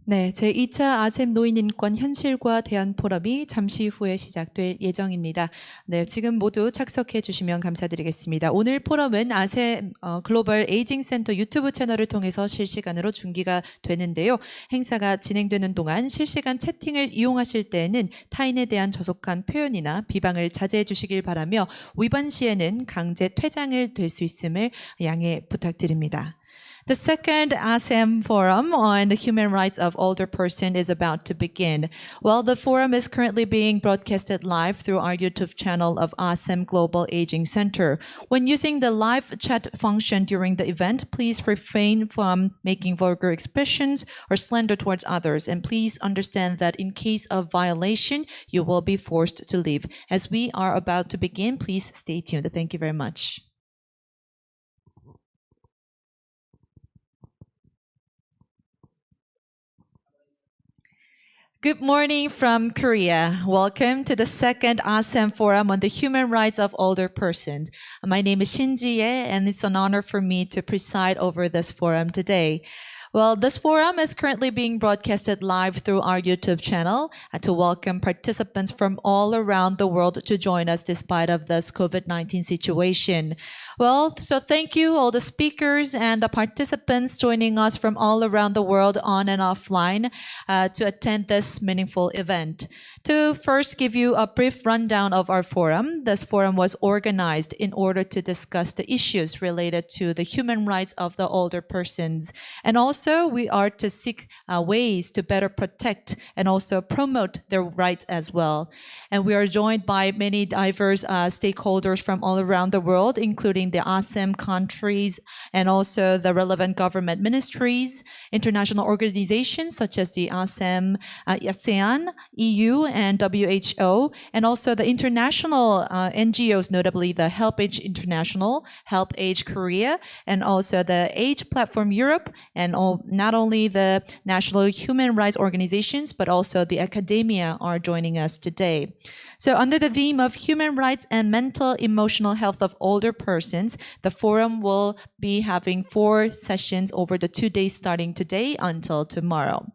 네, 제2차 아셈 노인 인권 현실과 대안 포럼이 잠시 후에 시작될 예정입니다. 네, 지금 모두 착석해 주시면 감사드리겠습니다. 오늘 포럼은 아셈 글로벌 에이징 센터 유튜브 채널을 통해서 실시간으로 중계가 되는데요. 행사가 진행되는 동안 실시간 채팅을 이용하실 때에는 타인에 대한 저속한 표현이나 비방을 자제해 주시길 바라며 위반 시에는 강제 퇴장을 될 수 있음을 양해 부탁드립니다. The second ASEM Forum on the Human Rights of Older Person is about to begin. Well, the forum is currently being broadcasted live through our YouTube channel of ASEM Global Aging Center. When using the live chat function during the event, please refrain from making vulgar expressions or slander towards others. And please understand that in case of violation, you will be forced to leave. As we are about to begin, please stay tuned. Thank you very much. Good morning from Korea. Welcome to the second ASEM Forum on the Human Rights of Older Persons. My name is Shin Ji-ye, and it's an honor for me to preside over this forum today. Well, this forum is currently being broadcasted live through our YouTube channel to welcome participants from all around the world to join us despite of this COVID-19 situation. Well, so thank you all the speakers and the participants joining us from all around the world on and offline to attend this meaningful event. To first give you a brief rundown of our forum, this forum was organized in order to discuss the issues related to the human rights of the older persons. And also, we are to seek ways to better protect and also promote their rights as well. And we are joined by many diverse stakeholders from all around the world, including the ASEM countries and also the relevant government ministries, international organizations such as the ASEM, ASEAN, EU, and WHO, and also the international NGOs, notably the Help Age International, Help Age Korea, and also the Age Platform Europe, and not only the national human rights organizations, but also the academia are joining us today. So under the theme of human rights and mental emotional health of older persons, the forum will be having 4 sessions over the 2 days starting today until tomorrow.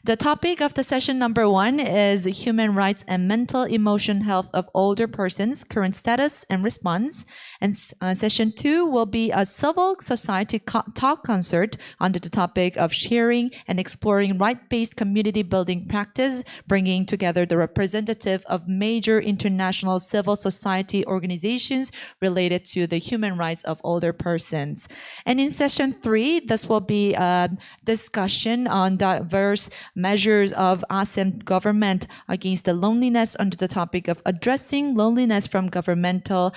The topic of the session number 1 is human rights and mental emotion health of older persons, current status and response. And session 2 will be a civil society talk concert under the topic of sharing and exploring right-based community building practice, bringing together the representative of major international civil society organizations related to the human rights of older persons. And in session 3, this will be a discussion on diverse measures of ASEM government against the loneliness under the topic of addressing loneliness from governmental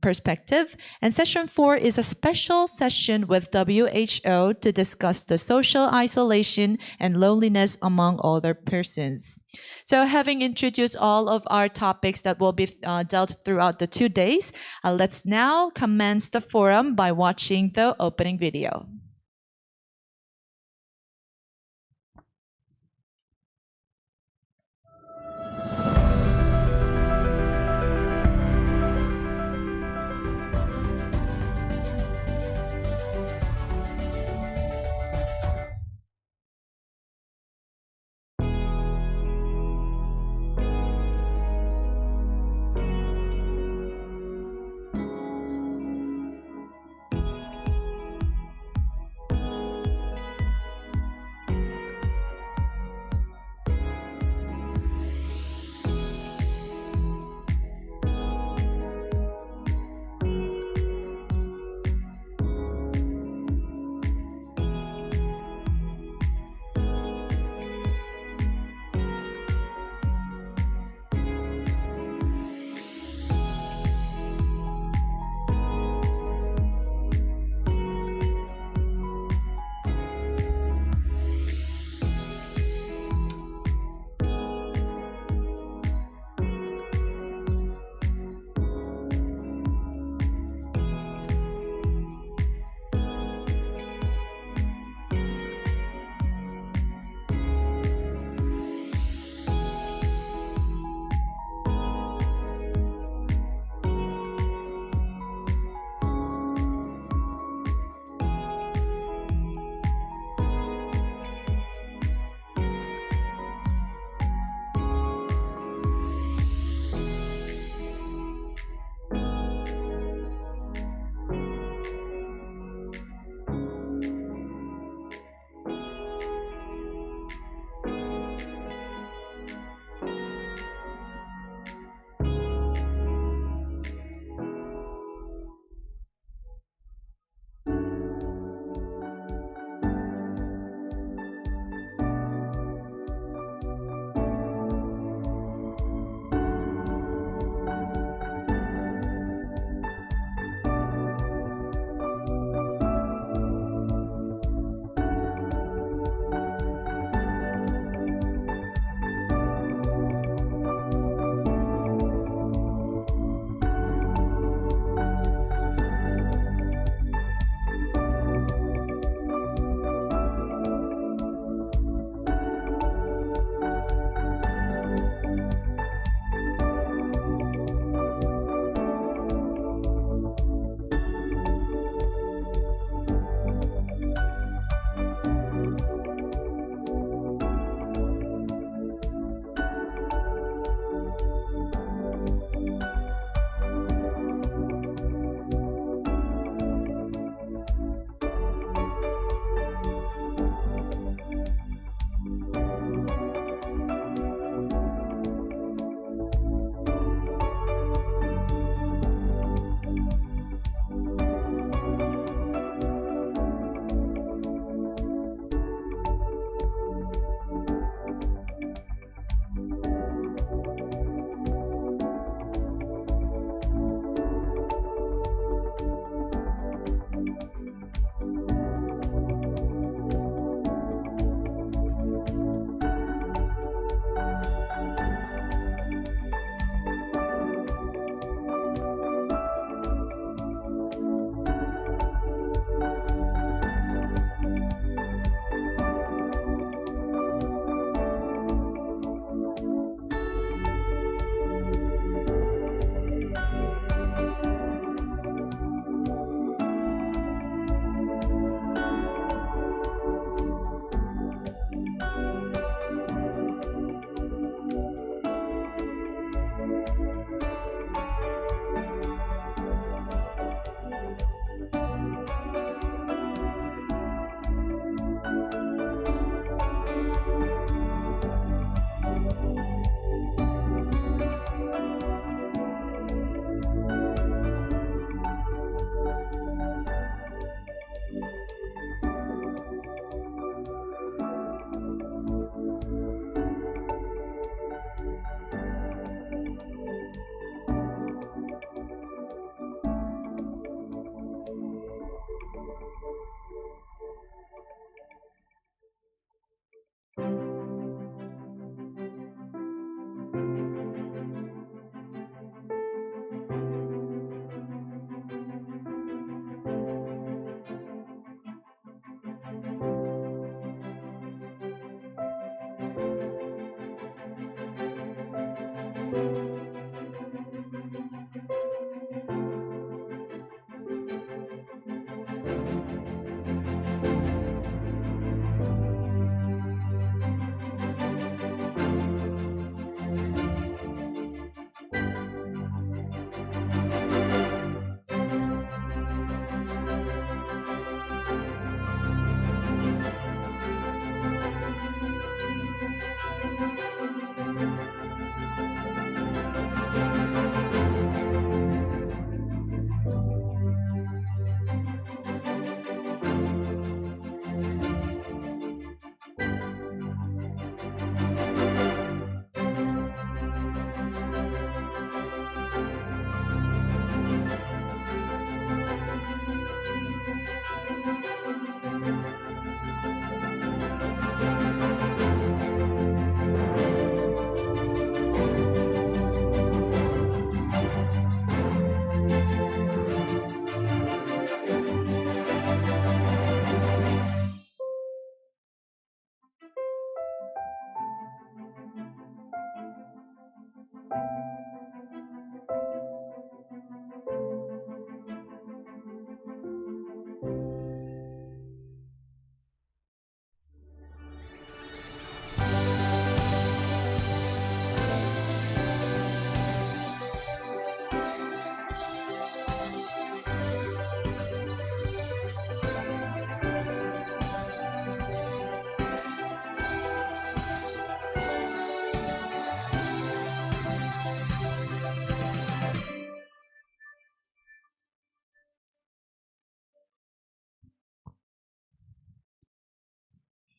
perspective. And session 4 is a special session with WHO to discuss the social isolation and loneliness among older persons. So having introduced all of our topics that will be dealt throughout the 2 days, let's now commence the forum by watching the opening video.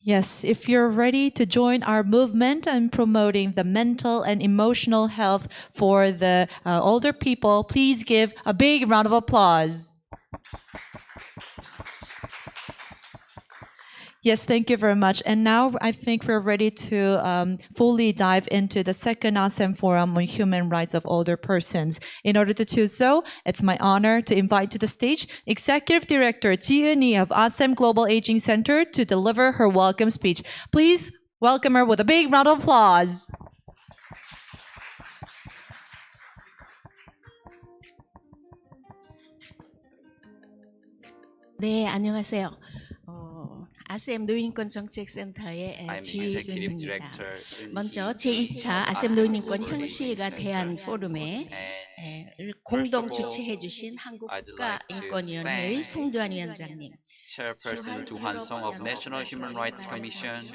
Yes, if you're ready to join our movement and promoting the mental and emotional health for the older people, please give a big round of applause. Yes, thank you very much. And now I think we're ready to fully dive into the second ASEM Forum on Human Rights of Older Persons. In order to do so, it's my honor to invite to the stage Executive Director Ji Eun-hee of ASEM Global Aging Center to deliver her welcome speech. Please welcome her with a big round of applause. 네, 안녕하세요. 아셈 노인인권 정책센터의 I'm 지은입니다. Executive Director 먼저 제2차 아셈 노인인권 현실과 대안 포럼에 공동 주최해 주신 한국국가인권위원회의 송두환 위원장님, Chairperson Duhan Song of National Human Rights Commission,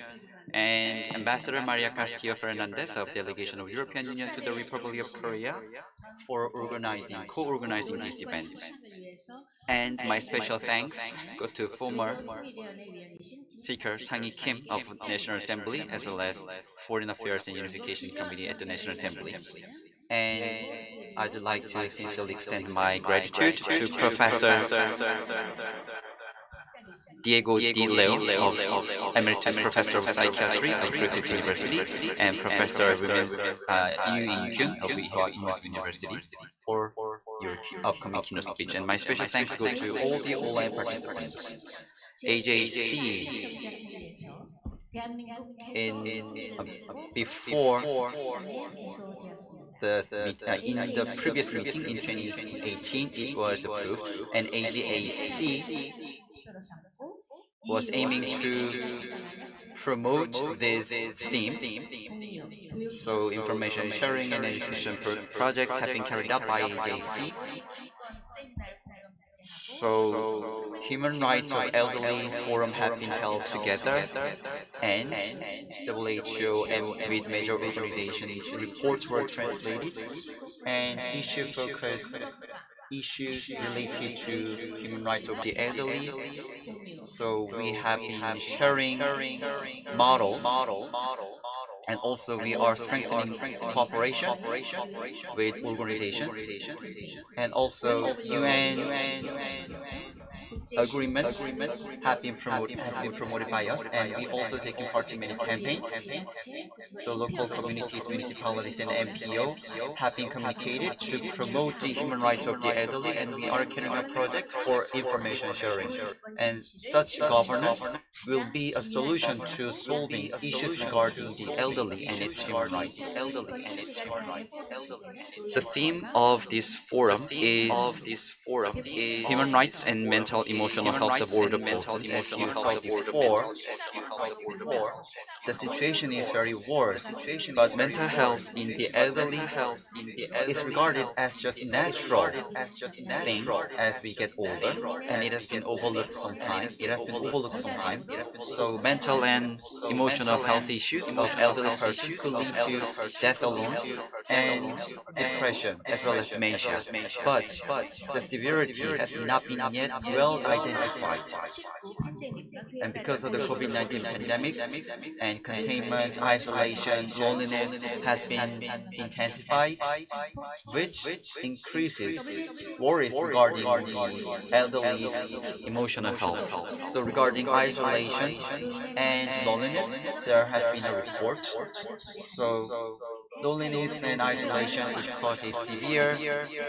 and Ambassador Maria Castillo Fernandez of Delegation of European Union to the Republic of Korea for co-organizing this event. And my special thanks go to former Speaker Sang-hee Kim of National Assembly, as well as Foreign Affairs and Unification Committee at the National Assembly. And I'd like to sincerely extend my gratitude to Professor Diego D. Leo of Emeritus Professor of Psychiatry of Griffith University and Professor Yu In-kyun of Ewha University for your upcoming keynote speech. And my special thanks go to all the online participants. AJC before in the previous meeting in 2018 it was approved, and AGAC was aiming to promote this theme. So information sharing and education projects have been carried out by AJC. So human rights of elderly forum have been held together, and WHO and with major organizations reports were translated, and issues related to human rights of the elderly. So we have been sharing models, and also we are strengthening cooperation with organizations, and also UN agreement has been promoted by us, and we also taking part in many campaigns. So local communities, municipalities, and NPO have been communicated to promote the human rights of the elderly, and we are carrying a project for information sharing. And such governance will be a solution to solving issues regarding the elderly and its human rights. The theme of this forum is human rights and mental emotional health of older persons. As you saw before, the situation is very worse, but mental health in the elderly is regarded as just natural thing as we get older, and it has been overlooked sometimes. So mental and emotional health issues of elderly persons could lead to death alone and depression as well as dementia. But the severity has not been yet well identified. And because of the COVID-19 pandemic and containment, isolation, loneliness has been intensified, which increases worries regarding the elderly's emotional health. So regarding isolation and loneliness, there has been a report. So loneliness and isolation, it causes severe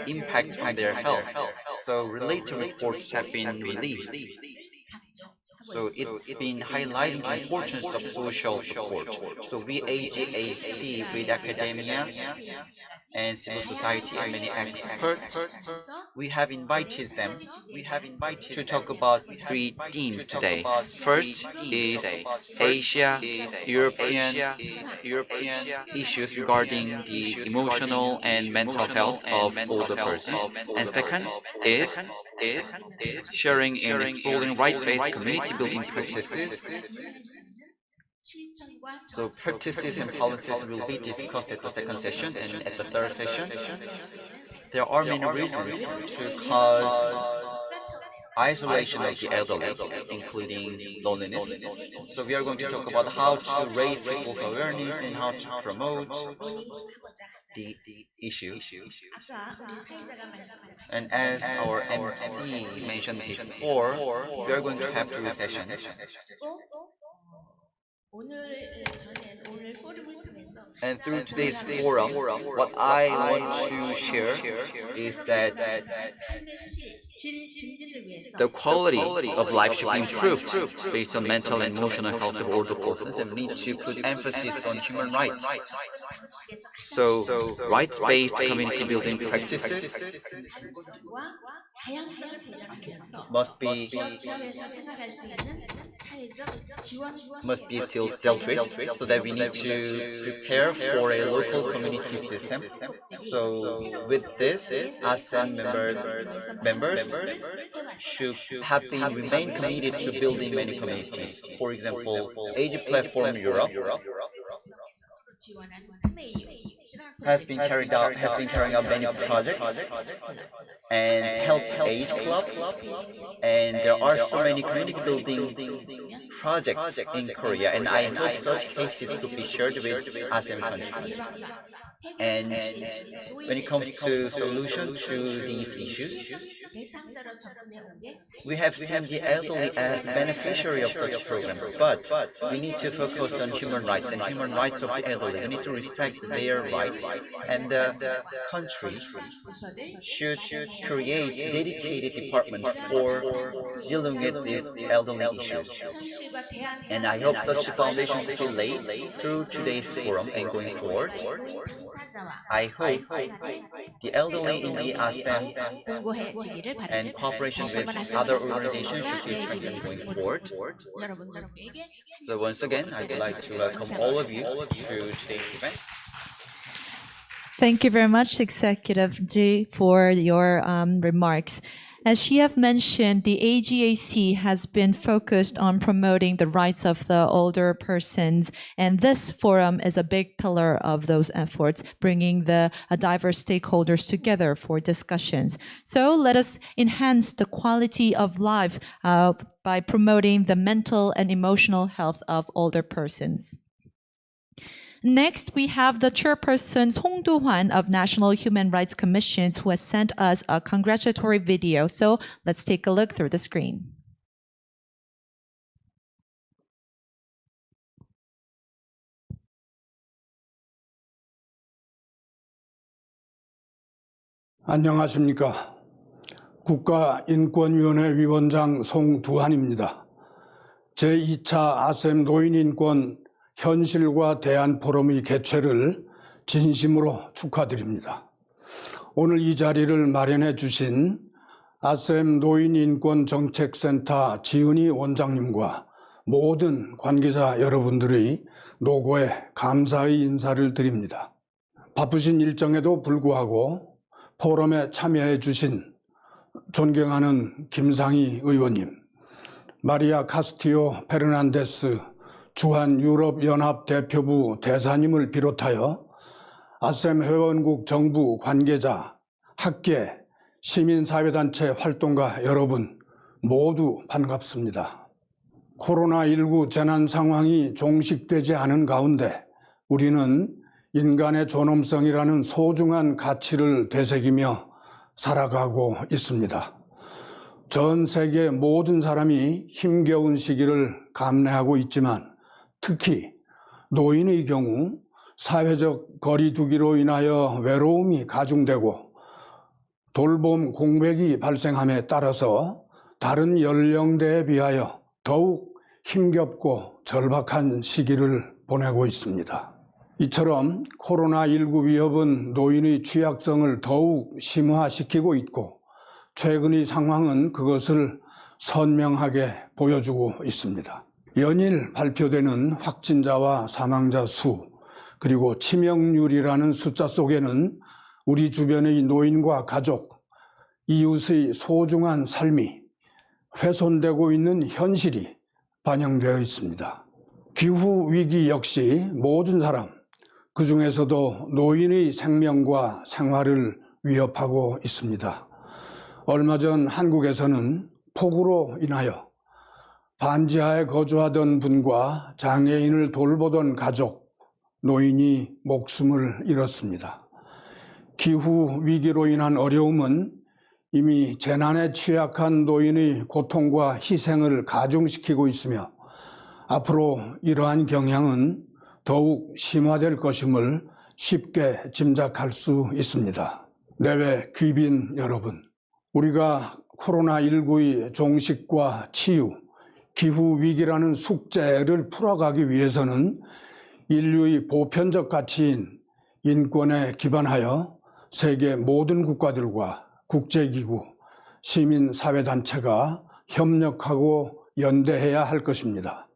impact on their health. So related reports have been released. So it's been highlighting the importance of social support. So we AGAC with academia and civil society and many experts. We have invited them to talk about three themes today. First is Asia, European issues regarding the emotional and mental health of older persons. And second is sharing and exploring right-based community building practices. So practices and policies will be discussed at the second session, and at the third session, there are many reasons to cause isolation of the elderly, including loneliness. So we are going to talk about how to raise people's awareness and how to promote the issue. And as our MC mentioned before, we are going to have three sessions. And through today's forum, what I want to share is that the quality of life should be improved based on mental and emotional health of older persons, and we need to put emphasis on human rights. So rights-based community building practices must be dealt with, so that we need to prepare for a local community system. So with this, ASEM members should have been remain committed to building many communities. For example, Age Platform Europe has been carrying out many projects, and Help Age Club, and there are so many community building projects in Korea, and I hope such cases could be shared with ASEAN countries. And when it comes to solution to these issues, we have seen the elderly as beneficiary of such programs, but we need to focus on human rights and human rights of the elderly. We need to respect their rights, and the countries should create dedicated departments for dealing with these elderly issues. And I hope such a foundation could be laid through today's forum and going forward. I hope the elderly in the ASEM and cooperation with other organizations should be strengthened going forward. So once again, I'd like to welcome all of you to today's event. Thank you very much, Executive Ji, for your remarks. As she have mentioned, the AGAC has been focused on promoting the rights of the older persons, and this forum is a big pillar of those efforts, bringing the diverse stakeholders together for discussions. So let us enhance the quality of life by promoting the mental and emotional health of older persons. Next, we have the chairperson Song Do-hwan of National Human Rights Commission, who has sent us a congratulatory video. So let's take a look through the screen. 안녕하십니까. 국가인권위원회 위원장 송두한입니다. 제2차 아셈 노인인권 현실과 대안 포럼의 개최를 진심으로 축하드립니다. 오늘 이 자리를 마련해 주신 아셈 노인인권정책센터 지은희 원장님과 모든 관계자 여러분들의 노고에 감사의 인사를 드립니다. 바쁘신 일정에도 불구하고 포럼에 참여해 주신 존경하는 김상희 의원님, 마리아 카스티오 페르난데스 주한 유럽연합 대표부 대사님을 비롯하여 아셈 회원국 정부 관계자, 학계, 시민사회단체 활동가 여러분 모두 반갑습니다. 코로나19 재난 상황이 종식되지 않은 가운데 우리는 인간의 존엄성이라는 소중한 가치를 되새기며 살아가고 있습니다. 전 세계 모든 사람이 힘겨운 시기를 감내하고 있지만 특히 노인의 경우 사회적 거리두기로 인하여 외로움이 가중되고 돌봄 공백이 발생함에 따라서 다른 연령대에 비하여 더욱 힘겹고 절박한 시기를 보내고 있습니다. 이처럼 코로나19 위협은 노인의 취약성을 더욱 심화시키고 있고 최근의 상황은 그것을 선명하게 보여주고 있습니다. 연일 발표되는 확진자와 사망자 수, 그리고 치명률이라는 숫자 속에는 우리 주변의 노인과 가족, 이웃의 소중한 삶이 훼손되고 있는 현실이 반영되어 있습니다. 기후위기 역시 모든 사람, 그 중에서도 노인의 생명과 생활을 위협하고 있습니다. 얼마 전 한국에서는 폭우로 인하여 반지하에 거주하던 분과 장애인을 돌보던 가족, 노인이 목숨을 잃었습니다. 기후 위기로 인한 어려움은 이미 재난에 취약한 노인의 고통과 희생을 가중시키고 있으며 앞으로 이러한 경향은 더욱 심화될 것임을 쉽게 짐작할 수 있습니다. 내외 귀빈 여러분, 우리가 코로나19의 종식과 치유, 기후위기라는 숙제를 풀어가기 위해서는 인류의 보편적 가치인 인권에 기반하여 세계 모든 국가들과 국제기구, 시민사회단체가 협력하고 연대해야 할 것입니다.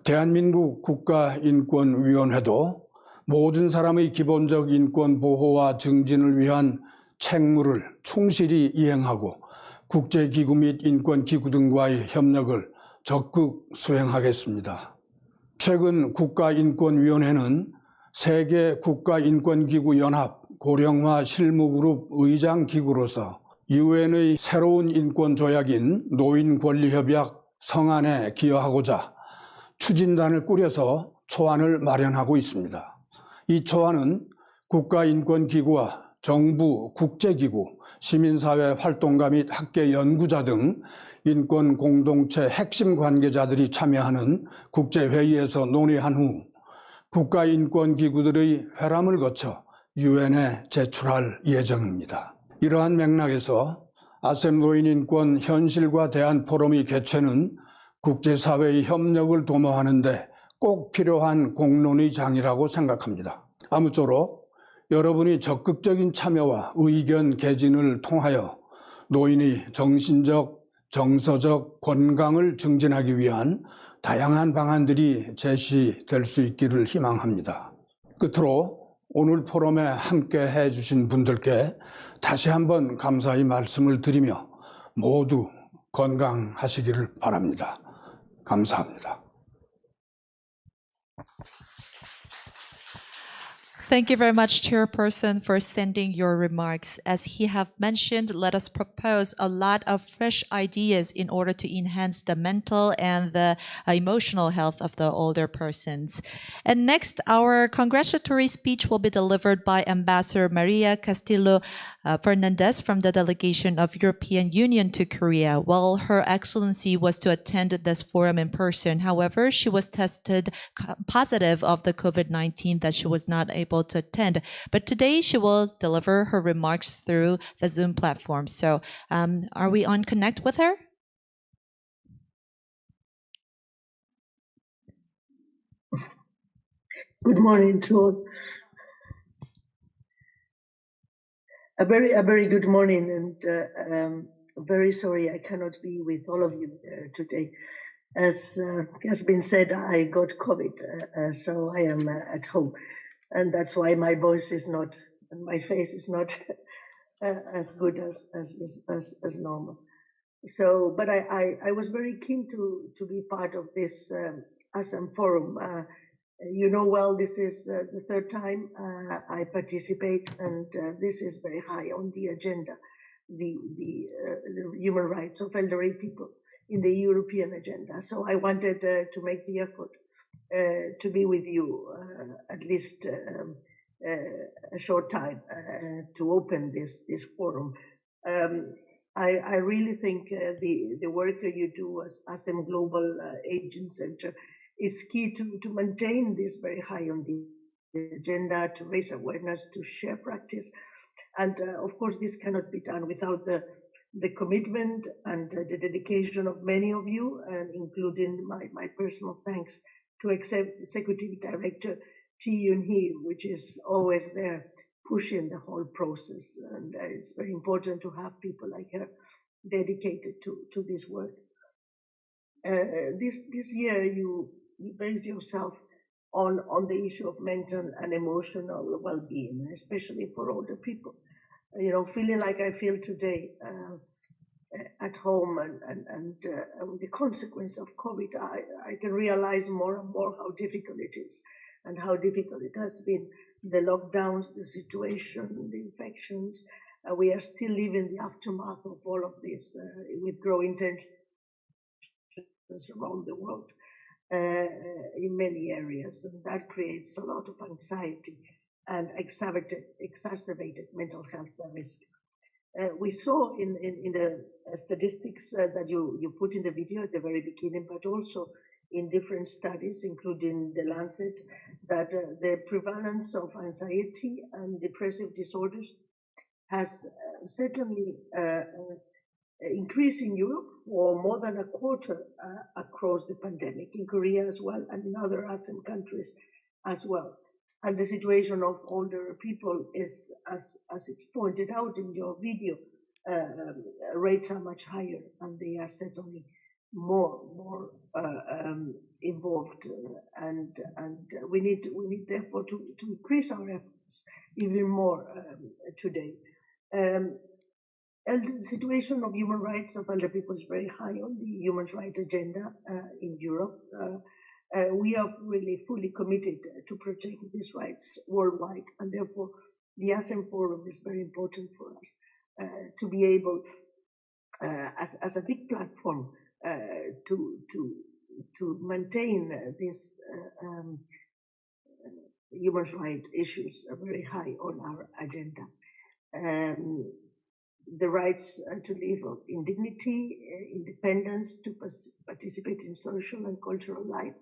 대한민국 국가인권위원회도 모든 사람의 기본적 인권 보호와 증진을 위한 책무를 충실히 이행하고 국제기구 및 인권기구 등과의 협력을 적극 수행하겠습니다. 최근 국가인권위원회는 세계 국가인권기구 연합 고령화 실무그룹 의장기구로서 유엔의 새로운 인권조약인 노인권리협약 성안에 기여하고자 추진단을 꾸려서 초안을 마련하고 있습니다. 이 초안은 국가인권기구와 정부, 국제기구, 시민사회 활동가 및 학계 연구자 등 인권 공동체 핵심 관계자들이 참여하는 국제회의에서 논의한 후 국가인권기구들의 회람을 거쳐 유엔에 제출할 예정입니다. 이러한 맥락에서 아셈 노인인권 현실과 대안 포럼의 개최는 국제사회의 협력을 도모하는 데 꼭 필요한 공론의 장이라고 생각합니다. 아무쪼록 여러분이 적극적인 참여와 의견 개진을 통하여 노인의 정신적, 정서적 건강을 증진하기 위한 다양한 방안들이 제시될 수 있기를 희망합니다. 끝으로 오늘 포럼에 함께 해주신 분들께 다시 한번 감사의 말씀을 드리며 모두 건강하시기를 바랍니다. 감사합니다. Thank you very much, Chairperson, for sending your remarks. As he have mentioned, let us propose a lot of fresh ideas in order to enhance the mental and the emotional health of the older persons. And next, our congratulatory speech will be delivered by Ambassador Maria Castillo Fernandez from the delegation of European Union to Korea. While Her Excellency was to attend this forum in person, however, she was tested positive of the COVID-19 that she was not able to attend. But today she will deliver her remarks through the Zoom platform. So are we on Connect with her? Good morning to all. A very good morning, and very sorry I cannot be with all of you today. As has been said, I got COVID, so I am at home, and that's why my voice is not, and my face is not as good as normal. So, but I was very keen to be part of this ASEM forum. You know well, this is the third time I participate, and this is very high on the agenda, the human rights of elderly people in the European agenda. So I wanted to make the effort to be with you at least a short time to open this forum. I really think the work that you do as ASEM Global Agent Center is key to maintain this very high on the agenda, to raise awareness, to share practice. And of course, this cannot be done without the commitment and the dedication of many of you, and including my personal thanks to Executive Director Chi which is always there pushing the whole process. And it's very important to have people like her dedicated to this work. This year you based yourself on the issue of mental and emotional well-being, especially for older people. You know, feeling like I feel today at home and the consequence of COVID, I can realize more and more how difficult it is and how difficult it has been. The lockdowns, the situation, the infections. We are still living the aftermath of all of this with growing tensions around the world in many areas, and that creates a lot of anxiety and exacerbated mental health risk. We saw in the statistics that you put in the video at the very beginning, but also in different studies, including the Lancet, that the prevalence of anxiety and depressive disorders has certainly increased in Europe for more than a quarter across the pandemic, in Korea as well, and in other ASEM countries as well. And the situation of older people is, as it's pointed out in your video, rates are much higher, and they are certainly more involved, and we need therefore to increase our efforts even more today. The situation of human rights of elder people is very high on the human rights agenda in Europe. We are really fully committed to protect these rights worldwide, and therefore the ASEM Forum is very important for us to be able, as a big platform, to maintain these human rights issues very high on our agenda. The rights to live in dignity, independence, to participate in social and cultural life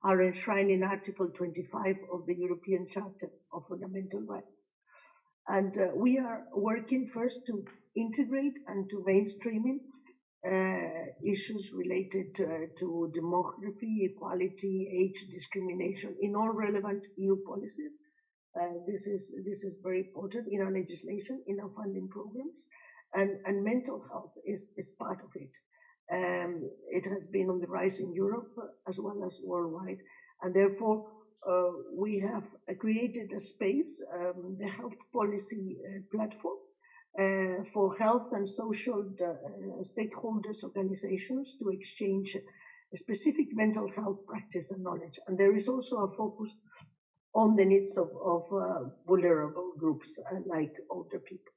are enshrined in Article 25 of the European Charter of Fundamental Rights. And we are working first to integrate and to mainstreaming issues related to demography, equality, age discrimination in all relevant EU policies. This is very important in our legislation, in our funding programs, and mental health is part of it. It has been on the rise in Europe as well as worldwide, and therefore we have created a space, the health policy platform, for health and social stakeholders organizations to exchange specific mental health practice and knowledge. And there is also a focus on the needs of vulnerable groups like older people.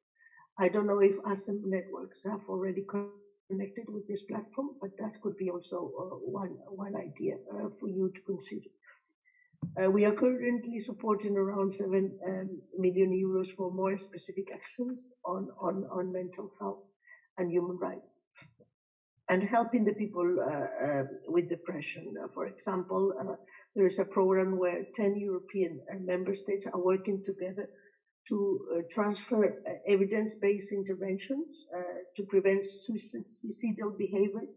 I don't know if ASEM networks have already connected with this platform, but that could be also one idea for you to consider. We are currently supporting around 7 million euros for more specific actions on mental health and human rights, and helping the people with depression. For example, there is a program where 10 European member states are working together to transfer evidence-based interventions to prevent suicidal behavior,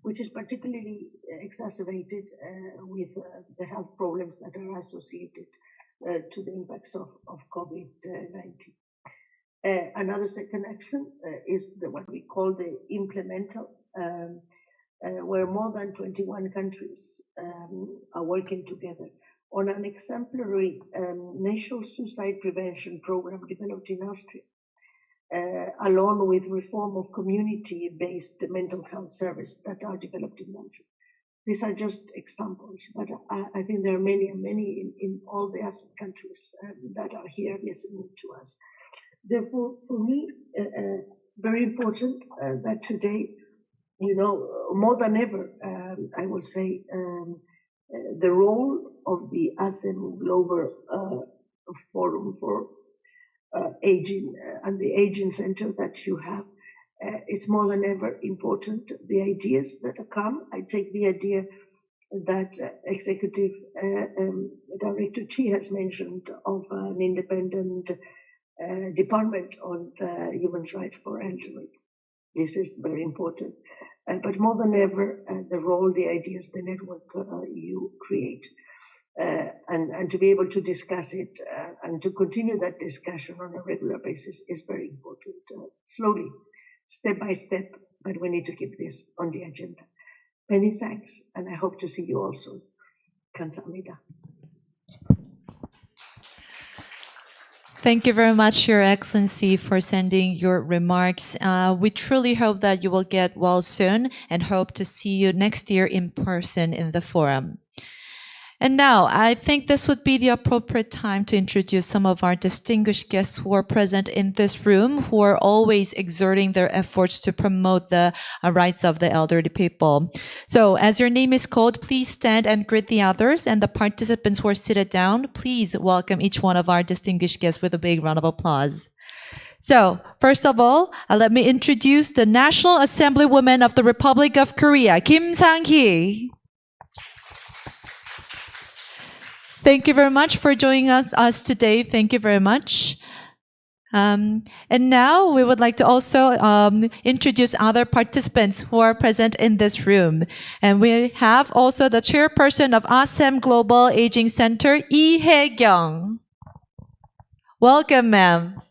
which is particularly exacerbated with the health problems that are associated to the impacts of COVID-19. Another second action is what we call the Implemental, where more than 21 countries are working together on an exemplary national suicide prevention program developed in Austria, along with reform of community-based mental health services that are developed in Belgium. These are just examples, but I think there are many in all the ASEM countries that are here listening to us. Therefore, for me, very important that today, more than ever, I will say, the role of the ASEM Global Forum for Aging and the Aging Center that you have, it's more than ever important. The ideas that come, I take the idea that Executive Director Chi has mentioned of an independent department on human rights for elderly. This is very important. But more than ever, the role, the ideas, the network you create. and to be able to discuss it and to continue that discussion on a regular basis is very important. Slowly, step by step, but we need to keep this on the agenda. Many thanks, and I hope to see you also. Kamsahamnida. Thank you very much, Your Excellency, for sending your remarks. We truly hope that you will get well soon and hope to see you next year in person in the forum. And now, I think this would be the appropriate time to introduce some of our distinguished guests who are present in this room, who are always exerting their efforts to promote the rights of the elderly people. So, as your name is called, please stand and greet the others, and the participants who are seated down, please welcome each one of our distinguished guests with a big round of applause. So, first of all, let me introduce the National Assemblywoman of the Republic of Korea, Kim Sang-hee. Thank you very much for joining us today. Thank you very much. And now we would like to also introduce other participants who are present in this room. And we have also the chairperson of ASEM Global Aging Center, Lee Hae-kyung. Welcome, ma'am.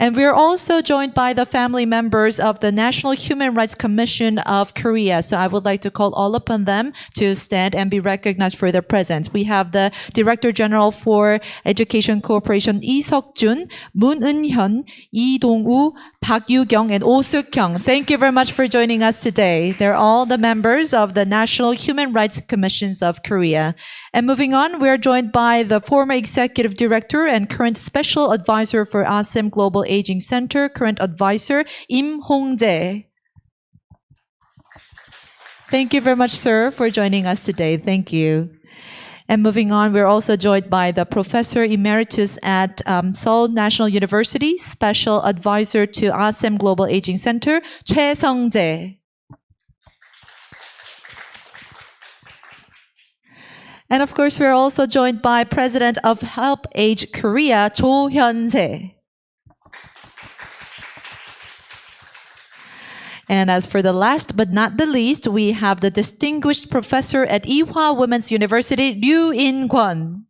And we are also joined by the family members of the National Human Rights Commission of Korea. So I would like to call all upon them to stand and be recognized for their presence. We have the Director General for Education Cooperation, Lee Seok-jun, Moon Eun-hyun, Lee Dong-woo, Park Yu-kyung, and Oh Suk-kyung. Thank you very much for joining us today. They're all the members of the National Human Rights Commissions of Korea. And moving on, we are joined by the former Executive Director and current Special Advisor for ASEM Global Aging Center, current advisor, Im Hong-jae. Thank you very much, sir, for joining us today. Thank you. And moving on, we're also joined by the Professor Emeritus at Seoul National University, Special Advisor to ASEM Global Aging Center, Choi Sung-jae. And of course, we're also joined by President of Help Age Korea, Jo Hyun-se. And as for the last but not the least, we have the distinguished professor at Ewha Women's University, Ryu In-kwon.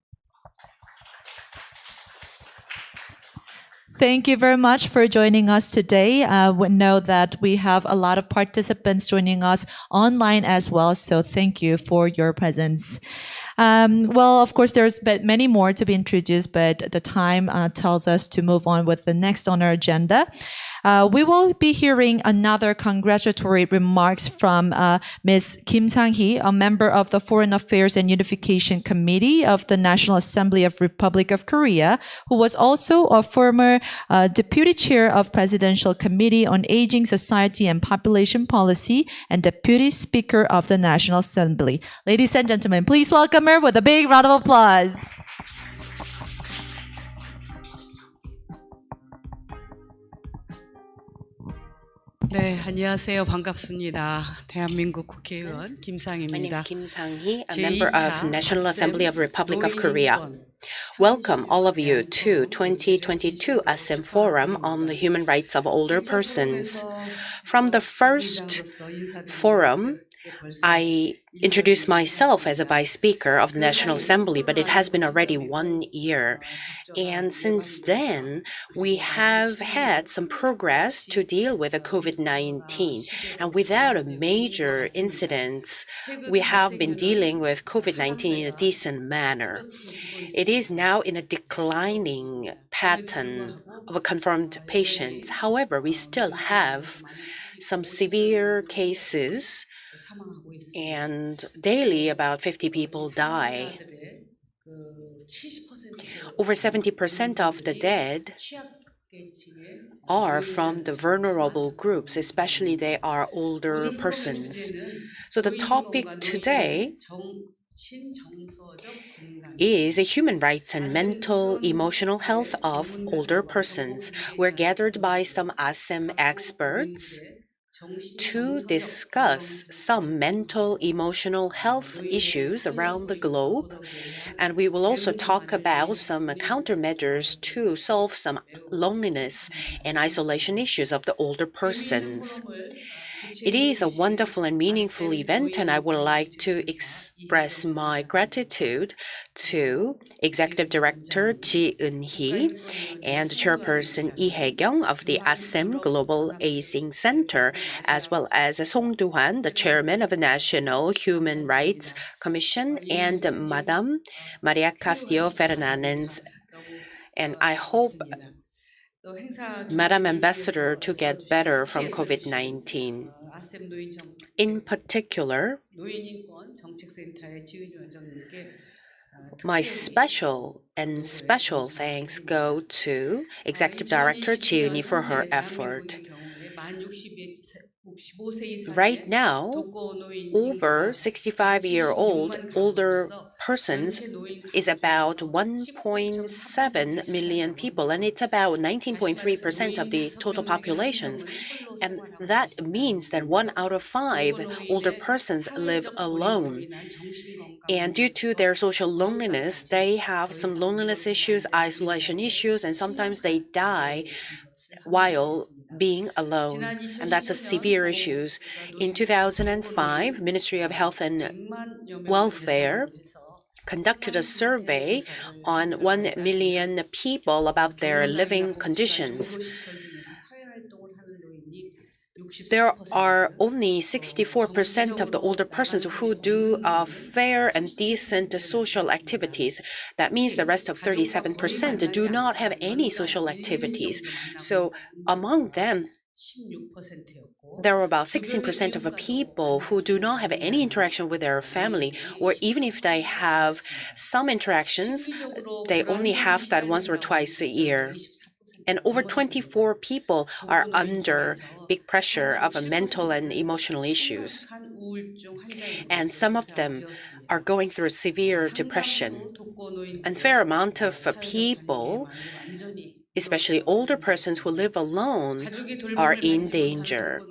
Thank you very much for joining us today. We know that we have a lot of participants joining us online as well, so thank you for your presence. Well, of course, there's many more to be introduced, but the time tells us to move on with the next on our agenda. We will be hearing another congratulatory remarks from Ms. Kim Sang-hee, a member of the Foreign Affairs and Unification Committee of the National Assembly of Republic of Korea, who was also a former Deputy Chair of Presidential Committee on Aging Society and Population Policy and Deputy Speaker of the National Assembly. Ladies and gentlemen, please welcome her with a big round of applause. 네, 안녕하세요. 반갑습니다. 대한민국 국회의원 My name is 김상입니다. Kim Sang-hee, a member of National Assembly of Republic of Korea. Welcome all of you to 2022 ASEM Forum on the Human Rights of Older Persons. From the first forum, I introduced myself as a Vice Speaker of the National Assembly, but it has been already 1 year. And since then, we have had some progress to deal with the COVID-19. And without a major incidents, we have been dealing with COVID-19 in a decent manner. It is now in a declining pattern of confirmed patients. However, we still have some severe cases, and daily about 50 people die. Over 70% of the dead are from the vulnerable groups, especially they are older persons. So the topic today is human rights and mental emotional health of older persons. We're gathered by some ASEM experts to discuss some mental emotional health issues around the globe. And we will also talk about some countermeasures to solve some loneliness and isolation issues of the older persons. It is a wonderful and meaningful event, and I would like to express my gratitude to Executive Director Ji Eun-hee and Chairperson Lee Hae-kyung of the ASEM Global Aging Center, as well as Song Do-hwan, the Chairman of the National Human Rights Commission, and Madam Maria Castillo Fernandez. And I hope Madam Ambassador to get better from COVID-19. In particular, my special thanks go to Executive Director Ji Eun-hee for her effort. Right now, over 65-year-old older persons is about 1.7 million people, and it's about 19.3% of the total populations. And that means that 1 out of 5 older persons live alone. And due to their social loneliness, they have some loneliness issues, isolation issues, and sometimes they die while being alone, and that's a severe issue. In 2005, Ministry of Health and Welfare conducted a survey on 1 million people about their living conditions. There are only 64% of the older persons who do fair and decent social activities. That means the rest of 37% do not have any social activities. So among them, there are about 16% of the people who do not have any interaction with their family, or even if they have some interactions, they only have that once or twice a year. And over 24 people are under big pressure of mental and emotional issues. And some of them are going through severe depression. And a fair amount of people, especially older persons who live alone, are in danger.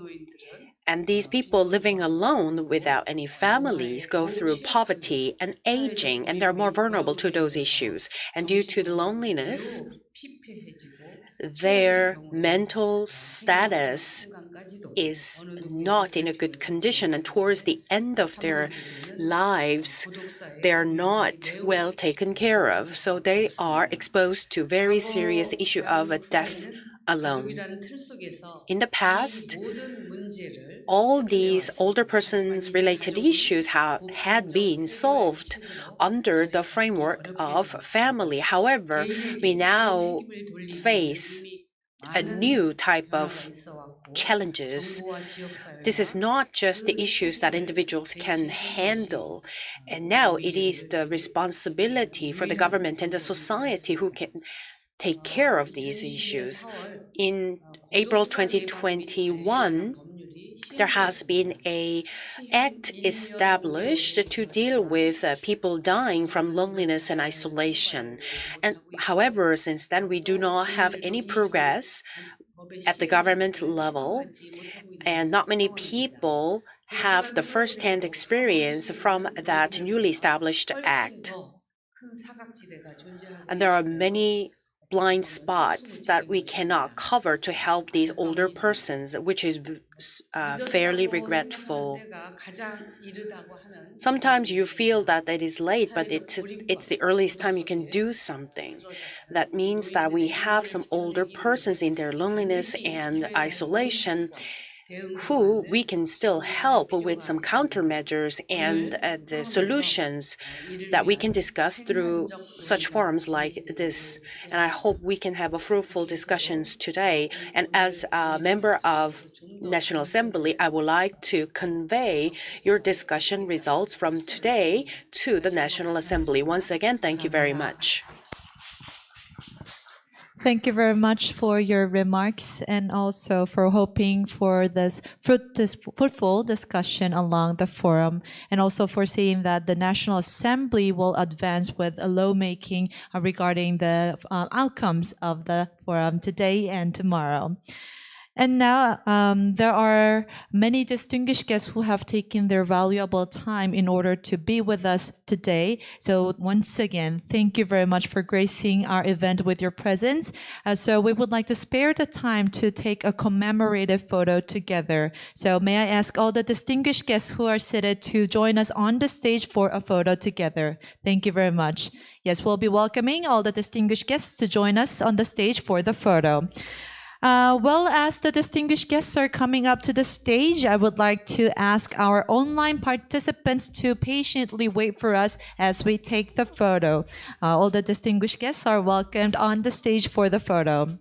And these people living alone without any families go through poverty and aging, and they're more vulnerable to those issues. And due to the loneliness, their mental status is not in a good condition, and towards the end of their lives, they're not well taken care of. So they are exposed to very serious issue of death alone. In the past, all these older persons related issues had been solved under the framework of family. However, we now face a new type of challenges. This is not just the issues that individuals can handle, and now it is the responsibility for the government and the society who can take care of these issues. In April 2021, there has been an act established to deal with people dying from loneliness and isolation. And however, since then, we do not have any progress at the government level, and not many people have the first-hand experience from that newly established act. And there are many blind spots that we cannot cover to help these older persons, which is fairly regretful. Sometimes you feel that it is late, but it's the earliest time you can do something. That means that we have some older persons in their loneliness and isolation who we can still help with some countermeasures and the solutions that we can discuss through such forums like this. And I hope we can have a fruitful discussions today. And as a member of National Assembly, I would like to convey your discussion results from today to the National Assembly. Once again, thank you very much. Thank you very much for your remarks and also for hoping for this fruitful discussion along the forum, and also for saying that the National Assembly will advance with a lawmaking regarding the outcomes of the forum today and tomorrow. And now there are many distinguished guests who have taken their valuable time in order to be with us today. So once again, thank you very much for gracing our event with your presence. So we would like to spare the time to take a commemorative photo together. So may I ask all the distinguished guests who are seated to join us on the stage for a photo together. Thank you very much. Yes, we'll be welcoming all the distinguished guests to join us on the stage for the photo. Well, as the distinguished guests are coming up to the stage, I would like to ask our online participants to patiently wait for us as we take the photo. All the distinguished guests are welcomed on the stage for the photo.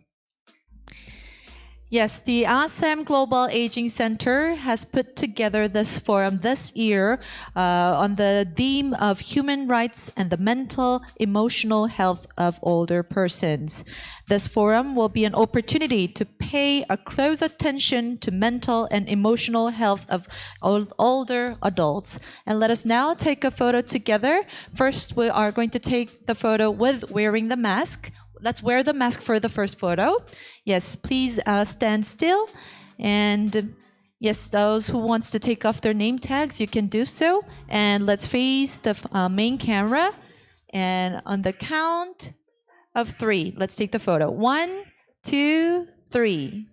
Yes, the ASEM Global Aging Center has put together this forum this year on the theme of human rights and the mental, emotional health of older persons. This forum will be an opportunity to pay a close attention to mental and emotional health of older adults. And let us now take a photo together. First, we are going to take the photo with wearing the mask. Let's wear the mask for the first photo. Yes, please stand still. And yes, those who wants to take off their name tags, you can do so. And let's face the main camera. And on the count of 3, let's take the photo. 1, 2, 3.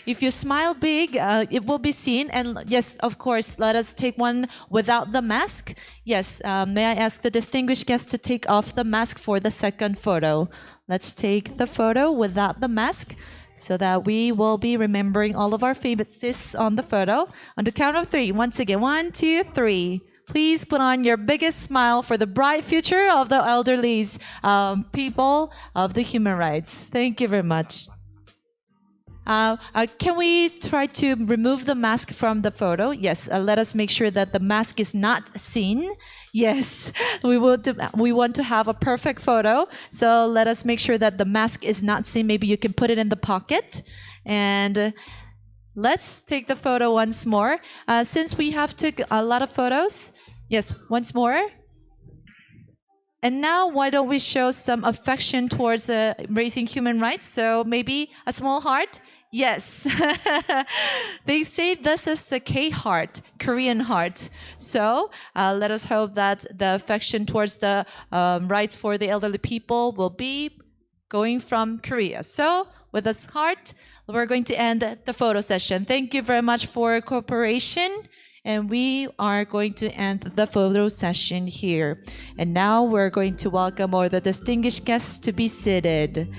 If you smile big, it will be seen. And yes, of course, let us take one without the mask. Yes, may I ask the distinguished guest to take off the mask for the second photo. Let's take the photo without the mask so that we will be remembering all of our favorites on the photo. On the count of 3, once again, 1, 2, 3. Please put on your biggest smile for the bright future of the elderly people of the human rights. Thank you very much. Can we try to remove the mask from the photo? Yes, let us make sure that the mask is not seen. Yes, we want to have a perfect photo. So let us make sure that the mask is not seen. Maybe you can put it in the pocket. And let's take the photo once more. Since we have took a lot of photos, yes, once more. And now, why don't we show some affection towards raising human rights? So maybe a small heart. Yes. They say this is the K heart, Korean heart. So let us hope that the affection towards the rights for the elderly people will be going from Korea. So with this heart, we're going to end the photo session. Thank you very much for cooperation. And we are going to end the photo session here. And now we're going to welcome all the distinguished guests to be seated.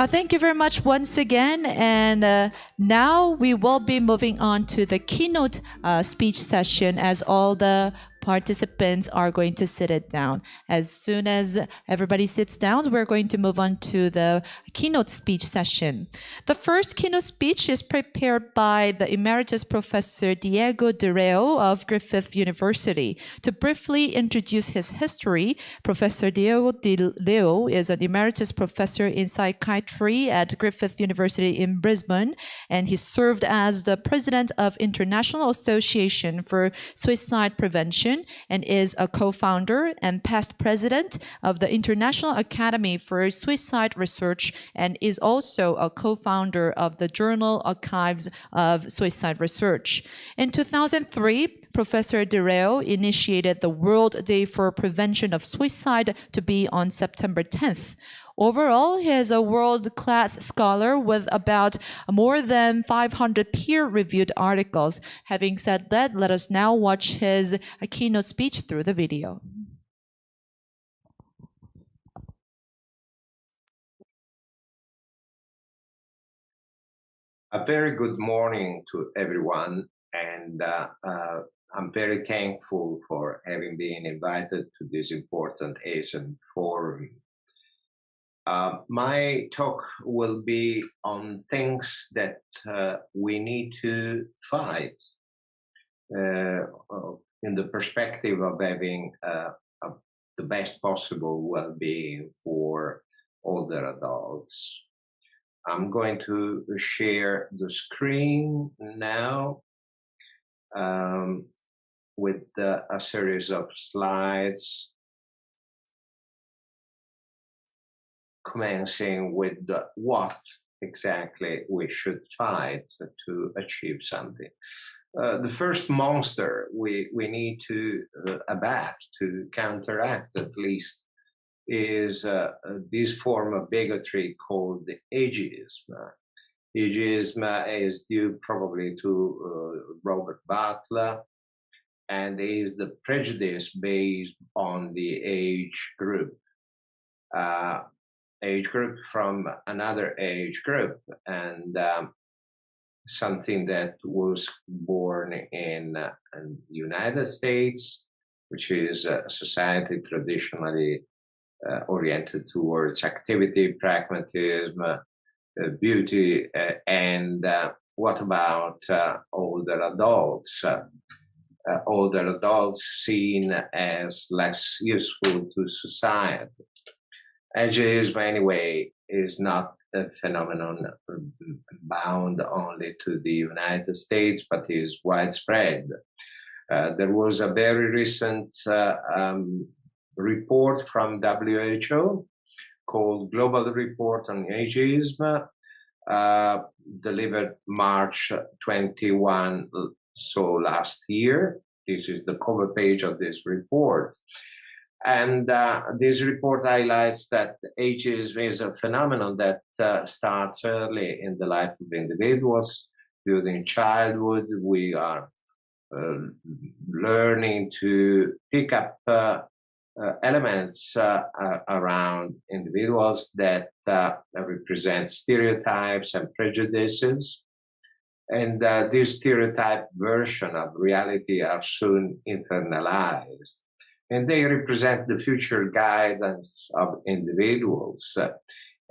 Thank you very much once again. And now we will be moving on to the keynote speech session as all the participants are going to sit it down. As soon as everybody sits down, we're going to move on to the keynote speech session. The first keynote speech is prepared by the Emeritus Professor Diego De Reo of Griffith University. To briefly introduce his history, Professor Diego De Reo is an Emeritus Professor in Psychiatry at Griffith University in Brisbane, and he served as the President of International Association for Suicide Prevention and is a co-founder and past president of the International Academy for Suicide Research and is also a co-founder of the Journal Archives of Suicide Research. In 2003, Professor De Reo initiated the World Day for Prevention of Suicide to be on September 10th. Overall, he is a world-class scholar with about more than 500 peer-reviewed articles. Having said that, let us now watch his keynote speech through the video. A very good morning to everyone, and I'm very thankful for having been invited to this important ASEM forum. My talk will be on things that we need to fight in the perspective of having the best possible well-being for older adults. I'm going to share the screen now with a series of slides. commencing with what exactly we should fight to achieve something. The first monster we need to abat, to counteract at least, is this form of bigotry called ageism. Ageism is due probably to Robert Butler, and is the prejudice based on the age group from another age group, and something that was born in the United States, which is a society traditionally oriented towards activity, pragmatism, beauty, and what about older adults? Older adults seen as less useful to society. Ageism, anyway, is not a phenomenon bound only to the United States, but is widespread. There was a very recent report from WHO called Global Report on Ageism, delivered March 21, so last year. This is the cover page of this report. And this report highlights that ageism is a phenomenon that starts early in the life of individuals. During childhood, we are learning to pick up elements around individuals that represent stereotypes and prejudices. And this stereotype version of reality are soon internalized. And they represent the future guidance of individuals.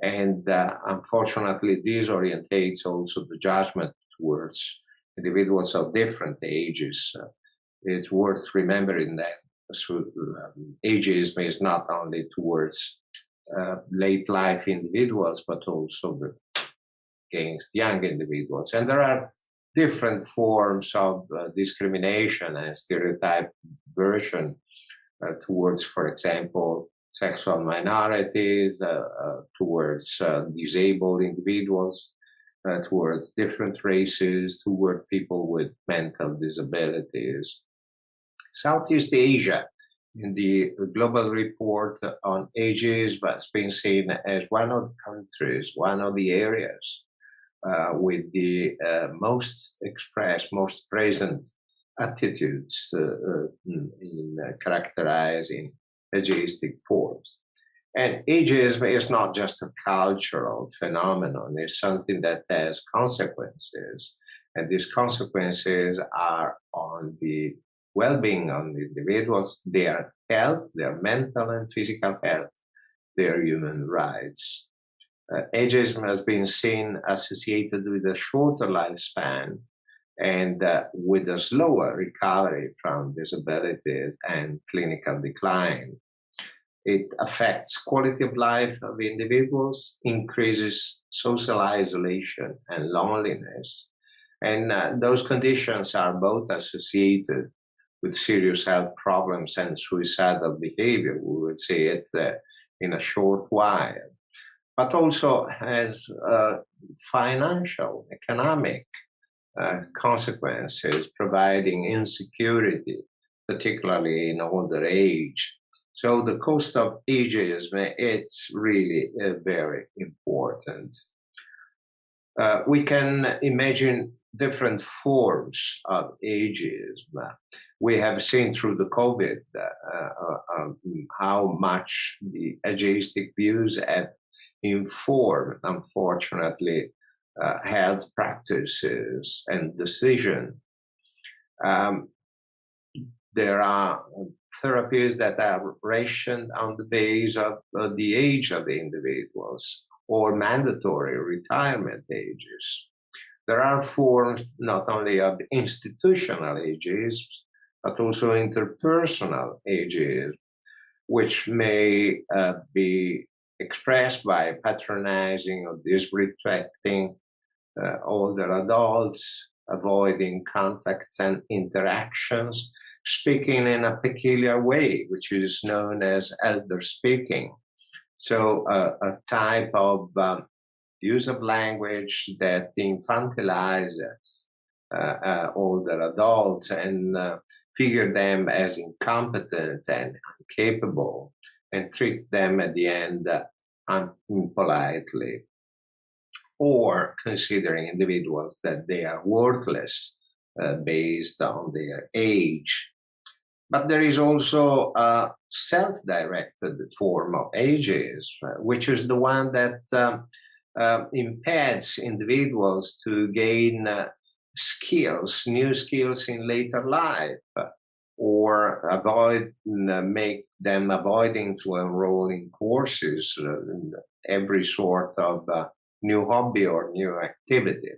And unfortunately, this orientates also the judgment towards individuals of different ages. It's worth remembering that ageism is not only towards late life individuals, but also against young individuals. And there are different forms of discrimination and stereotype version towards, for example, sexual minorities, towards disabled individuals, towards different races, toward people with mental disabilities. Southeast Asia, in the global report on ageism, has been seen as one of the countries, one of the areas with the most expressed, most present attitudes in characterizing ageistic forms. And ageism is not just a cultural phenomenon, it's something that has consequences. And these consequences are on the well-being of the individuals, their health, their mental and physical health, their human rights. Ageism has been seen associated with a shorter lifespan and with a slower recovery from disability and clinical decline. It affects quality of life of individuals, increases social isolation and loneliness. And those conditions are both associated with serious health problems and suicidal behavior. We would say it in a short while, but also has financial, economic consequences, providing insecurity, particularly in older age. So the cost of ageism, it's really very important. We can imagine different forms of ageism. We have seen through the COVID how much the ageistic views have informed, unfortunately, health practices and decision. There are therapies that are rationed on the basis of the age of the individuals or mandatory retirement ages. There are forms not only of institutional ageism, but also interpersonal ageism, which may be expressed by patronizing or disrespecting older adults, avoiding contacts and interactions, speaking in a peculiar way, which is known as elder speaking, So a type of use of language that infantilizes older adults and figure them as incompetent and incapable and treat them at the end impolitely, or considering individuals that they are worthless based on their age. But there is also a self-directed form of ageism, which is the one that impeds individuals to gain skills, new skills in later life, or make them avoiding to enroll in courses, every sort of new hobby or new activity.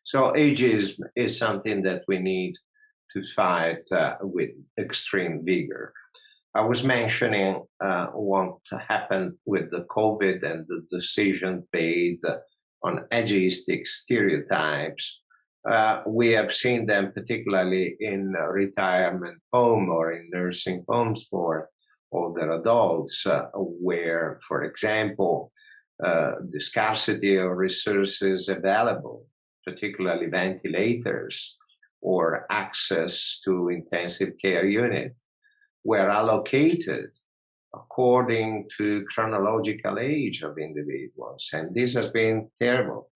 So ageism is something that we need to fight with extreme vigor. I was mentioning what happened with the COVID and the decision made on ageistic stereotypes. We have seen them particularly in retirement home or in nursing homes for older adults, where, for example, the scarcity of resources available, particularly ventilators or access to intensive care unit, were allocated according to chronological age of individuals. And this has been terrible.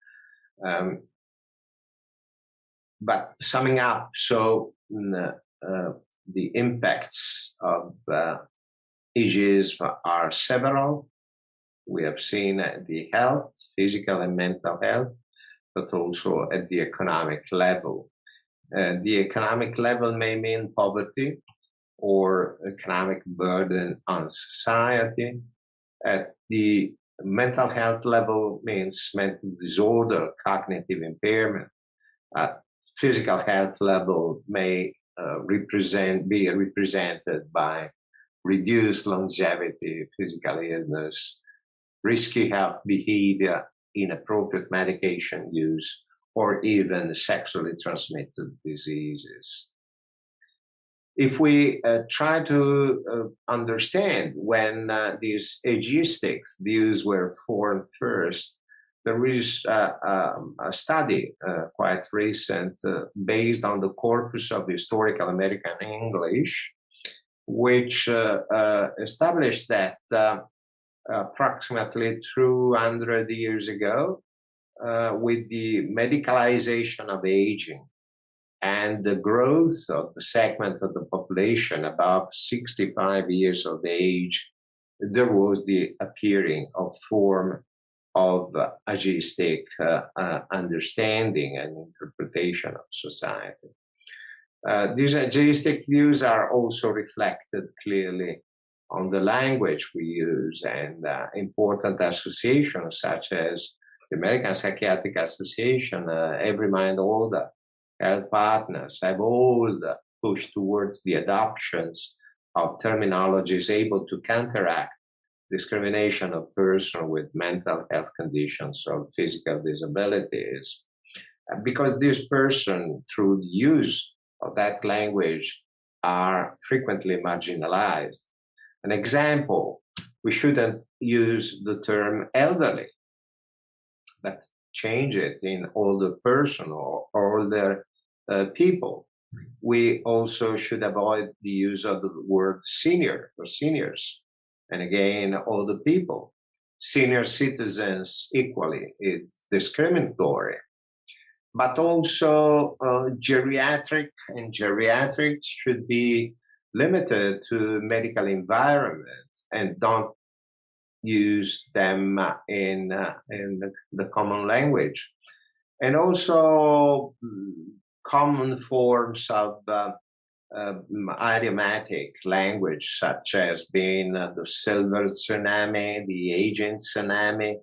But summing up, so the impacts of ageism are several. We have seen the health, physical and mental health, but also at the economic level. The economic level may mean poverty or economic burden on society. At the mental health level means mental disorder, cognitive impairment. At physical health level may be represented by reduced longevity, physical illness, risky health behavior, inappropriate medication use, or even sexually transmitted diseases. If we try to understand when these ageistic views were formed first, there is a study quite recent based on the corpus of historical American English, which established that approximately 200 years ago, with the medicalization of aging and the growth of the segment of the population above 65 years of age, there was the appearing of form of ageistic understanding and interpretation of society. These ageistic views are also reflected clearly on the language we use, and important associations such as the American Psychiatric Association, Every Mind Older, Health Partners have all pushed towards the adoptions of terminologies able to counteract discrimination of persons with mental health conditions or physical disabilities. Because this person, through the use of that language, are frequently marginalized. An example, we shouldn't use the term elderly, but change it in older person or older people. We also should avoid the use of the word senior or seniors. And again, older people. Senior citizens equally is discriminatory. But also geriatric, and geriatrics should be limited to medical environment and don't use them in the common language. And also common forms of idiomatic language, such as being the silver tsunami, the aging tsunami,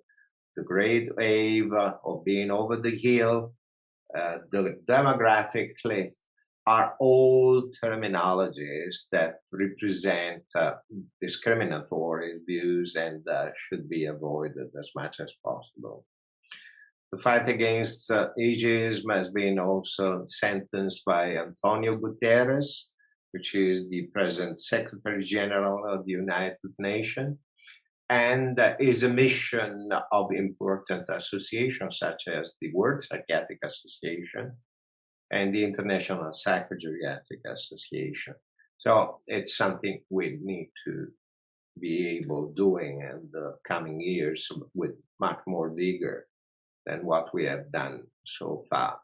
the great wave, or being over the hill, the demographic cliff, are all terminologies that represent discriminatory views and should be avoided as much as possible. The fight against ageism has been also sentenced by Antonio Guterres, which is the present Secretary General of the United Nations. and is a mission of important associations such as the World Psychiatric Association and the International Psychogeriatric Association. So it's something we need to be able doing in the coming years with much more vigor than what we have done so far.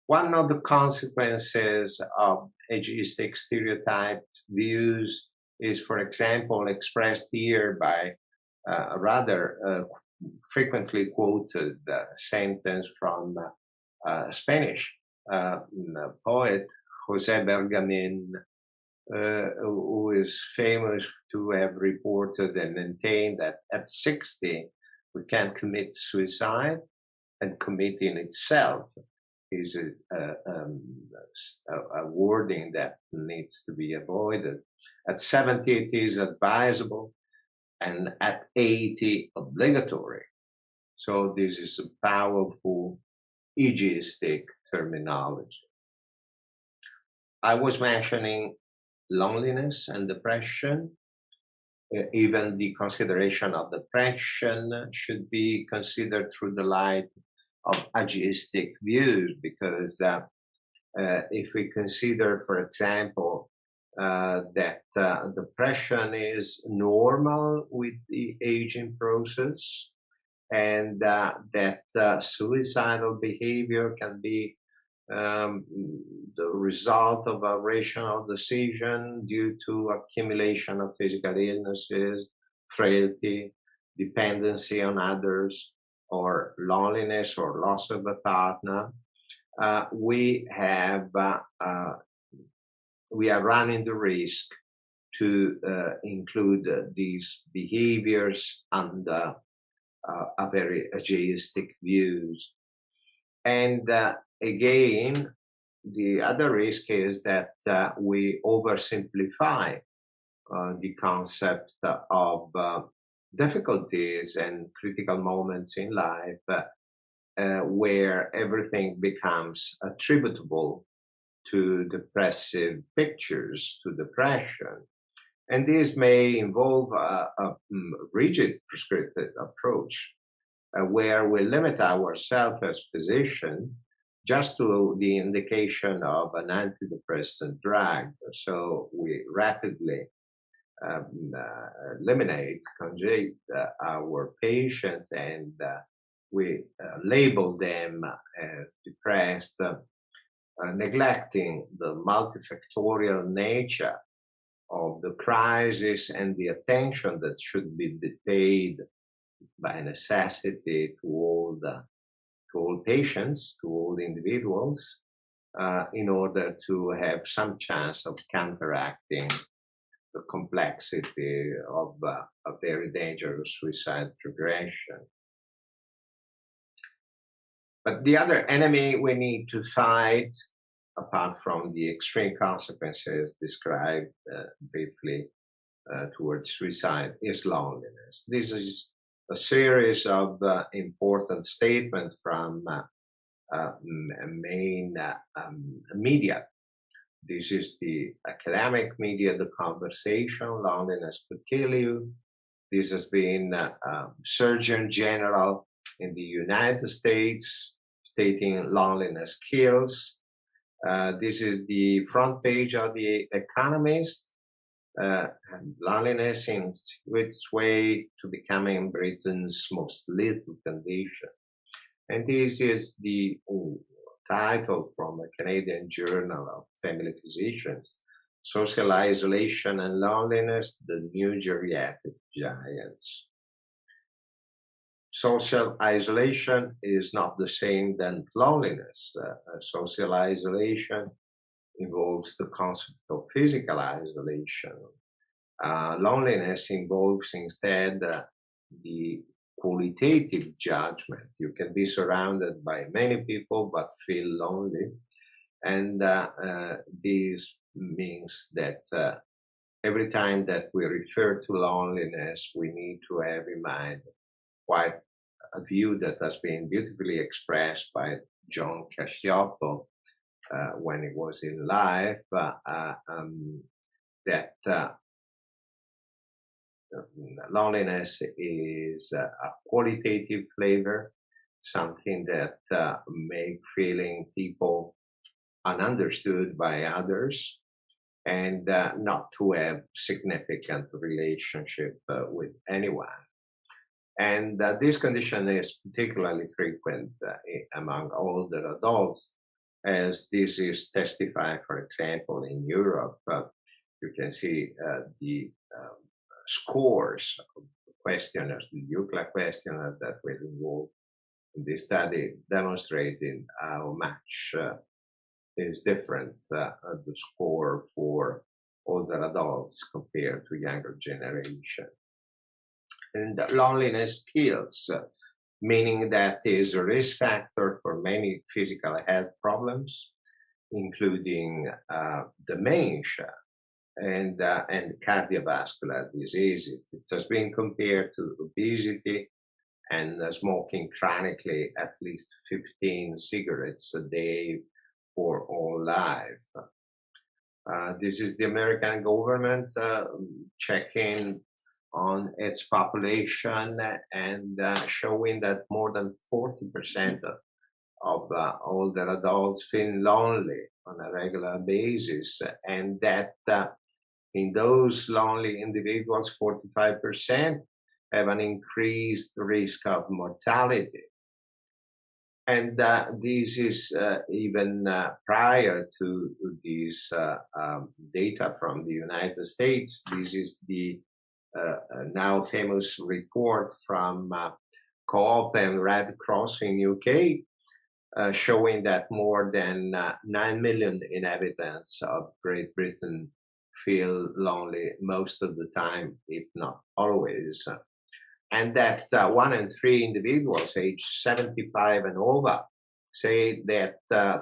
One of the consequences of ageistic stereotyped views is, for example, expressed here by a rather frequently quoted sentence from a Spanish poet, José Bergamin, who is famous to have reported and maintained that at 60 we can commit suicide, and committing itself is a wording that needs to be avoided. At 70 it is advisable, and at 80 obligatory. So this is a powerful ageistic terminology. I was mentioning loneliness and depression. Even the consideration of depression should be considered through the light of ageistic views, because if we consider, for example, that depression is normal with the aging process, and that suicidal behavior can be the result of a rational decision due to accumulation of physical illnesses, frailty, dependency on others, or loneliness or loss of a partner, we are running the risk to include these behaviors under a very ageistic views. And again, the other risk is that we oversimplify the concept of difficulties and critical moments in life where everything becomes attributable to depressive pictures, to depression. And this may involve a rigid prescriptive approach where we limit ourselves as physicians just to the indication of an antidepressant drug. So we rapidly eliminate, conjugate our patients, and we label them as depressed, neglecting the multifactorial nature of the crisis and the attention that should be paid by necessity to all patients, to all individuals, in order to have some chance of counteracting the complexity of a very dangerous suicide progression. But the other enemy we need to fight, apart from the extreme consequences described briefly towards suicide, is loneliness. This is a series of important statements from main media. This is the academic media, the conversation, loneliness could kill you. This has been Surgeon General in the United States stating loneliness kills. This is the front page of the Economist. Loneliness in its way to becoming Britain's most lethal condition. And this is the title from a Canadian Journal of Family Physicians, Social Isolation and Loneliness, the New Geriatric Giants. Social isolation is not the same than loneliness. Social isolation involves the concept of physical isolation. Loneliness involves instead the qualitative judgment. You can be surrounded by many people but feel lonely, and this means that every time that we refer to loneliness, we need to have in mind quite a view that has been beautifully expressed by John Cacioppo when he was in life, that loneliness is a qualitative flavor, something that make feeling people ununderstood by others, and not to have significant relationship with anyone. And this condition is particularly frequent among older adults, as this is testified, for example, in Europe. You can see the scores of questionnaires, the UCLA questionnaire that were involved in this study, demonstrating how much is different the score for older adults compared to younger generation. And loneliness kills, meaning that is a risk factor for many physical health problems, including dementia and cardiovascular diseases. It has been compared to obesity and smoking chronically at least 15 cigarettes a day for all life. This is the American government checking on its population and showing that more than 40% of older adults feel lonely on a regular basis, and that in those lonely individuals, 45% have an increased risk of mortality. And this is even prior to this data from the United States. This is the now famous report from Co-op and Red Cross in UK, showing that more than 9 million inhabitants of Great Britain feel lonely most of the time, if not always. And that 1 in 3 individuals aged 75 and over say that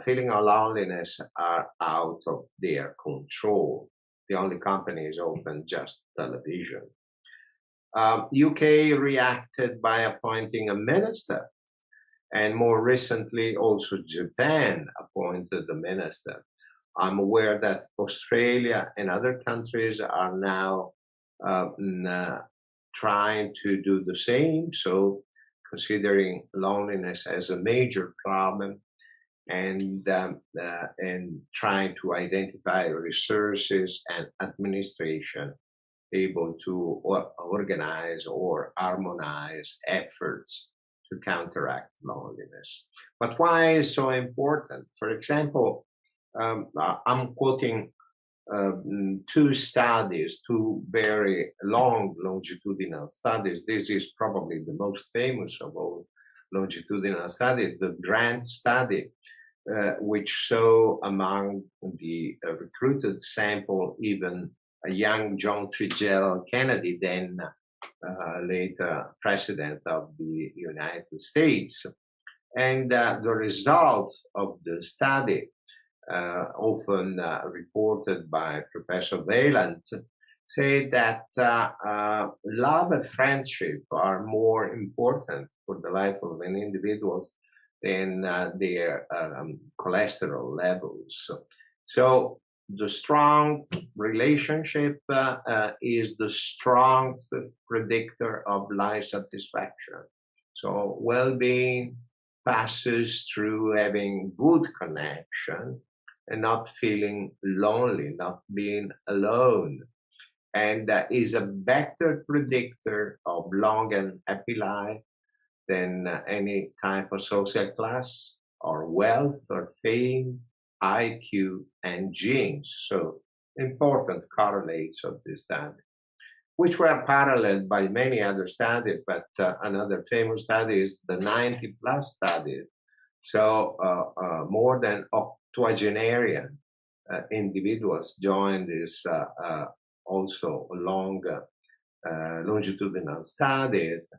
feeling of loneliness are out of their control. The only company is open just television. UK reacted by appointing a minister, and more recently also Japan appointed a minister. I'm aware that Australia and other countries are now trying to do the same, so considering loneliness as a major problem and trying to identify resources and administration able to organize or harmonize efforts to counteract loneliness. But why is so important? For example, I'm quoting 2 studies, 2 very long longitudinal studies. This is probably the most famous of all longitudinal studies, the Grant study, which saw among the recruited sample even a young John Fitzgerald Kennedy, then later president of the United States. And the results of the study, often reported by Professor Vaillant, say that love and friendship are more important for the life of an individual than their cholesterol levels. So the strong relationship is the strongest predictor of life satisfaction. So well-being passes through having good connection and not feeling lonely, not being alone, and is a better predictor of long and happy life than any type of social class or wealth or fame, IQ, and genes. So important correlates of this study, which were paralleled by many other studies, but another famous study is the 90-plus study. So more than octogenarian individuals joined this also long longitudinal studies,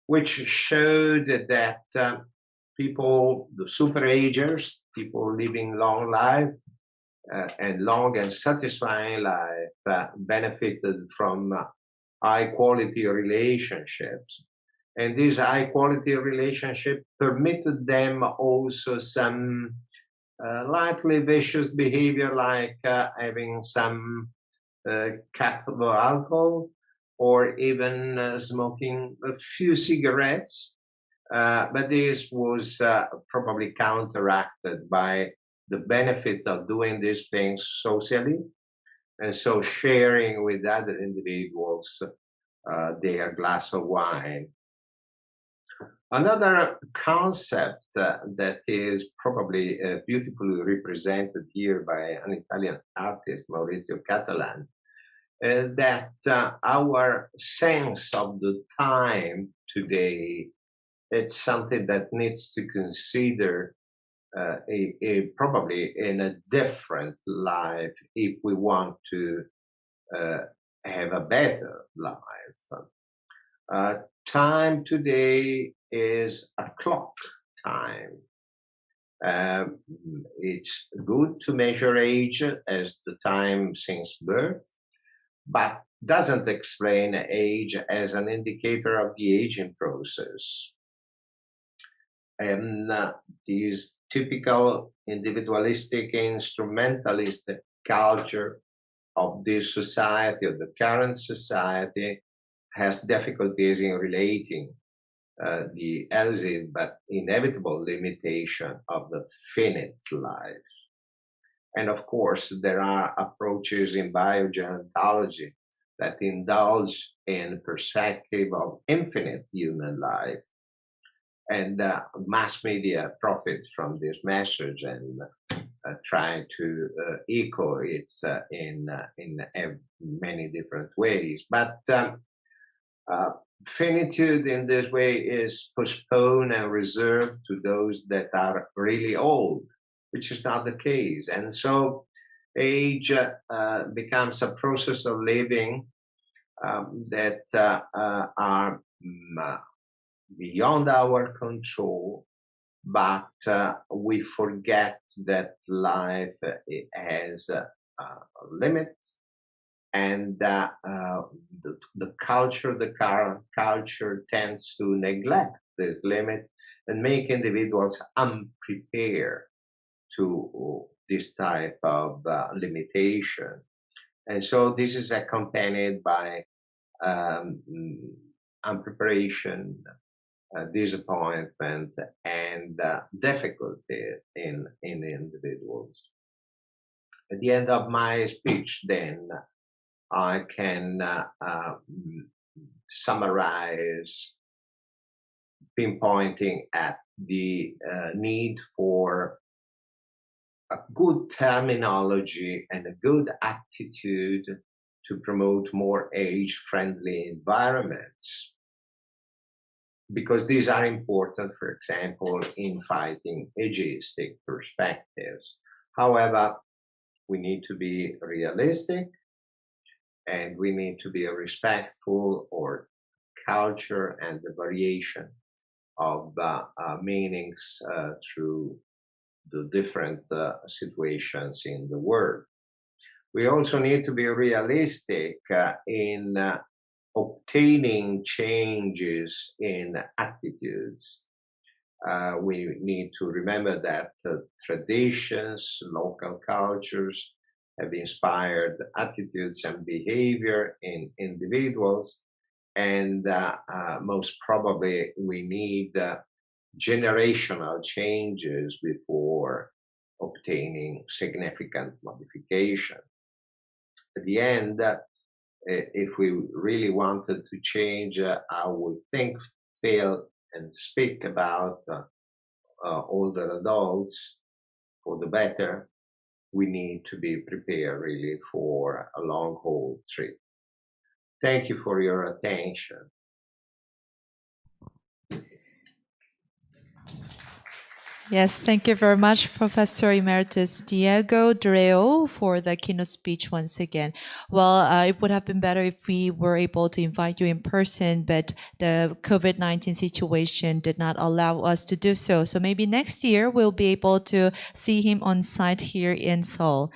which showed that people, the super-agers, people living long life and long and satisfying life benefited from high-quality relationships. And this high-quality relationship permitted them also some lightly vicious behavior, like having some cup of alcohol or even smoking a few cigarettes. But this was probably counteracted by the benefit of doing these things socially, and so sharing with other individuals their glass of wine. Another concept that is probably beautifully represented here by an Italian artist, Maurizio Catalan, is that our sense of the time today, it's something that needs to consider probably in a different life if we want to have a better life. Time today is a clock time. It's good to measure age as the time since birth, but doesn't explain age as an indicator of the aging process. And this typical individualistic, instrumentalist culture of this society, of the current society, has difficulties in relating the elusive but inevitable limitation of the finite life. And of course, there are approaches in biogerontology that indulge in perspective of infinite human life. And mass media profits from this message and try to echo it in many different ways. But finitude in this way is postponed and reserved to those that are really old, which is not the case. And so age becomes a process of living that are beyond our control, but we forget that life has a limit, and the current culture tends to neglect this limit and make individuals unprepared to this type of limitation. And so this is accompanied by unpreparation, disappointment, and difficulty in individuals. At the end of my speech, then, I can summarize pinpointing at the need for a good terminology and a good attitude to promote more age-friendly environments, because these are important, for example, in fighting ageistic perspectives. However, we need to be realistic, and we need to be respectful of culture and the variation of meanings through the different situations in the world. We also need to be realistic in obtaining changes in attitudes. We need to remember that traditions, local cultures have inspired attitudes and behavior in individuals, and most probably we need generational changes before obtaining significant modification. At the end, if we really wanted to change how we think, feel, and speak about older adults for the better, we need to be prepared really for a long haul trip. Thank you for your attention. Yes, thank you very much, Professor Emeritus Diego Dreo, for the keynote speech once again. Well, it would have been better if we were able to invite you in person, but the COVID-19 situation did not allow us to do so. So maybe next year we'll be able to see him on site here in Seoul.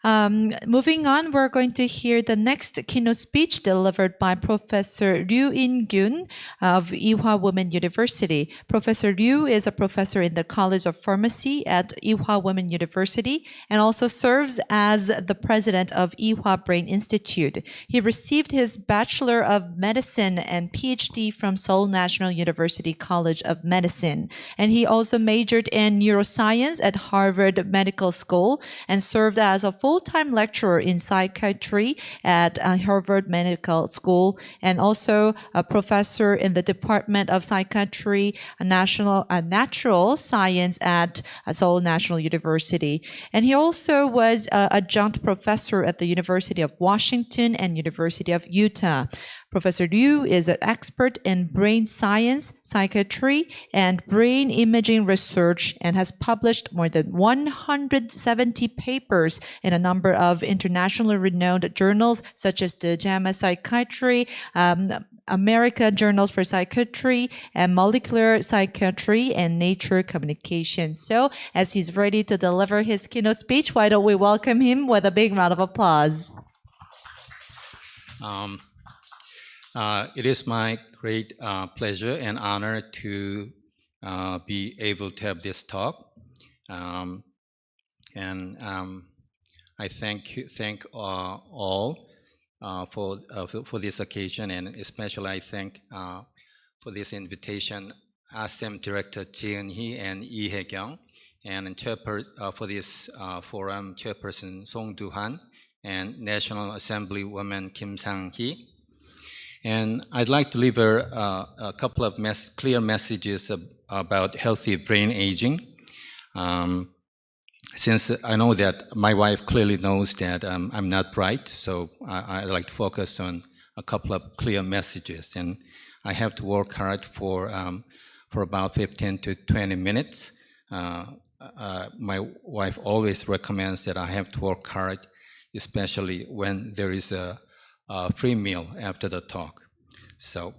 Moving on, we're going to hear the next keynote speech delivered by Professor Ryu In-gyun of Ewha Women University. Professor Ryu is a professor in the College of Pharmacy at Ewha Women University and also serves as the president of Ewha Brain Institute. He received his Bachelor of Medicine and PhD from Seoul National University College of Medicine. And he also majored in neuroscience at Harvard Medical School and served as a full-time lecturer in psychiatry at Harvard Medical School and also a professor in the Department of Psychiatry, Natural Science at Seoul National University. And he also was an adjunct professor at the University of Washington and University of Utah. Professor Liu is an expert in brain science, psychiatry, and brain imaging research and has published more than 170 papers in a number of internationally renowned journals such as the JAMA Psychiatry, American Journals for Psychiatry, and Molecular Psychiatry, and Nature Communications. So, as he's ready to deliver his keynote speech, why don't we welcome him with a big round of applause? It is my great pleasure and honor to be able to have this talk. I thank all for this occasion, and especially I thank for this invitation ASEM Director Ji Eun-hee and Lee Hae-kyung, and for this forum Chairperson Song Do-han and National Assembly Woman Kim Sang-hee. And I'd like to deliver a couple of clear messages about healthy brain aging. Since I know that my wife clearly knows that I'm not bright, so I'd like to focus on a couple of clear messages. And I have to work hard for about 15 to 20 minutes. My wife always recommends that I have to work hard, especially when there is a free meal after the talk. So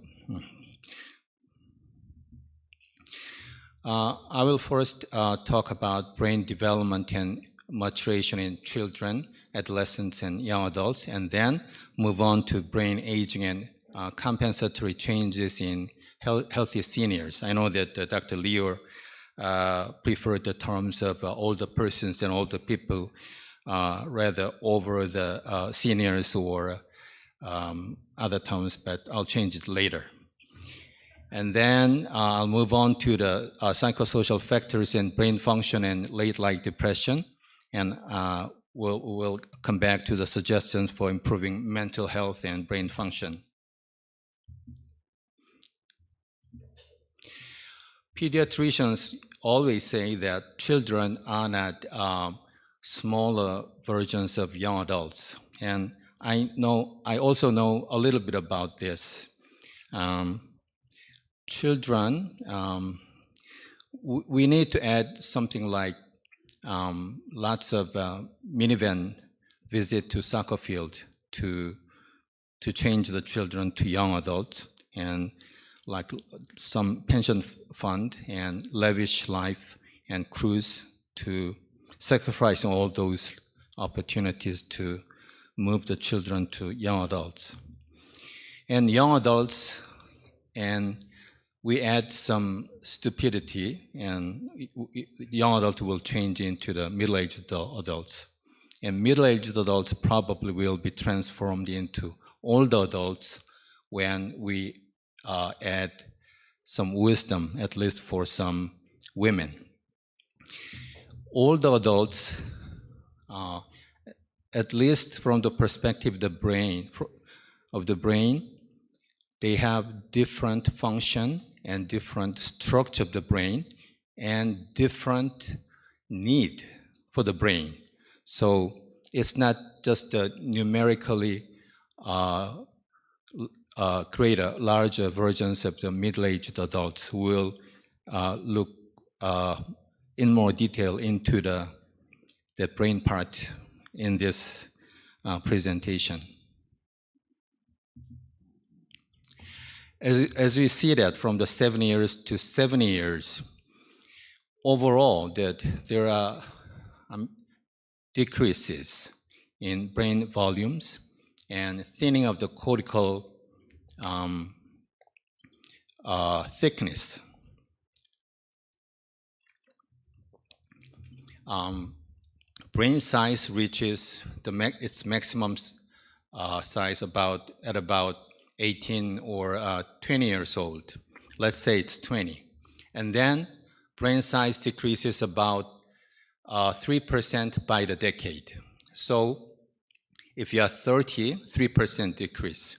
I will first talk about brain development and maturation in children, adolescents, and young adults, and then move on to brain aging and compensatory changes in healthy seniors. I know that Dr. Lior preferred the terms of older persons and older people rather over the seniors or other terms, but I'll change it later. And then I'll move on to the psychosocial factors in brain function and late-life depression, and we'll come back to the suggestions for improving mental health and brain function. Pediatricians always say that children are not smaller versions of young adults, and I also know a little bit about this. Children, we need to add something like lots of minivan visit to soccer field to change the children to young adults, and like some pension fund and lavish life and cruise to sacrifice all those opportunities to move the children to young adults. And young adults, and we add some stupidity, and young adults will change into the middle-aged adults. And middle-aged adults probably will be transformed into older adults when we add some wisdom, at least for some women. Older adults, at least from the perspective of the brain, they have different function and different structure of the brain and different need for the brain. So it's not just numerically greater, larger versions of the middle-aged adults who will look in more detail into the brain part in this presentation. As we see that from the 7 years to 70 years, overall that there are decreases in brain volumes and thinning of the cortical thickness. brain size reaches its maximum size at about 18 or 20 years old. Let's say it's 20. And then brain size decreases about 3% by the decade. So if you are 30, 3% decrease.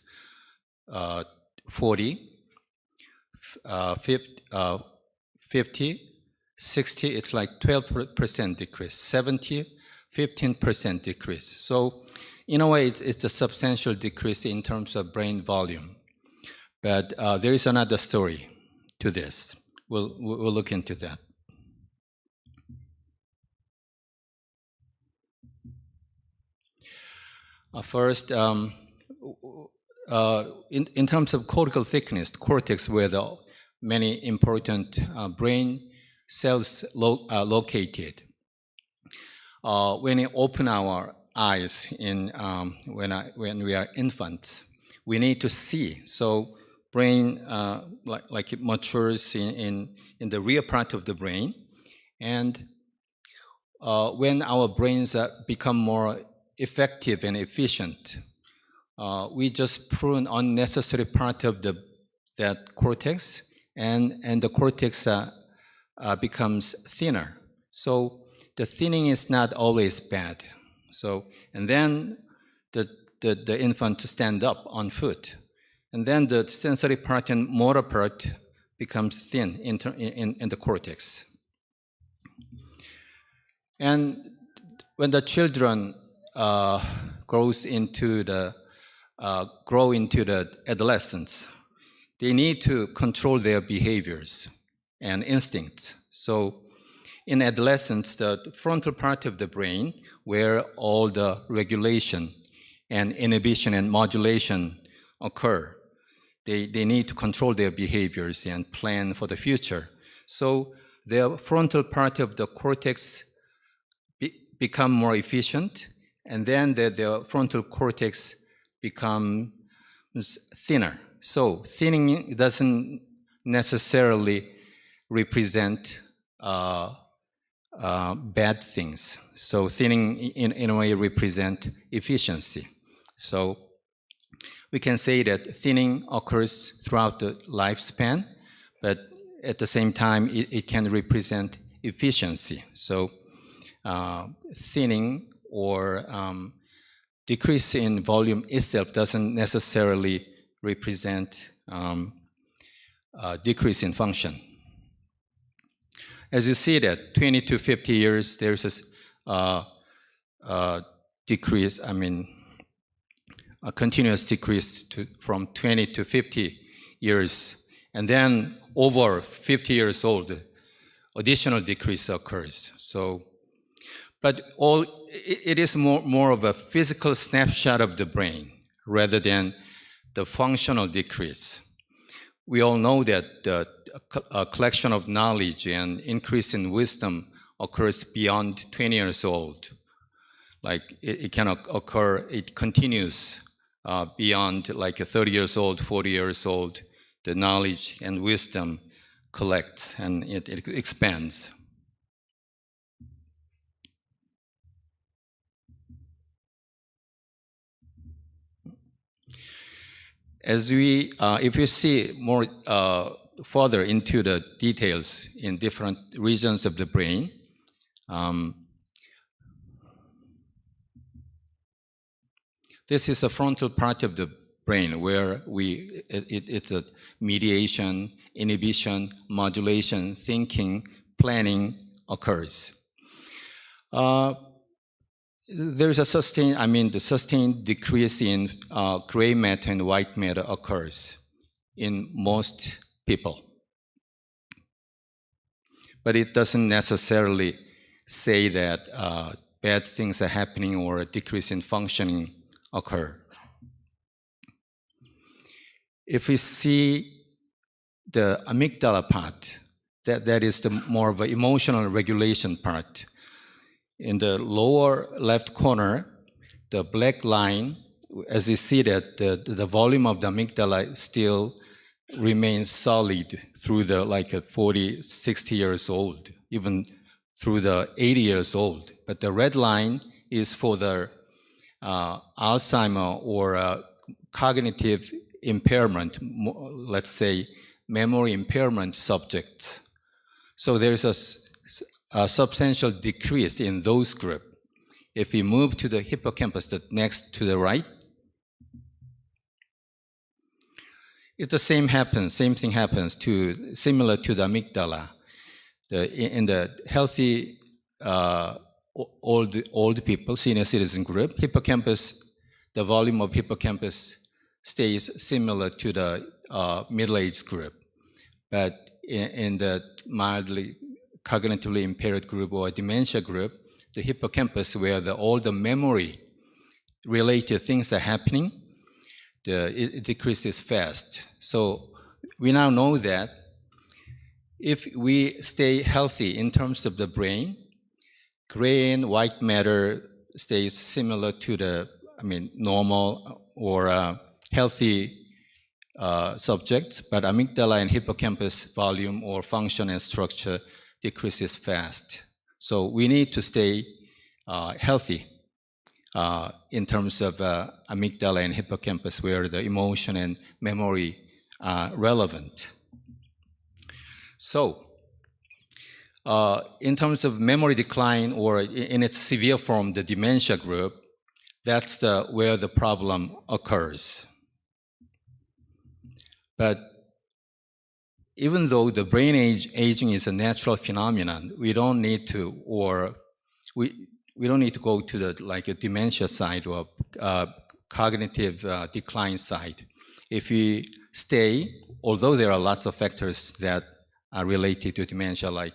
40, 50, 60, it's like 12% decrease. 70, 15% decrease. So in a way, it's a substantial decrease in terms of brain volume. But there is another story to this. We'll look into that. First, in terms of cortical thickness, cortex, where the many important brain cells located. When we open our eyes when we are infants, we need to see. So brain, like it matures in the rear part of the brain, and when our brains become more effective and efficient, we just prune unnecessary part of that cortex, and the cortex becomes thinner. So the thinning is not always bad. So, and then the infant stand up on foot, and then the sensory part and motor part becomes thin in the cortex. And when the children grow into the adolescence, they need to control their behaviors and instincts. So in adolescence, the frontal part of the brain, where all the regulation and inhibition and modulation occur, they need to control their behaviors and plan for the future. So the frontal part of the cortex become more efficient, and then the frontal cortex becomes thinner. So thinning doesn't necessarily represent bad things. So thinning in a way represent efficiency. So we can say that thinning occurs throughout the lifespan, but at the same time it can represent efficiency. So thinning or decrease in volume itself doesn't necessarily represent decrease in function. As you see that 20 to 50 years, there's a decrease, a continuous decrease from 20 to 50 years. And then over 50 years old, additional decrease occurs. So, but it is more of a physical snapshot of the brain rather than the functional decrease. We all know that a collection of knowledge and increase in wisdom occurs beyond 20 years old. Like it can occur, it continues beyond like 30 years old, 40 years old. The knowledge and wisdom collects and it expands. As if you see more further into the details in different regions of the brain, this is a frontal part of the brain where it's a mediation, inhibition, modulation, thinking, planning occurs. There's a sustained decrease in gray matter and white matter occurs in most people. But it doesn't necessarily say that bad things are happening or a decrease in functioning occur. If we see the amygdala part, that is the more of an emotional regulation part. In the lower left corner, the black line, as you see that the volume of the amygdala still remains solid through the 40, 60 years old, even through the 80 years old. But the red line is for the Alzheimer or cognitive impairment, let's say memory impairment subjects. So there's a substantial decrease in those groups. If we move to the hippocampus, the next to the right, it's the same thing happens similar to the amygdala. In the healthy old people, senior citizen group, hippocampus, the volume of hippocampus stays similar to the middle-aged group. But in the mildly cognitively impaired group or dementia group, the hippocampus, where all the memory-related things are happening, it decreases fast. So we now know that if we stay healthy in terms of the brain, gray and white matter stays similar to the normal or healthy subjects, but amygdala and hippocampus volume or function and structure decreases fast. So we need to stay healthy in terms of amygdala and hippocampus, where the emotion and memory are relevant. So in terms of memory decline, or in its severe form, the dementia group, that's where the problem occurs. But even though the brain aging is a natural phenomenon, we don't need to go to the dementia side or cognitive decline side. If we stay, although there are lots of factors that are related to dementia, like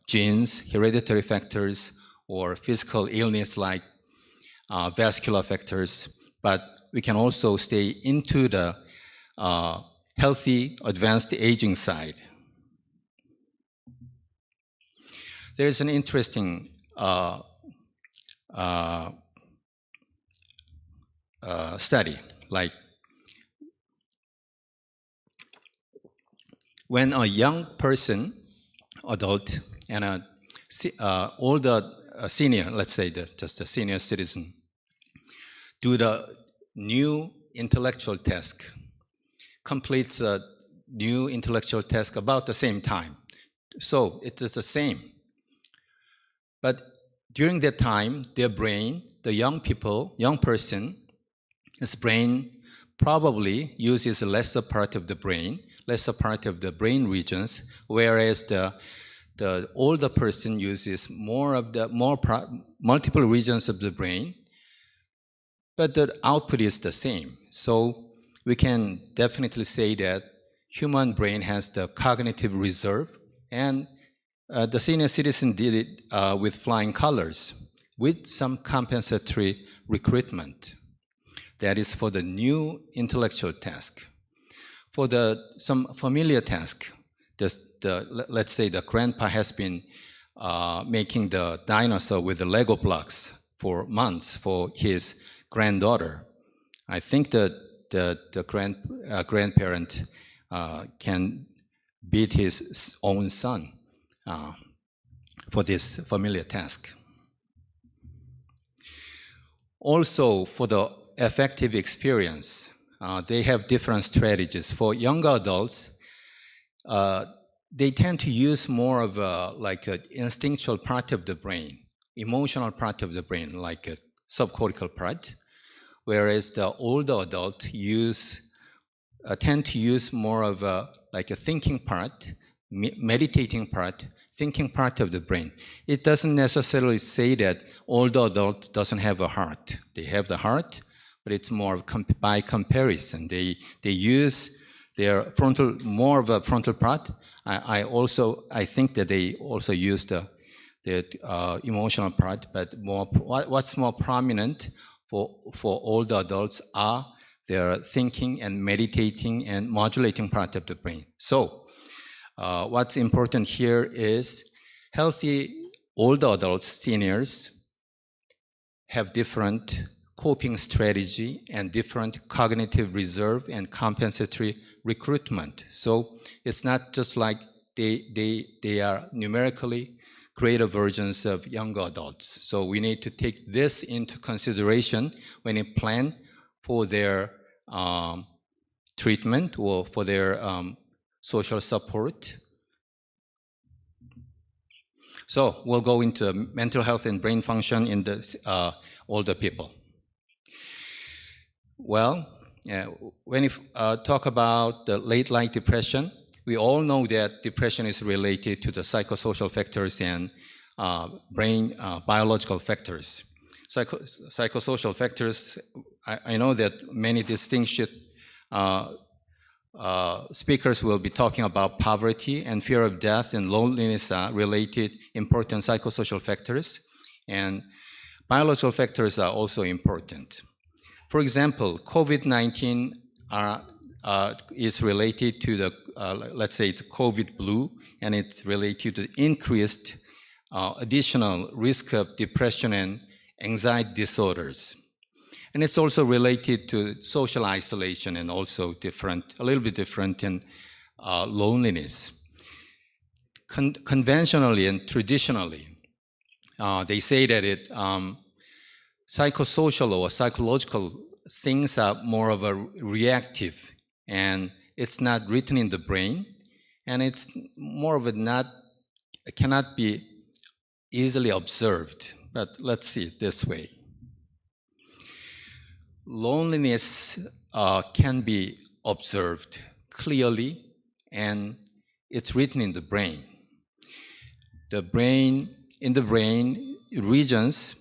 genes, hereditary factors, or physical illness like vascular factors, but we can also stay into the healthy, advanced aging side. There is an interesting study, like when a young person, adult, and an older senior, let's say just a senior citizen, do the new intellectual task, completes a new intellectual task about the same time. So it is the same. But during that time, their brain, the young person's brain probably uses a lesser part of the brain regions, whereas the older person uses multiple regions of the brain, but the output is the same. So we can definitely say that human brain has the cognitive reserve, and the senior citizen did it with flying colors, with some compensatory recruitment. That is for the new intellectual task. For some familiar task, let's say the grandpa has been making the dinosaur with the Lego blocks for months for his granddaughter. I think that the grandparent can beat his own son for this familiar task. Also, for the affective experience, they have different strategies. For younger adults, they tend to use more of an instinctual part of the brain, emotional part of the brain, like a subcortical part, whereas the older adult tend to use more of a thinking part, meditating part, thinking part of the brain. It doesn't necessarily say that older adult doesn't have a heart. They have the heart, but it's more by comparison. They use their more of a frontal part. I think that they also use the emotional part, but what's more prominent for older adults are their thinking and meditating and modulating part of the brain. So what's important here is healthy older adults, seniors, have different coping strategy and different cognitive reserve and compensatory recruitment. So it's not just like they are numerically greater versions of younger adults. So we need to take this into consideration when we plan for their treatment or for their social support. So we'll go into mental health and brain function in the older people. Well, when you talk about the late-line depression, we all know that depression is related to the psychosocial factors and brain biological factors. Psychosocial factors, I know that many distinguished speakers will be talking about poverty and fear of death and loneliness are related important psychosocial factors, and biological factors are also important. For example, COVID-19 is related to the, let's say it's COVID blue, and it's related to increased additional risk of depression and anxiety disorders. And it's also related to social isolation and also a little bit different in loneliness. Conventionally and traditionally, they say that psychosocial or psychological things are more of a reactive, and it's not written in the brain, and it's more of a cannot be easily observed. But let's see it this way. Loneliness can be observed clearly, and it's written in the brain. In the brain regions,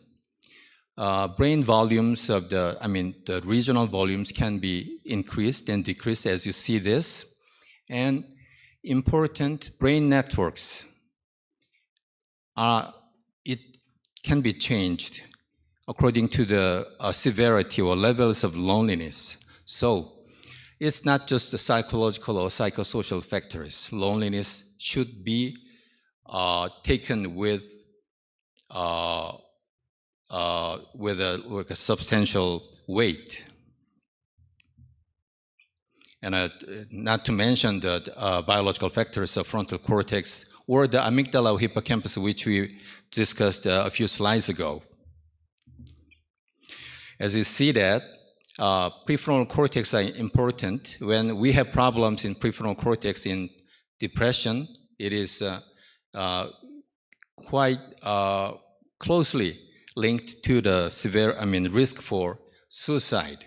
brain volumes of the regional volumes can be increased and decreased as you see this, and important brain networks it can be changed according to the severity or levels of loneliness. So it's not just the psychological or psychosocial factors. Loneliness should be taken with a substantial weight. And not to mention the biological factors of frontal cortex or the amygdala or hippocampus, which we discussed a few slides ago. As you see that, prefrontal cortex are important. When we have problems in prefrontal cortex in depression, it is quite closely linked to the risk for suicide.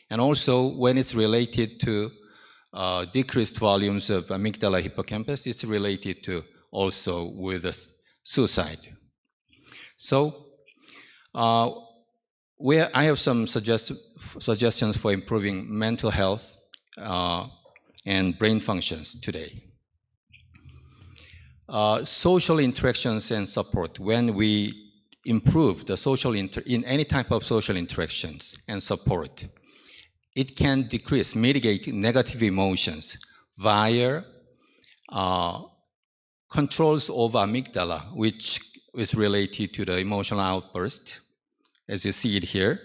And also when it's related to decreased volumes of amygdala hippocampus, it's related to also with suicide. So I have some suggestions for improving mental health and brain functions today. Social interactions and support. When we improve the in any type of social interactions and support, it can mitigate negative emotions via controls over amygdala, which is related to the emotional outburst, as you see it here.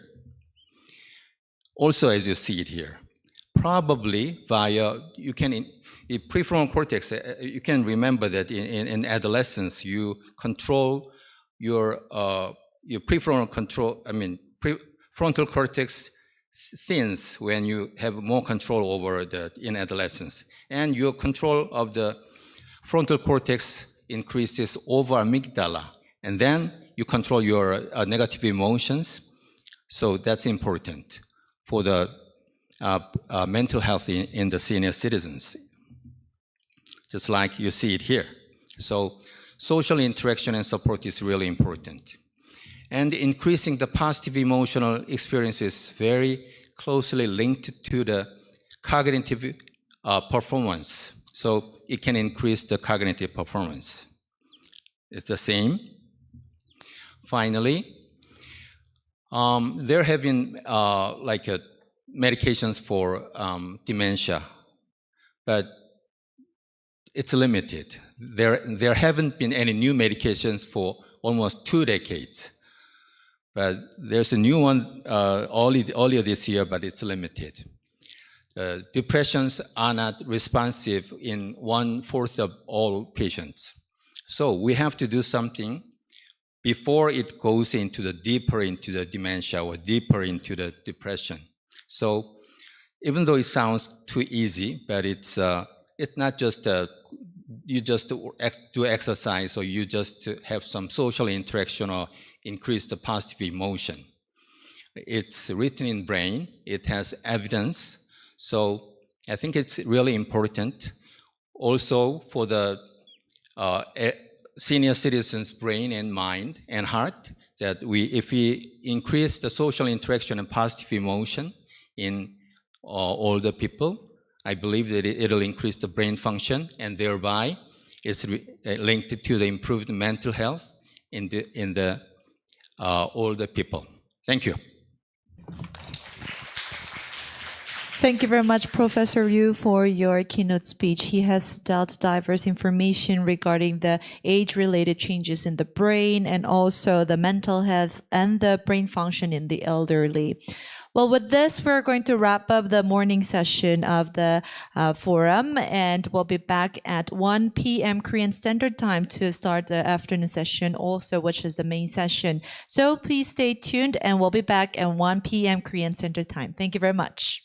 Also, as you see it here, probably via, in prefrontal cortex, you can remember that in adolescence, you control your prefrontal frontal cortex thins when you have more control over in adolescence. And your control of the frontal cortex increases over amygdala. And then you control your negative emotions. So that's important for the mental health in the senior citizens, just like you see it here. So social interaction and support is really important. And increasing the positive emotional experience is very closely linked to the cognitive performance. So it can increase the cognitive performance. It's the same. Finally, there have been medications for dementia, but it's limited. There haven't been any new medications for almost 2 decades. But there's a new one earlier this year, but it's limited. Depressions are not responsive in 1/4 of all patients. So we have to do something before it goes into the deeper into the dementia or deeper into the depression. So even though it sounds too easy, but it's not just you just do exercise or you just have some social interaction or increase the positive emotion. It's written in brain. It has evidence. So I think it's really important also for the senior citizens' brain and mind and heart that if we increase the social interaction and positive emotion in older people, I believe that it'll increase the brain function and thereby it's linked to the improved mental health in the older people. Thank you. Thank you very much, Professor Ryu, for your keynote speech. He has dealt diverse information regarding the age-related changes in the brain and also the mental health and the brain function in the elderly. Well, with this, we're going to wrap up the morning session of the forum, and we'll be back at 1 p.m. Korean Standard Time to start the afternoon session also, which is the main session. So please stay tuned, and we'll be back at 1 p.m. Korean Standard Time. Thank you very much.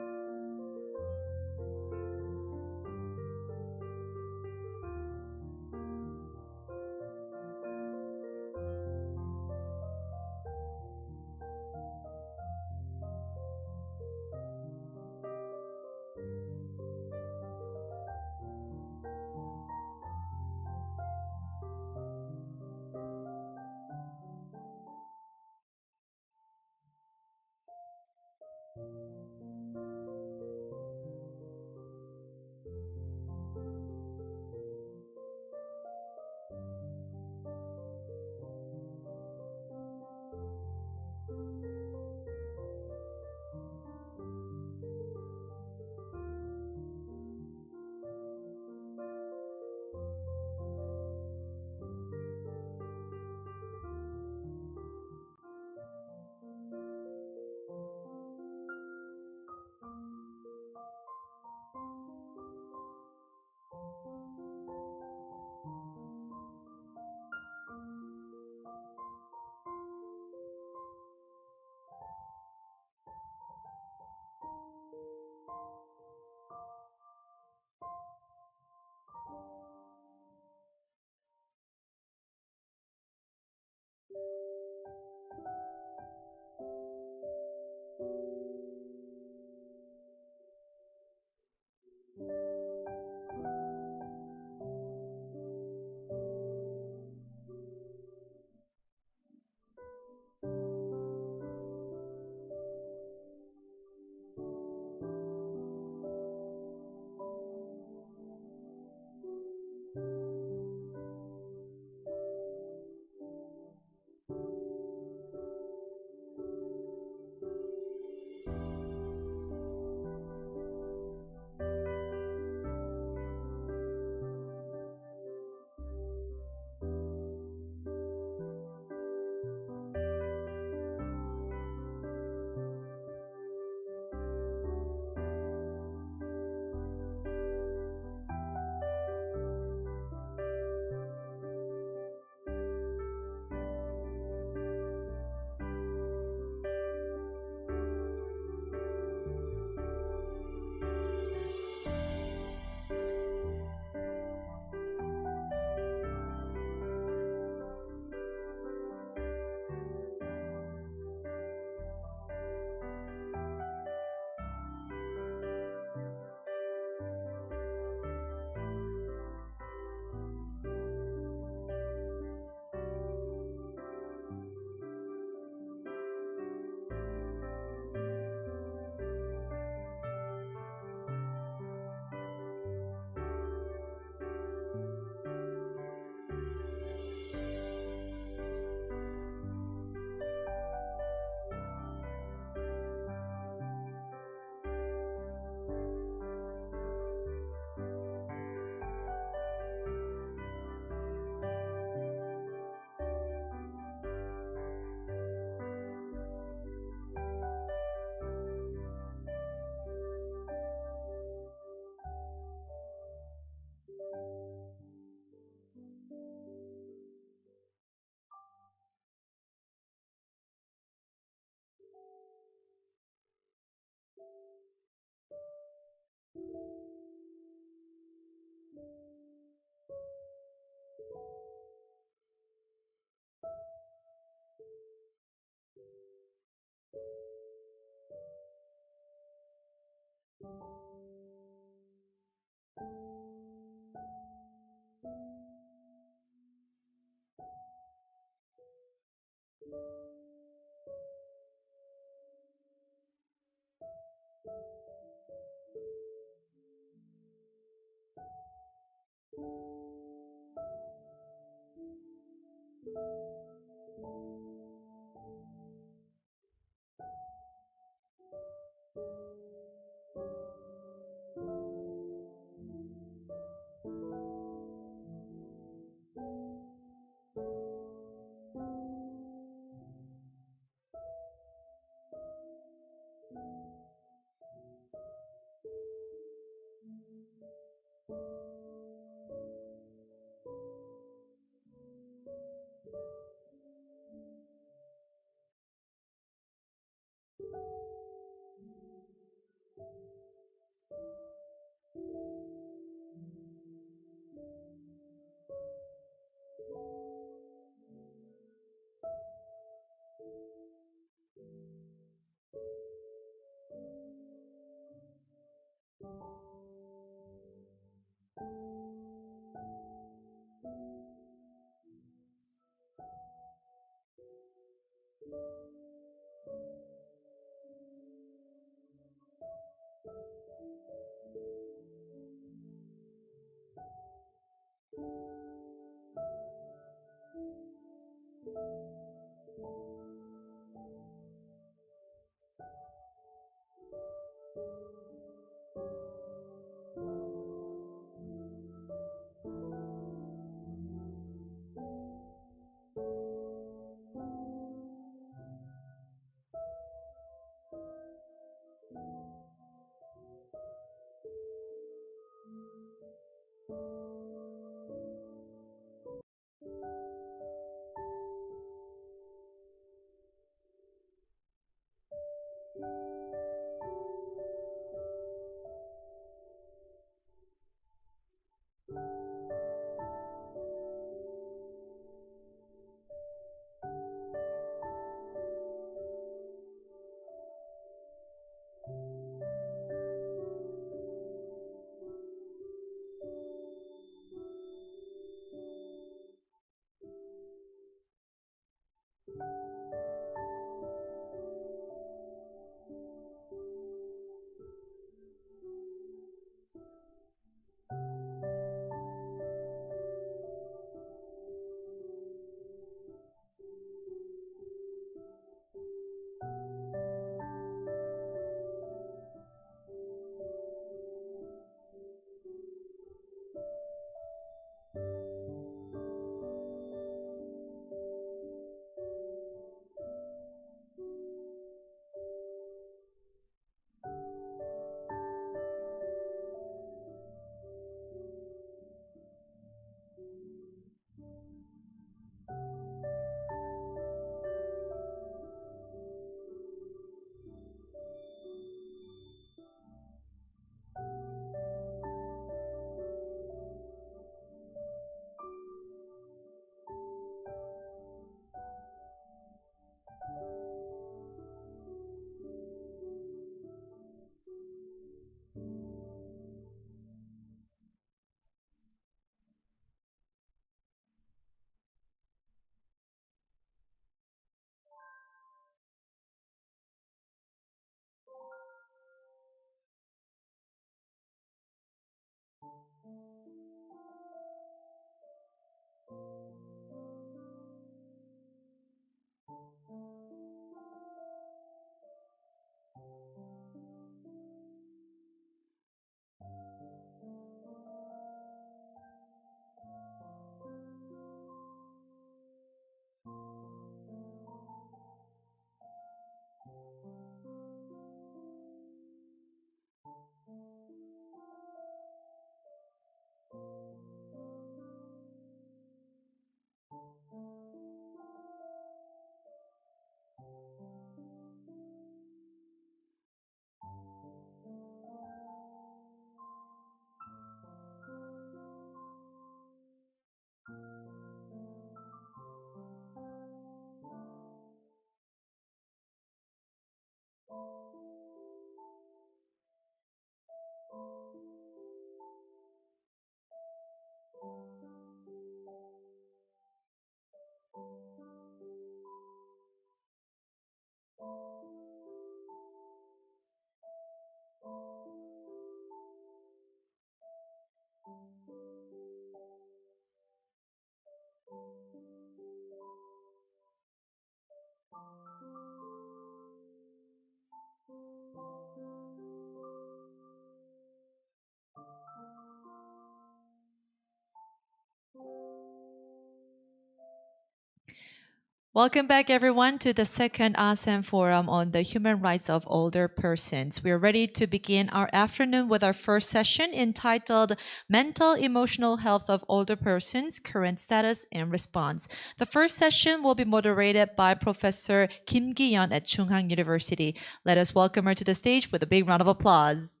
Welcome back, everyone, to the second ASEM Forum on the Human Rights of Older Persons. We are ready to begin our afternoon with our first session entitled Mental Emotional Health of Older Persons, Current Status and Response. The first session will be moderated by Professor Kim Gi-yeon at Chunghang University. Let us welcome her to the stage with a big round of applause.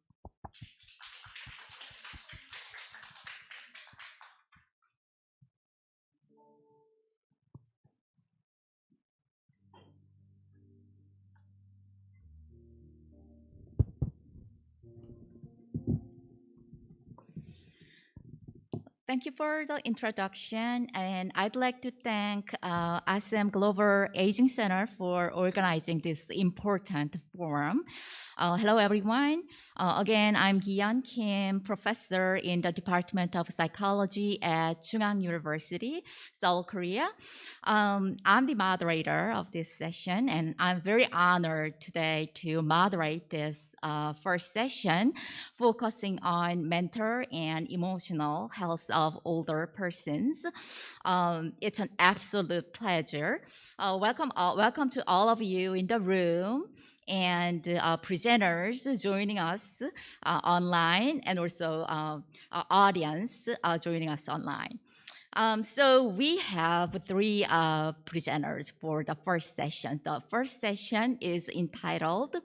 Thank you for the introduction, and I'd like to thank ASEM Global Aging Center for organizing this important forum. Hello, everyone. Again, I'm Gi-yeon Kim, professor in the Department of Psychology at Chungang University, Seoul, Korea. I'm the moderator of this session, and I'm very honored today to moderate this first session, focusing on mental and emotional health of older persons. It's an absolute pleasure. Welcome to all of you in the room and presenters joining us online, and also our audience joining us online. So we have three presenters for the first session. The first session is entitled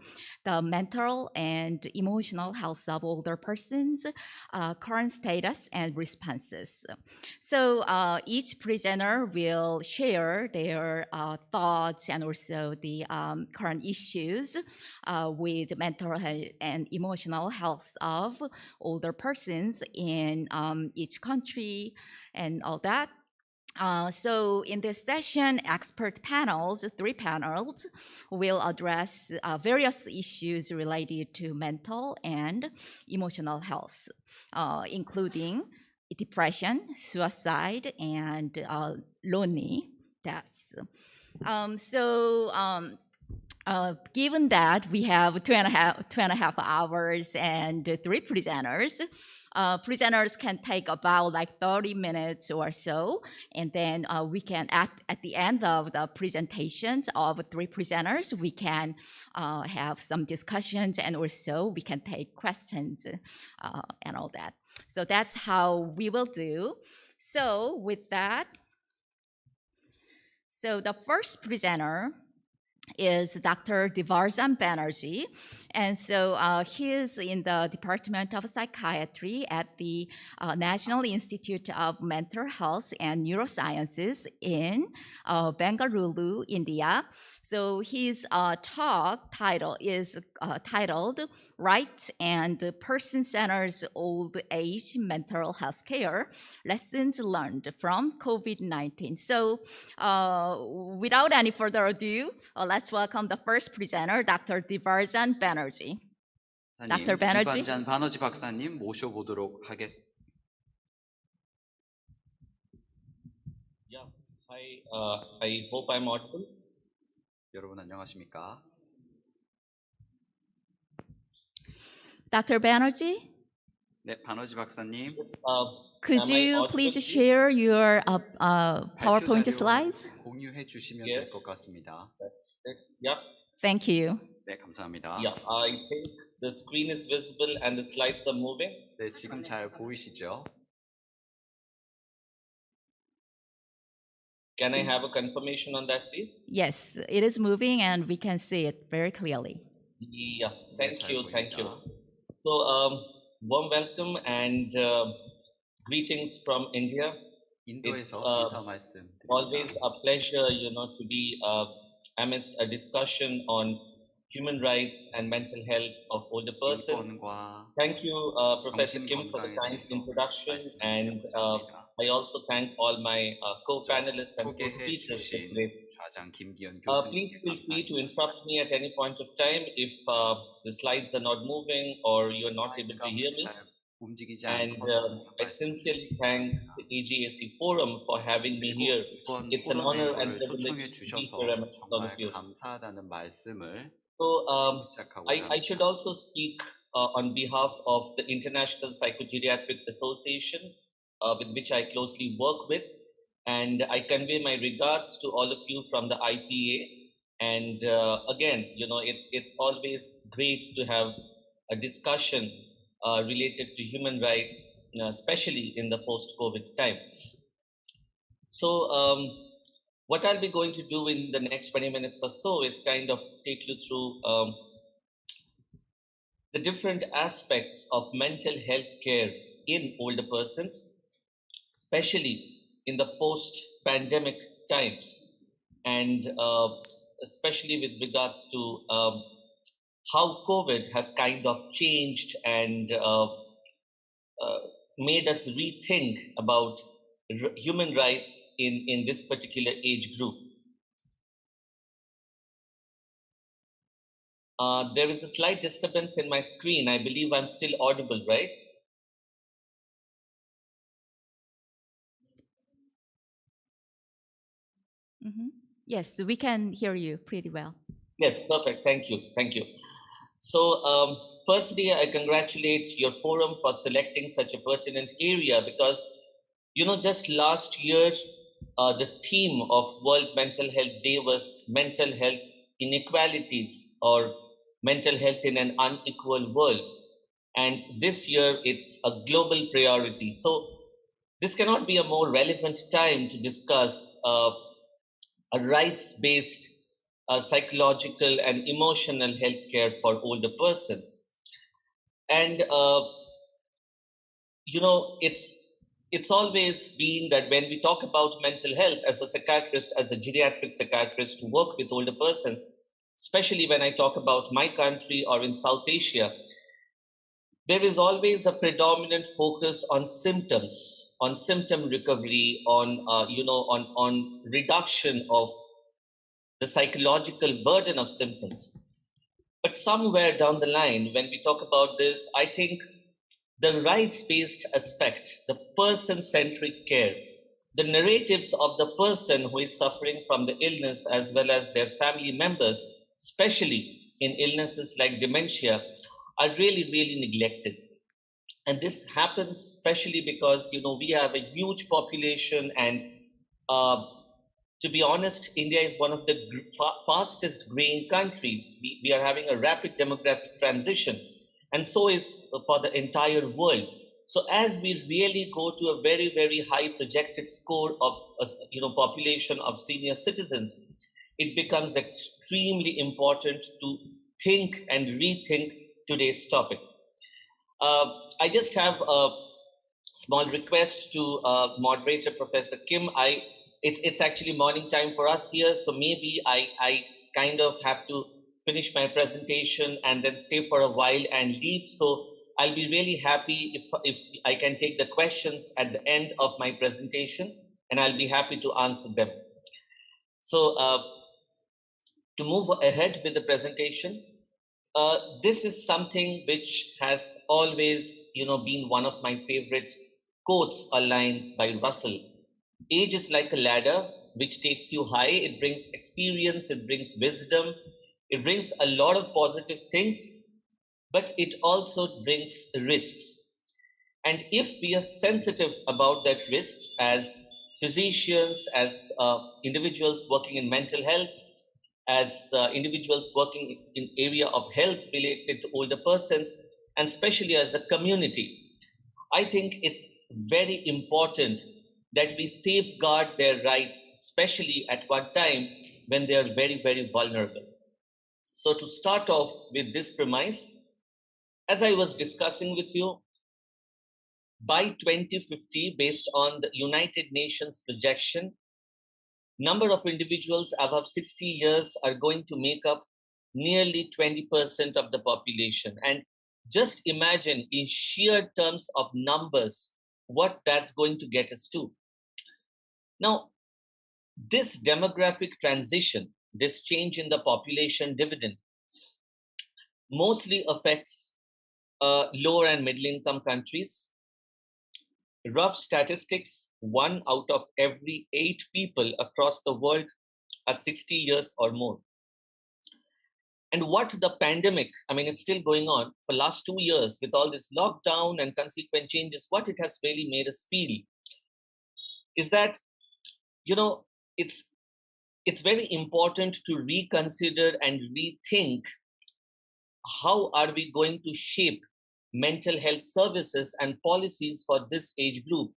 "The Mental and Emotional Health of Older Persons, Current Status and Responses." So each presenter will share their thoughts and also the current issues with mental health and emotional health of older persons in each country and all that. So in this session, expert panels, 3 panels, will address various issues related to mental and emotional health, including depression, suicide, and loneliness. Given that we have two and a half hours and 3 presenters, presenters can take about like 30 minutes or so, and then we can, at the end of the presentations of 3 presenters, we can have some discussions, and also we can take questions and all that. So that's how we will do. So with that, so the first presenter is Dr. Devarjan Banerjee. And so he is in the Department of Psychiatry at the National Institute of Mental Health and Neurosciences in Bengaluru, India. So his talk title is titled "Right and Person-Centered Old Age Mental Health Care, Lessons Learned from COVID-19. So without any further ado, let's welcome the first presenter, Dr. Devarjan Banerjee. Dr. Banerjee. 디반잔 바너지 박사님 모셔보도록 하겠습니다. Yeah, hi. I hope I'm audible. 여러분 안녕하십니까? Dr. Banerjee. 네, 바너지 박사님. Yes, Could am I you audible, please please? share your PowerPoint 발표 자료 slides? 공유해 주시면 Yes. 될 것 같습니다. Yeah, Thank you. 네, 감사합니다. yeah. I think the screen is visible and the slides are moving. 네, 지금 잘 보이시죠? Can I have a confirmation on that, please? Yes, it is moving and we can see it very clearly. Yeah, 네, thank 잘 you, thank you. 보입니다. So, warm welcome and greetings from India. 인도에서 It's, 인사 말씀 Always 드립니다. a pleasure, to be amidst a discussion on human rights and mental health of older persons. 인권과 Thank you, Professor 정신 Kim, for the 건강에 kind 대해서 introduction, and 말씀드리고자 합니다. I also thank all my co-panelists and 소개해 co-speakers for 주신 today. 좌장 김기현 Please 교수님께 feel free to 감사드립니다. interrupt me at any point of time if the slides are not moving or you're not able to hear me. 잘 움직이지 And 않고 I sincerely thank the AGAC Forum for having me here. 이번 It's an honor and 포럼에 저를 초청해 privilege to be 주셔서 here amongst all of 정말 you. 감사하다는 말씀을 So 시작하고자 I should 합니다. also speak on behalf of the International Psychogeriatric Association, with which I closely work with, and I convey my regards to all of you from the IPA. And again, it's always great to have a discussion related to human rights, especially in the post-COVID time. So what I'll be going to do in the next 20 minutes or so is kind of take you through the different aspects of mental health care in older persons, especially in the post-pandemic times, and especially with regards to how COVID has kind of changed and made us rethink about human rights in this particular age group. There is a slight disturbance in my screen. I believe I'm still audible, right? Yes, we can hear you pretty well. Yes, perfect. Thank you. Thank you. So, firstly, I congratulate your forum for selecting such a pertinent area because, just last year, the theme of World Mental Health Day was mental health inequalities or mental health in an unequal world. And this year, it's a global priority. So, this cannot be a more relevant time to discuss a rights-based psychological and emotional health care for older persons. And it's always been that when we talk about mental health as a psychiatrist, as a geriatric psychiatrist who work with older persons, especially when I talk about my country or in South Asia, there is always a predominant focus on symptoms, on symptom recovery, on reduction of the psychological burden of symptoms. But somewhere down the line, when we talk about this, I think the rights-based aspect, the person-centric care, the narratives of the person who is suffering from the illness as well as their family members, especially in illnesses like dementia, are really, really neglected. And this happens especially because, we have a huge population and to be honest, India is one of the fastest growing countries. We are having a rapid demographic transition, and so is for the entire world. So as we really go to a very, very high projected score of population of senior citizens, it becomes extremely important to think and rethink today's topic. I just have a small request to moderator Professor Kim. It's actually morning time for us here, so maybe I kind of have to finish my presentation and then stay for a while and leave. So I'll be really happy if I can take the questions at the end of my presentation, and I'll be happy to answer them. So to move ahead with the presentation, this is something which has always been one of my favorite quotes or lines by Russell. Age is like a ladder which takes you high. It brings experience, it brings wisdom, it brings a lot of positive things, but it also brings risks. And if we are sensitive about that risks as physicians, as individuals working in mental health, as individuals working in area of health related to older persons, and especially as a community, I think it's very important that we safeguard their rights, especially at one time when they are very, very vulnerable. So to start off with this premise, as I was discussing with you, by 2050, based on the United Nations projection, number of individuals above 60 years are going to make up nearly 20% of the population. And just imagine in sheer terms of numbers, what that's going to get us to. Now, this demographic transition, this change in the population dividend, mostly affects lower and middle income countries. Rough statistics, 1 out of every 8 people across the world are 60 years or more. And what the pandemic, it's still going on for last 2 years with all this lockdown and consequent changes, what it has really made us feel is that, it's very important to reconsider and rethink how are we going to shape mental health services and policies for this age group,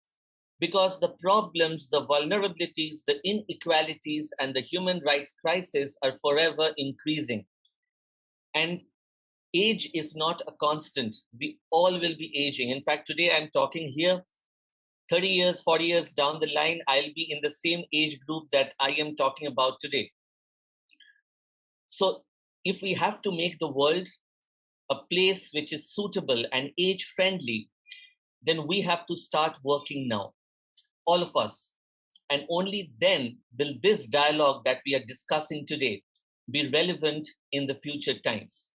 because the problems, the vulnerabilities, the inequalities, and the human rights crisis are forever increasing. And age is not a constant. We all will be aging. In fact, today I'm talking here, 30 years, 40 years down the line, I'll be in the same age group that I am talking about today. So if we have to make the world a place which is suitable and age-friendly, then we have to start working now, all of us. And only then will this dialogue that we are discussing today be relevant in the future times.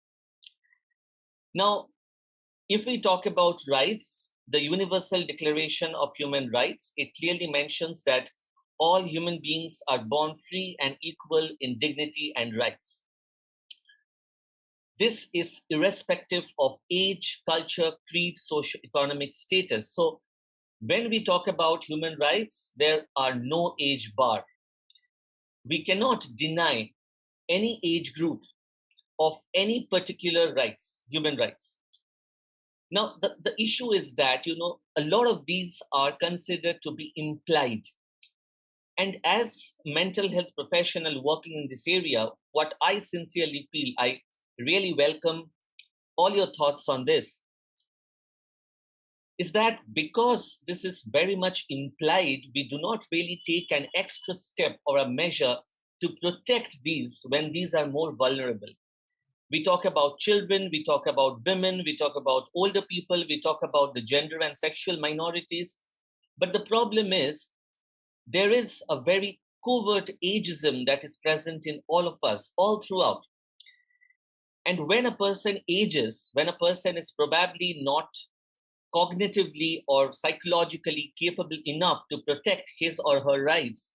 Now, if we talk about rights, the Universal Declaration of Human Rights, it clearly mentions that all human beings are born free and equal in dignity and rights. This is irrespective of age, culture, creed, socio-economic status. So when we talk about human rights, there are no age bar. We cannot deny any age group of any particular rights, human rights. Now, the issue is that, a lot of these are considered to be implied. And as mental health professional working in this area, what I sincerely feel, I really welcome all your thoughts on this, is that because this is very much implied, we do not really take an extra step or a measure to protect these when these are more vulnerable. We talk about children, we talk about women, we talk about older people, we talk about the gender and sexual minorities. But the problem is, there is a very covert ageism that is present in all of us, all throughout. And when a person ages, when a person is probably not cognitively or psychologically capable enough to protect his or her rights,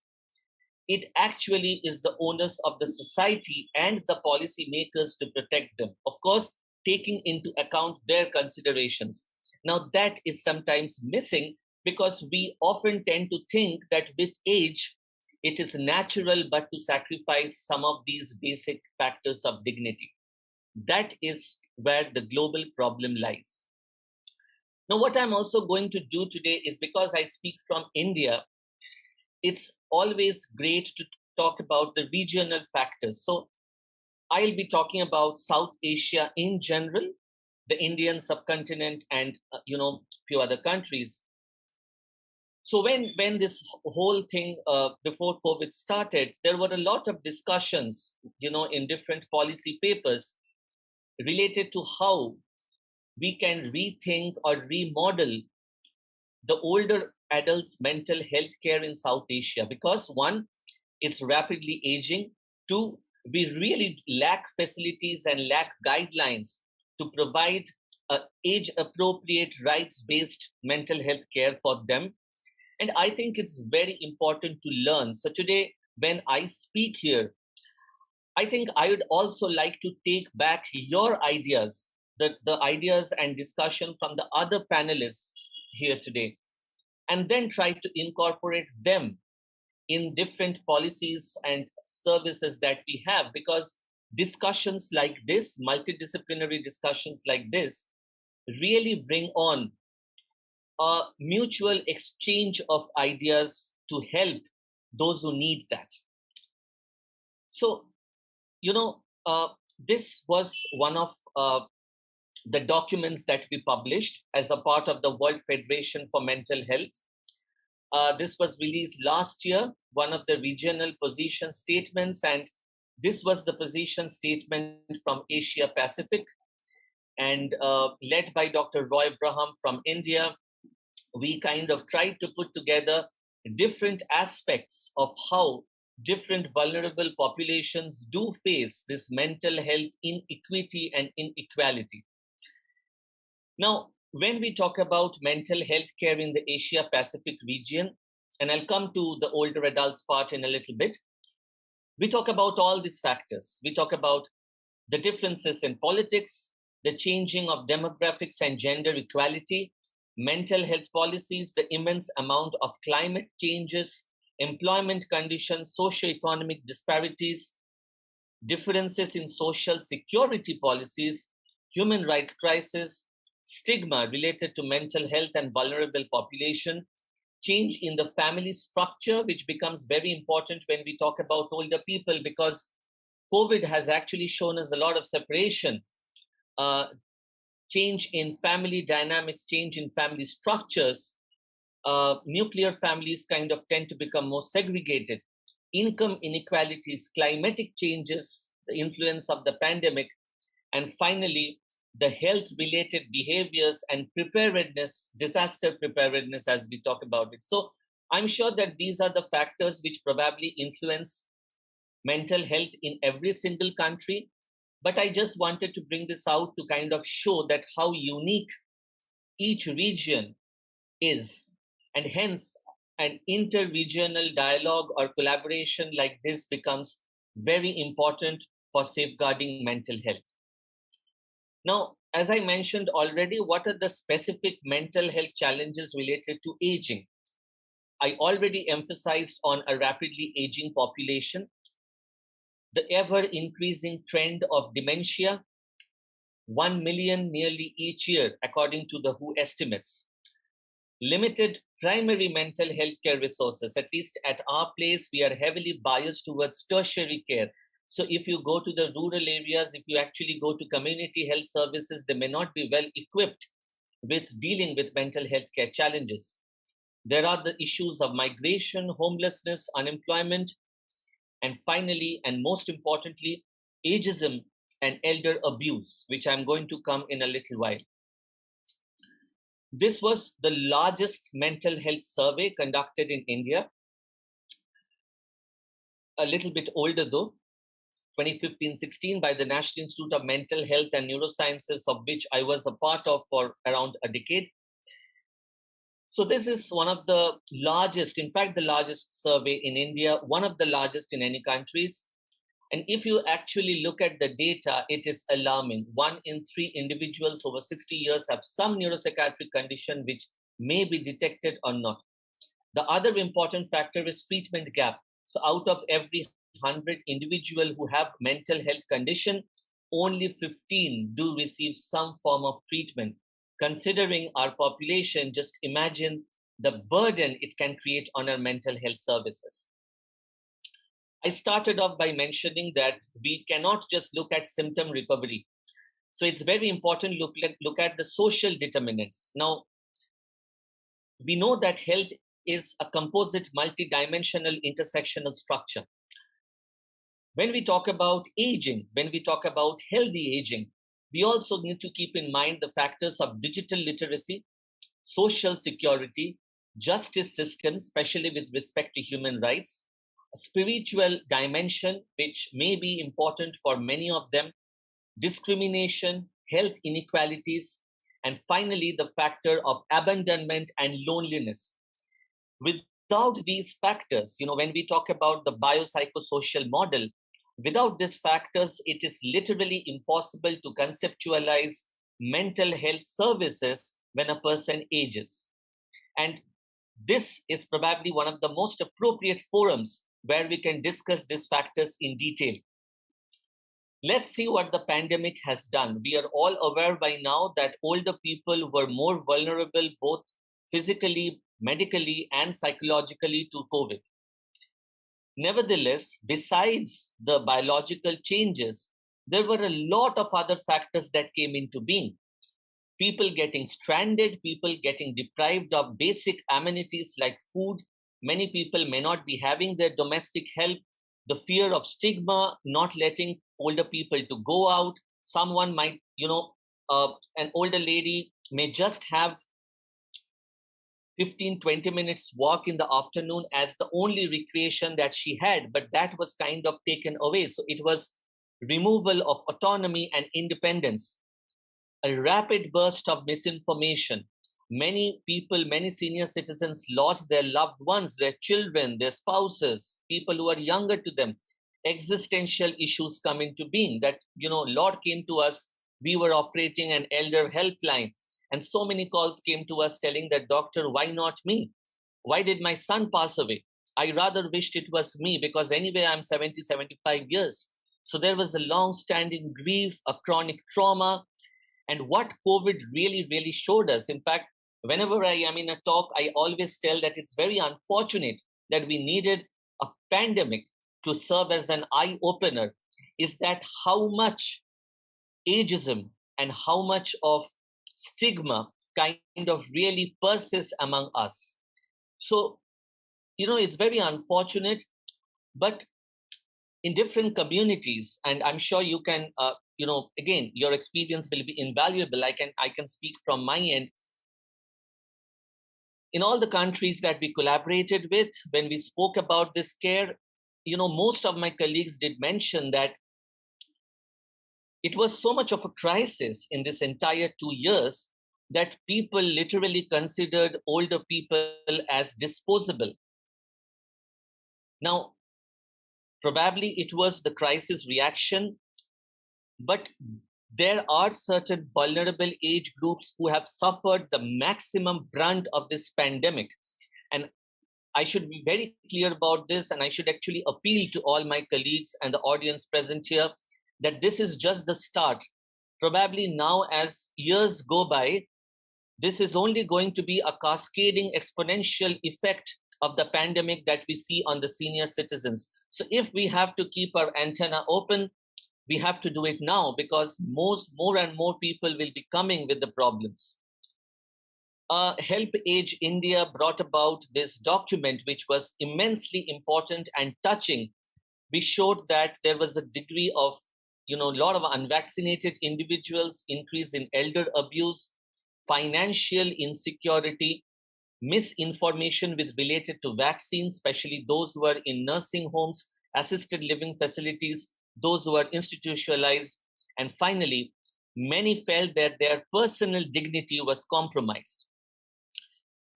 it actually is the onus of the society and the policy makers to protect them. Of course, taking into account their considerations. Now, that is sometimes missing because we often tend to think that with age, it is natural but to sacrifice some of these basic factors of dignity. That is where the global problem lies. Now, what I'm also going to do today is, because I speak from India, it's always great to talk about the regional factors. So I'll be talking about South Asia in general, the Indian subcontinent, and few other countries. So when this whole thing before COVID started, there were a lot of discussions, in different policy papers related to how we can rethink or remodel the older adults' mental health care in South Asia. Because one, it's rapidly aging. Two, we really lack facilities and lack guidelines to provide age-appropriate, rights-based mental health care for them. And I think it's very important to learn. So today, when I speak here, I think I would also like to take back your ideas, the ideas and discussion from the other panelists here today, and then try to incorporate them in different policies and services that we have. Because discussions like this, multidisciplinary discussions like this, really bring on a mutual exchange of ideas to help those who need that. So, this was one of the documents that we published as a part of the World Federation for Mental Health. This was released last year, one of the regional position statements, and this was the position statement from Asia Pacific, and led by Dr. Roy Braham from India. We kind of tried to put together different aspects of how different vulnerable populations do face this mental health inequity and inequality. Now, when we talk about mental health care in the Asia Pacific region, and I'll come to the older adults part in a little bit, we talk about all these factors. We talk about the differences in politics, the changing of demographics and gender equality, mental health policies, the immense amount of climate changes, employment conditions, socio-economic disparities, differences in social security policies, human rights crisis, stigma related to mental health and vulnerable population, change in the family structure, which becomes very important when we talk about older people, because COVID has actually shown us a lot of separation, change in family dynamics, change in family structures. Nuclear families kind of tend to become more segregated. Income inequalities, climatic changes, the influence of the pandemic, and finally, the health-related behaviors and preparedness, disaster preparedness as we talk about it. So I'm sure that these are the factors which probably influence mental health in every single country. But I just wanted to bring this out to kind of show that how unique each region is, and hence an inter-regional dialogue or collaboration like this becomes very important for safeguarding mental health. Now, as I mentioned already, what are the specific mental health challenges related to aging? I already emphasized on a rapidly aging population, the ever-increasing trend of dementia, 1 million nearly each year, according to the WHO estimates. Limited primary mental health care resources, at least at our place, we are heavily biased towards tertiary care. So if you go to the rural areas, if you actually go to community health services, they may not be well equipped with dealing with mental health care challenges. There are the issues of migration, homelessness, unemployment, and finally, and most importantly, ageism and elder abuse, which I'm going to come in a little while. This was the largest mental health survey conducted in India. A little bit older though, 2015-16 by the National Institute of Mental Health and Neurosciences, of which I was a part of for around a decade. So this is one of the largest, in fact, the largest survey in India, one of the largest in any countries. And if you actually look at the data, it is alarming. 1 in 3 individuals over 60 years have some neuropsychiatric condition which may be detected or not. The other important factor is treatment gap. So out of every 100 individuals who have mental health condition, only 15 do receive some form of treatment. Considering our population, just imagine the burden it can create on our mental health services. I started off by mentioning that we cannot just look at symptom recovery. So it's very important to look at the social determinants. Now, we know that health is a composite, multidimensional, intersectional structure. When we talk about aging, when we talk about healthy aging, we also need to keep in mind the factors of digital literacy, social security, justice system, especially with respect to human rights, a spiritual dimension, which may be important for many of them, discrimination, health inequalities, and finally, the factor of abandonment and loneliness. Without these factors, when we talk about the biopsychosocial model, without these factors, it is literally impossible to conceptualize mental health services when a person ages. And this is probably one of the most appropriate forums where we can discuss these factors in detail. Let's see what the pandemic has done. We are all aware by now that older people were more vulnerable, both physically, medically, and psychologically to COVID. Nevertheless, besides the biological changes, there were a lot of other factors that came into being. People getting stranded, people getting deprived of basic amenities like food. Many people may not be having their domestic help. The fear of stigma, not letting older people to go out. Someone might, an older lady may just have 15-20 minutes walk in the afternoon as the only recreation that she had, but that was kind of taken away. So it was removal of autonomy and independence. A rapid burst of misinformation. Many people, many senior citizens lost their loved ones, their children, their spouses, people who are younger to them. Existential issues come into being that, Lord came to us, we were operating an elder helpline. And so many calls came to us telling that, doctor, why not me? Why did my son pass away? I rather wished it was me because anyway, I'm 70, 75 years. So there was a long-standing grief, a chronic trauma. And what COVID really, really showed us, in fact, whenever I am in a talk, I always tell that it's very unfortunate that we needed a pandemic to serve as an eye-opener, is that how much ageism and how much of stigma kind of really persists among us. So, it's very unfortunate, but in different communities, and I'm sure you can, again, your experience will be invaluable. I can speak from my end. In all the countries that we collaborated with, when we spoke about this care, most of my colleagues did mention that it was so much of a crisis in this entire 2 years that people literally considered older people as disposable. Now, probably it was the crisis reaction, but there are certain vulnerable age groups who have suffered the maximum brunt of this pandemic. And I should be very clear about this, and I should actually appeal to all my colleagues and the audience present here that this is just the start. Probably now, as years go by, this is only going to be a cascading exponential effect of the pandemic that we see on the senior citizens. So if we have to keep our antenna open, we have to do it now, because more and more people will be coming with the problems. Help Age India brought about this document, which was immensely important and touching. We showed that there was a degree of, a lot of unvaccinated individuals, increase in elder abuse, financial insecurity, misinformation with related to vaccines, especially those who are in nursing homes, assisted living facilities, those who are institutionalized. And finally, many felt that their personal dignity was compromised.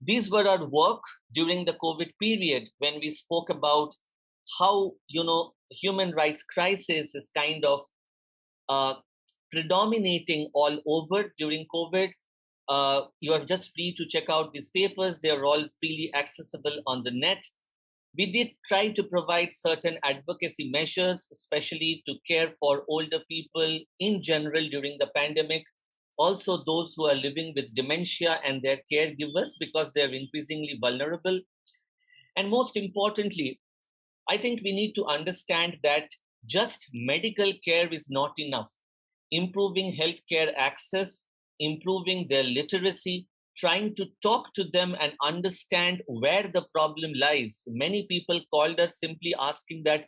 These were our work during the COVID period, when we spoke about how, the human rights crisis is kind of predominating all over during COVID. You are just free to check out these papers. They are all freely accessible on the net. We did try to provide certain advocacy measures, especially to care for older people in general during the pandemic. Also those who are living with dementia and their caregivers, because they're increasingly vulnerable. And most importantly, I think we need to understand that just medical care is not enough. Improving healthcare access, improving their literacy, trying to talk to them and understand where the problem lies. Many people called us simply asking that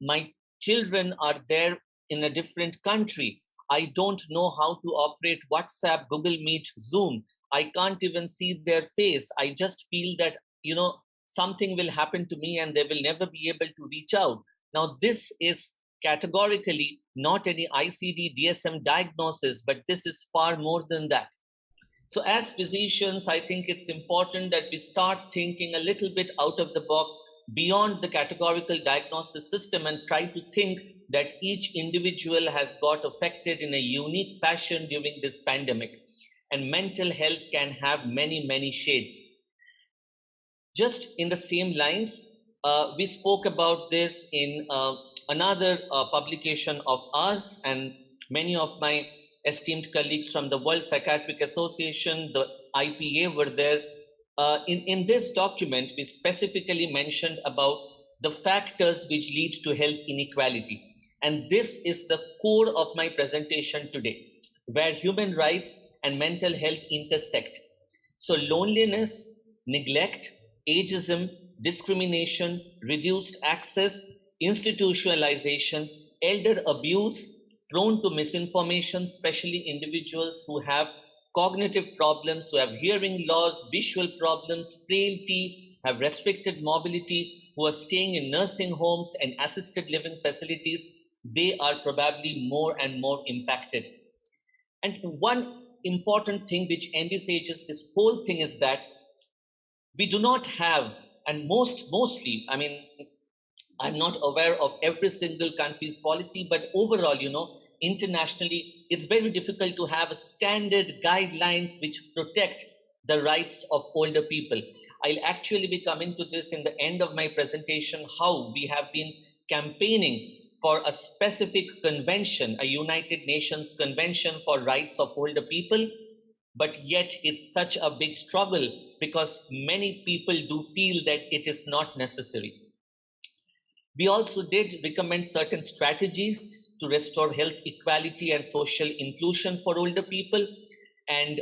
my children are there in a different country. I don't know how to operate WhatsApp, Google Meet, Zoom. I can't even see their face. I just feel that, something will happen to me and they will never be able to reach out. Now, this is categorically not any ICD DSM diagnosis, but this is far more than that. So as physicians, I think it's important that we start thinking a little bit out of the box, beyond the categorical diagnosis system, and try to think that each individual has got affected in a unique fashion during this pandemic. And mental health can have many, many shades. Just in the same lines, we spoke about this in another publication of us, and many of my esteemed colleagues from the World Psychiatric Association, the IPA, were there. In this document, we specifically mentioned about the factors which lead to health inequality. And this is the core of my presentation today, where human rights and mental health intersect. So loneliness, neglect, ageism, discrimination, reduced access, institutionalization, elder abuse, prone to misinformation, especially individuals who have cognitive problems, who have hearing loss, visual problems, frailty, have restricted mobility, who are staying in nursing homes and assisted living facilities, they are probably more and more impacted. And one important thing which envisages this whole thing is that we do not have, and mostly, I mean, I'm not aware of every single country's policy, but overall, internationally, it's very difficult to have standard guidelines which protect the rights of older people. I'll actually be coming to this in the end of my presentation, how we have been campaigning for a specific convention, a United Nations Convention for Rights of Older People, but yet it's such a big struggle because many people do feel that it is not necessary. We also did recommend certain strategies to restore health equality and social inclusion for older people. And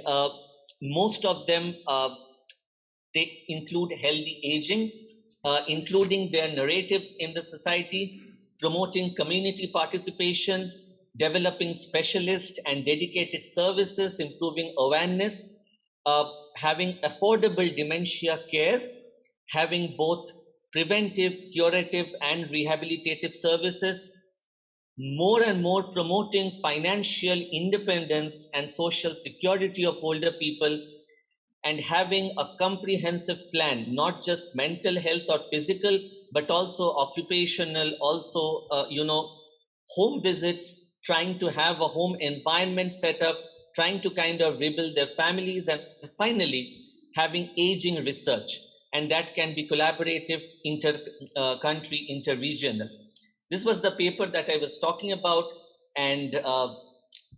most of them, they include healthy aging, including their narratives in the society, promoting community participation, developing specialist and dedicated services, improving awareness, having affordable dementia care, having both preventive, curative, and rehabilitative services, more and more promoting financial independence and social security of older people, and having a comprehensive plan, not just mental health or physical, but also occupational, also, home visits, trying to have a home environment set up, trying to kind of rebuild their families, and finally, having aging research. And that can be collaborative, inter-country, inter-regional. This was the paper that I was talking about, and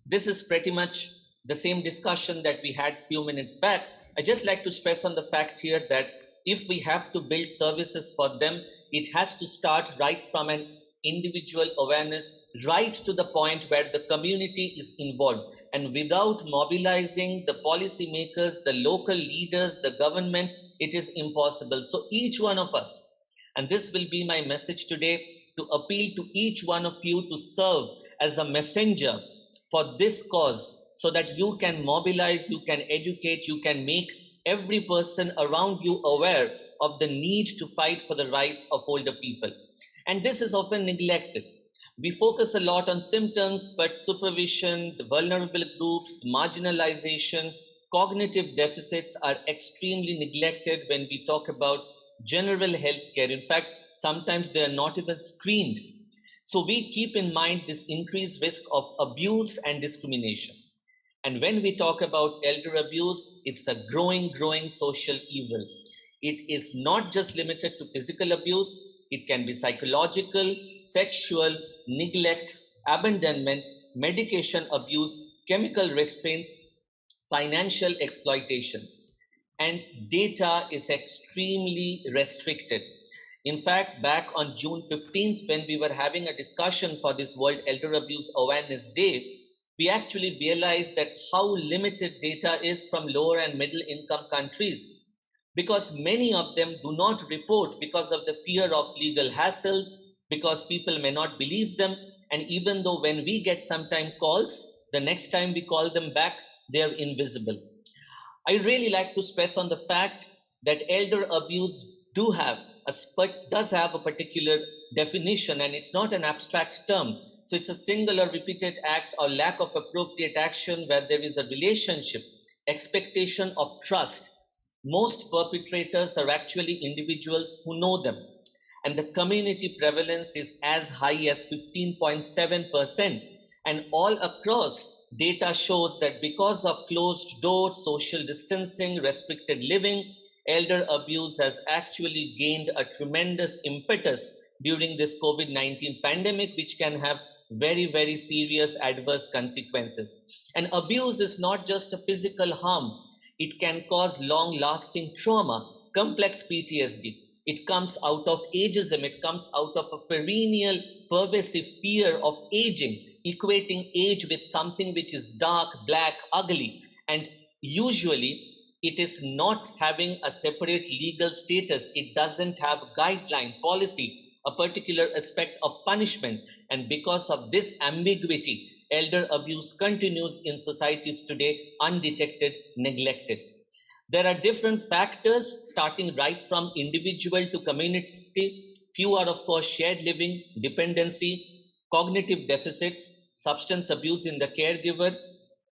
this is pretty much the same discussion that we had a few minutes back. I just like to stress on the fact here that if we have to build services for them, it has to start right from an individual awareness, right to the point where the community is involved. And without mobilizing the policymakers, the local leaders, the government, it is impossible. So each one of us, and this will be my message today, to appeal to each one of you to serve as a messenger for this cause, so that you can mobilize, you can educate, you can make every person around you aware of the need to fight for the rights of older people. And this is often neglected. We focus a lot on symptoms, but supervision, the vulnerable groups, marginalization, cognitive deficits are extremely neglected when we talk about general health care. In fact, sometimes they are not even screened. So we keep in mind this increased risk of abuse and discrimination. And when we talk about elder abuse, it's a growing social evil. It is not just limited to physical abuse. It can be psychological, sexual, neglect, abandonment, medication abuse, chemical restraints, financial exploitation. And data is extremely restricted. In fact, back on June 15th, when we were having a discussion for this World Elder Abuse Awareness Day, we actually realized that how limited data is from lower and middle income countries, because many of them do not report because of the fear of legal hassles, because people may not believe them. And even though when we get sometime calls, the next time we call them back, they're invisible. I really like to stress on the fact that elder abuse does have a particular definition, and it's not an abstract term. So it's a single or repeated act or lack of appropriate action where there is a relationship, expectation of trust. Most perpetrators are actually individuals who know them, and the community prevalence is as high as 15.7%. And all across, data shows that because of closed doors, social distancing, restricted living, elder abuse has actually gained a tremendous impetus during this COVID-19 pandemic, which can have very serious adverse consequences. And abuse is not just a physical harm. It can cause long-lasting trauma, complex PTSD. It comes out of ageism. It comes out of a perennial, pervasive fear of aging, equating age with something which is dark, black, ugly. And usually, it is not having a separate legal status. It doesn't have guideline, policy, a particular aspect of punishment. And because of this ambiguity, elder abuse continues in societies today, undetected, neglected. There are different factors, starting right from individual to community. Few are, of course, shared living, dependency, cognitive deficits, substance abuse in the caregiver,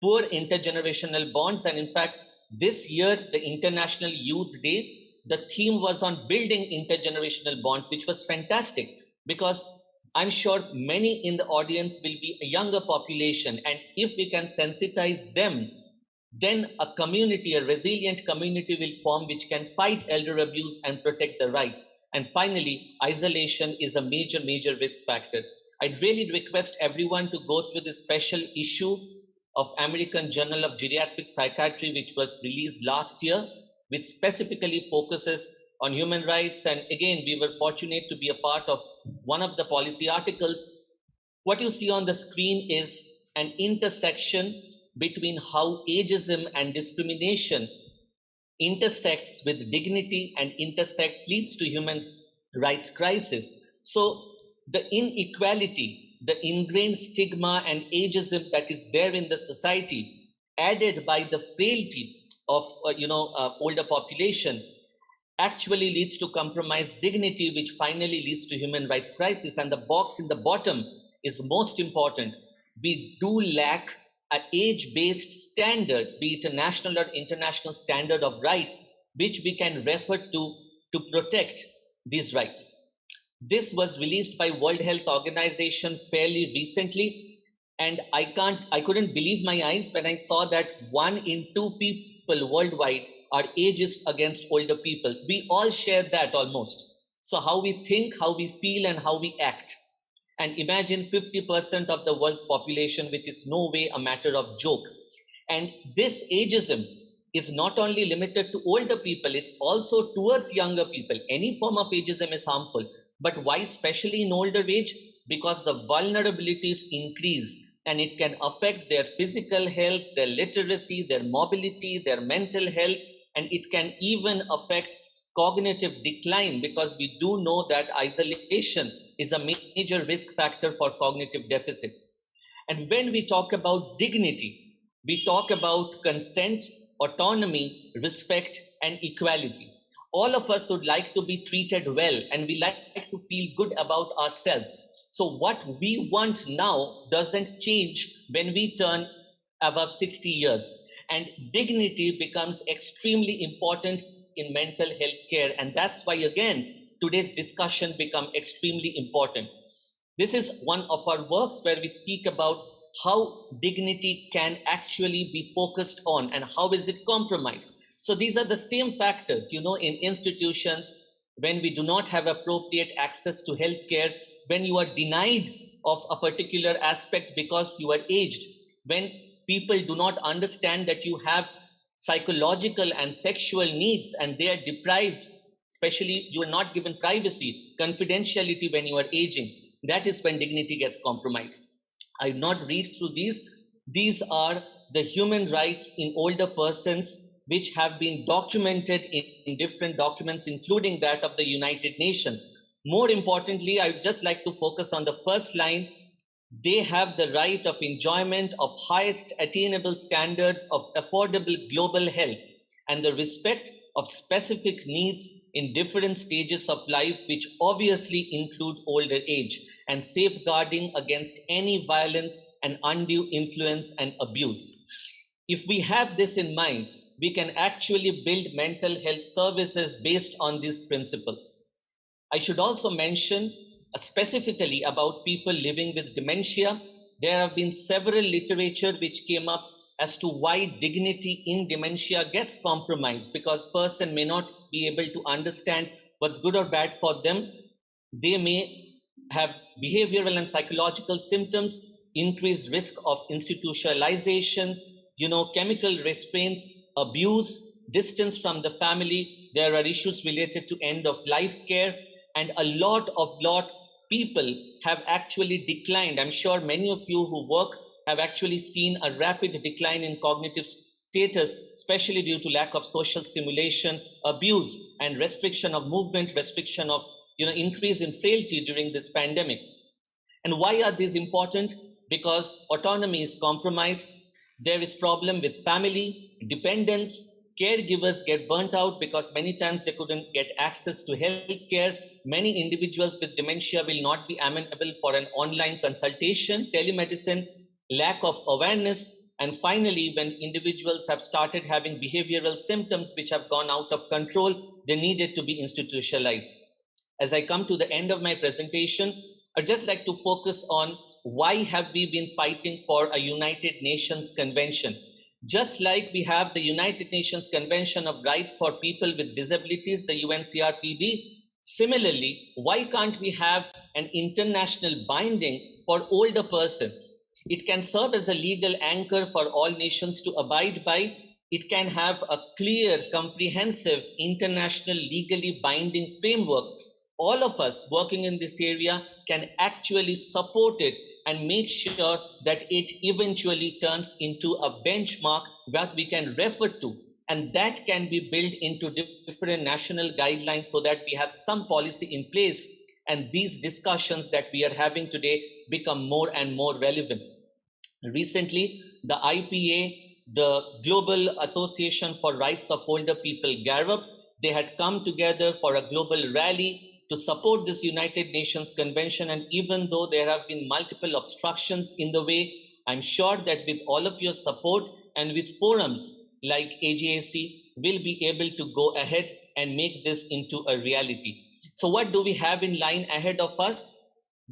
poor intergenerational bonds. And in fact, this year, the International Youth Day, the theme was on building intergenerational bonds, which was fantastic, because I'm sure many in the audience will be a younger population. And if we can sensitize them, then a community, a resilient community will form which can fight elder abuse and protect the rights. And finally, isolation is a major risk factor. I'd really request everyone to go through this special issue of American Journal of Geriatric Psychiatry, which was released last year, which specifically focuses on human rights. And again, we were fortunate to be a part of one of the policy articles. What you see on the screen is an intersection between how ageism and discrimination intersects with dignity and leads to human rights crisis. So the inequality the ingrained stigma and ageism that is there in the society, added by the frailty of older population, actually leads to compromised dignity, which finally leads to human rights crisis. And the box in the bottom is most important. We do lack an age-based standard, be it a national or international standard of rights, which we can refer to protect these rights. This was released by World Health Organization fairly recently, and I couldn't believe my eyes when I saw that 1 in 2 people worldwide are ageist against older people. We all share that almost. So how we think, how we feel, and how we act. And imagine 50% of the world's population, which is no way a matter of joke. And this ageism is not only limited to older people, it's also towards younger people. Any form of ageism is harmful. But why especially in older age? Because the vulnerabilities increase and it can affect their physical health, their literacy, their mobility, their mental health, and it can even affect cognitive decline, because we do know that isolation is a major risk factor for cognitive deficits. And when we talk about dignity, we talk about consent, autonomy, respect, and equality. All of us would like to be treated well, and we like to feel good about ourselves. So what we want now doesn't change when we turn above 60 years. And dignity becomes extremely important in mental health care. And that's why, again, today's discussion becomes extremely important. This is one of our works where we speak about how dignity can actually be focused on and how is it compromised. So these are the same factors, in institutions, when we do not have appropriate access to healthcare, when you are denied of a particular aspect because you are aged, when people do not understand that you have psychological and sexual needs and they are deprived, especially you are not given privacy, confidentiality when you are aging. That is when dignity gets compromised. I will not read through these. These are the human rights in older persons, which have been documented in different documents, including that of the United Nations. More importantly, I would just like to focus on the first line. They have the right of enjoyment of highest attainable standards of affordable global health and the respect of specific needs in different stages of life, which obviously include older age, and safeguarding against any violence and undue influence and abuse. If we have this in mind, we can actually build mental health services based on these principles. I should also mention specifically about people living with dementia. There have been several literature which came up as to why dignity in dementia gets compromised, because person may not be able to understand what's good or bad for them. They may have behavioral and psychological symptoms, increased risk of institutionalization, chemical restraints, abuse, distance from the family. There are issues related to end of life care, and a lot people have actually declined. I'm sure many of you who work have actually seen a rapid decline in cognitive status, especially due to lack of social stimulation, abuse, and restriction of movement, restriction of increase in frailty during this pandemic. And why are these important? Because autonomy is compromised. There is problem with family, dependence, caregivers get burnt out because many times they couldn't get access to health care. Many individuals with dementia will not be amenable for an online consultation, telemedicine, lack of awareness. And finally, when individuals have started having behavioral symptoms which have gone out of control, they needed to be institutionalized. As I come to the end of my presentation, I'd just like to focus on why have we been fighting for a United Nations Convention. Just like we have the United Nations Convention of Rights for People with Disabilities, the UNCRPD, similarly, why can't we have an international binding for older persons? It can serve as a legal anchor for all nations to abide by. It can have a clear, comprehensive, international, legally binding framework. All of us working in this area can actually support it and make sure that it eventually turns into a benchmark that we can refer to. And that can be built into different national guidelines so that we have some policy in place and these discussions that we are having today become more and more relevant. Recently, the IPA, the Global Association for Rights of Older People, GARUP, they had come together for a global rally to support this United Nations Convention. And even though there have been multiple obstructions in the way, I'm sure that with all of your support and with forums like AGAC, we'll be able to go ahead and make this into a reality. So what do we have in line ahead of us?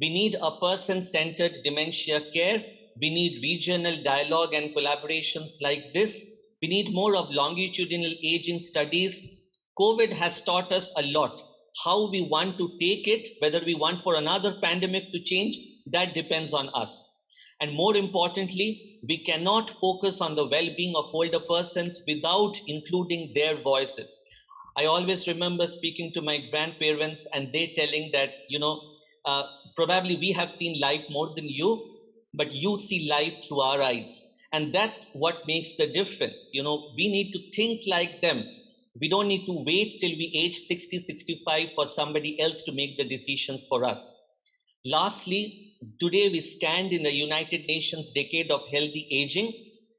We need a person-centered dementia care. We need regional dialogue and collaborations like this. We need more of longitudinal aging studies. COVID has taught us a lot. How we want to take it, whether we want for another pandemic to change, that depends on us. And more importantly, we cannot focus on the well-being of older persons without including their voices. I always remember speaking to my grandparents and they telling that, probably we have seen life more than you, but you see life through our eyes. And that's what makes the difference. We need to think like them. We don't need to wait till we age 60, 65 for somebody else to make the decisions for us. Lastly, today we stand in the United Nations Decade of Healthy Aging,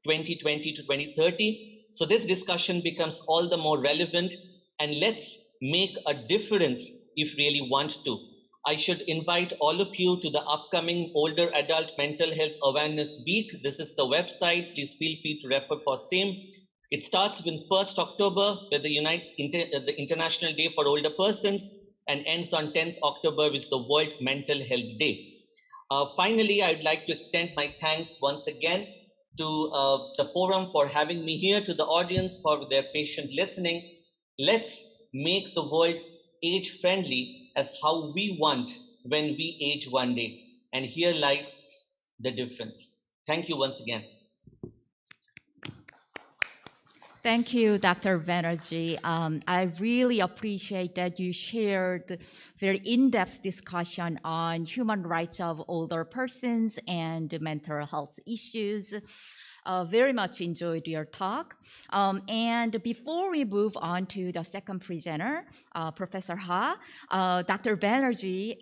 2020 to 2030. So this discussion becomes all the more relevant, and let's make a difference if really want to. I should invite all of you to the upcoming Older Adult Mental Health Awareness Week. This is the website. Please feel free to refer for same. It starts with 1st October with the International Day for Older Persons and ends on 10th October with the World Mental Health Day. Finally, I'd like to extend my thanks once again to the forum for having me here, to the audience for their patient listening. Let's make the world age-friendly as how we want when we age one day. And here lies the difference. Thank you once again. Thank you, Dr. Banerjee. I really appreciate that you shared very in-depth discussion on human rights of older persons and mental health issues. Very much enjoyed your talk. And before we move on to the second presenter, Professor Ha, Dr. Banerjee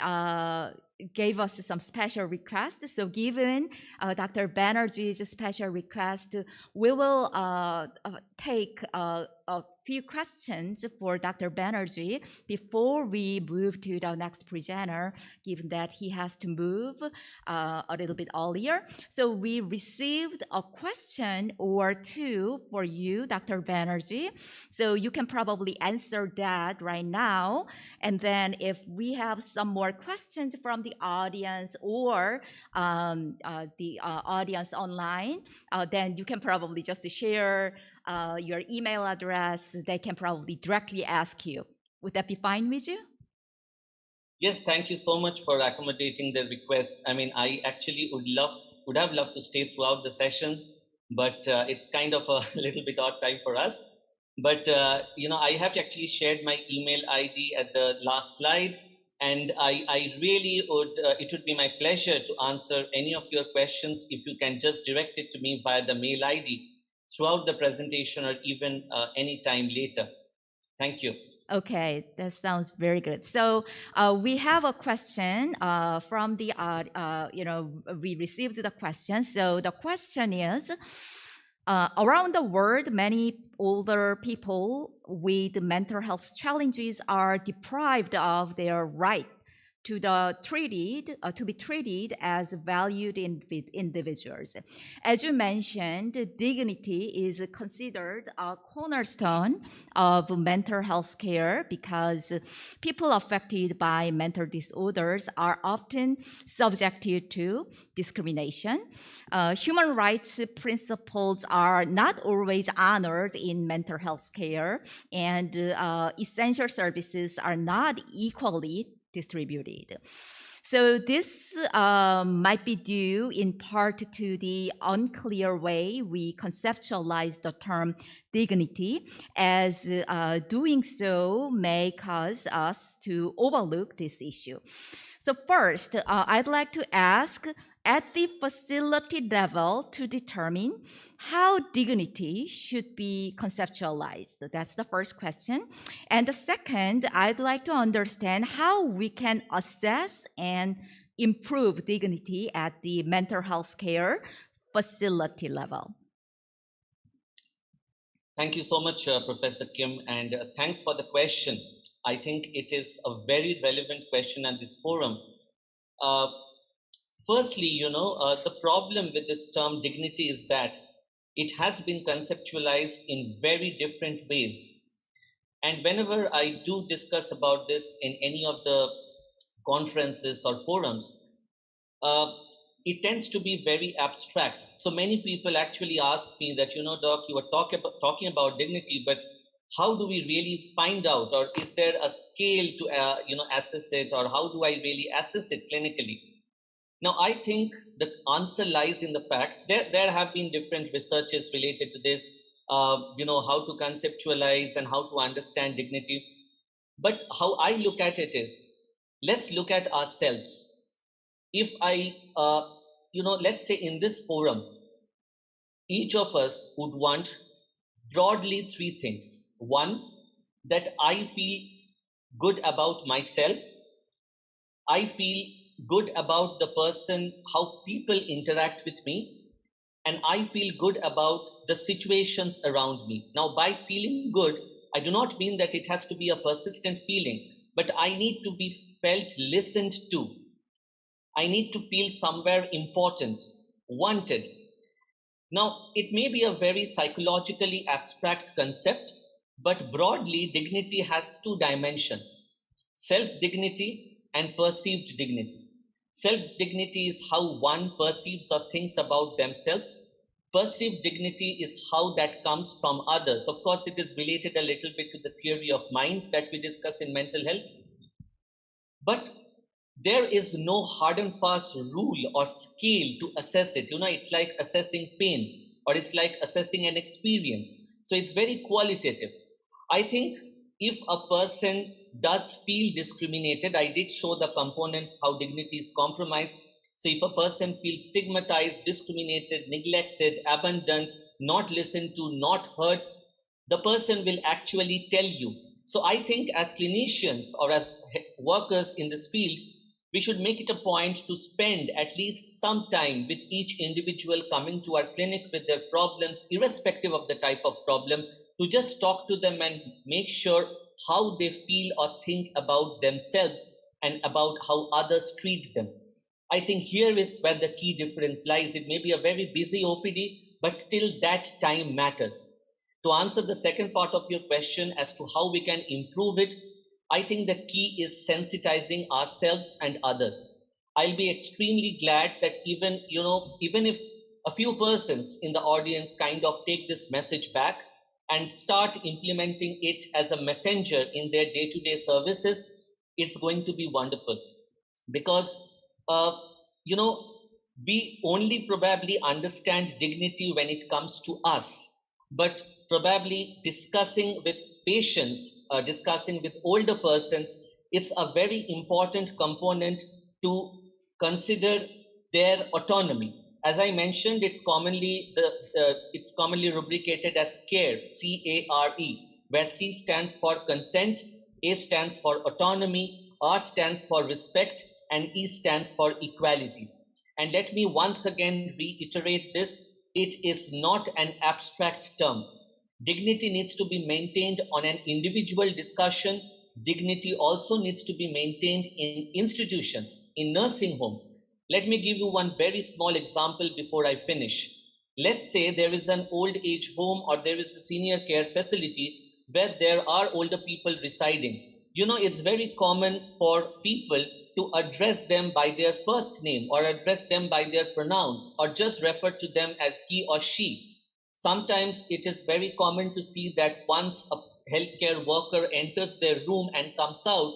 gave us some special requests. So given Dr. Banerjee's special request, we will take a few questions for Dr. Banerjee before we move to the next presenter, given that he has to move a little bit earlier. So we received a question or two for you, Dr. Banerjee. So you can probably answer that right now. And then if we have some more questions from the audience or the audience online, then you can probably just share your email address. They can probably directly ask you. Would that be fine with you? Yes, thank you so much for accommodating the request. I mean, I actually would have loved to stay throughout the session, but it's kind of a little bit odd time for us. But I have actually shared my email ID at the last slide, and I really would. It would be my pleasure to answer any of your questions if you can just direct it to me via the mail ID throughout the presentation or even any time later. Thank you. Okay, that sounds very good. So we have a question from the, we received the question. So the question is, around the world, many older people with mental health challenges are deprived of their right to be treated as valued individuals. As you mentioned, dignity is considered a cornerstone of mental health care because people affected by mental disorders are often subjected to discrimination. Human rights principles are not always honored in mental health care, and essential services are not equally distributed. So this might be due in part to the unclear way we conceptualize the term dignity, as doing so may cause us to overlook this issue. So first, I'd like to ask at the facility level to determine how dignity should be conceptualized? That's the first question. And the second, I'd like to understand how we can assess and improve dignity at the mental health care facility level. Thank you so much, Professor Kim, and thanks for the question. I think it is a very relevant question at this forum. Firstly, the problem with this term dignity is that it has been conceptualized in very different ways. And whenever I do discuss about this in any of the conferences or forums, it tends to be very abstract. So many people actually ask me that, Doc, you were talking about dignity, but how do we really find out, or is there a scale to assess it, or how do I really assess it clinically? Now, I think the answer lies in the fact that there have been different researches related to this, how to conceptualize and how to understand dignity. But how I look at it is, let's look at ourselves. If I, let's say in this forum, each of us would want broadly three things. One, that I feel good about myself. I feel good about the person, how people interact with me, and I feel good about the situations around me. Now, by feeling good, I do not mean that it has to be a persistent feeling, but I need to be felt listened to. I need to feel somewhere important, wanted. Now, it may be a very psychologically abstract concept, but broadly, dignity has two dimensions: self-dignity and perceived dignity. Self-dignity is how one perceives or thinks about themselves. Perceived dignity is how that comes from others. Of course, it is related a little bit to the theory of mind that we discuss in mental health. But there is no hard and fast rule or scale to assess it. It's like assessing pain, or it's like assessing an experience. So it's very qualitative. I think if a person does feel discriminated, I did show the components, how dignity is compromised. So if a person feels stigmatized, discriminated, neglected, abandoned, not listened to, not heard, the person will actually tell you. So I think as clinicians or as workers in this field, we should make it a point to spend at least some time with each individual coming to our clinic with their problems, irrespective of the type of problem, to just talk to them and make sure how they feel or think about themselves and about how others treat them. I think here is where the key difference lies. It may be a very busy OPD, but still that time matters. To answer the second part of your question as to how we can improve it, I think the key is sensitizing ourselves and others. I'll be extremely glad that even if a few persons in the audience kind of take this message back and start implementing it as a messenger in their day-to-day services, it's going to be wonderful. Because, we only probably understand dignity when it comes to us, but probably discussing with patients, discussing with older persons, it's a very important component to consider their autonomy. As I mentioned, it's commonly rubricated as CARE, C-A-R-E, where C stands for consent, A stands for autonomy, R stands for respect, and E stands for equality. And let me once again reiterate this: it is not an abstract term. Dignity needs to be maintained on an individual discussion. Dignity also needs to be maintained in institutions, in nursing homes. Let me give you one very small example before I finish. Let's say there is an old age home or there is a senior care facility where there are older people residing. It's very common for people to address them by their first name or address them by their pronouns or just refer to them as he or she. Sometimes it is very common to see that once a healthcare worker enters their room and comes out,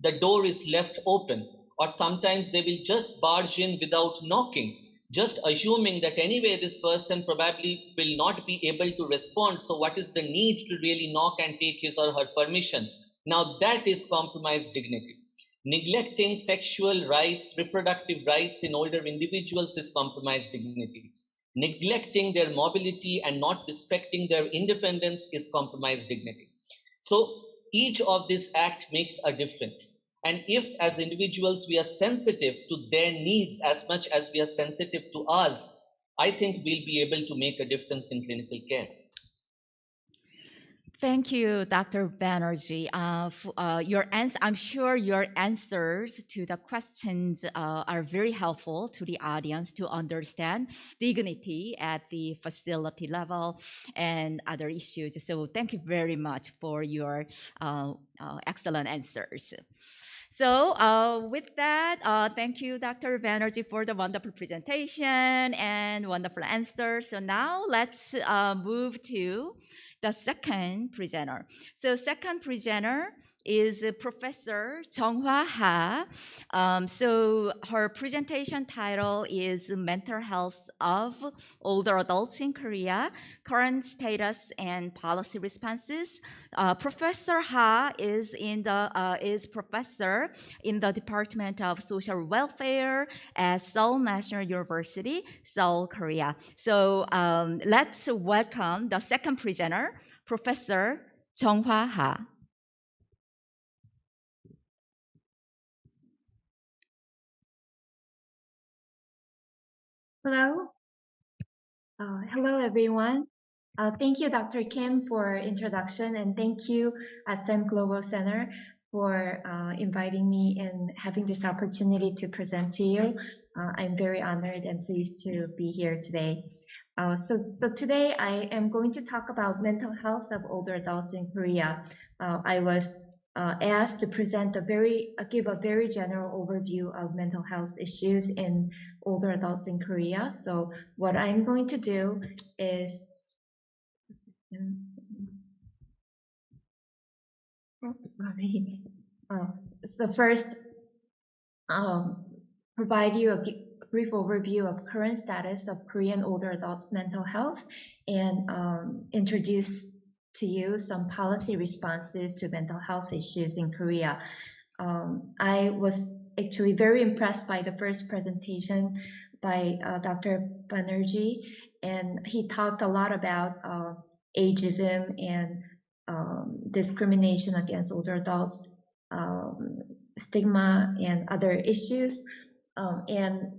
the door is left open. Or sometimes they will just barge in without knocking, just assuming that anyway this person probably will not be able to respond. So what is the need to really knock and take his or her permission? Now that is compromised dignity. Neglecting sexual rights, reproductive rights in older individuals is compromised dignity. Neglecting their mobility and not respecting their independence is compromised dignity. So each of these acts makes a difference. And if as individuals we are sensitive to their needs as much as we are sensitive to us, I think we'll be able to make a difference in clinical care. Thank you, Dr. Banerjee. I'm sure your answers to the questions are very helpful to the audience to understand dignity at the facility level and other issues. So thank you very much for your excellent answers. So with that, thank you, Dr. Banerjee, for the wonderful presentation and wonderful answers. So now let's move to the second presenter. So second presenter is Professor Jeonghwa Ha. So her presentation title is Mental Health of Older Adults in Korea, Current Status and Policy Responses. Professor Ha is professor in the Department of Social Welfare at Seoul National University, Seoul, Korea. So let's welcome the second presenter, Professor Jeonghwa Ha. Hello. Hello, everyone. Thank you, Dr. Kim, for introduction, and thank you, ASEM Global Center, for inviting me and having this opportunity to present to you. I'm very honored and pleased to be here today. So today I am going to talk about mental health of older adults in Korea. I was asked to give a very general overview of mental health issues in older adults in Korea. So what I'm going to do is, so first, provide you a brief overview of current status of Korean older adults' mental health and introduce to you some policy responses to mental health issues in Korea. I was actually very impressed by the first presentation by Dr. Banerjee, and he talked a lot about ageism and discrimination against older adults, stigma and other issues. And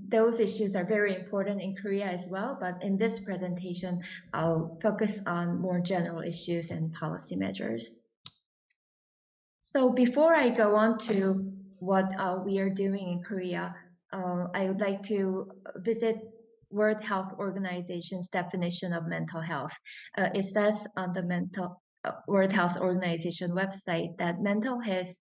those issues are very important in Korea as well, but in this presentation, I'll focus on more general issues and policy measures. So before I go on to what we are doing in Korea, I would like to visit World Health Organization's definition of mental health. It says on the World Health Organization website that mental health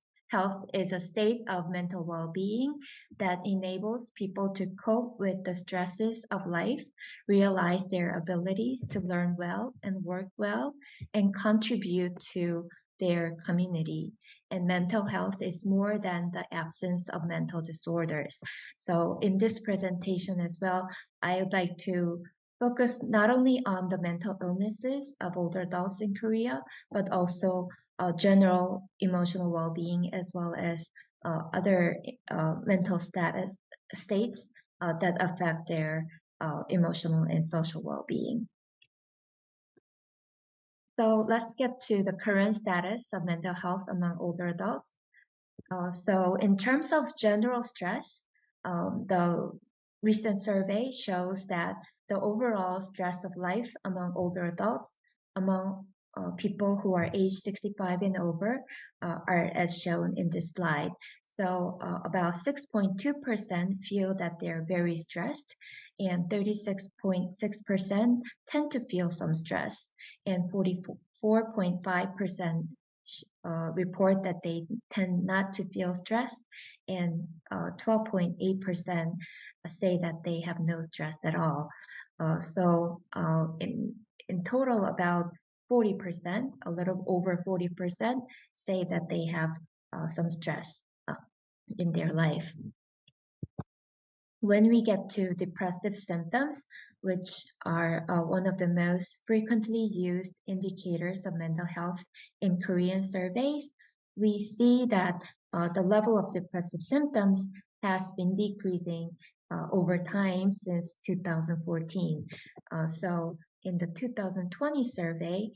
is a state of mental well-being that enables people to cope with the stresses of life, realize their abilities to learn well and work well, and contribute to their community. And mental health is more than the absence of mental disorders. So in this presentation as well, I would like to focus not only on the mental illnesses of older adults in Korea, but also general emotional well-being as well as other mental states that affect their emotional and social well-being. So let's get to the current status of mental health among older adults. So in terms of general stress, the recent survey shows that the overall stress of life among older adults, among people who are age 65 and over, are as shown in this slide. So about 6.2% feel that they're very stressed, and 36.6% tend to feel some stress, and 44.5% report that they tend not to feel stressed, and 12.8% say that they have no stress at all. So in total, about 40%, a little over 40%, say that they have some stress in their life. When we get to depressive symptoms, which are one of the most frequently used indicators of mental health in Korean surveys, we see that the level of depressive symptoms has been decreasing over time since 2014. So in the 2020 survey,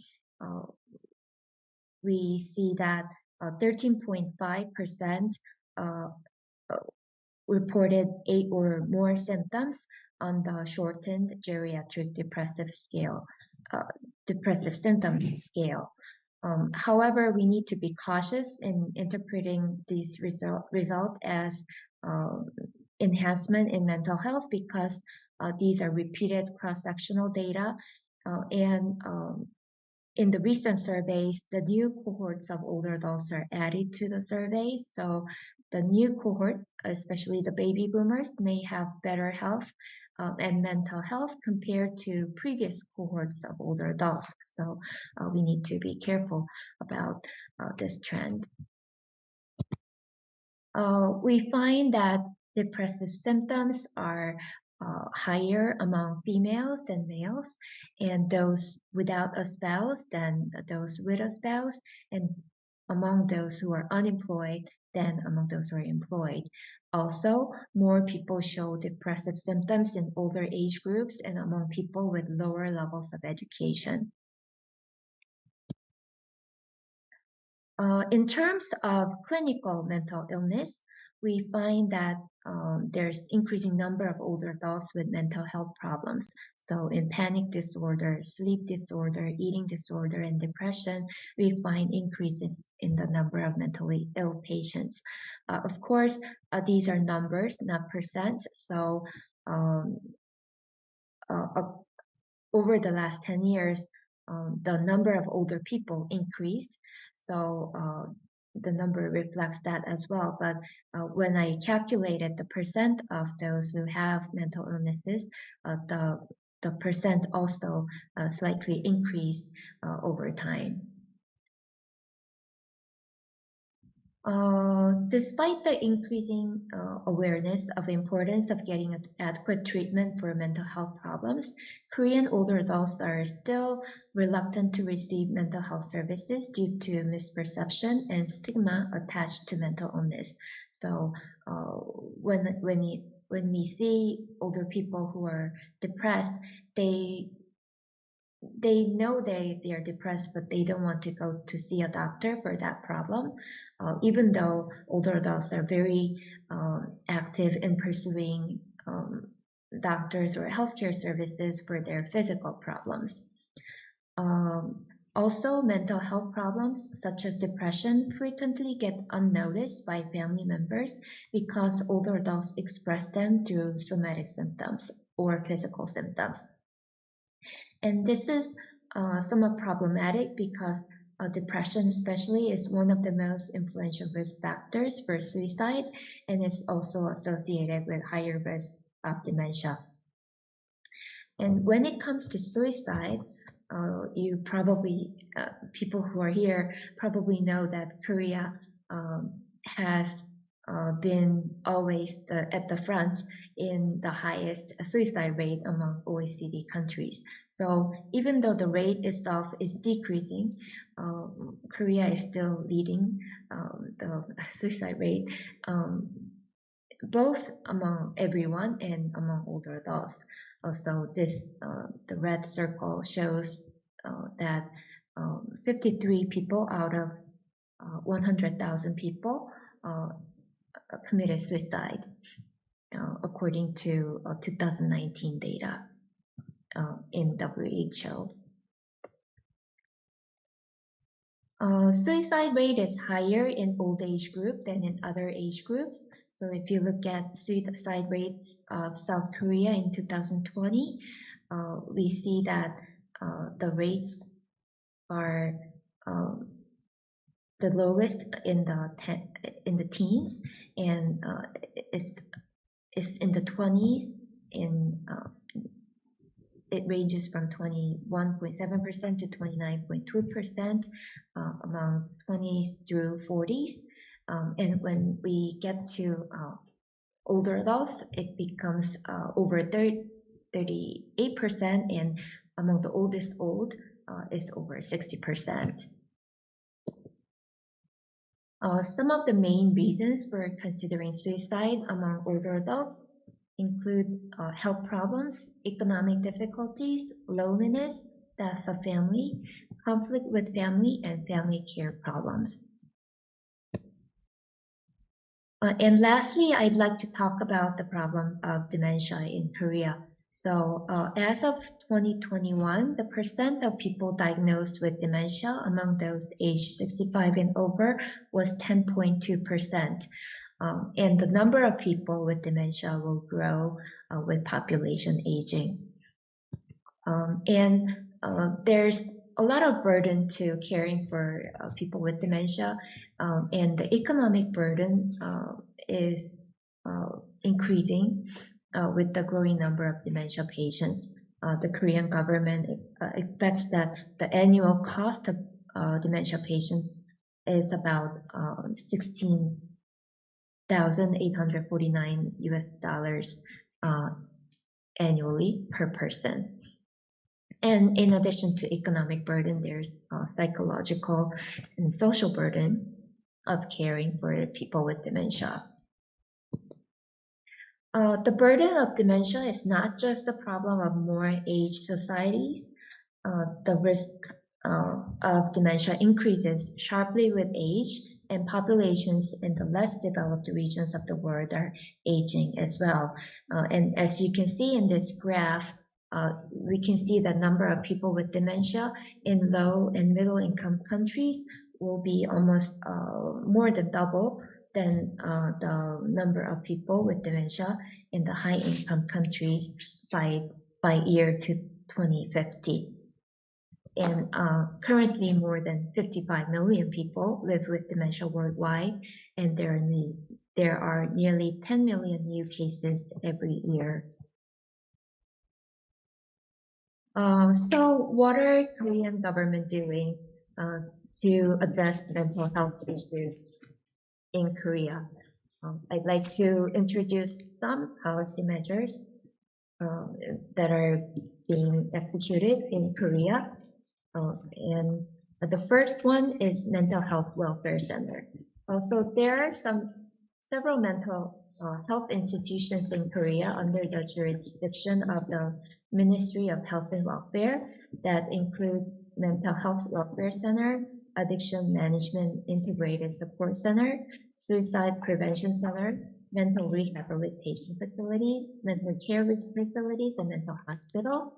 we see that 13.5% reported 8 or more symptoms on the shortened geriatric depressive symptoms scale. However, we need to be cautious in interpreting these results as enhancement in mental health because these are repeated cross-sectional data and in the recent surveys, the new cohorts of older adults are added to the survey. So the new cohorts, especially the baby boomers, may have better health and mental health compared to previous cohorts of older adults. So we need to be careful about this trend. We find that depressive symptoms are higher among females than males, and those without a spouse than those with a spouse, and among those who are unemployed than among those who are employed. Also, more people show depressive symptoms in older age groups and among people with lower levels of education. In terms of clinical mental illness, we find that there's increasing number of older adults with mental health problems. So in panic disorder, sleep disorder, eating disorder, and depression, we find increases in the number of mentally ill patients. Of course, these are numbers, not percents. So over the last 10 years, the number of older people increased. So the number reflects that as well. But when I calculated the percent of those who have mental illnesses, the percent also slightly increased over time. Despite the increasing awareness of the importance of getting adequate treatment for mental health problems, Korean older adults are still reluctant to receive mental health services due to misperception and stigma attached to mental illness. So when we see older people who are depressed, they know they are depressed, but they don't want to go to see a doctor for that problem, even though older adults are very active in pursuing doctors or healthcare services for their physical problems. Also, mental health problems such as depression frequently get unnoticed by family members because older adults express them through somatic symptoms or physical symptoms. And this is somewhat problematic because depression especially is one of the most influential risk factors for suicide and is also associated with higher risk of dementia. And when it comes to suicide, you probably, people who are here probably know that Korea has been always at the front in the highest suicide rate among OECD countries. So even though the rate itself is decreasing, Korea is still leading the suicide rate, both among everyone and among older adults. Also, the red circle shows that 53 people out of 100,000 people committed suicide, according to 2019 data in WHO. Suicide rate is higher in old age group than in other age groups. So if you look at suicide rates of South Korea in 2020, we see that the rates are the lowest in the teens, and it's in the 20s. It ranges from 21.7% to 29.2% among 20s through 40s. And when we get to older adults, it becomes over 38%, and among the oldest old is over 60%. Some of the main reasons for considering suicide among older adults include health problems, economic difficulties, loneliness, death of family, conflict with family, and family care problems. And lastly, I'd like to talk about the problem of dementia in Korea. So as of 2021, the percent of people diagnosed with dementia among those aged 65 and over was 10.2%. And the number of people with dementia will grow with population aging. There's a lot of burden to caring for people with dementia, and the economic burden is increasing with the growing number of dementia patients. The Korean government expects that the annual cost of dementia patients is about $16,849 annually per person. And in addition to economic burden, there's psychological and social burden of caring for people with dementia. The burden of dementia is not just a problem of more aged societies. The risk of dementia increases sharply with age, and populations in the less developed regions of the world are aging as well. And as you can see in this graph, we can see the number of people with dementia in low and middle income countries will be almost more than double than the number of people with dementia in the high income countries by year to 2050. And currently more than 55 million people live with dementia worldwide, and there are nearly 10 million new cases every year. So what are Korean government doing to address mental health issues in Korea? I'd like to introduce some policy measures that are being executed in Korea. And the first one is Mental Health Welfare Center. So there are several mental health institutions in Korea under the jurisdiction of the Ministry of Health and Welfare that include Mental Health Welfare Center, Addiction Management Integrated Support Center, Suicide Prevention Center, Mental Rehabilitation Facilities, Mental Care Facilities, and mental hospitals.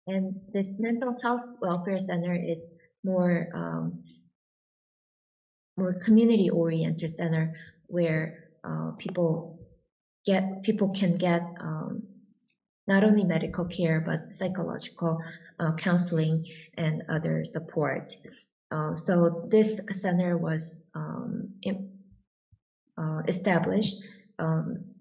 And this Mental Health Welfare Center is more community-oriented center where people can get not only medical care but psychological counseling and other support. So this center was established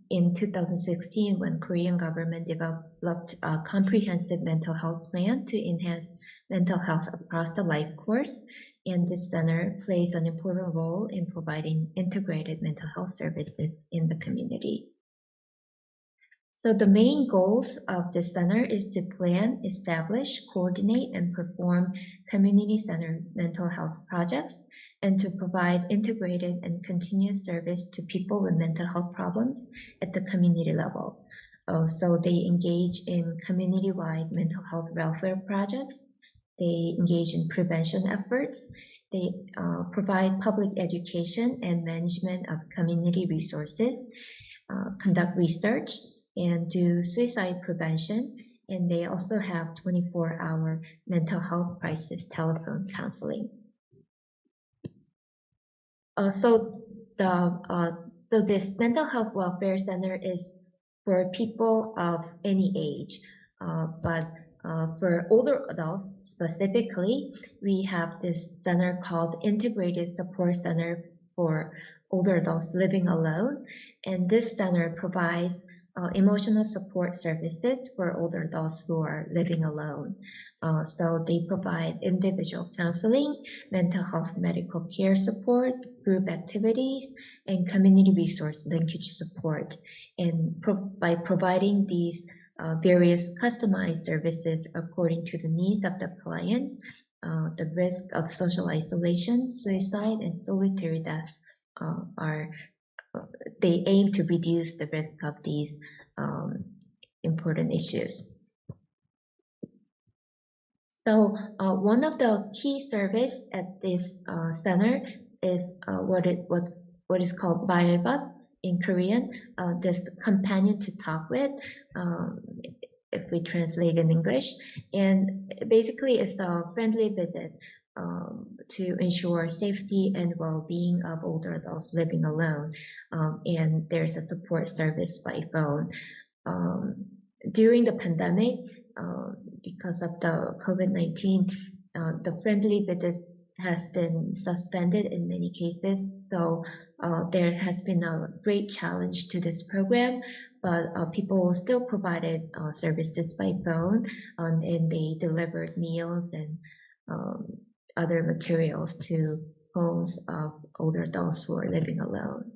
in 2016 when Korean government developed a comprehensive mental health plan to enhance mental health across the life course. And this center plays an important role in providing integrated mental health services in the community. So the main goals of this center is to plan, establish, coordinate, and perform community-centered mental health projects, and to provide integrated and continuous service to people with mental health problems at the community level. So they engage in community-wide mental health welfare projects. They engage in prevention efforts. They provide public education and management of community resources, conduct research, and do suicide prevention. And they also have 24-hour mental health crisis telephone counseling. So this mental health welfare center is for people of any age, but for older adults specifically, we have this center called Integrated Support Center for older adults living alone. And this center provides emotional support services for older adults who are living alone. So they provide individual counseling, mental health medical care support, group activities, and community resource linkage support. And by providing these various customized services according to the needs of the clients, the risk of social isolation, suicide, and solitary death they aim to reduce the risk of these important issues. So one of the key service at this center is what is called Bailbat in Korean, this companion to talk with, if we translate in English. And basically it's a friendly visit to ensure safety and well-being of older adults living alone. And there's a support service by phone. During the pandemic, because of the COVID-19, the friendly visits has been suspended in many cases. So there has been a great challenge to this program, but people still provided services by phone, and they delivered meals and other materials to homes of older adults who are living alone.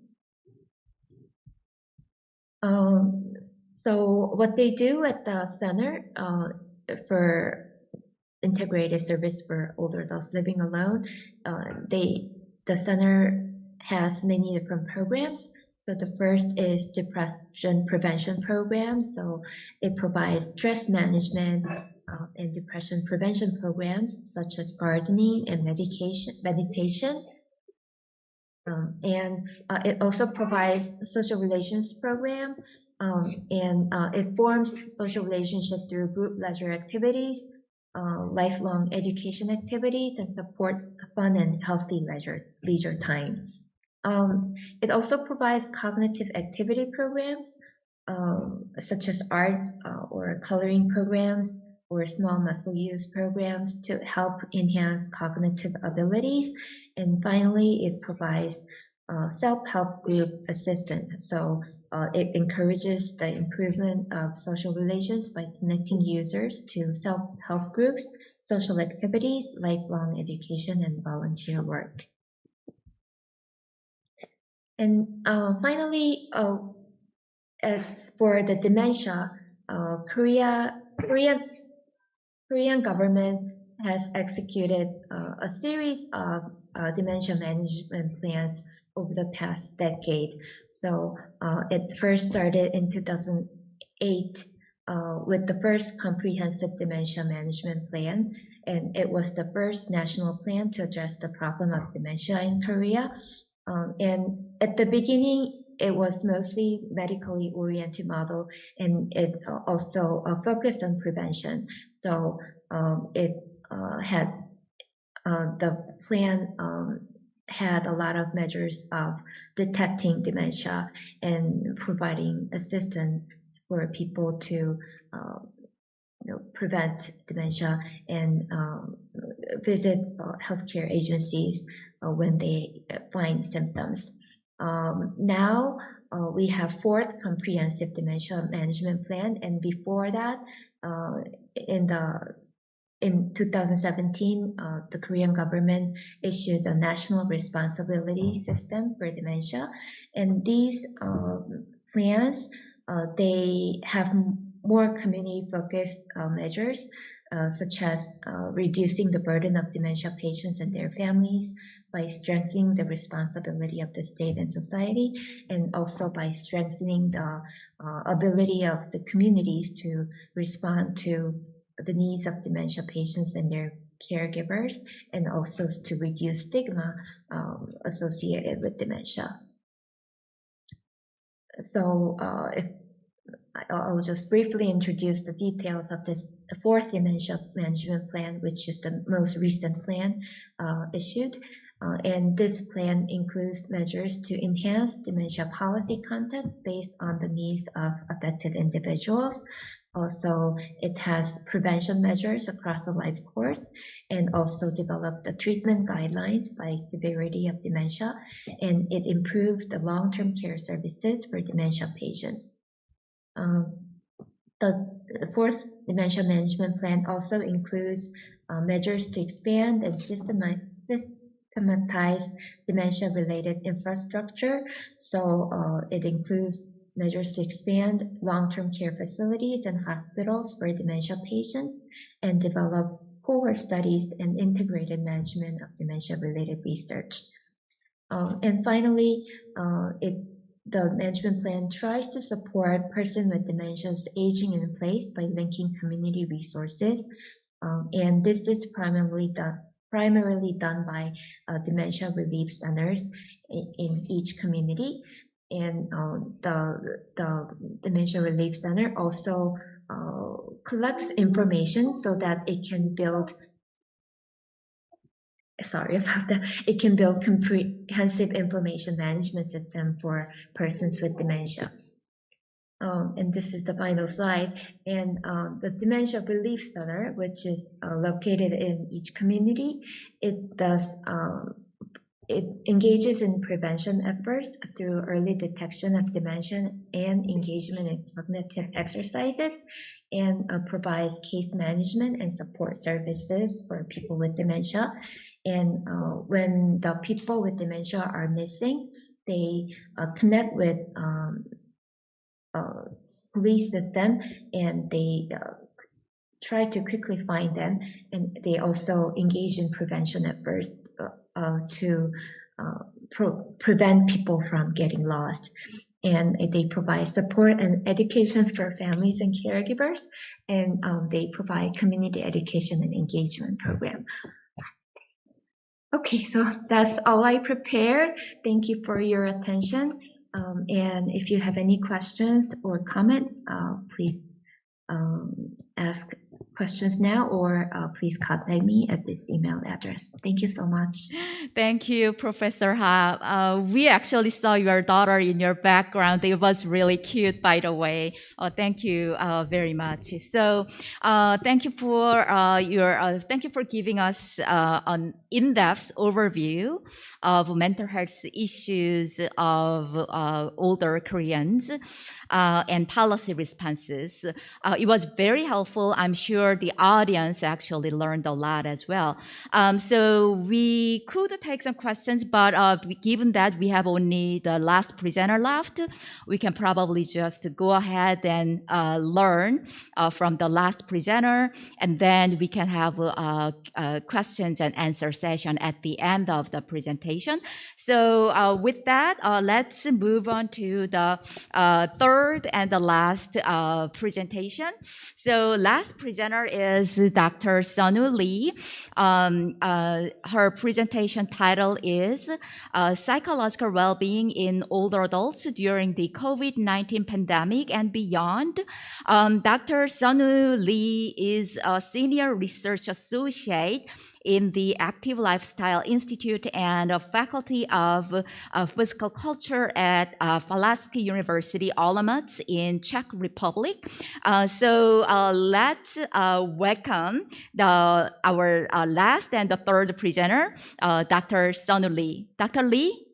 So what they do at the center for integrated service for older adults living alone, the center has many different programs. So the first is depression prevention program. So it provides stress management and depression prevention programs such as gardening and meditation. And it also provides social relations program, and it forms social relationship through group leisure activities, lifelong education activities, and supports fun and healthy leisure time. It also provides cognitive activity programs, such as art or coloring programs or small muscle use programs to help enhance cognitive abilities. And finally, it provides self-help group assistance. So it encourages the improvement of social relations by connecting users to self-help groups, social activities, lifelong education, and volunteer work. And finally, as for the dementia, Korean government has executed a series of dementia management plans over the past decade. So it first started in 2008 with the first comprehensive dementia management plan, and it was the first national plan to address the problem of dementia in Korea. And at the beginning, it was mostly medically oriented model, and it also focused on prevention. So it had the plan had a lot of measures of detecting dementia and providing assistance for people to prevent dementia and visit healthcare agencies when they find symptoms. Now we have fourth comprehensive dementia management plan, and before that, in 2017, the Korean government issued a national responsibility system for dementia, and these plans they have more community-focused measures, such as reducing the burden of dementia patients and their families by strengthening the responsibility of the state and society, and also by strengthening the ability of the communities to respond to the needs of dementia patients and their caregivers, and also to reduce stigma associated with dementia. So I'll just briefly introduce the details of this fourth dementia management plan, which is the most recent plan issued. And this plan includes measures to enhance dementia policy contents based on the needs of affected individuals. Also, it has prevention measures across the life course, and also developed the treatment guidelines by severity of dementia, and it improved the long-term care services for dementia patients. The fourth dementia management plan also includes measures to expand and systematize dementia-related infrastructure. So it includes measures to expand long-term care facilities and hospitals for dementia patients, and develop cohort studies and integrated management of dementia-related research. And finally, the management plan tries to support person with dementia's aging in place by linking community resources. And this is primarily done by dementia relief centers in each community. And the dementia relief center also collects information so that it can build it can build comprehensive information management system for persons with dementia. And this is the final slide. And the Dementia Relief Center, which is located in each community, it engages in prevention efforts through early detection of dementia and engagement in cognitive exercises, and provides case management and support services for people with dementia. And when the people with dementia are missing, they connect with police system, and they try to quickly find them, and they also engage in prevention efforts to prevent people from getting lost. And they provide support and education for families and caregivers, and they provide community education and engagement program. Okay, so that's all I prepared. Thank you for your attention. And if you have any questions or comments, please ask questions now, or please contact me at this email address. Thank you so much. Thank you, Professor Ha. We actually saw your daughter in your background. It was really cute, by the way. Thank you very much. So, thank you for thank you for giving us an in-depth overview of mental health issues of older Koreans and policy responses. It was very helpful. I'm sure the audience actually learned a lot as well. So we could take some questions, but given that we have only the last presenter left, we can probably just go ahead and learn from the last presenter, and then we can have a questions and answer session at the end of the presentation. So with that, let's move on to the third and the last presentation. So last presenter is Dr. Sonu Lee. Her presentation title is Psychological Well-Being in Older Adults During the COVID-19 Pandemic and Beyond. Dr. Sonu Lee is a Senior Research Associate in the Active Lifestyle Institute and a faculty of physical culture at Pulaski University, Olomouc in Czech Republic. So let's welcome our last and the third presenter, Dr. Sonu Lee. Dr. Lee?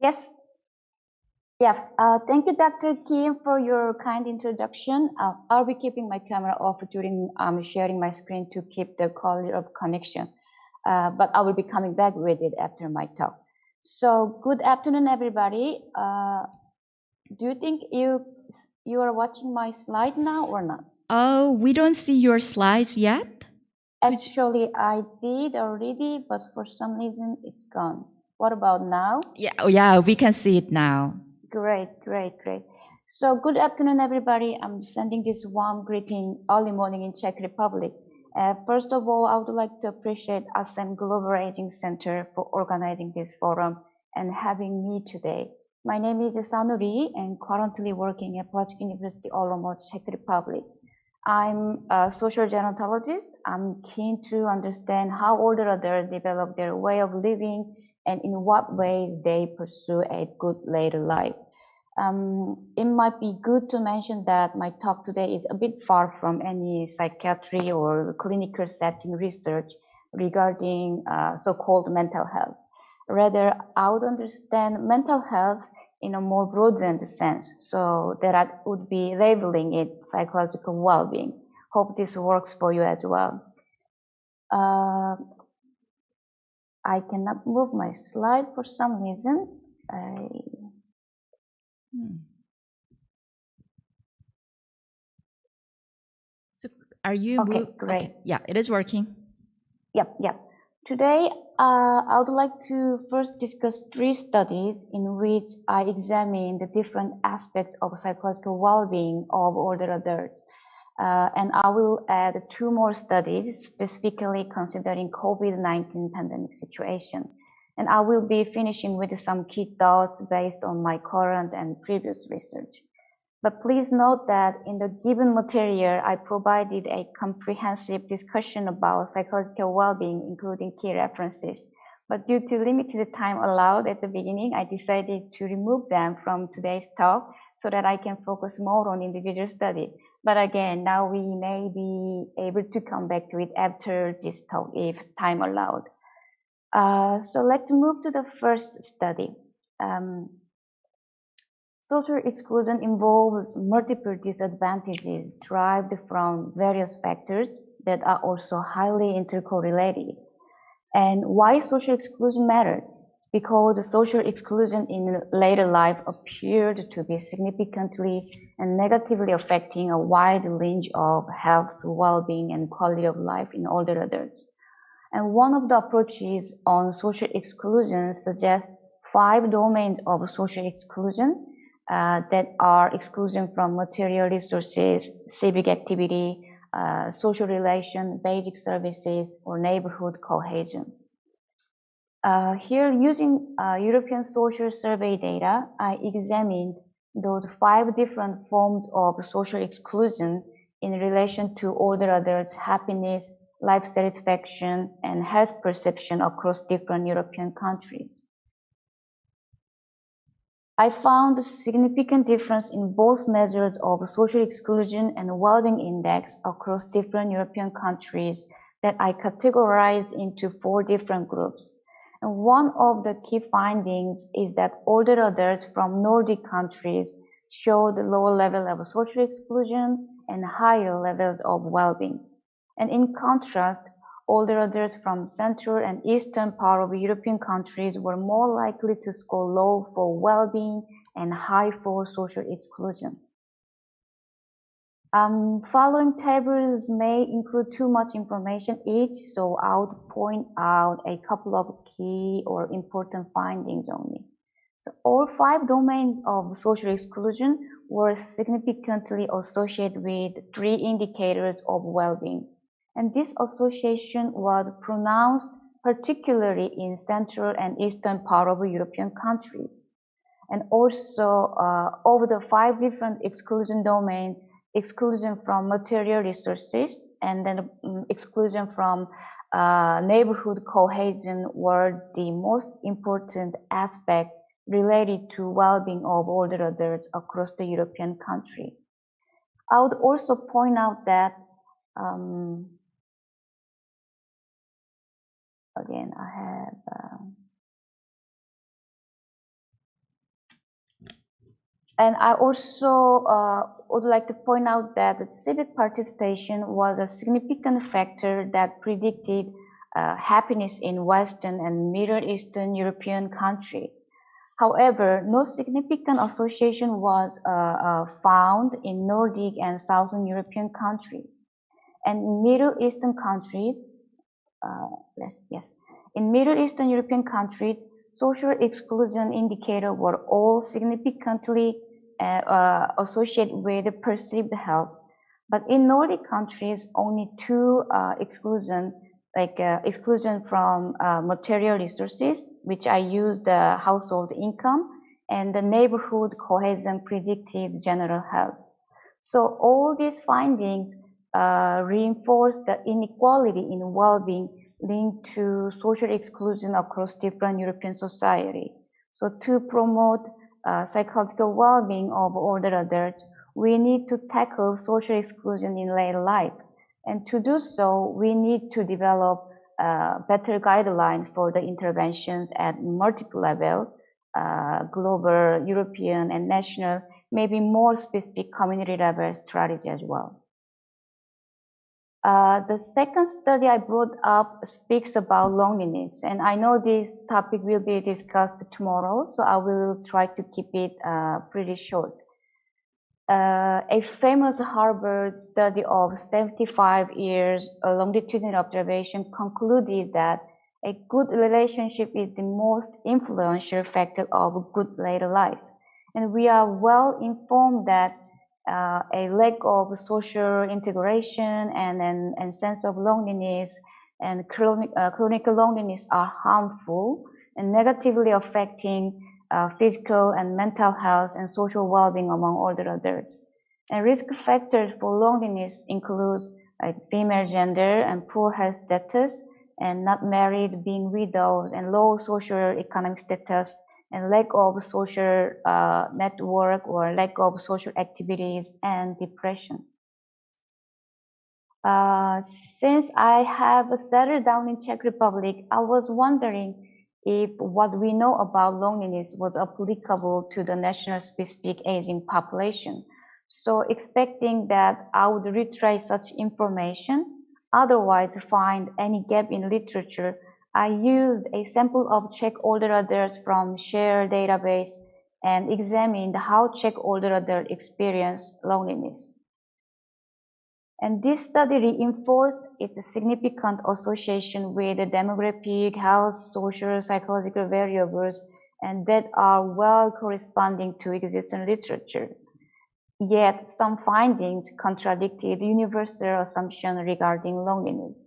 Yes. Yes. Thank you, Dr. Kim, for your kind introduction. I'll be keeping my camera off during sharing my screen to keep the quality of connection. But I will be coming back with it after my talk. So good afternoon, everybody. Do you think you are watching my slide now or not? Oh, we don't see your slides yet? Actually, I did already, but for some reason it's gone. What about now? Yeah, we can see it now. Great. So good afternoon, everybody. I'm sending this warm greeting early morning in Czech Republic. First of all, I would like to appreciate ASEM Global Aging Center for organizing this forum and having me today. My name is Sonu Lee and currently working at Pulaski University, Olomouc, Czech Republic. I'm a social gerontologist. I'm keen to understand how older adults develop their way of living and in what ways they pursue a good later life. It might be good to mention that my talk today is a bit far from any psychiatry or clinical setting research regarding so-called mental health. Rather, I would understand mental health in a more broadened sense, so that I would be labeling it psychological well-being. Hope this works for you as well. I cannot move my slide for some reason. So are you okay, great. Okay. Yeah, it is working. Yep. Today, I would like to first discuss 3 studies in which I examine the different aspects of psychological well-being of older adults. And I will add 2 more studies specifically considering COVID-19 pandemic situation. And I will be finishing with some key thoughts based on my current and previous research. But please note that in the given material, I provided a comprehensive discussion about psychological well-being, including key references. But due to limited time allowed at the beginning, I decided to remove them from today's talk so that I can focus more on individual study. But again, now we may be able to come back to it after this talk if time allowed. So let's move to the first study. Social exclusion involves multiple disadvantages derived from various factors that are also highly intercorrelated. And why social exclusion matters? Because social exclusion in later life appeared to be significantly and negatively affecting a wide range of health, well-being, and quality of life in older adults. And one of the approaches on social exclusion suggests 5 domains of social exclusion that are exclusion from material resources, civic activity, social relation, basic services, or neighborhood cohesion. Here, using European Social Survey data, I examined those 5 different forms of social exclusion in relation to older adults' happiness, life satisfaction, and health perception across different European countries. I found a significant difference in both measures of social exclusion and well-being index across different European countries that I categorized into 4 different groups. And one of the key findings is that older adults from Nordic countries showed lower level of social exclusion and higher levels of well-being. And in contrast, older adults from Central and Eastern part of European countries were more likely to score low for well-being and high for social exclusion. Following tables may include too much information each, so I would point out a couple of key or important findings only. So all 5 domains of social exclusion were significantly associated with 3 indicators of well-being. And this association was pronounced particularly in Central and Eastern part of European countries. And also, over the 5 different exclusion domains, exclusion from material resources and then exclusion from neighborhood cohesion were the most important aspect related to well-being of older adults across the European country. I would also point out that again, I have and I also would like to point out that the civic participation was a significant factor that predicted happiness in Western and Middle Eastern European countries. However, no significant association was found in Nordic and Southern European countries. And in Middle Eastern countries, in Middle Eastern European countries, social exclusion indicators were all significantly associated with perceived health. But in Nordic countries, only 2 exclusion, exclusion from material resources, which I used the household income, and the neighborhood cohesion predicted general health. So all these findings reinforce the inequality in well-being linked to social exclusion across different European society. So to promote psychological well-being of older adults, we need to tackle social exclusion in later life. And to do so, we need to develop better guidelines for the interventions at multiple levels, global, European, and national, maybe more specific community level strategy as well. The second study I brought up speaks about loneliness, and I know this topic will be discussed tomorrow, so I will try to keep it pretty short. A famous Harvard study of 75 years longitudinal observation concluded that a good relationship is the most influential factor of good later life. And we are well informed that a lack of social integration and sense of loneliness and chronic loneliness are harmful and negatively affecting physical and mental health and social well-being among older adults. And risk factors for loneliness include female gender and poor health status, and not married, being widows, and low social economic status, and lack of social network or lack of social activities, and depression. Since I have settled down in Czech Republic, I was wondering if what we know about loneliness was applicable to the national specific aging population. So expecting that I would retrieve such information, otherwise find any gap in literature, I used a sample of Czech older adults from shared database and examined how Czech older adults experience loneliness. And this study reinforced its significant association with the demographic, health, social, psychological variables, and that are well corresponding to existing literature. Yet some findings contradicted universal assumptions regarding loneliness.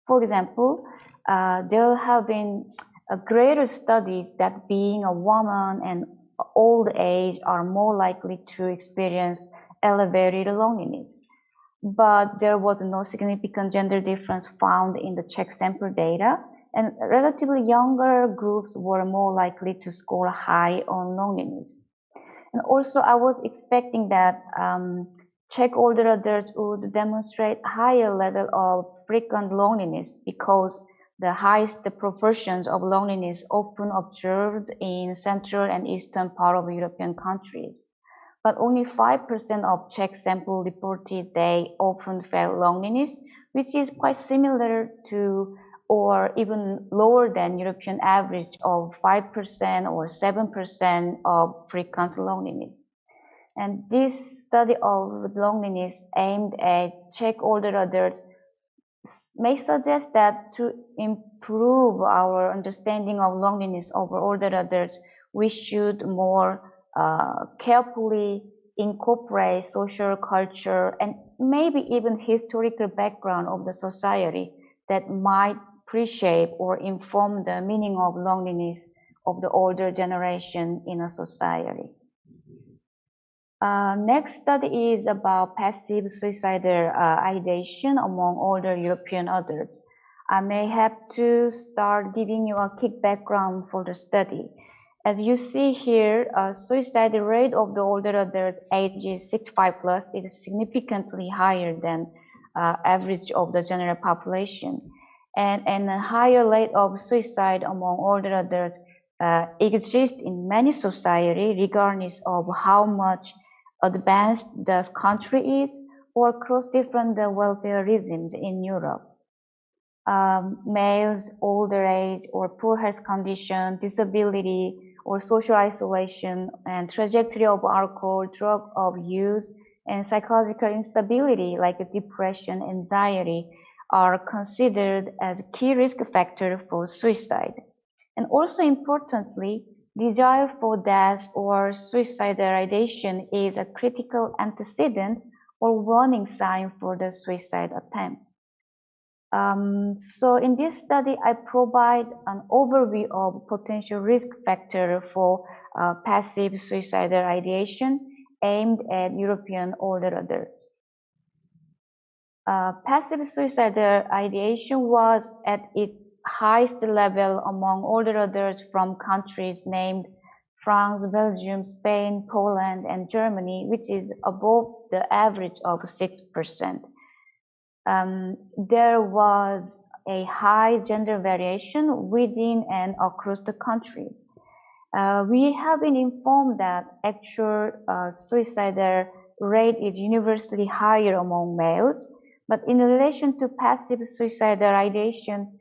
For example, there have been greater studies that being a woman and old age are more likely to experience elevated loneliness. But there was no significant gender difference found in the Czech sample data, and relatively younger groups were more likely to score high on loneliness. And also, I was expecting that Czech older adults would demonstrate higher level of frequent loneliness because the highest proportions of loneliness often observed in Central and Eastern part of European countries. But only 5% of Czech sample reported they often felt loneliness, which is quite similar to or even lower than European average of 5% or 7% of frequent loneliness. And this study of loneliness aimed at Czech older adults may suggest that to improve our understanding of loneliness over older adults, we should more carefully incorporate social culture and maybe even historical background of the society that might reshape or inform the meaning of loneliness of the older generation in a society. Next study is about passive suicidal ideation among older European adults. I may have to start giving you a quick background for the study. As you see here, suicide rate of the older adult ages 65 plus is significantly higher than average of the general population. And a higher rate of suicide among older adults exists in many societies regardless of how much advanced the country is or across different welfare regimes in Europe. Males, older age, or poor health condition, disability, or social isolation, and trajectory of alcohol, drug use, and psychological instability like depression, anxiety, are considered as key risk factors for suicide. And also importantly, desire for death or suicidal ideation is a critical antecedent or warning sign for the suicide attempt. So in this study, I provide an overview of potential risk factors for passive suicidal ideation aimed at European older adults. Passive suicidal ideation was at its highest level among older adults from countries named France, Belgium, Spain, Poland, and Germany, which is above the average of 6%. There was a high gender variation within and across the countries. We have been informed that actual suicidal rate is universally higher among males, but in relation to passive suicidal ideation,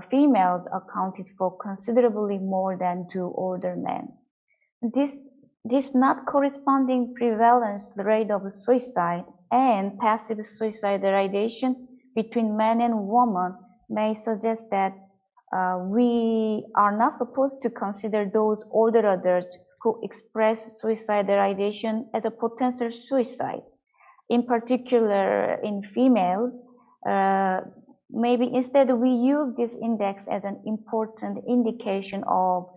females accounted for considerably more than to older men. This not corresponding prevalence rate of suicide and passive suicidal ideation between men and women may suggest that we are not supposed to consider those older adults who express suicidal ideation as a potential suicide. In particular, in females, maybe instead we use this index as an important indication of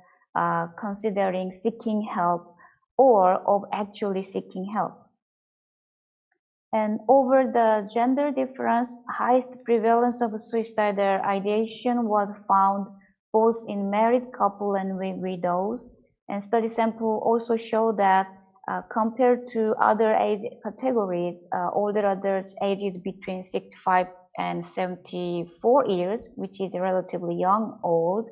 considering seeking help or of actually seeking help. And over the gender difference, highest prevalence of suicidal ideation was found both in married couple and widows. And study sample also show that compared to other age categories, older adults aged between 65 and 74 years, which is relatively young old,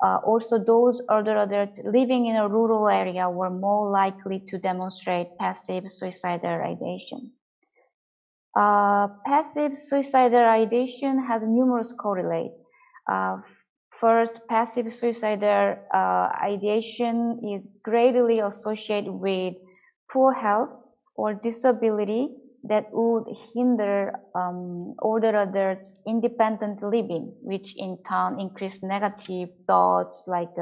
also those older adults living in a rural area were more likely to demonstrate passive suicidal ideation. Passive suicidal ideation has numerous correlates. First, passive suicidal ideation is greatly associated with poor health or disability that would hinder older adults' independent living, which in turn increase negative thoughts like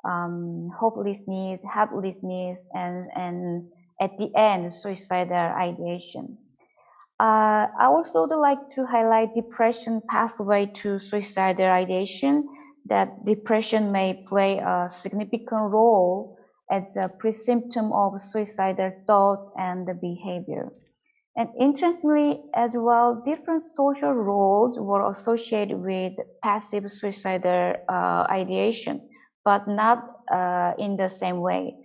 hopelessness, helplessness, and at the end, suicidal ideation. I also would like to highlight depression pathway to suicidal ideation, that depression may play a significant role as a pre-symptom of suicidal thoughts and behavior. And interestingly as well, different social roles were associated with passive suicidal ideation, but not in the same way.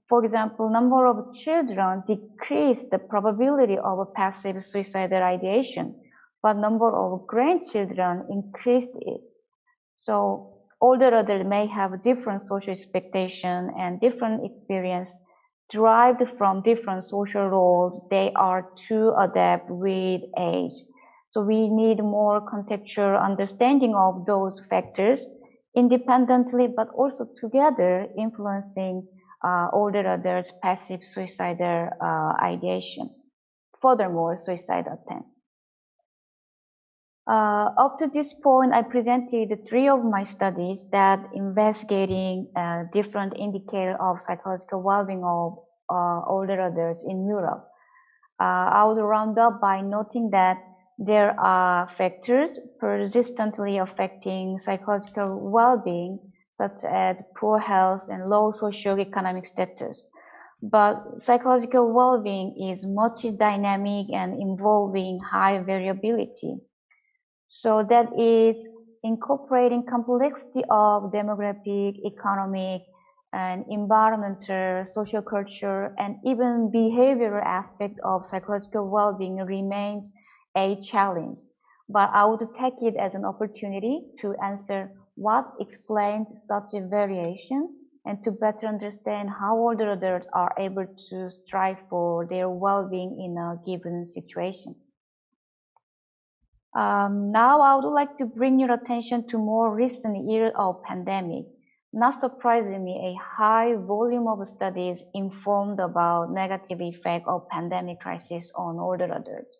For example, number of children decreased the probability of a passive suicidal ideation, but number of grandchildren increased it. So older adults may have different social expectation and different experience derived from different social roles they are to adapt with age. So we need more contextual understanding of those factors independently, but also together influencing older adults' passive suicidal ideation. Furthermore, suicide attempt. Up to this point, I presented 3 of my studies that investigating different indicators of psychological well-being of older adults in Europe. I would round up by noting that there are factors persistently affecting psychological well-being, such as poor health and low socioeconomic status. But psychological well-being is multi-dynamic and involving high variability. So that is incorporating complexity of demographic, economic, and environmental, social culture, and even behavioral aspect of psychological well-being remains a challenge. But I would take it as an opportunity to answer what explains such a variation and to better understand how older adults are able to strive for their well-being in a given situation. Now I would like to bring your attention to more recent years of pandemic. Not surprisingly, a high volume of studies informed about negative effect of pandemic crisis on older adults.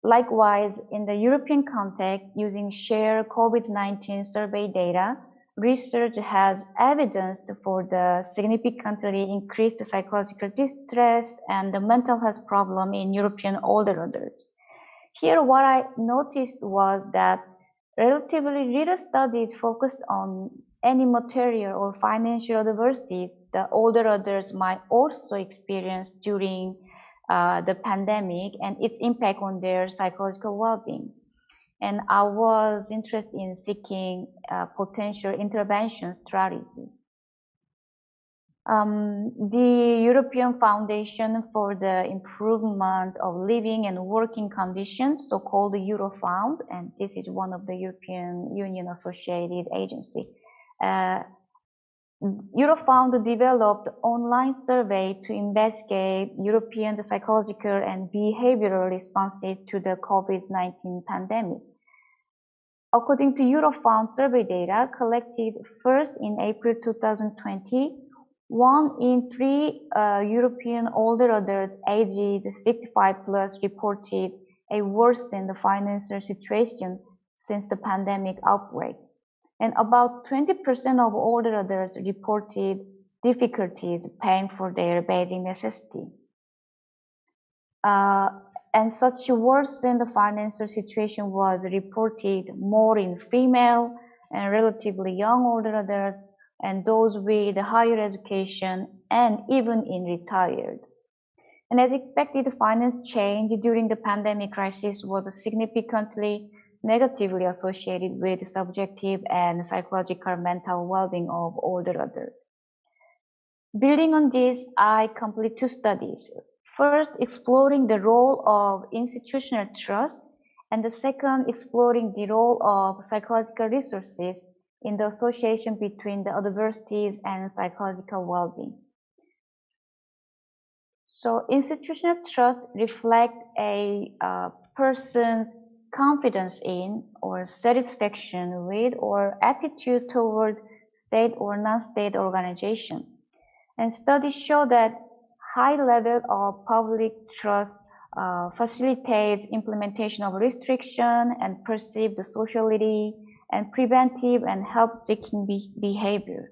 Likewise, in the European context, using shared COVID-19 survey data, research has evidenced for the significantly increased psychological distress and the mental health problem in European older adults. Here, what I noticed was that relatively little studies focused on any material or financial adversities the older adults might also experience during the pandemic and its impact on their psychological well-being. And I was interested in seeking potential intervention strategies. The European Foundation for the Improvement of Living and Working Conditions, so-called Eurofound, and this is one of the European Union associated agency. Eurofound developed online survey to investigate European psychological and behavioral responses to the COVID-19 pandemic. According to Eurofound survey data collected first in April 2020, 1 in 3 European older adults aged 65 plus reported a worsened financial situation since the pandemic outbreak. And about 20% of older adults reported difficulties paying for their basic necessity. And such a worsened financial situation was reported more in female and relatively young older adults and those with higher education and even in retired. And as expected, finance change during the pandemic crisis was significantly negatively associated with subjective and psychological mental well-being of older adults. Building on this, I complete 2 studies. First, exploring the role of institutional trust, and the second, exploring the role of psychological resources in the association between the adversities and psychological well-being. So institutional trust reflects a person's confidence in or satisfaction with or attitude toward state or non-state organization. And studies show that high level of public trust facilitates implementation of restriction and perceived sociality and preventive and help-seeking behavior.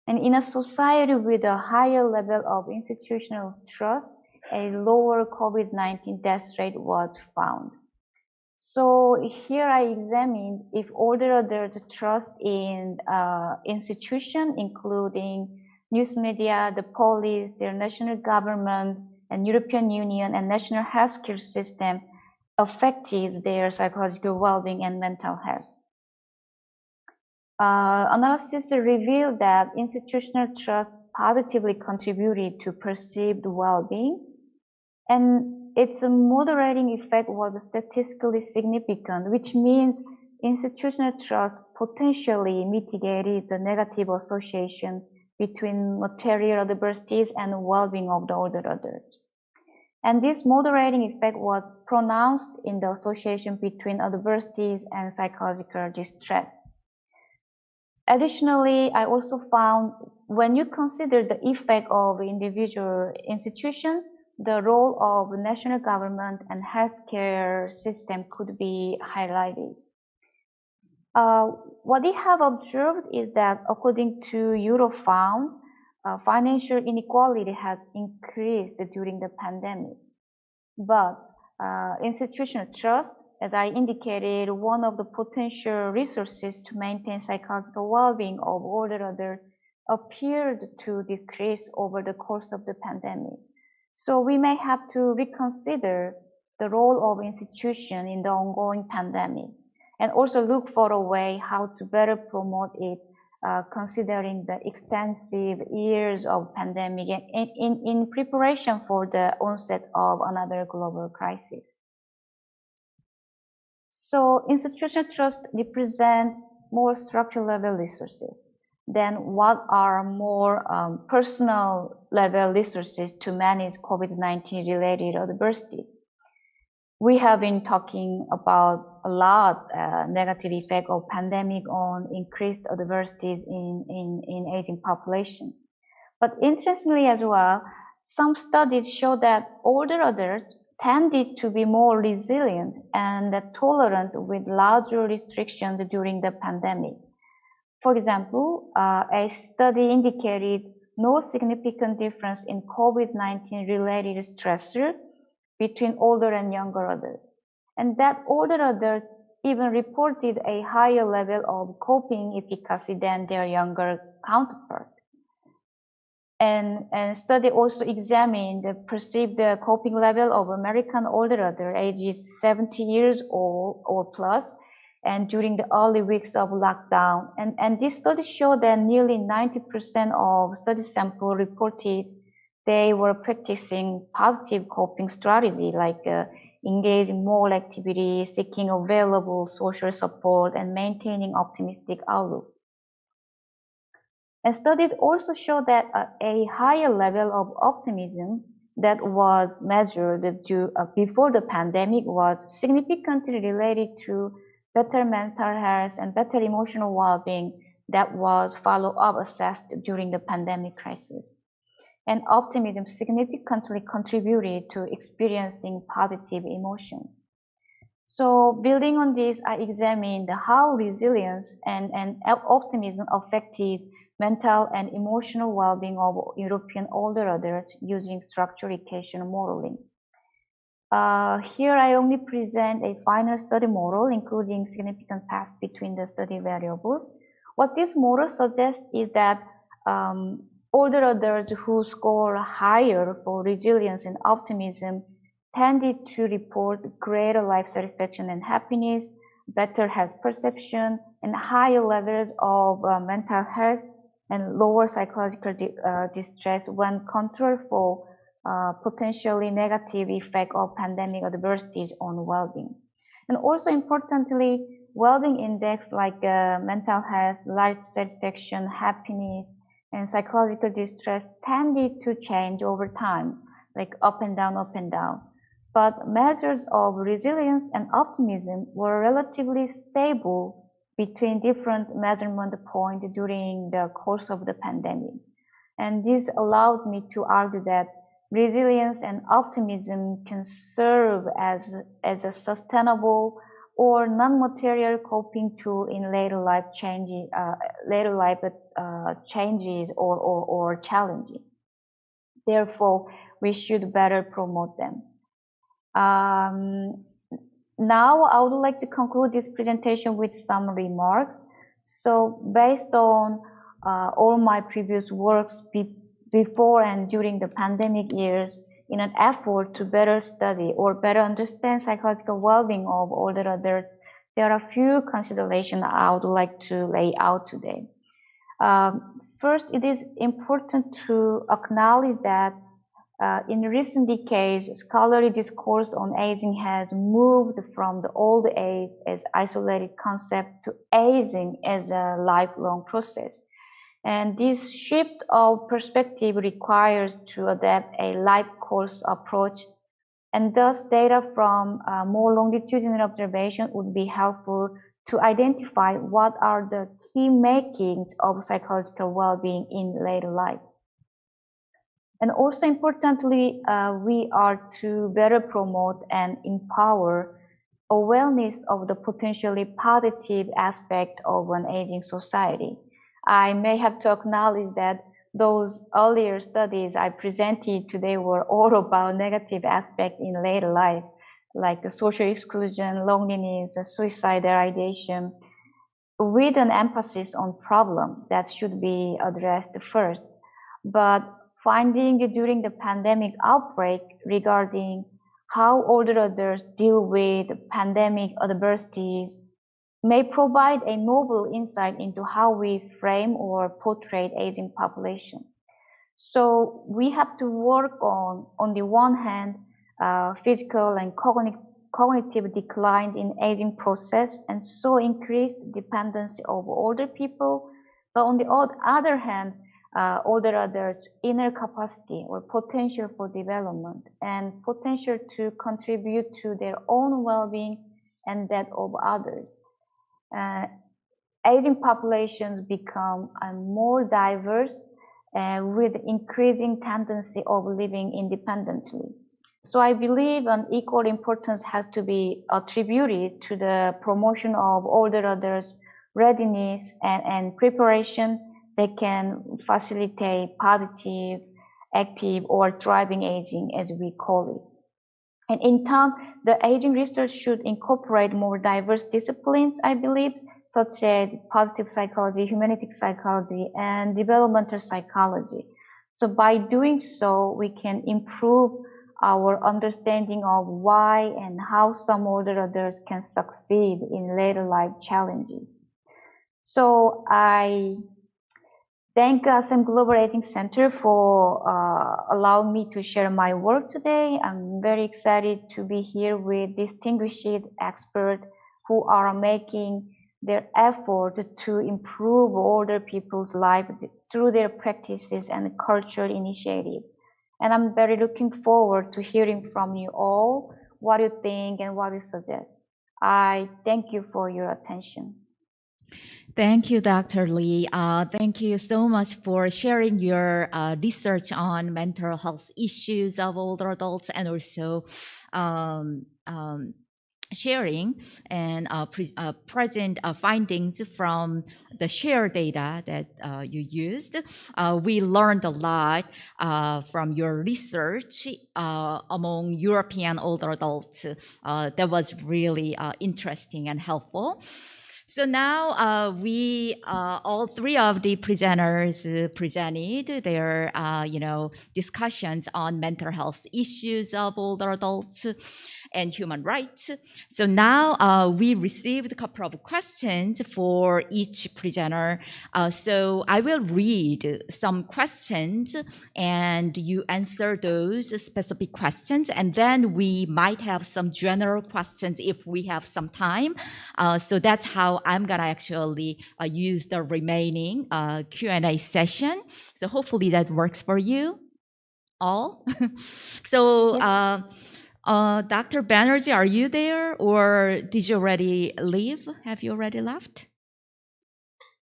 And in a society with a higher level of institutional trust, a lower COVID-19 death rate was found. So here I examined if older adults trust in institutions, including news media, the police, their national government, and European Union and national healthcare system affected their psychological well-being and mental health. Analysis revealed that institutional trust positively contributed to perceived well-being, and its moderating effect was statistically significant, which means institutional trust potentially mitigated the negative association between material adversities and well-being of the older adults. And this moderating effect was pronounced in the association between adversities and psychological distress. Additionally, I also found when you consider the effect of individual institutions, the role of national government and healthcare system could be highlighted. What we have observed is that according to Eurofound, financial inequality has increased during the pandemic. But institutional trust, as I indicated, one of the potential resources to maintain psychological well-being of older adults appeared to decrease over the course of the pandemic. So we may have to reconsider the role of institution in the ongoing pandemic and also look for a way how to better promote it, considering the extensive years of pandemic in preparation for the onset of another global crisis. So institutional trust represents more structural level resources than what are more personal level resources to manage COVID-19 related adversities. We have been talking about a lot negative effect of pandemic on increased adversities in aging population. But interestingly as well, some studies show that older adults tended to be more resilient and tolerant with larger restrictions during the pandemic. For example, a study indicated no significant difference in COVID-19 related stressor between older and younger adults, and that older adults even reported a higher level of coping efficacy than their younger counterpart. And study also examined the perceived coping level of American older adults ages 70 years old or plus, and during the early weeks of lockdown. And this study showed that nearly 90% of study sample reported they were practicing positive coping strategy like engaging more activity, seeking available social support, and maintaining optimistic outlook. And studies also show that a higher level of optimism that was measured before the pandemic was significantly related to better mental health and better emotional well-being that was follow-up assessed during the pandemic crisis. And optimism significantly contributed to experiencing positive emotions. So building on this, I examined how resilience and optimism affected mental and emotional well-being of European older adults using structural equation modeling. Here I only present a final study model, including significant paths between the study variables. What this model suggests is that older adults who score higher for resilience and optimism tended to report greater life satisfaction and happiness, better health perception, and higher levels of mental health and lower psychological distress when controlled for potentially negative effect of pandemic adversities on well-being. And also importantly, well-being index like mental health, life satisfaction, happiness, and psychological distress tended to change over time, like up and down, up and down. But measures of resilience and optimism were relatively stable between different measurement points during the course of the pandemic. And this allows me to argue that resilience and optimism can serve as a sustainable or non-material coping tool in later life changes or challenges. Therefore, we should better promote them. Now, I would like to conclude this presentation with some remarks. So, based on all my previous works before and during the pandemic years, in an effort to better study or better understand psychological well-being of older adults, there are a few considerations I would like to lay out today. First, it is important to acknowledge that in recent decades, scholarly discourse on aging has moved from the old age as isolated concept to aging as a lifelong process. And this shift of perspective requires to adapt a life course approach, and thus data from more longitudinal observation would be helpful to identify what are the key makings of psychological well-being in later life. And also importantly, we are to better promote and empower awareness of the potentially positive aspect of an aging society. I may have to acknowledge that those earlier studies I presented today were all about negative aspects in later life, like social exclusion, loneliness, suicidal ideation, with an emphasis on problem that should be addressed first. But finding during the pandemic outbreak regarding how older adults deal with pandemic adversities may provide a novel insight into how we frame or portray aging population. So we have to work on the one hand, physical and cognitive declines in aging process, and so increased dependency of older people. But on the other hand, older adults' inner capacity or potential for development and potential to contribute to their own well-being and that of others. Aging populations become more diverse with increasing tendency of living independently. So I believe an equal importance has to be attributed to the promotion of older adults' readiness and preparation that can facilitate positive, active, or thriving aging, as we call it. And in time, the aging research should incorporate more diverse disciplines, I believe, such as positive psychology, humanitic psychology, and developmental psychology. So by doing so, we can improve our understanding of why and how some older adults can succeed in later life challenges. So I thank ASEM Global Aging Center for allowing me to share my work today. I'm very excited to be here with distinguished experts who are making their effort to improve older people's life through their practices and cultural initiative. And I'm very looking forward to hearing from you all what you think and what you suggest. I thank you for your attention. Thank you, Dr. Lee. Thank you so much for sharing your research on mental health issues of older adults and also sharing and present findings from the share data that you used. We learned a lot from your research among European older adults. That was really interesting and helpful. So now we all three of the presenters presented their discussions on mental health issues of older adults and human rights. So now we received a couple of questions for each presenter. So I will read some questions and you answer those specific questions, and then we might have some general questions if we have some time. So that's how I'm gonna actually use the remaining Q&A session. So hopefully that works for you all. So. Yes. Dr. Banerjee, are you there, or did you already leave? Have you already left?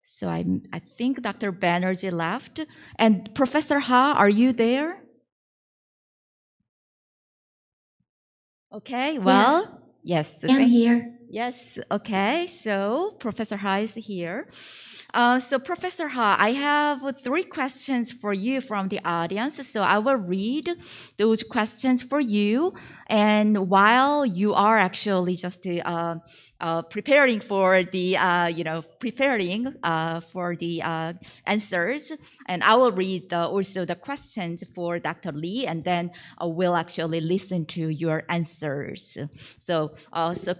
So I think Dr. Banerjee left. And Professor Ha, are you there? Okay, well, yes. I'm here. Yes, okay, so Professor Ha is here. So Professor Ha, I have 3 questions for you from the audience. So I will read those questions for you. And while you are actually just preparing for the, answers, and I will read also the questions for Dr. Lee, and then we'll actually listen to your answers. So,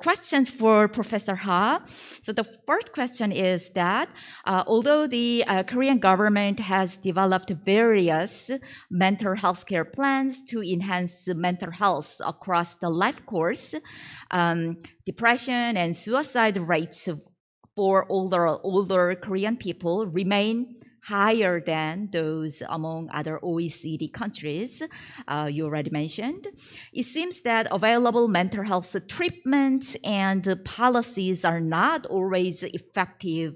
questions for Professor Ha. So the first question is that although the Korean government has developed various mental health care plans to enhance mental health across the life course, depression and suicide rates for older Korean people remain higher than those among other OECD countries, you already mentioned. It seems that available mental health treatments and policies are not always effective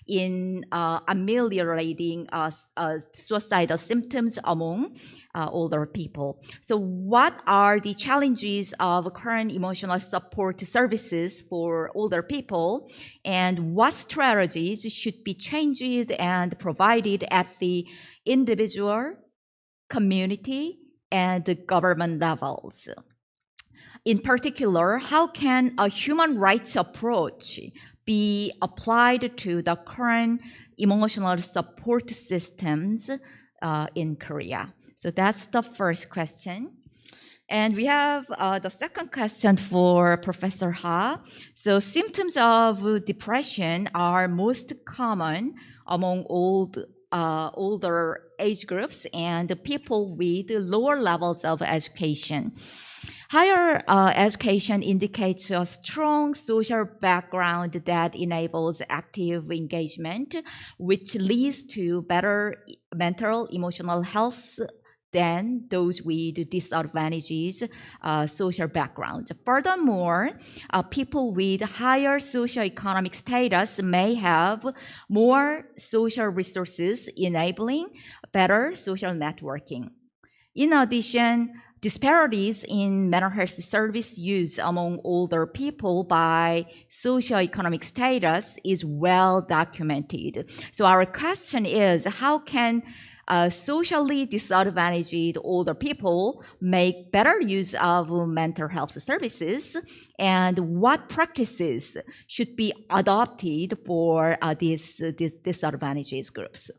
in ameliorating suicidal symptoms among older people. So what are the challenges of current emotional support services for older people, and what strategies should be changed and provided at the individual, community, and the government levels? In particular, how can a human rights approach be applied to the current emotional support systems in Korea? So that's the first question. And we have the second question for Professor Ha. So symptoms of depression are most common among older age groups and people with lower levels of education. Higher education indicates a strong social background that enables active engagement, which leads to better mental, emotional health than those with disadvantages social backgrounds. Furthermore, people with higher socioeconomic status may have more social resources, enabling better social networking. In addition, disparities in mental health service use among older people by socioeconomic status is well documented. So our question is, how can socially disadvantaged older people make better use of mental health services, and what practices should be adopted for these disadvantaged groups?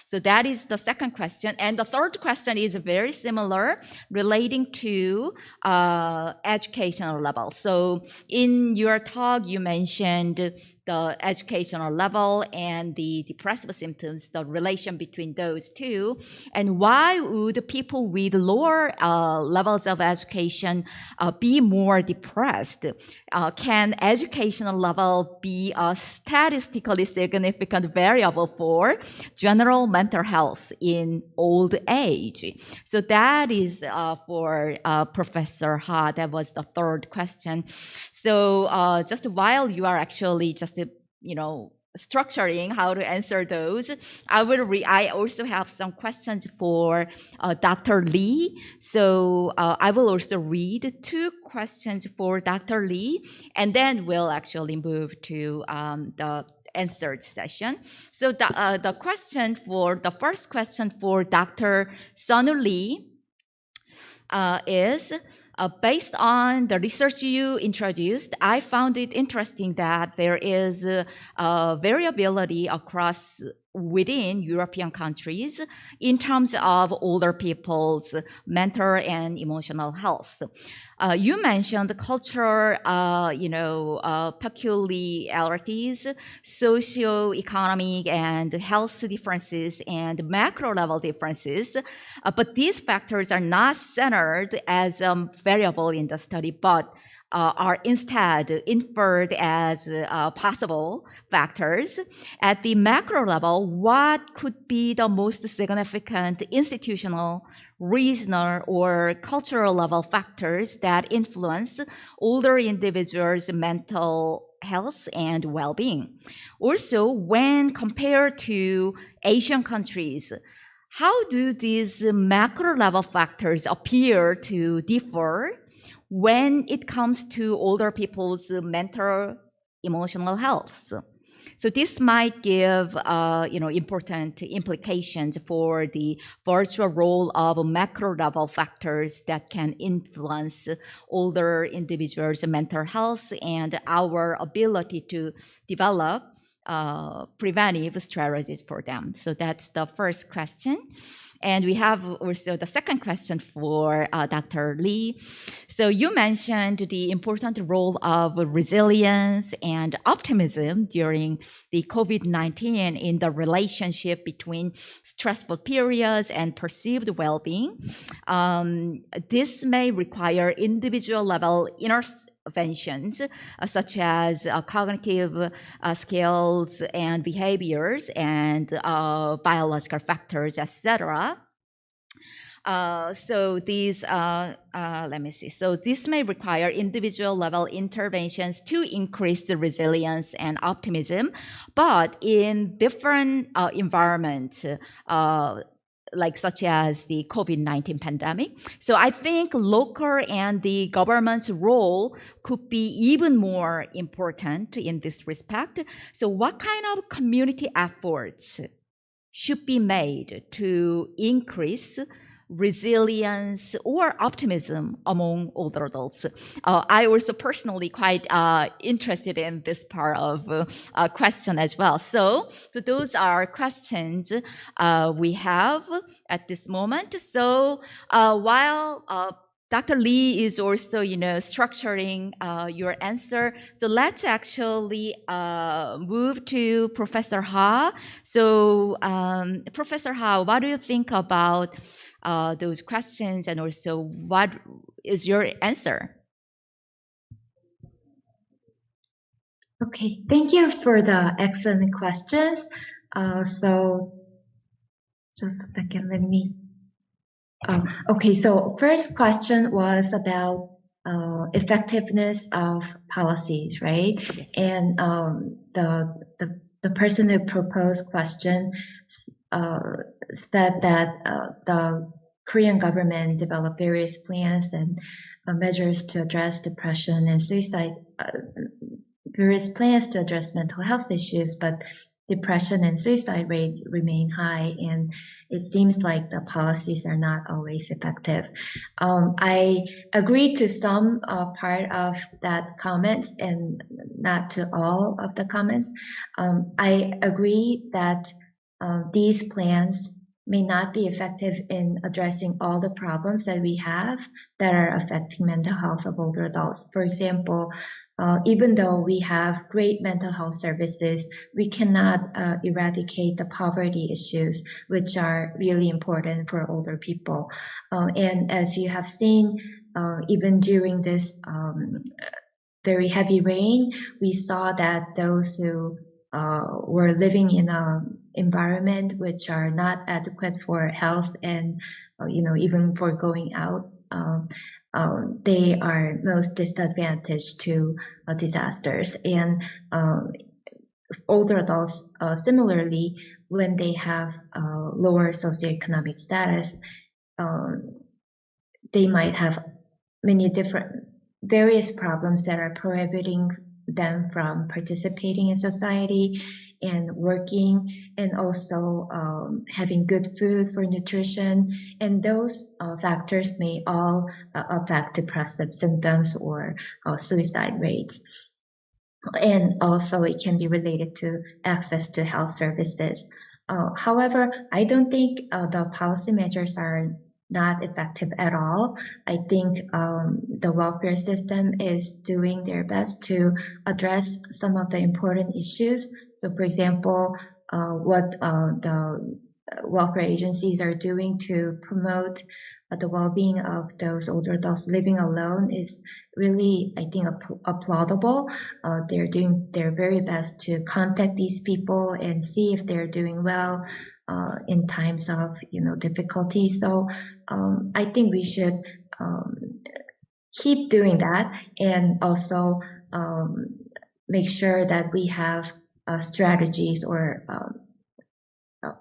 So that is the second question. And the third question is very similar, relating to educational level. So in your talk, you mentioned the educational level and the depressive symptoms, the relation between those two, and why would people with lower levels of education be more depressed? Can educational level be a statistically significant variable for general mental health in old age? So that is for Professor Ha. That was the third question. So just while you are actually just structuring how to answer those. I also have some questions for Dr. Lee. So I will also read 2 questions for Dr. Lee, and then we'll actually move to the answered session. So the first question for Dr. Sonu Lee is, based on the research you introduced, I found it interesting that there is variability across within European countries in terms of older people's mental and emotional health. You mentioned cultural, peculiarities, socio-economic and health differences, and macro level differences, but these factors are not centered as a variable in the study, but are instead inferred as possible factors. At the macro level, what could be the most significant institutional, regional, or cultural level factors that influence older individuals' mental health and well-being? Also, when compared to Asian countries, how do these macro level factors appear to differ when it comes to older people's mental emotional health? So this might give important implications for the virtual role of macro level factors that can influence older individuals' mental health and our ability to develop preventive strategies for them. So that's the first question. And we have also the second question for Dr. Lee. So you mentioned the important role of resilience and optimism during the COVID-19 in the relationship between stressful periods and perceived well-being. This may require individual level interventions such as cognitive skills and behaviors and biological factors, etc. So these, let me see. So this may require individual level interventions to increase the resilience and optimism, but in different environments, like such as the COVID-19 pandemic. So I think local and the government's role could be even more important in this respect. So what kind of community efforts should be made to increase resilience or optimism among older adults? I also personally quite interested in this part of question as well. So those are questions we have at this moment. So while Dr. Lee is also, structuring your answer. So let's actually move to Professor Ha. So Professor Ha, what do you think about those questions, and also what is your answer? Okay, thank you for the excellent questions. So just a second, let me. Okay, so first question was about effectiveness of policies, right? And the person who proposed question said that the Korean government developed various plans and measures to address depression and suicide, various plans to address mental health issues, but depression and suicide rates remain high, and it seems like the policies are not always effective. I agree to some part of that comment and not to all of the comments. I agree that these plans may not be effective in addressing all the problems that we have that are affecting mental health of older adults. For example, even though we have great mental health services, we cannot eradicate the poverty issues, which are really important for older people. And as you have seen, even during this very heavy rain, we saw that those who were living in an environment which are not adequate for health and even for going out, they are most disadvantaged to disasters. And older adults, similarly, when they have lower socioeconomic status, they might have many various problems that are prohibiting them from participating in society and working, and also having good food for nutrition. And those factors may all affect depressive symptoms or suicide rates. And also it can be related to access to health services. However, I don't think the policy measures are not effective at all. I think the welfare system is doing their best to address some of the important issues. So for example, what the welfare agencies are doing to promote the well-being of those older adults living alone is really, I think, applaudable. They're doing their very best to contact these people and see if they're doing well in times of difficulty. So I think we should keep doing that, and also make sure that we have strategies or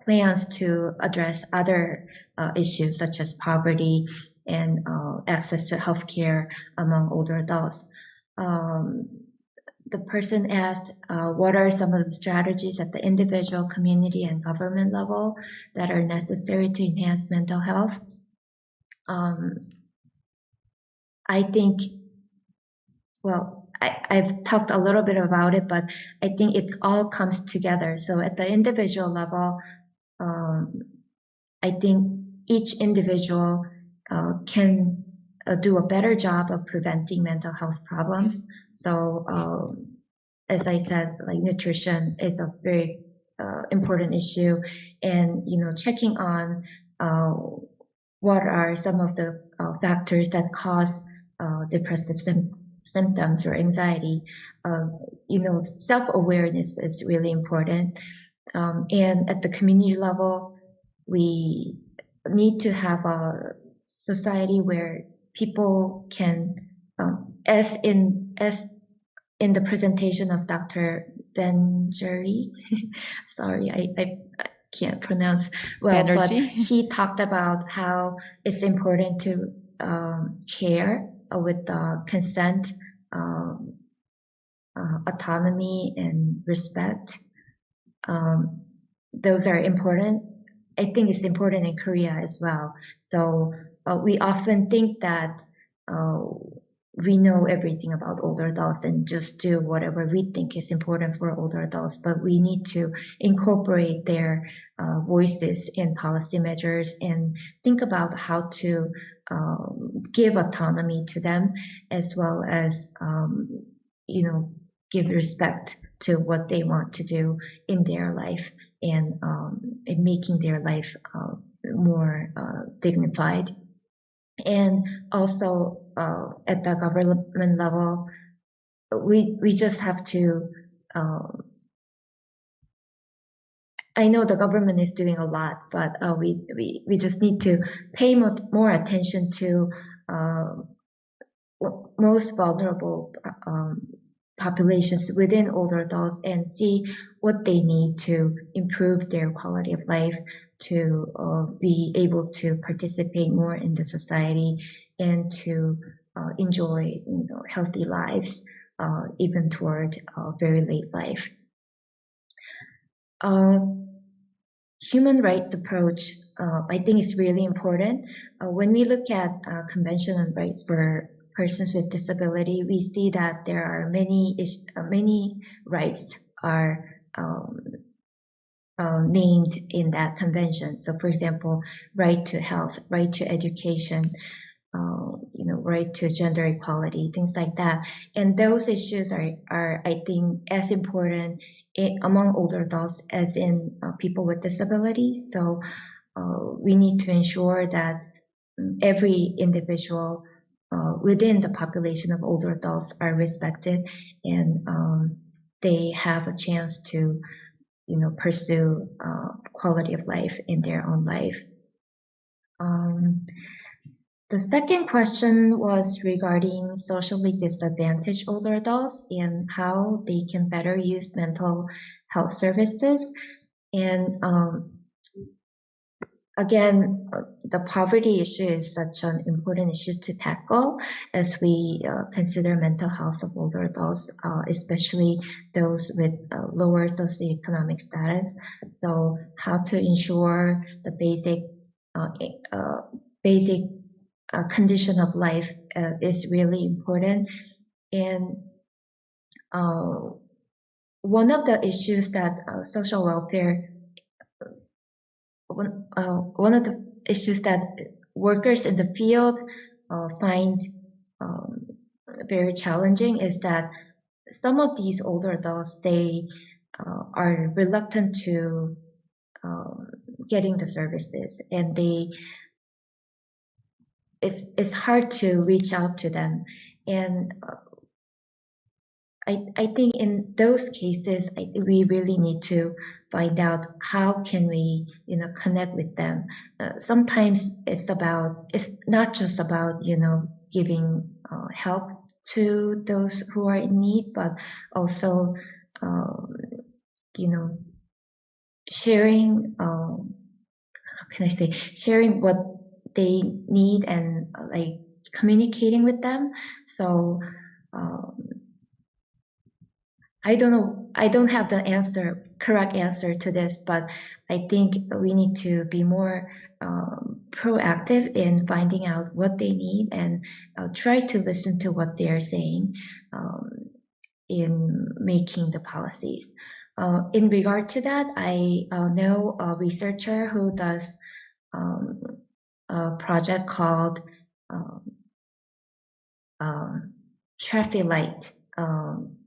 plans to address other issues such as poverty and access to healthcare among older adults. The person asked, what are some of the strategies at the individual, community, and government level that are necessary to enhance mental health? I think, well, I've talked a little bit about it, but I think it all comes together. So at the individual level, I think each individual can do a better job of preventing mental health problems. So as I said, like nutrition is a very important issue, and checking on what are some of the factors that cause depressive symptoms or anxiety. Self-awareness is really important. And at the community level, we need to have a society where people can, as in the presentation of Dr. Benjeri, sorry, I can't pronounce well, Banerjee. but he talked about how it's important to care with consent, autonomy, and respect. Those are important. I think it's important in Korea as well. So we often think that we know everything about older adults and just do whatever we think is important for older adults, but we need to incorporate their voices in policy measures and think about how to give autonomy to them, as well as give respect to what they want to do in their life, and in making their life more dignified. And also at the government level, we just have to, I know the government is doing a lot, but we just need to pay more attention to most vulnerable populations within older adults and see what they need to improve their quality of life, to be able to participate more in the society and to enjoy healthy lives, even toward very late life. Human rights approach, I think, is really important. When we look at Convention on Rights for Persons with Disability, we see that there are many rights are named in that convention. So, for example, right to health, right to education, right to gender equality, things like that. And those issues are I think, as important among older adults as in people with disabilities. So we need to ensure that every individual within the population of older adults are respected, and they have a chance to pursue quality of life in their own life. The second question was regarding socially disadvantaged older adults and how they can better use mental health services. And again, the poverty issue is such an important issue to tackle as we consider mental health of older adults, especially those with lower socioeconomic status. So how to ensure the basic condition of life is really important. And one of the issues that social welfare, one of the issues that workers in the field find very challenging is that some of these older adults, they are reluctant to getting the services, and it's hard to reach out to them. And I think in those cases, we really need to find out how can we, connect with them. Sometimes it's not just about, giving help to those who are in need, but also, sharing, how can I say, sharing what they need and like communicating with them. So, I don't know. I don't have the correct answer to this, but I think we need to be more proactive in finding out what they need and try to listen to what they are saying in making the policies. In regard to that, I know a researcher who does a project called Traffic Light.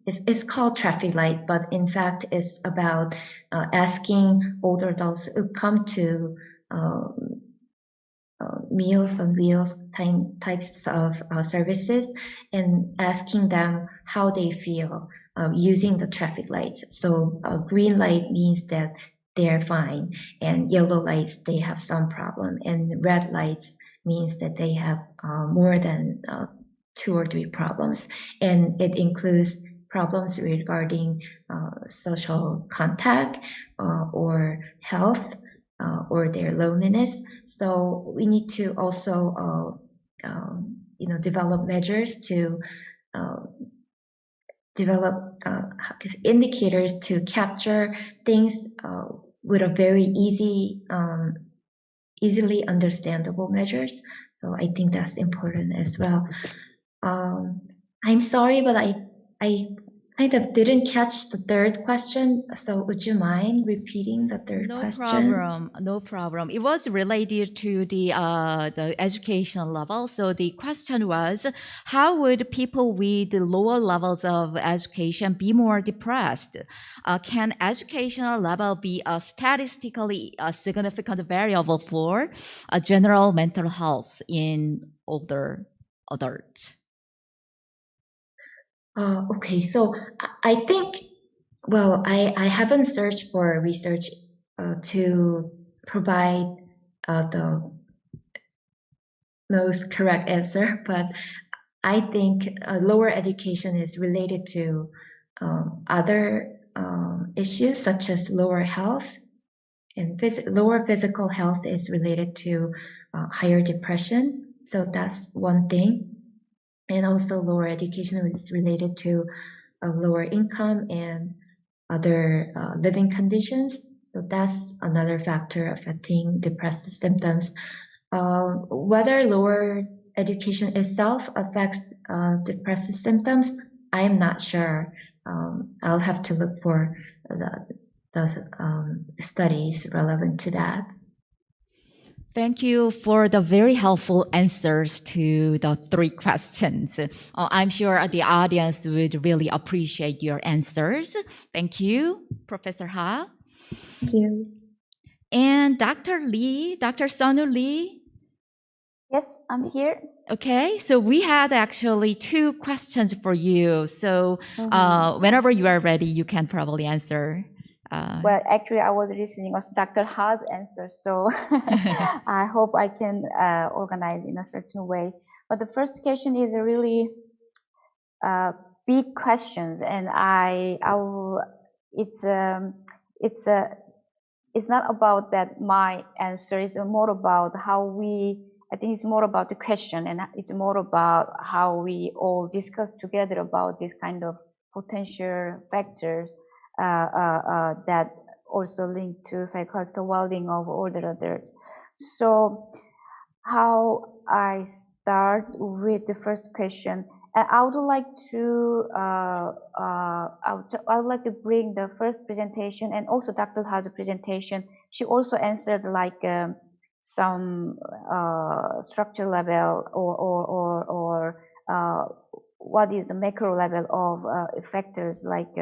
It's called Traffic Light, but in fact, it's about asking older adults who come to Meals on Wheels types of services and asking them how they feel using the traffic lights. So green light means that they're fine, and yellow lights, they have some problem, and red lights means that they have more than 2 or 3 problems. And it includes problems regarding social contact or health or their loneliness. So we need to also, develop measures to develop indicators to capture things with a very easily understandable measures. So I think that's important as well. I'm sorry, but I kind of didn't catch the third question. So would you mind repeating the third question? No problem. It was related to the educational level. So the question was, how would people with lower levels of education be more depressed? Can educational level be a statistically significant variable for general mental health in older adults? Okay, so I think, well, I haven't searched for research to provide the most correct answer, but I think lower education is related to other issues such as lower health, and lower physical health is related to higher depression. So that's one thing. And also lower education is related to a lower income and other living conditions. So that's another factor affecting depressive symptoms. Whether lower education itself affects depressive symptoms, I am not sure. I'll have to look for the studies relevant to that. Thank you for the very helpful answers to the 3 questions. I'm sure the audience would really appreciate your answers. Thank you, Professor Ha. Thank you. And Dr. Lee, Dr. Sonu Lee. Yes, I'm here. Okay, so we had actually 2 questions for you. So whenever you are ready, you can probably answer Well, actually, I was listening to Dr. Ha's answer, so I hope I can organize in a certain way. But the first question is a really big questions, and it's not about that my answer is more about how I think it's more about the question, and it's more about how we all discuss together about this kind of potential factors that also link to psychological well-being of older adults. So how I start with the first question, I would like to I would like to bring the first presentation and also Dr. Ha's presentation. She also answered like some structure level or what is the macro level of factors like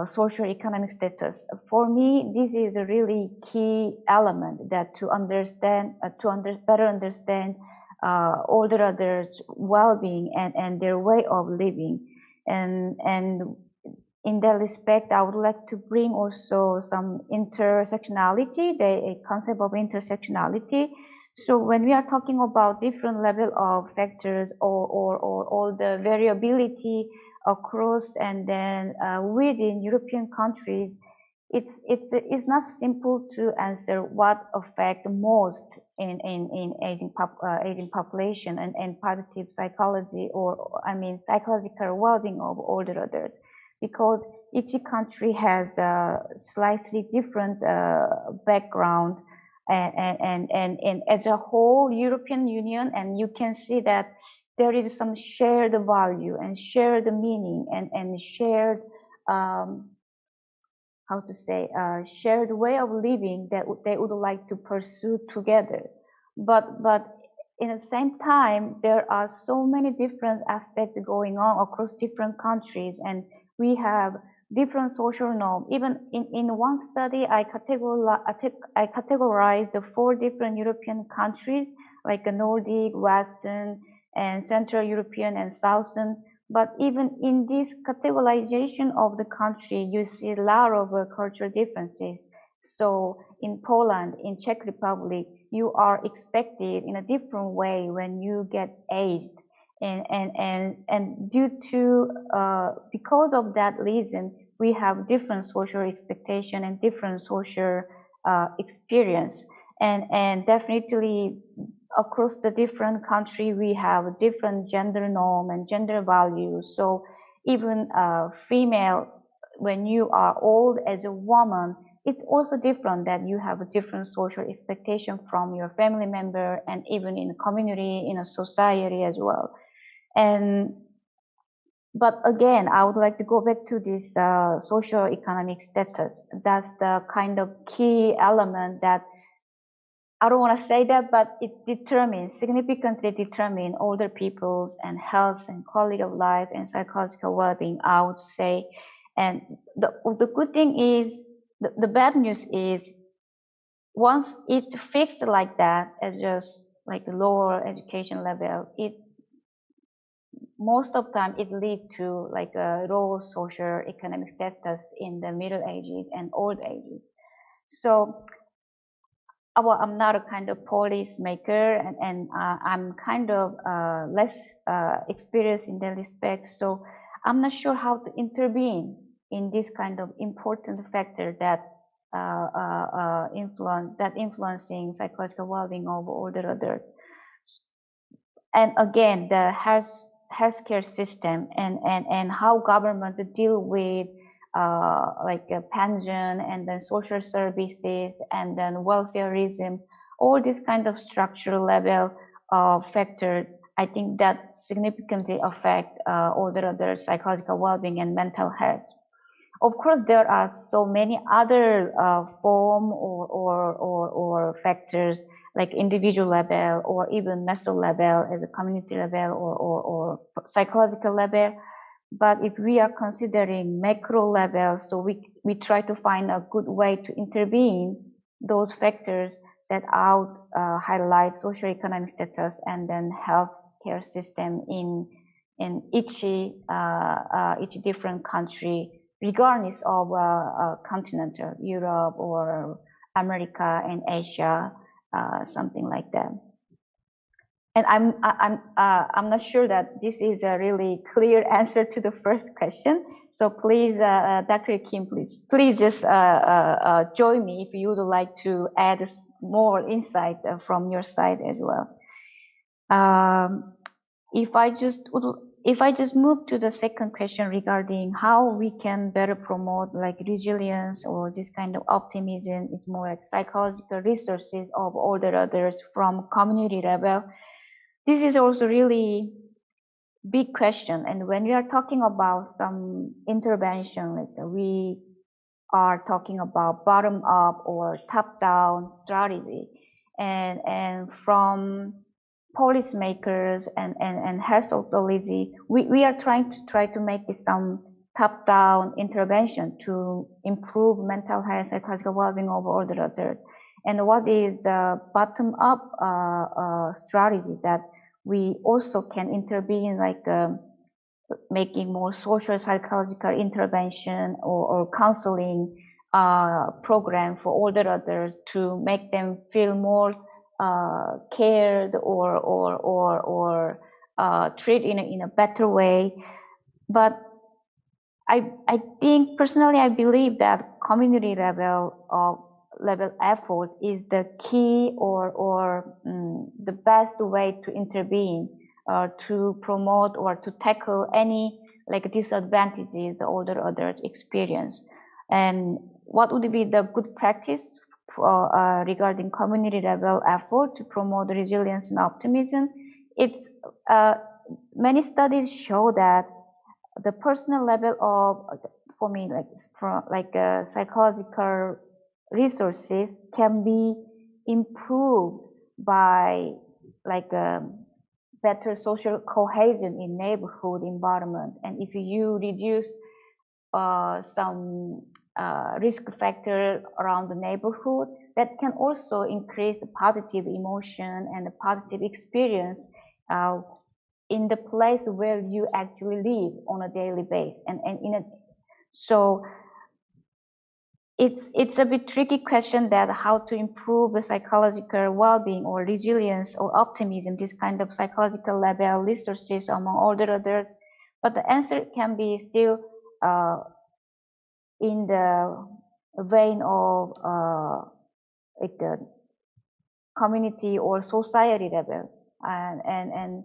social economic status. For me, this is a really key element that to understand, better understand older adults' well-being and their way of living. And in that respect, I would like to bring also some intersectionality, the concept of intersectionality. So when we are talking about different level of factors or all the variability across and then within European countries, it's not simple to answer what affect most in aging population and positive psychology or psychological well-being of older adults, because each country has a slightly different background and as a whole European Union, and you can see that there is some shared value and shared meaning and shared shared way of living that they would like to pursue together. But in the same time, there are so many different aspects going on across different countries, and we have different social norms. Even in one study, I categorized the 4 different European countries, like the Nordic, Western, and Central European and Southern. But even in this categorization of the country, you see a lot of cultural differences. So in Poland, in Czech Republic, you are expected in a different way when you get aged. And due to, because of that reason, we have different social expectation and different social experience. And definitely across the different country, we have different gender norm and gender values. So even female, when you are old as a woman, it's also different that you have a different social expectation from your family member and even in a community, in a society as well. But again, I would like to go back to this socio-economic status. That's the kind of key element that I don't want to say that, but it significantly determines older people's and health and quality of life and psychological well-being, I would say. And the good thing is, the bad news is, once it's fixed like that, as just like the lower education level, most of the time it leads to like a low social economic status in the middle ages and old ages. So I'm not a kind of policy maker, and I'm kind of less experienced in that respect. So I'm not sure how to intervene in this kind of important factor that influencing psychological well-being of older adults. And again, the healthcare system and how government deal with like a pension and then social services and then welfareism, all this kind of structural level factor, I think that significantly affect older adults' psychological well-being and mental health. Of course, there are so many other form or factors like individual level or even meso level as a community level or psychological level. But if we are considering macro level, so we try to find a good way to intervene those factors that highlight socioeconomic status and then healthcare system in each different country regardless of continental Europe or America and Asia, something like that. And I'm not sure that this is a really clear answer to the first question. So please, Dr. Kim, please just join me if you would like to add more insight from your side as well. If I just move to the second question regarding how we can better promote like resilience or this kind of optimism, it's more like psychological resources of older adults from community level. This is also really big question. And when we are talking about some intervention, like we are talking about bottom up or top down strategy, and from policymakers and health authority, we are trying to make some top down intervention to improve mental health, psychological well-being of older adults. And what is the bottom up strategy that we also can intervene, like making more social psychological intervention or counseling program for older adults to make them feel more cared or treated in a better way. But I think personally, I believe that community level effort is the key or the best way to intervene to promote or to tackle any like disadvantages the older adults experience. And what would be the good practice for, regarding community level effort to promote resilience and optimism? It's many studies show that the personal level of, for me, like psychological resources can be improved by like better social cohesion in neighborhood environment. And if you reduce some risk factor around the neighborhood, that can also increase the positive emotion and the positive experience in the place where you actually live on a daily basis. So it's a bit tricky question that how to improve the psychological well-being or resilience or optimism, this kind of psychological level resources among older adults. But the answer can be still in the vein of like a community or society level, and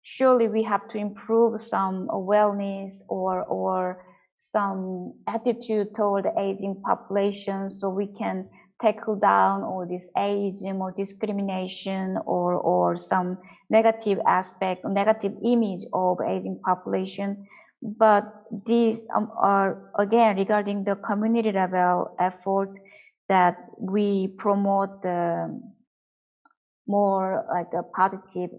surely we have to improve some awareness or some attitude toward the aging population, so we can tackle down all this ageism or discrimination or some negative aspect, negative image of aging population. But these are again regarding the community level effort that we promote the more like a positive,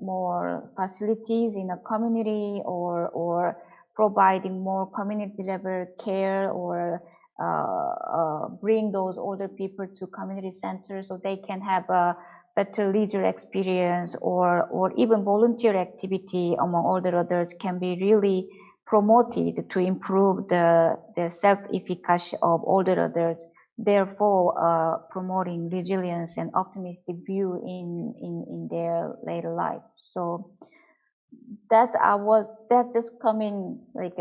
more facilities in a community or providing more community level care or bring those older people to community centers so they can have a better leisure experience or even volunteer activity among older adults can be really promoted to improve the self-efficacy of older adults, therefore promoting resilience and optimistic view in their later life. So that's just coming like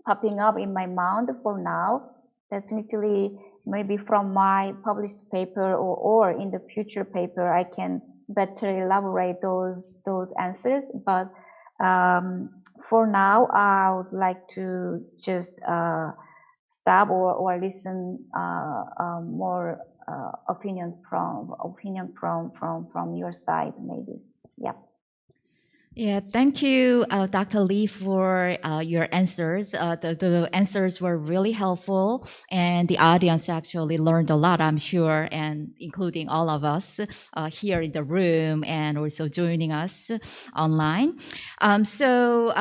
popping up in my mind for now. Definitely maybe from my published paper or in the future paper I can better elaborate those answers, but for now I would like to just stop or listen more opinion from your side maybe. Yeah. Yeah, thank you, Dr. Lee, for your answers. The answers were really helpful, and the audience actually learned a lot, I'm sure, and including all of us here in the room and also joining us online. As you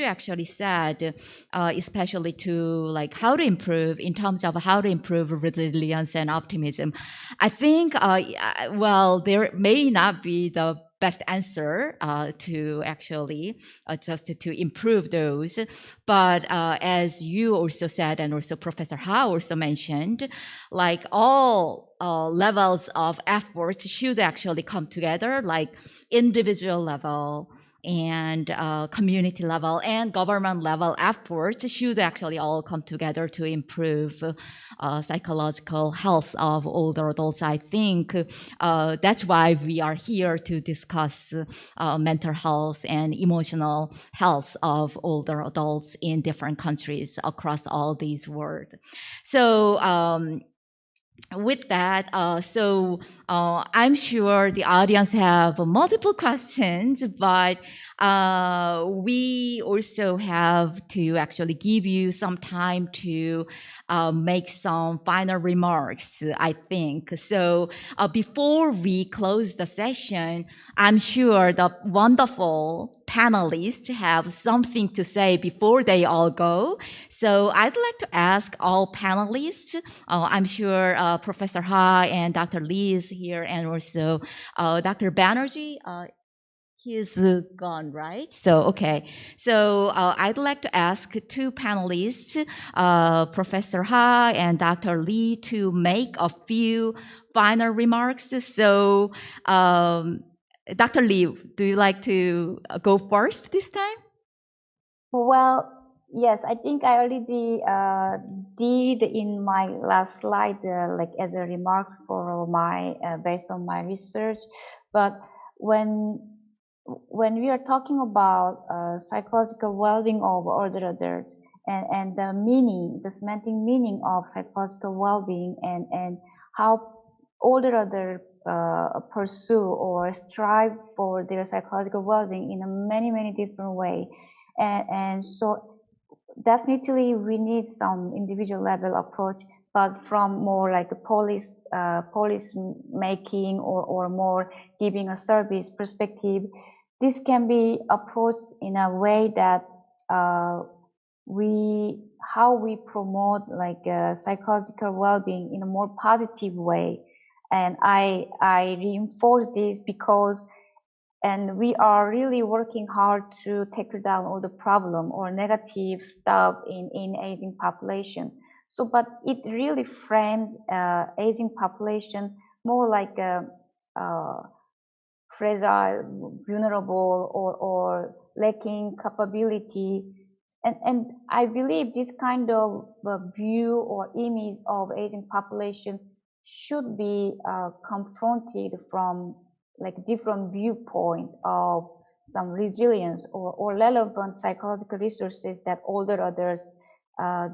actually said, especially to like how to improve in terms of how to improve resilience and optimism, I think, there may not be the best answer to actually just to improve those. But as you also said, and also Professor Ha also mentioned, like all levels of effort should actually come together, like individual level and community level and government level efforts should actually all come together to improve psychological health of older adults. I think that's why we are here to discuss mental health and emotional health of older adults in different countries across all these world. So with that, I'm sure the audience have multiple questions, but we also have to actually give you some time to make some final remarks, I think. So before we close the session, I'm sure the wonderful panelists have something to say before they all go. So I'd like to ask all panelists, I'm sure Professor Ha and Dr. Lee is here, and also Dr. Banerjee, he's gone, right? So, okay. So I'd like to ask two panelists, Professor Ha and Dr. Lee, to make a few final remarks. So, Dr. Lee, do you like to go first this time? Well, yes, I think I already did in my last slide, like as a remarks for my based on my research. But when we are talking about psychological well-being of older adults and the meaning, the semantic meaning of psychological well-being and how older adults pursue or strive for their psychological well-being in a many different ways. And so definitely we need some individual level approach, but from more like a policy making or more giving a service perspective, this can be approached in a way that how we promote like psychological well-being in a more positive way. And I reinforce this because and we are really working hard to tackle down all the problem or negative stuff in aging population. So, but it really frames aging population more like a fragile, vulnerable, or lacking capability. And I believe this kind of view or image of aging population should be confronted from like different viewpoint of some resilience or relevant psychological resources that older adults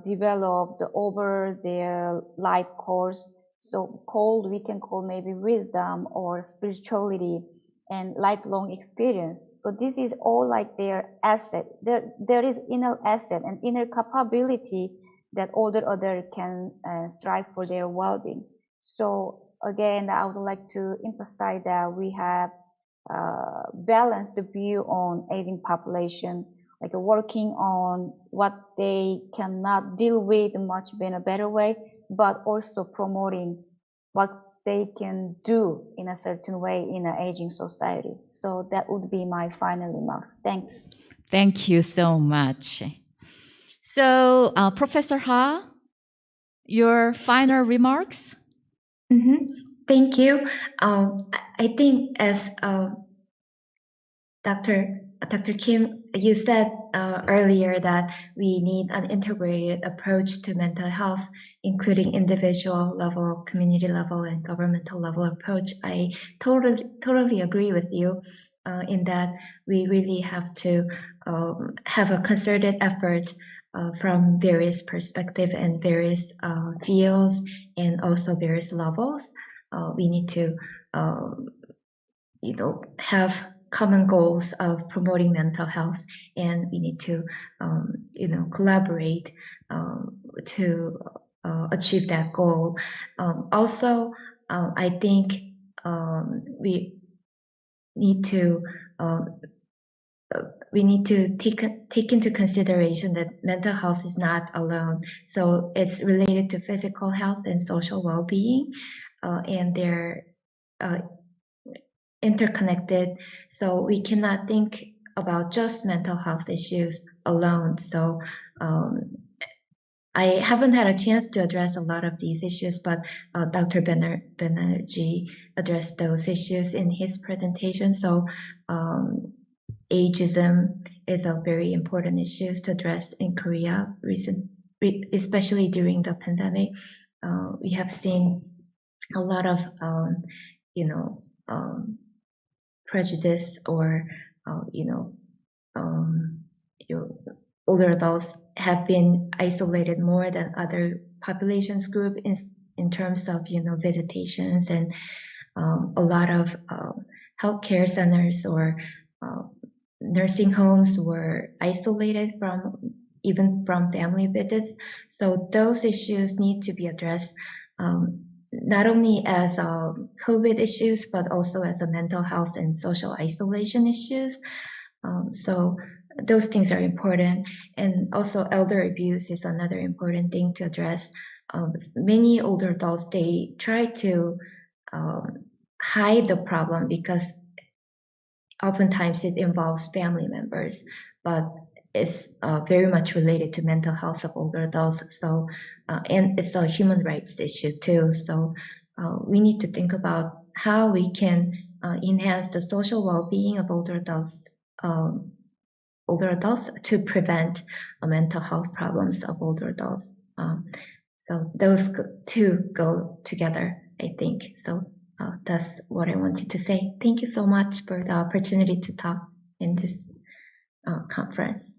developed over their life course. So we can call maybe wisdom or spirituality and lifelong experience. So this is all like their asset. There is inner asset and inner capability that older adults can strive for their well-being. So again, I would like to emphasize that we have balanced the view on aging population, like working on what they cannot deal with much in a better way, but also promoting what they can do in a certain way in an aging society. So that would be my final remarks. Thanks. Thank you so much. So, Professor Ha, your final remarks? Thank you. I think as Dr. Kim, you said earlier that we need an integrated approach to mental health, including individual level, community level, and governmental level approach. I totally agree with you in that we really have to have a concerted effort from various perspectives and various fields and also various levels. We need to have common goals of promoting mental health, and we need to collaborate to achieve that goal. Also, I think we need to take into consideration that mental health is not alone. So it's related to physical health and social well-being, and interconnected. So we cannot think about just mental health issues alone. So I haven't had a chance to address a lot of these issues, but Dr. Banerjee addressed those issues in his presentation. So ageism is a very important issue to address in Korea, especially during the pandemic. We have seen a lot of, prejudice or, older adults have been isolated more than other populations group in terms of, visitations, and a lot of healthcare centers or nursing homes were isolated even from family visits. So those issues need to be addressed, not only as COVID issues, but also as a mental health and social isolation issues. So those things are important. And also elder abuse is another important thing to address. Many older adults, they try to hide the problem because oftentimes it involves family members, but it's very much related to mental health of older adults. So, and it's a human rights issue too. So we need to think about how we can enhance the social well-being of older adults to prevent mental health problems of older adults. So those two go together, I think. So that's what I wanted to say. Thank you so much for the opportunity to talk in this conference.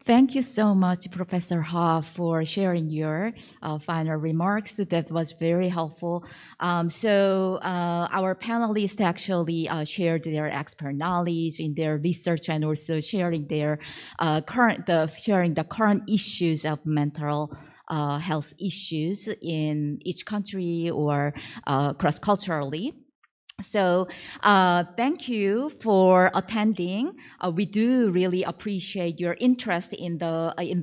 Thank you so much, Professor Ha, for sharing your final remarks. That was very helpful. So our panelists actually shared their expert knowledge in their research and also sharing their the current issues of mental health issues in each country or cross-culturally. So thank you for attending. We do really appreciate your interest in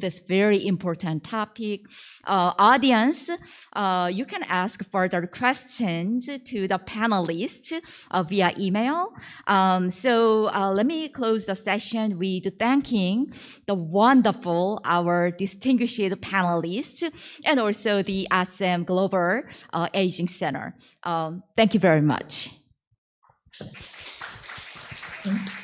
this very important topic. Audience, you can ask further questions to the panelists via email. So let me close the session with thanking our distinguished panelists and also the ASEM Global Aging Center. Thank you very much.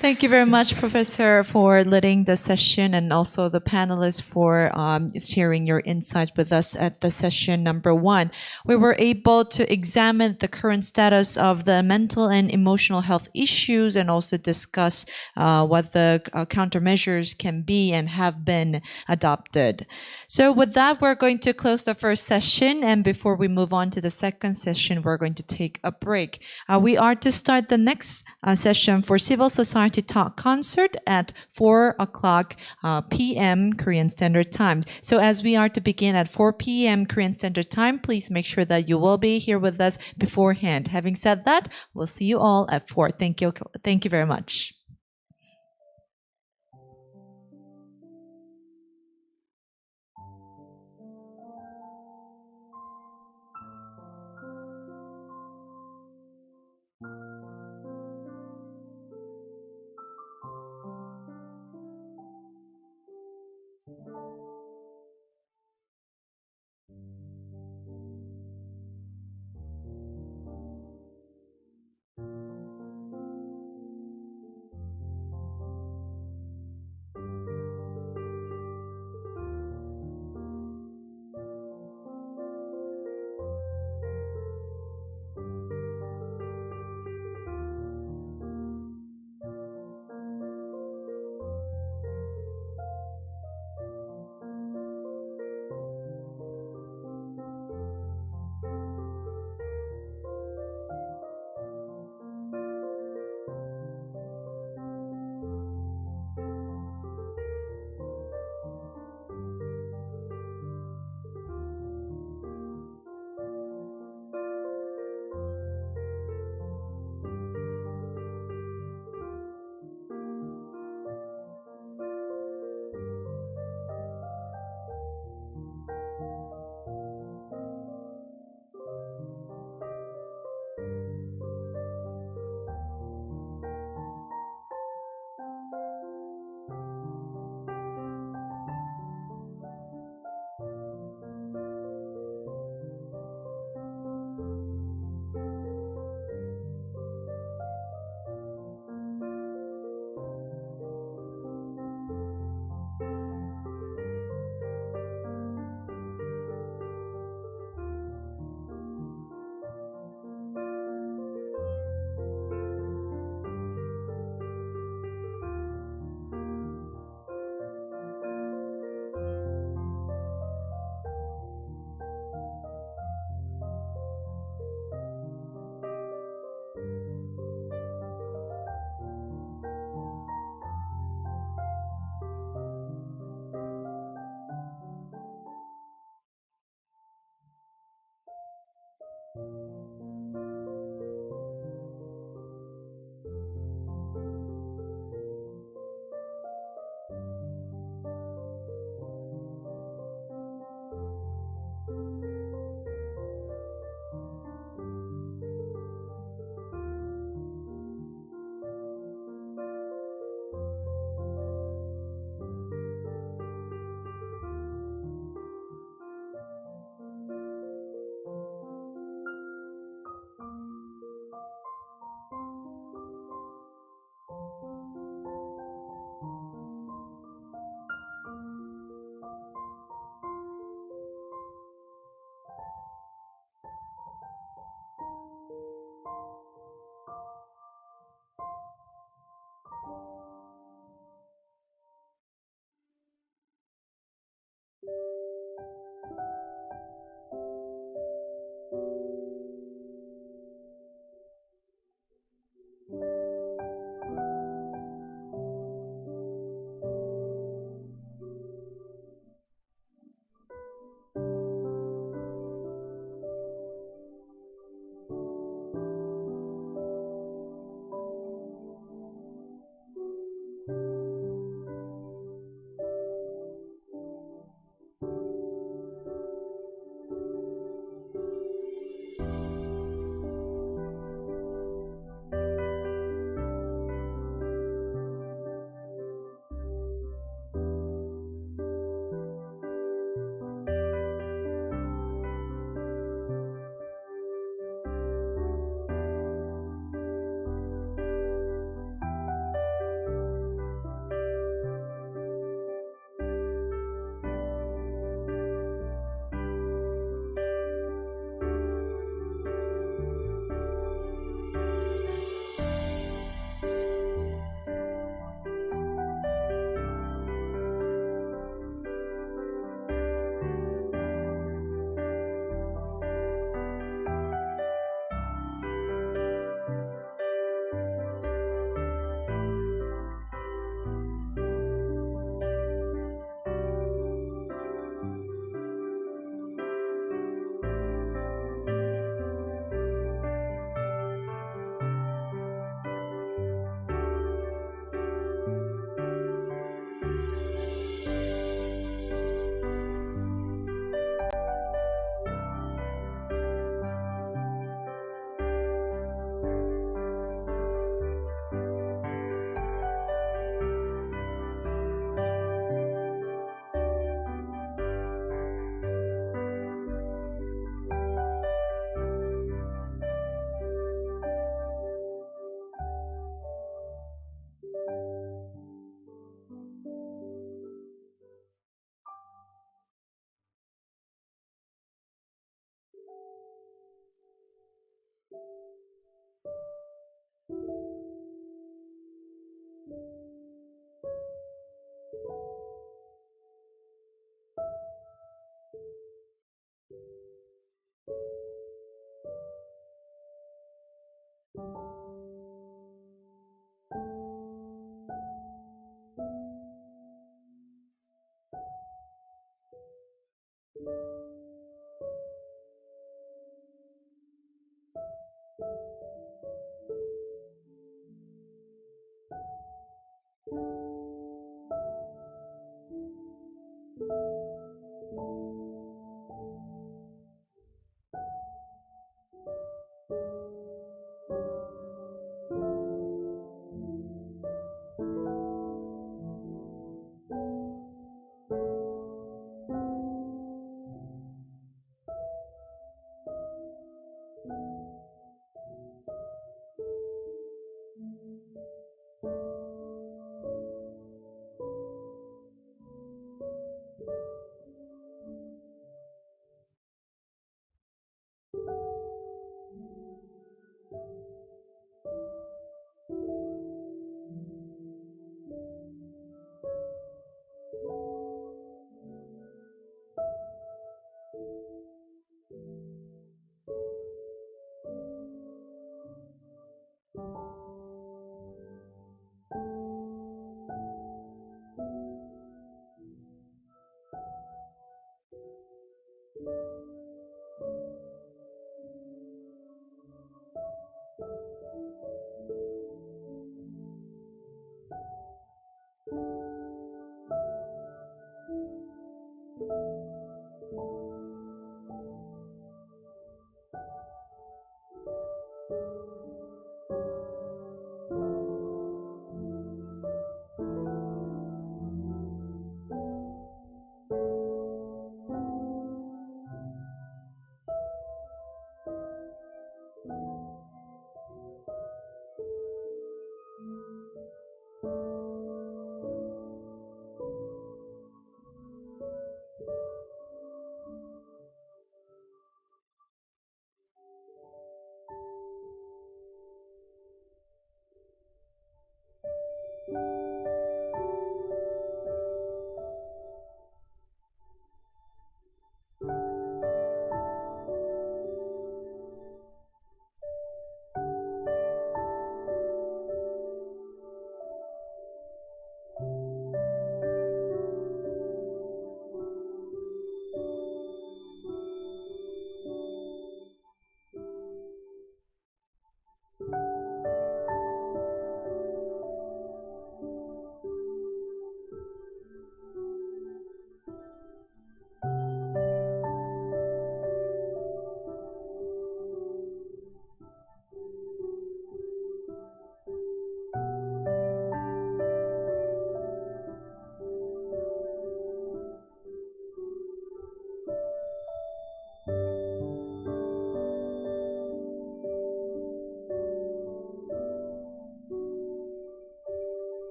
Thank you very much, Professor, for leading the session, and also the panelists for sharing your insights with us at the session number 1. We were able to examine the current status of the mental and emotional health issues and also discuss what the countermeasures can be and have been adopted. So with that, we're going to close the first session, and before we move on to the second session, we're going to take a break. We are to start the next session for Civil Society Talk Concert at 4:00 p.m. Korean Standard Time. So as we are to begin at 4 p.m. Korean Standard Time, please make sure that you will be here with us beforehand. Having said that, we'll see you all at 4. Thank you. Thank you very much.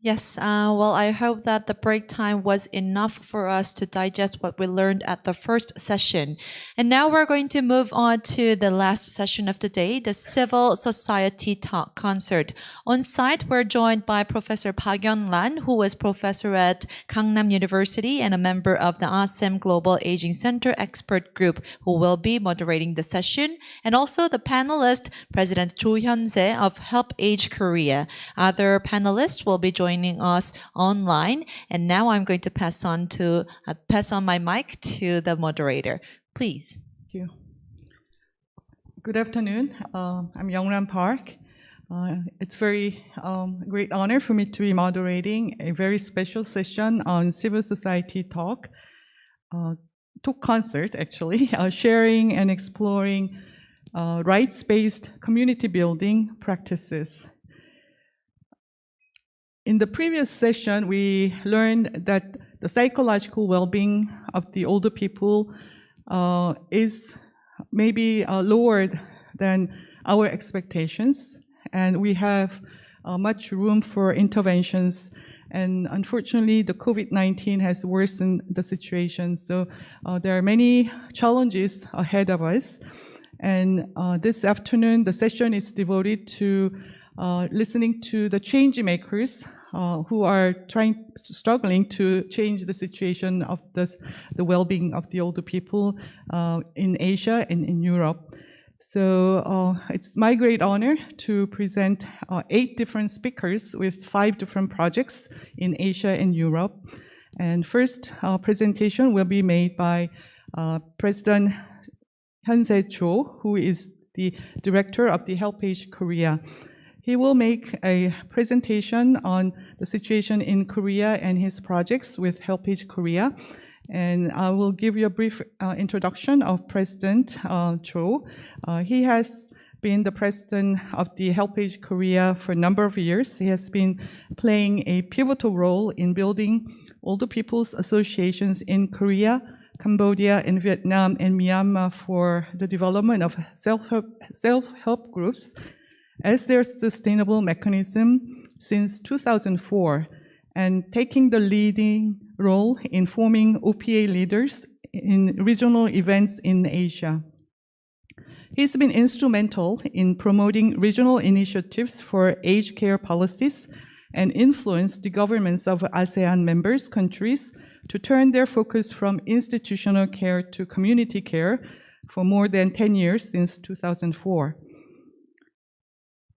Yes, well, I hope that the break time was enough for us to digest what we learned at the first session. And now we're going to move on to the last session of the day, the Civil Society Talk Concert. On site, we're joined by Professor Park Yeon-lan, who was professor at Gangnam University and a member of the ASEM Global Aging Center Expert Group, who will be moderating the session, and also the panelist, President Cho Hyun-se of Help Age Korea. Other panelists will be joining us online. And now I'm going to pass on my mic to the moderator. Please. Thank you. Good afternoon. I'm Youngran Park. It's very great honor for me to be moderating a very special session on civil society talk concert, actually, sharing and exploring rights-based community building practices. In the previous session, we learned that the psychological well-being of the older people is maybe lowered than our expectations, and we have much room for interventions. And unfortunately, the COVID-19 has worsened the situation. So there are many challenges ahead of us. And this afternoon, the session is devoted to listening to the change makers who are struggling to change the situation of the well-being of the older people in Asia and in Europe. So it's my great honor to present 8 different speakers with 5 different projects in Asia and Europe. And first presentation will be made by President Hyun-se Cho, who is the director of the Help Age Korea. He will make a presentation on the situation in Korea and his projects with Help Age Korea. And I will give you a brief introduction of President Cho. He has been the president of the Help Age Korea for a number of years. He has been playing a pivotal role in building older people's associations in Korea, Cambodia, and Vietnam, and Myanmar for the development of self-help groups as their sustainable mechanism since 2004, and taking the leading role in forming OPA leaders in regional events in Asia. He's been instrumental in promoting regional initiatives for aged care policies and influenced the governments of ASEAN members countries to turn their focus from institutional care to community care for more than 10 years since 2004.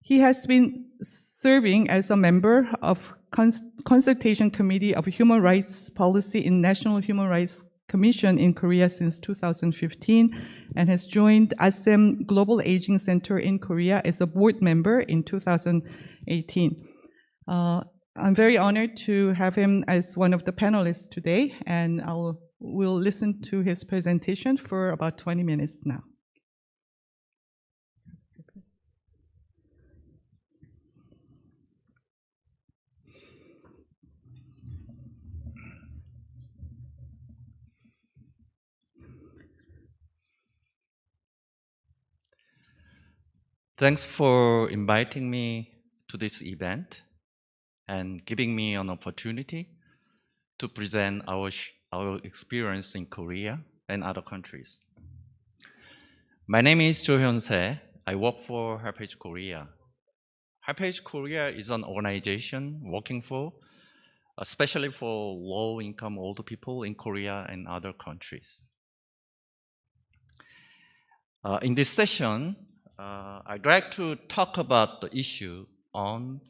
He has been serving as a member of Consultation Committee of Human Rights Policy in National Human Rights Commission in Korea since 2015 and has joined ASEM Global Aging Center in Korea as a board member in 2018. I'm very honored to have him as one of the panelists today, and we'll listen to his presentation for about 20 minutes now. Thanks for inviting me to this event and giving me an opportunity to present our experience in Korea and other countries. My name is Cho Hyun-se. I work for Help Age Korea. Help Age Korea is an organization working especially for low-income older people in Korea and other countries. In this session, I'd like to talk about the issue on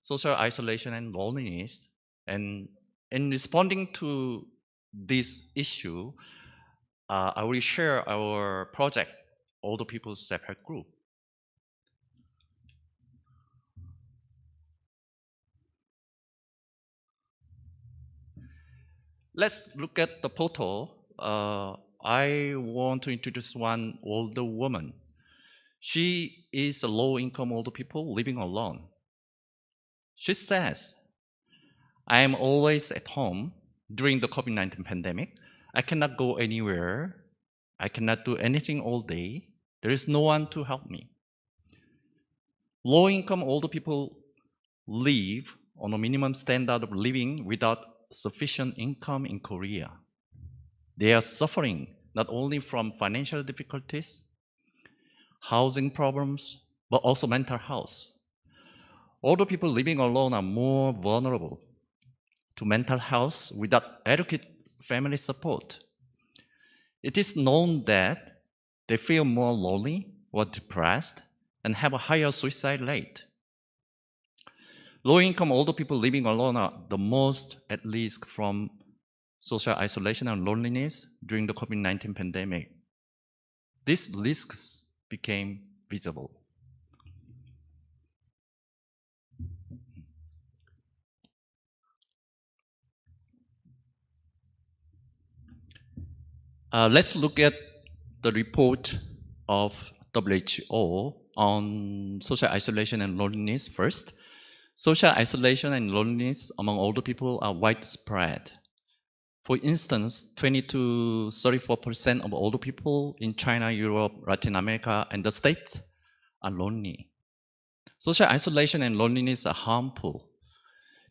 social isolation and loneliness. And in responding to this issue, I will share our project, Older People's Self-Help Group. Let's look at the photo. I want to introduce one older woman. She is a low-income older people living alone. She says, I am always at home during the COVID-19 pandemic. I cannot go anywhere. I cannot do anything all day. There is no one to help me. Low-income older people live on a minimum standard of living without sufficient income in Korea. They are suffering not only from financial difficulties, housing problems, but also mental health. Older people living alone are more vulnerable to mental health without adequate family support. It is known that they feel more lonely or depressed and have a higher suicide rate. Low-income older people living alone are the most at risk from social isolation and loneliness during the COVID-19 pandemic. These risks became visible. Let's look at the report of WHO on social isolation and loneliness first. Social isolation and loneliness among older people are widespread. For instance, 20 to 34% of older people in China, Europe, Latin America, and the States are lonely. Social isolation and loneliness are harmful.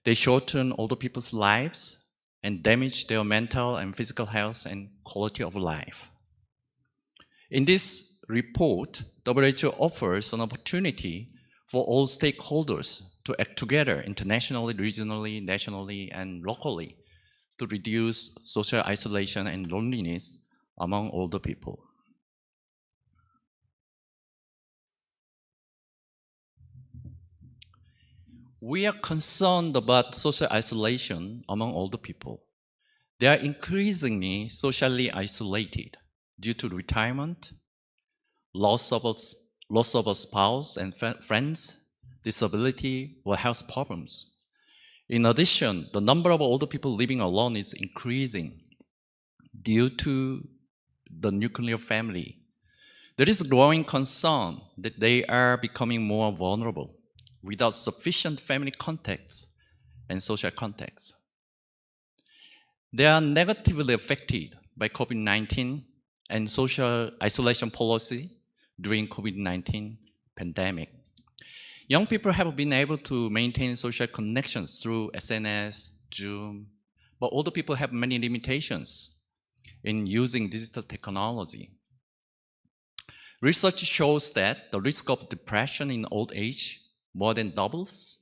They shorten older people's lives and damage their mental and physical health and quality of life. In this report, WHO offers an opportunity for all stakeholders to act together internationally, regionally, nationally, and locally to reduce social isolation and loneliness among older people. We are concerned about social isolation among older people. They are increasingly socially isolated due to retirement, loss of a spouse and friends, disability, or health problems. In addition, the number of older people living alone is increasing due to the nuclear family. There is growing concern that they are becoming more vulnerable without sufficient family contacts and social contacts. They are negatively affected by COVID-19 and social isolation policy during COVID-19 pandemic. Young people have been able to maintain social connections through SNS, Zoom, but older people have many limitations in using digital technology. Research shows that the risk of depression in old age more than doubles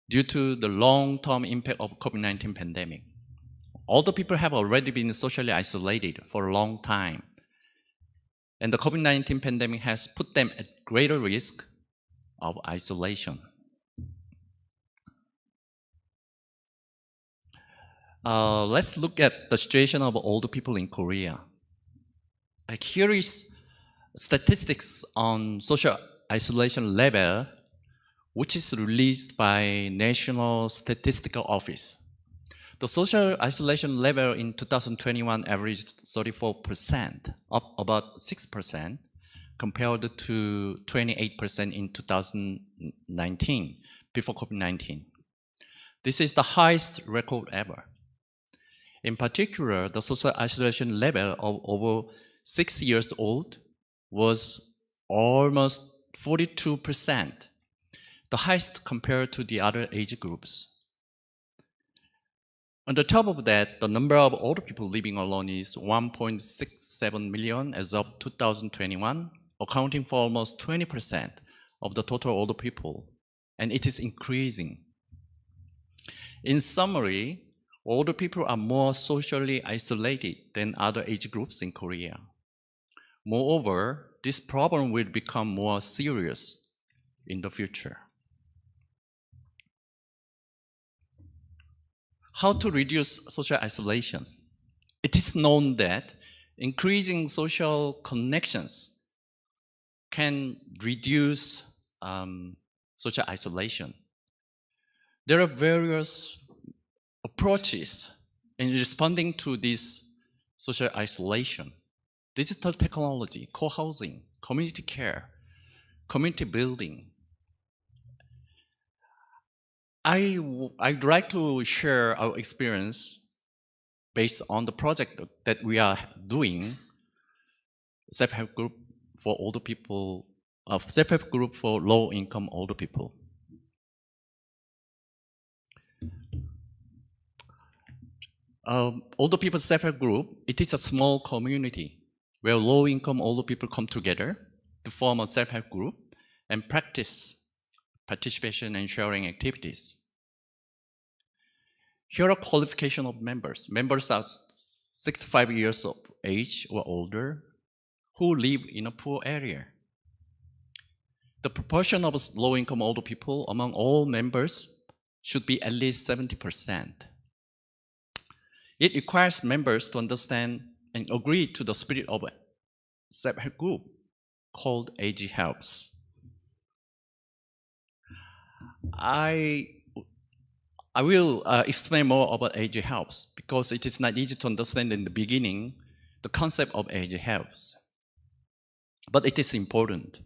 due to the long-term impact of COVID-19 pandemic. Older people have already been socially isolated for a long time, and the COVID-19 pandemic has put them at greater risk of isolation. Let's look at the situation of older people in Korea. Here is statistics on social isolation level, which is released by National Statistical Office. The social isolation level in 2021 averaged 34%, up about 6%, compared to 28% in 2019, before COVID-19. This is the highest record ever. In particular, the social isolation level of over 6 years old was almost 42%, the highest compared to the other age groups. On the top of that, the number of older people living alone is 1.67 million as of 2021, accounting for almost 20% of the total older people, and it is increasing. In summary, older people are more socially isolated than other age groups in Korea. Moreover, this problem will become more serious in the future. How to reduce social isolation? It is known that increasing social connections can reduce social isolation. There are various approaches in responding to this social isolation. Digital technology, co-housing, community care, community building. I'd like to share our experience based on the project that we are doing, self-help group for older people, self-help group for low-income older people. older people self-help group, it is a small community where low-income older people come together to form a self-help group and practice participation and sharing activities. Here are qualification of members. Members are 65 years of age or older who live in a poor area. The proportion of low-income older people among all members should be at least 70%. It requires members to understand and agree to the spirit of a self-help group called AG Helps. I will explain more about AG Helps because it is not easy to understand in the beginning the concept of AG Helps. But it is important.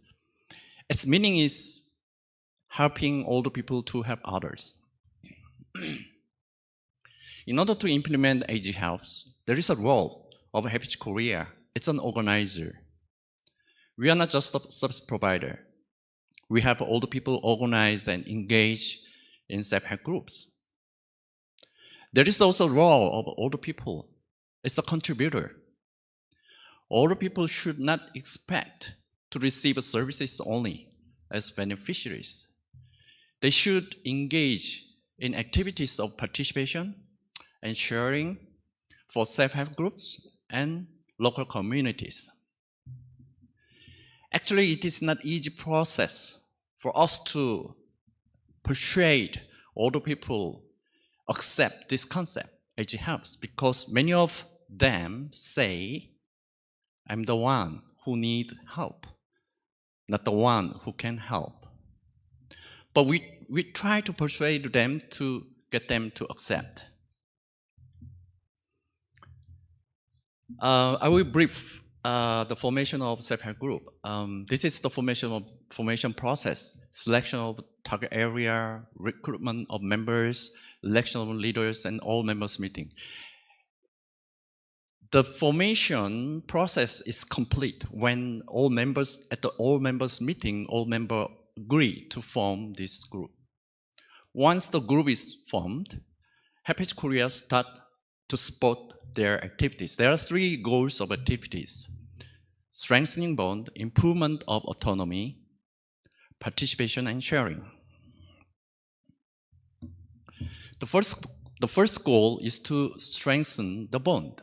Its meaning is helping older people to help others. In order to implement AG Helps, there is a role of Happy Korea. It's an organizer. We are not just a service provider. We have older people organize and engage in self-help groups. There is also a role of older people. It's a contributor. Older people should not expect to receive services only as beneficiaries. They should engage in activities of participation and sharing for self-help groups and local communities. Actually, it is not an easy process for us to persuade older people accept this concept, AG Helps, because many of them say, I'm the one who needs help, not the one who can help. But we try to persuade them to get them to accept. I will brief the formation of self-help group. This is the formation process: selection of target area, recruitment of members, election of leaders, and all members meeting. The formation process is complete when all members at the all members meeting, all members agree to form this group. Once the group is formed, Happy Korea start to support their activities. There are three goals of activities: strengthening bond, improvement of autonomy, participation and sharing. The first goal is to strengthen the bond.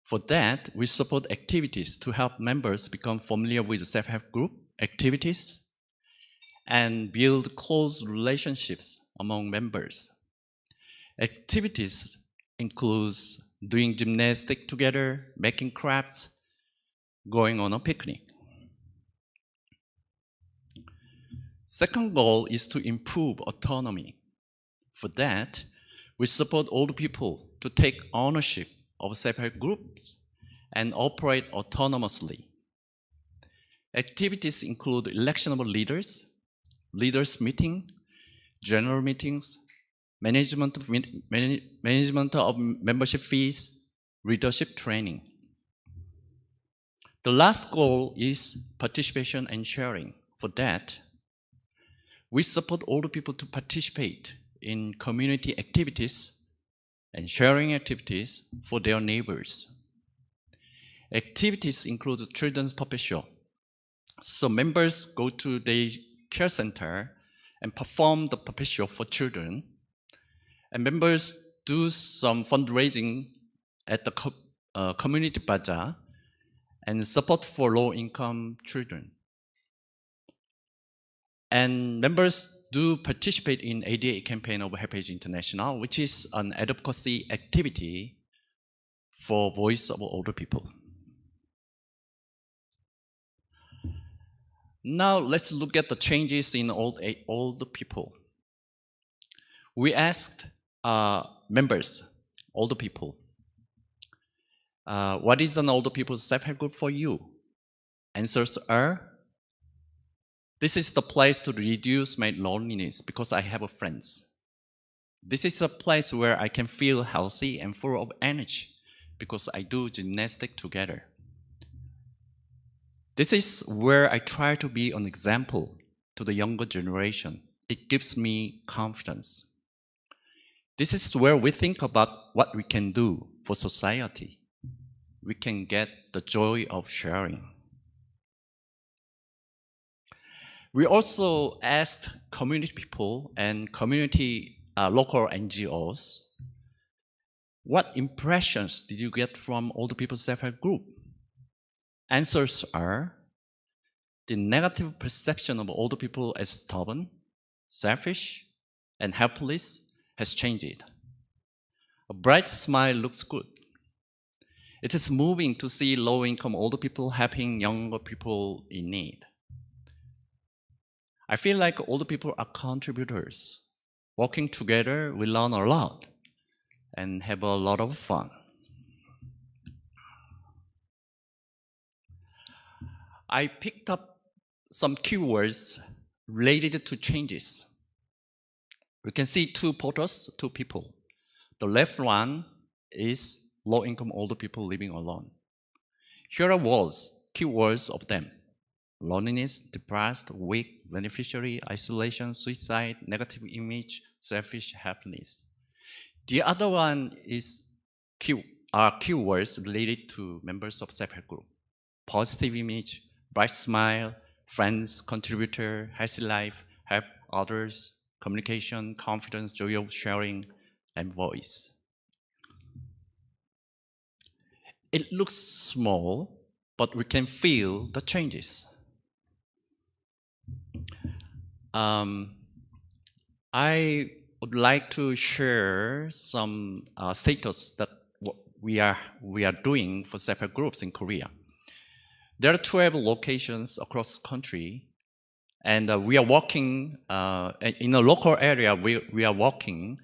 For that, we support activities to help members become familiar with the self-help group activities and build close relationships among members. Activities include doing gymnastics together, making crafts, going on a picnic. Second goal is to improve autonomy. For that, we support older people to take ownership of self-help groups and operate autonomously. Activities include election of leaders, leaders meeting, general meetings, management of membership fees, leadership training. The last goal is participation and sharing. For that, we support older people to participate in community activities and sharing activities for their neighbors. Activities include children's puppet show. So members go to the care center and perform the puppet show for children. And members do some fundraising at the community bazaar and support for low-income children. And members do participate in ADA campaign of Helpage International, which is an advocacy activity for voice of older people. Now let's look at the changes in older people. We asked members, older people, what is an older people's self-help group for you? Answers are, this is the place to reduce my loneliness because I have friends. This is a place where I can feel healthy and full of energy because I do gymnastics together. This is where I try to be an example to the younger generation. It gives me confidence. This is where we think about what we can do for society. We can get the joy of sharing. We also asked community people and local NGOs, what impressions did you get from older people's self-help group? Answers are, the negative perception of older people as stubborn, selfish, and helpless has changed. A bright smile looks good. It is moving to see low-income older people helping younger people in need. I feel like older people are contributors. Working together, we learn a lot and have a lot of fun. I picked up some keywords related to changes. We can see two photos, two people. The left one is low-income older people living alone. Here are words, keywords of them. Loneliness, depressed, weak, beneficiary, isolation, suicide, negative image, selfish, helpless. The other one is keywords related to members of self-help group. Positive image, bright smile, friends, contributor, healthy life, help others, communication, confidence, joy of sharing, and voice. It looks small, but we can feel the changes. I would like to share some status that what we are doing for self-help groups in Korea. There are 12 locations across the country, and we are working in a local area. We are working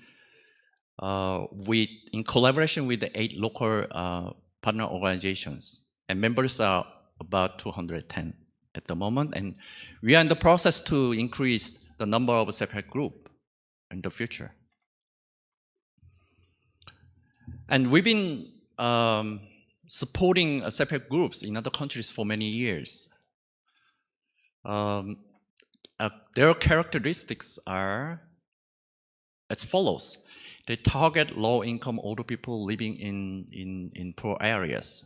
in collaboration with the 8 local partner organizations, and members are about 210 at the moment, and we are in the process to increase the number of self-help group in the future. And we've been supporting self-help groups in other countries for many years. Their characteristics are as follows. They target low-income older people living in poor areas.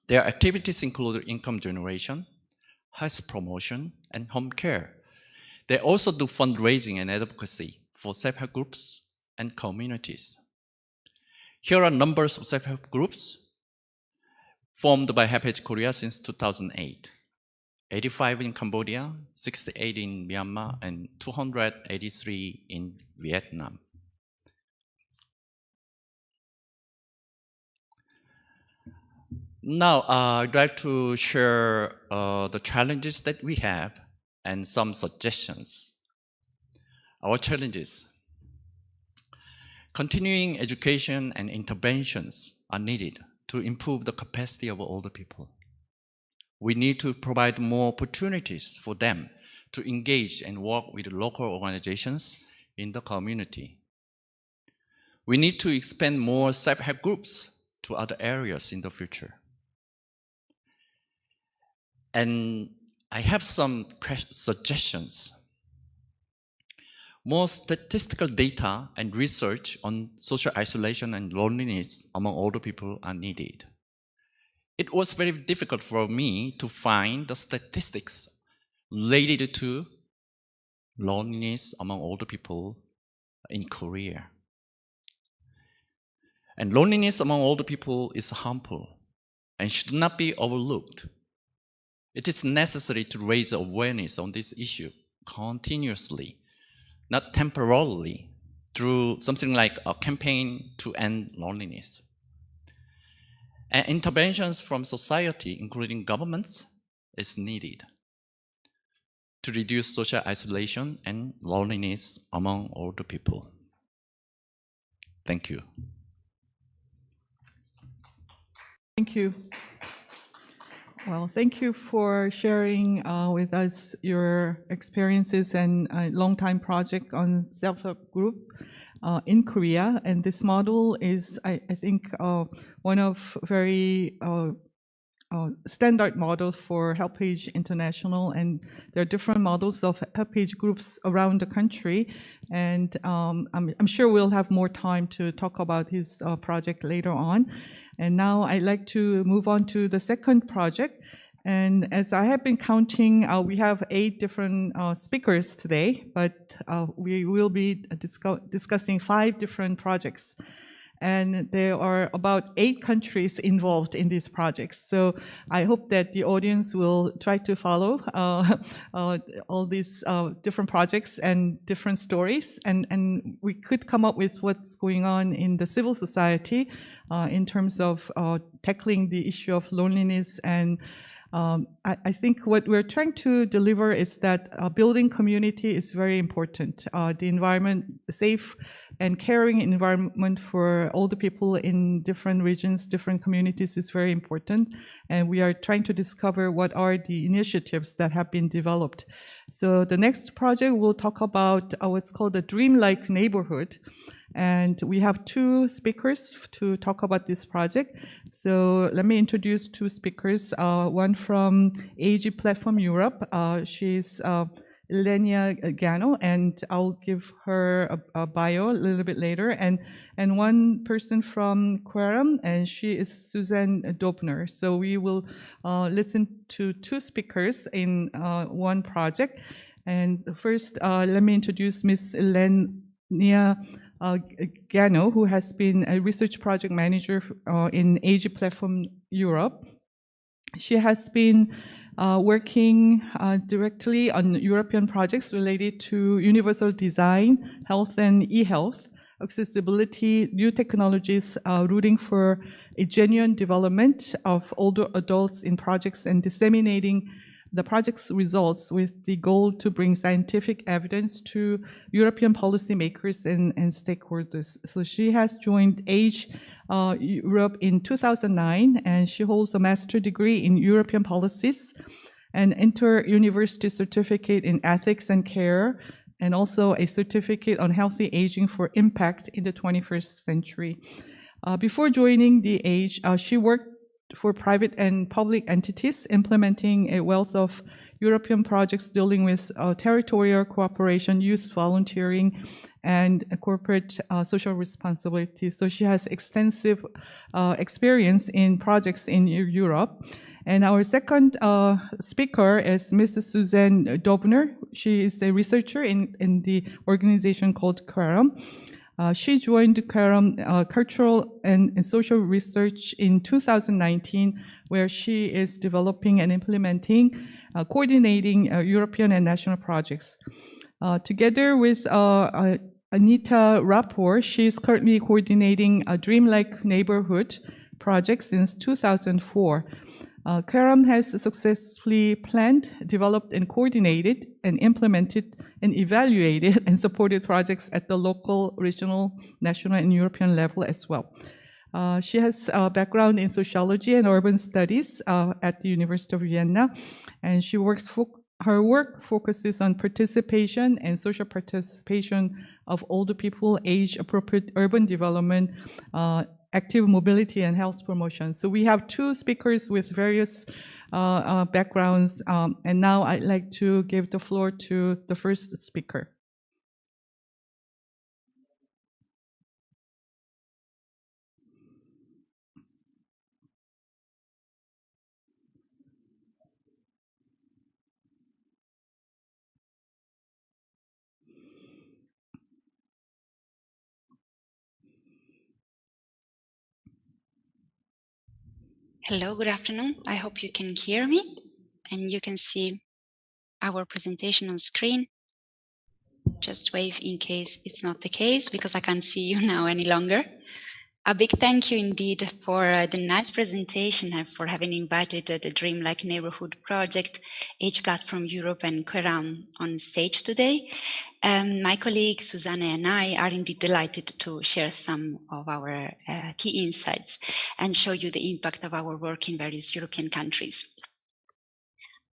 Their activities include income generation, health promotion, and home care. They also do fundraising and advocacy for self-help groups and communities. Here are numbers of self-help groups formed by HelpAge Korea since 2008. 85 in Cambodia, 68 in Myanmar, and 283 in Vietnam. Now, I'd like to share the challenges that we have and some suggestions. Our challenges. Continuing education and interventions are needed to improve the capacity of older people. We need to provide more opportunities for them to engage and work with local organizations in the community. We need to expand more self-help groups to other areas in the future. And I have some suggestions. More statistical data and research on social isolation and loneliness among older people are needed. It was very difficult for me to find the statistics related to loneliness among older people in Korea. And loneliness among older people is harmful and should not be overlooked. It is necessary to raise awareness on this issue continuously, not temporarily, through something like a campaign to end loneliness. And interventions from society, including governments, is needed to reduce social isolation and loneliness among older people. Thank you. Thank you. Well, thank you for sharing with us your experiences and a long-time project on self-help group in Korea. And this model is, I think, one of very standard models for HelpAge International, and there are different models of HelpAge groups around the country. And I'm sure we'll have more time to talk about his project later on. And now I'd like to move on to the second project. And as I have been counting, we have 8 different speakers today, but we will be discussing 5 different projects. And there are about 8 countries involved in these projects. So I hope that the audience will try to follow all these different projects and different stories. And we could come up with what's going on in the civil society in terms of tackling the issue of loneliness. And I think what we're trying to deliver is that building community is very important. The environment, safe and caring environment for all the people in different regions, different communities is very important. And we are trying to discover what are the initiatives that have been developed. So the next project will talk about what's called the Dreamlike Neighborhood. And we have 2 speakers to talk about this project. So let me introduce 2 speakers. One from AG Platform Europe. She's Lenia Gano, and I'll give her a bio a little bit later. And one person from Quorum, and she is Suzanne Dobner. So we will listen to 2 speakers in one project. And first, let me introduce Ms. Lenia Gano, who has been a research project manager in AG Platform Europe. She has been working directly on European projects related to universal design, health and e-health, accessibility, new technologies, rooting for a genuine development of older adults in projects and disseminating the project's results with the goal to bring scientific evidence to European policymakers and stakeholders. So she has joined AGE Europe in 2009, and she holds a master's degree in European policies, an inter-university certificate in ethics and care, and also a certificate on healthy aging for impact in the 21st century. Before joining the AGE, she worked for private and public entities, implementing a wealth of European projects dealing with territorial cooperation, youth volunteering, and corporate social responsibility. So she has extensive experience in projects in Europe. And our second speaker is Mrs. Suzanne Dobner. She is a researcher in the organization called Quorum. She joined Quorum Cultural and Social Research in 2019, where she is developing and implementing, coordinating European and national projects. Together with Anita Rapport, she is currently coordinating a Dreamlike Neighborhood project since 2004. Quorum has successfully planned, developed, and coordinated, and implemented, and evaluated, and supported projects at the local, regional, national, and European level as well. She has a background in sociology and urban studies at the University of Vienna, and her work focuses on participation and social participation of older people, age-appropriate urban development, active mobility, and health promotion. So we have 2 speakers with various backgrounds, and now I'd like to give the floor to the first speaker. Hello, good afternoon. I hope you can hear me and you can see our presentation on screen. Just wave in case it's not the case, because I can't see you now any longer. A big thank you indeed for the nice presentation and for having invited the Dreamlike Neighborhood Project, Age Platform Europe and Quorum on stage today. My colleague Susanne and I are indeed delighted to share some of our key insights and show you the impact of our work in various European countries.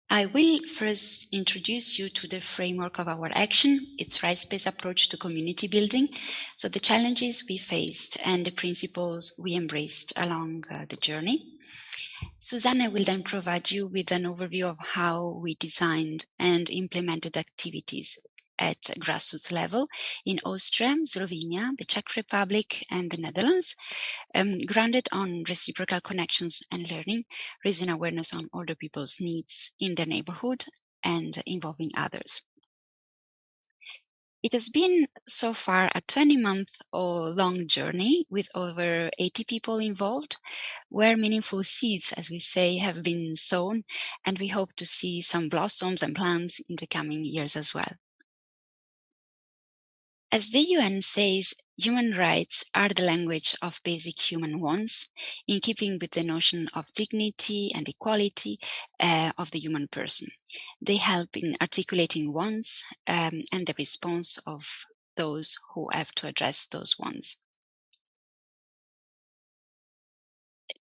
I will first introduce you to the framework of our action, its rights-based approach to community building, so the challenges we faced and the principles we embraced along the journey. Susanne will then provide you with an overview of how we designed and implemented activities at grassroots level in Austria, Slovenia, the Czech Republic, and the Netherlands, grounded on reciprocal connections and learning, raising awareness on older people's needs in their neighborhood and involving others. It has been so far a 20-month-long journey with over 80 people involved, where meaningful seeds, as we say, have been sown, and we hope to see some blossoms and plants in the coming years as well. As the UN says, human rights are the language of basic human wants, in keeping with the notion of dignity and equality of the human person. They help in articulating wants and the response of those who have to address those wants.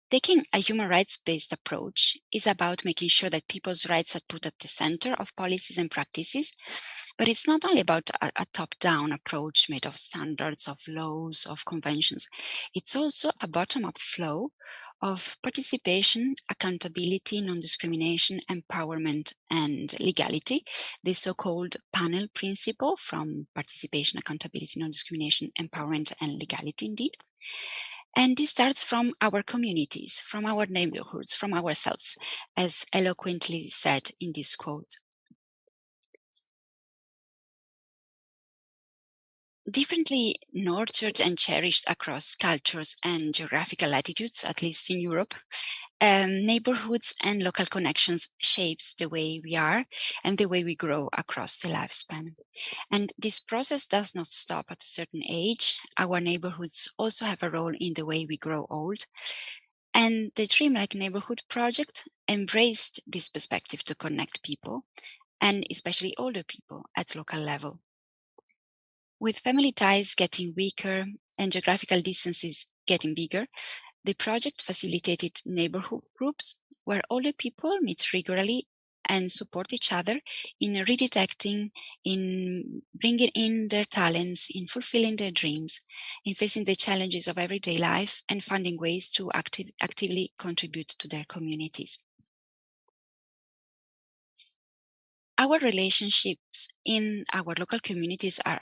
Taking a human rights-based approach is about making sure that people's rights are put at the center of policies and practices, but it's not only about a top-down approach made of standards, of laws, of conventions. It's also a bottom-up flow of participation, accountability, non-discrimination, empowerment, and legality, the so-called panel principle from participation, accountability, non-discrimination, empowerment, and legality indeed. And this starts from our communities, from our neighborhoods, from ourselves, as eloquently said in this quote. Differently nurtured and cherished across cultures and geographical latitudes, at least in Europe, neighborhoods and local connections shapes the way we are and the way we grow across the lifespan. And this process does not stop at a certain age. Our neighborhoods also have a role in the way we grow old. And the Dreamlike Neighborhood project embraced this perspective to connect people, and especially older people at local level. With family ties getting weaker and geographical distances getting bigger, the project facilitated neighborhood groups where older people meet regularly and support each other in redetecting, in bringing in their talents, in fulfilling their dreams, in facing the challenges of everyday life, and finding ways to actively contribute to their communities. Our relationships in our local communities are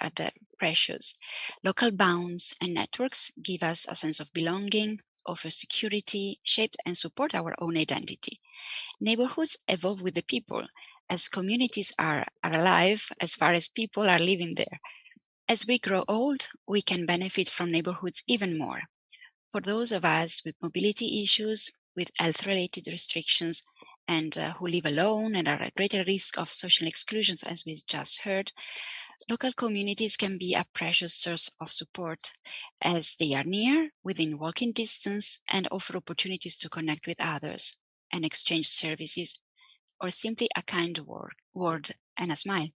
precious. Local bonds and networks give us a sense of belonging, offer security, shape and support our own identity. Neighborhoods evolve with the people, as communities are alive as far as people are living there. As we grow old, we can benefit from neighborhoods even more. For those of us with mobility issues, with health-related restrictions, and who live alone and are at greater risk of social exclusions, as we just heard, local communities can be a precious source of support, as they are near, within walking distance, and offer opportunities to connect with others and exchange services, or simply a kind word and a smile.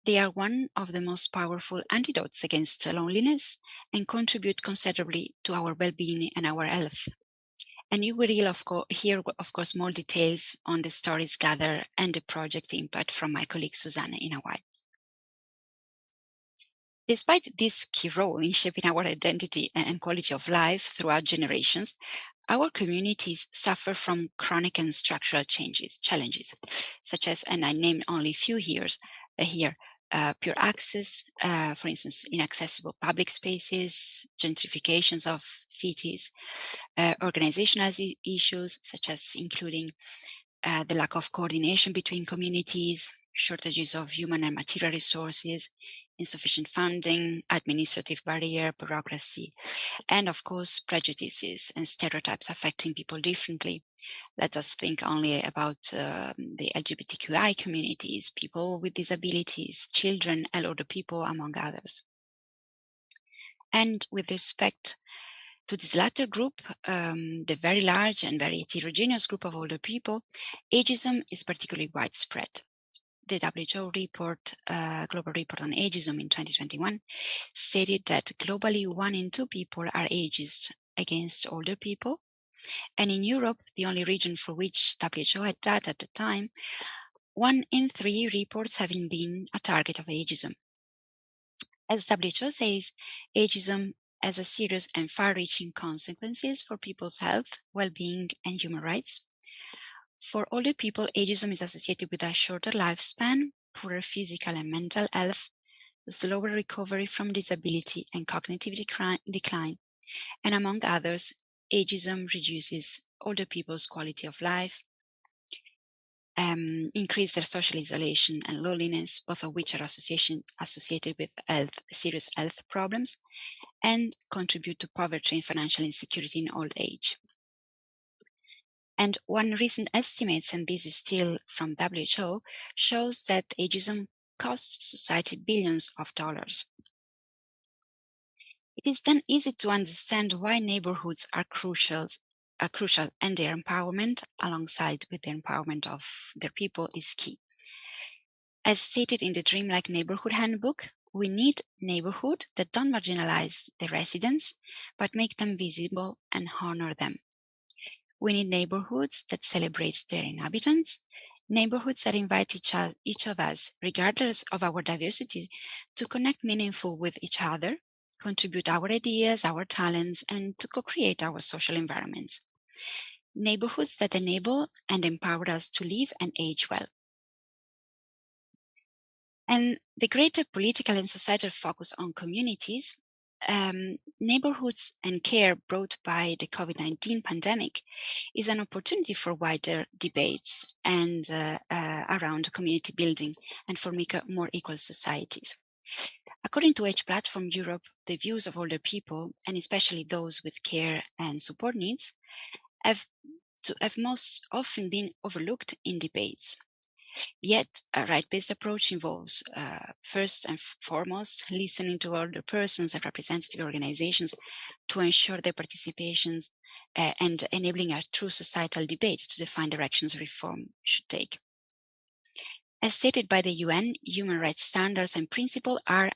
They are one of the most powerful antidotes against loneliness and contribute considerably to our well-being and our health. And you will hear, of course, more details on the stories gathered and the project impact from my colleague Susanne in a while. Despite this key role in shaping our identity and quality of life throughout generations, our communities suffer from chronic and structural challenges, such as, and I named only a few here, pure access, for instance, inaccessible public spaces, gentrifications of cities, organizational issues, such as including the lack of coordination between communities, shortages of human and material resources, insufficient funding, administrative barrier, bureaucracy, and of course, prejudices and stereotypes affecting people differently. Let us think only about the LGBTQI communities, people with disabilities, children, and older people, among others. And with respect to this latter group, the very large and very heterogeneous group of older people, ageism is particularly widespread. The WHO report, Global Report on Ageism in 2021, stated that globally 1 in 2 people are ageist against older people. And in Europe, the only region for which WHO had data at the time, 1 in 3 reports having been a target of ageism. As WHO says, ageism has a serious and far-reaching consequences for people's health, well-being, and human rights. For older people, ageism is associated with a shorter lifespan, poorer physical and mental health, slower recovery from disability and cognitive decline, and among others, ageism reduces older people's quality of life, increase their social isolation and loneliness, both of which are associated with serious health problems, and contribute to poverty and financial insecurity in old age. And one recent estimates, and this is still from WHO, shows that ageism costs society billions of dollars. It is then easy to understand why neighborhoods are crucial, and their empowerment alongside with the empowerment of their people is key. As stated in the Dreamlike Neighborhood Handbook, we need neighborhoods that don't marginalize the residents, but make them visible and honor them. We need neighborhoods that celebrate their inhabitants, neighborhoods that invite each of us, regardless of our diversity, to connect meaningful with each other, contribute our ideas, our talents, and to co-create our social environments. Neighborhoods that enable and empower us to live and age well. And the greater political and societal focus on communities, neighborhoods and care brought by the COVID-19 pandemic is an opportunity for wider debates and around community building and for more equal societies. According to Age Platform Europe, the views of older people, and especially those with care and support needs, have most often been overlooked in debates. Yet, a right-based approach involves, first and foremost, listening to older persons and representative organizations to ensure their participations and enabling a true societal debate to define directions reform should take. As stated by the UN, human rights standards and principles are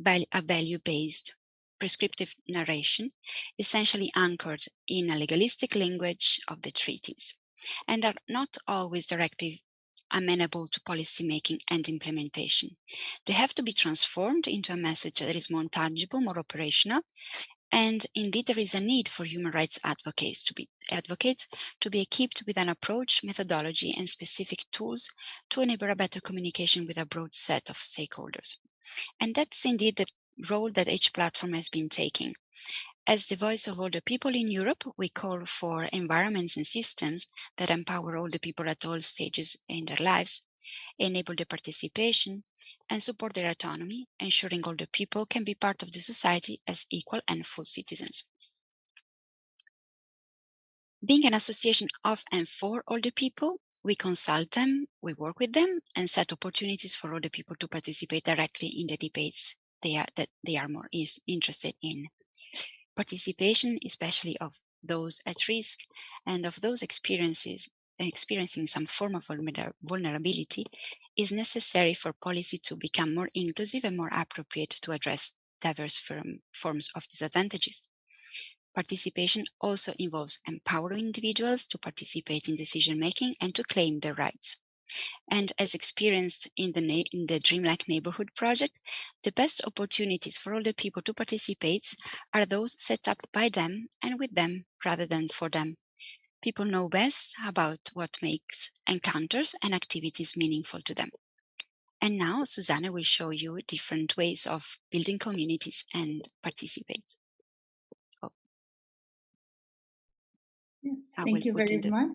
a value-based prescriptive narration, essentially anchored in a legalistic language of the treaties, and are not always directly amenable to policy making and implementation. They have to be transformed into a message that is more tangible, more operational, and indeed there is a need for human rights advocates to be equipped with an approach, methodology, and specific tools to enable a better communication with a broad set of stakeholders. And that's indeed the role that Age Platform has been taking. As the voice of older people in Europe, we call for environments and systems that empower older people at all stages in their lives, enable their participation, and support their autonomy, ensuring older people can be part of the society as equal and full citizens. Being an association of and for older people, we consult them, we work with them, and set opportunities for older people to participate directly in the debates that they are more interested in. Participation, especially of those at risk and of those experiencing some form of vulnerability, is necessary for policy to become more inclusive and more appropriate to address diverse forms of disadvantages. Participation also involves empowering individuals to participate in decision-making and to claim their rights. And as experienced in the Dreamlike Neighborhood project, the best opportunities for older people to participate are those set up by them and with them rather than for them. People know best about what makes encounters and activities meaningful to them. And now Susanna will show you different ways of building communities and participate. Yes, thank you very much.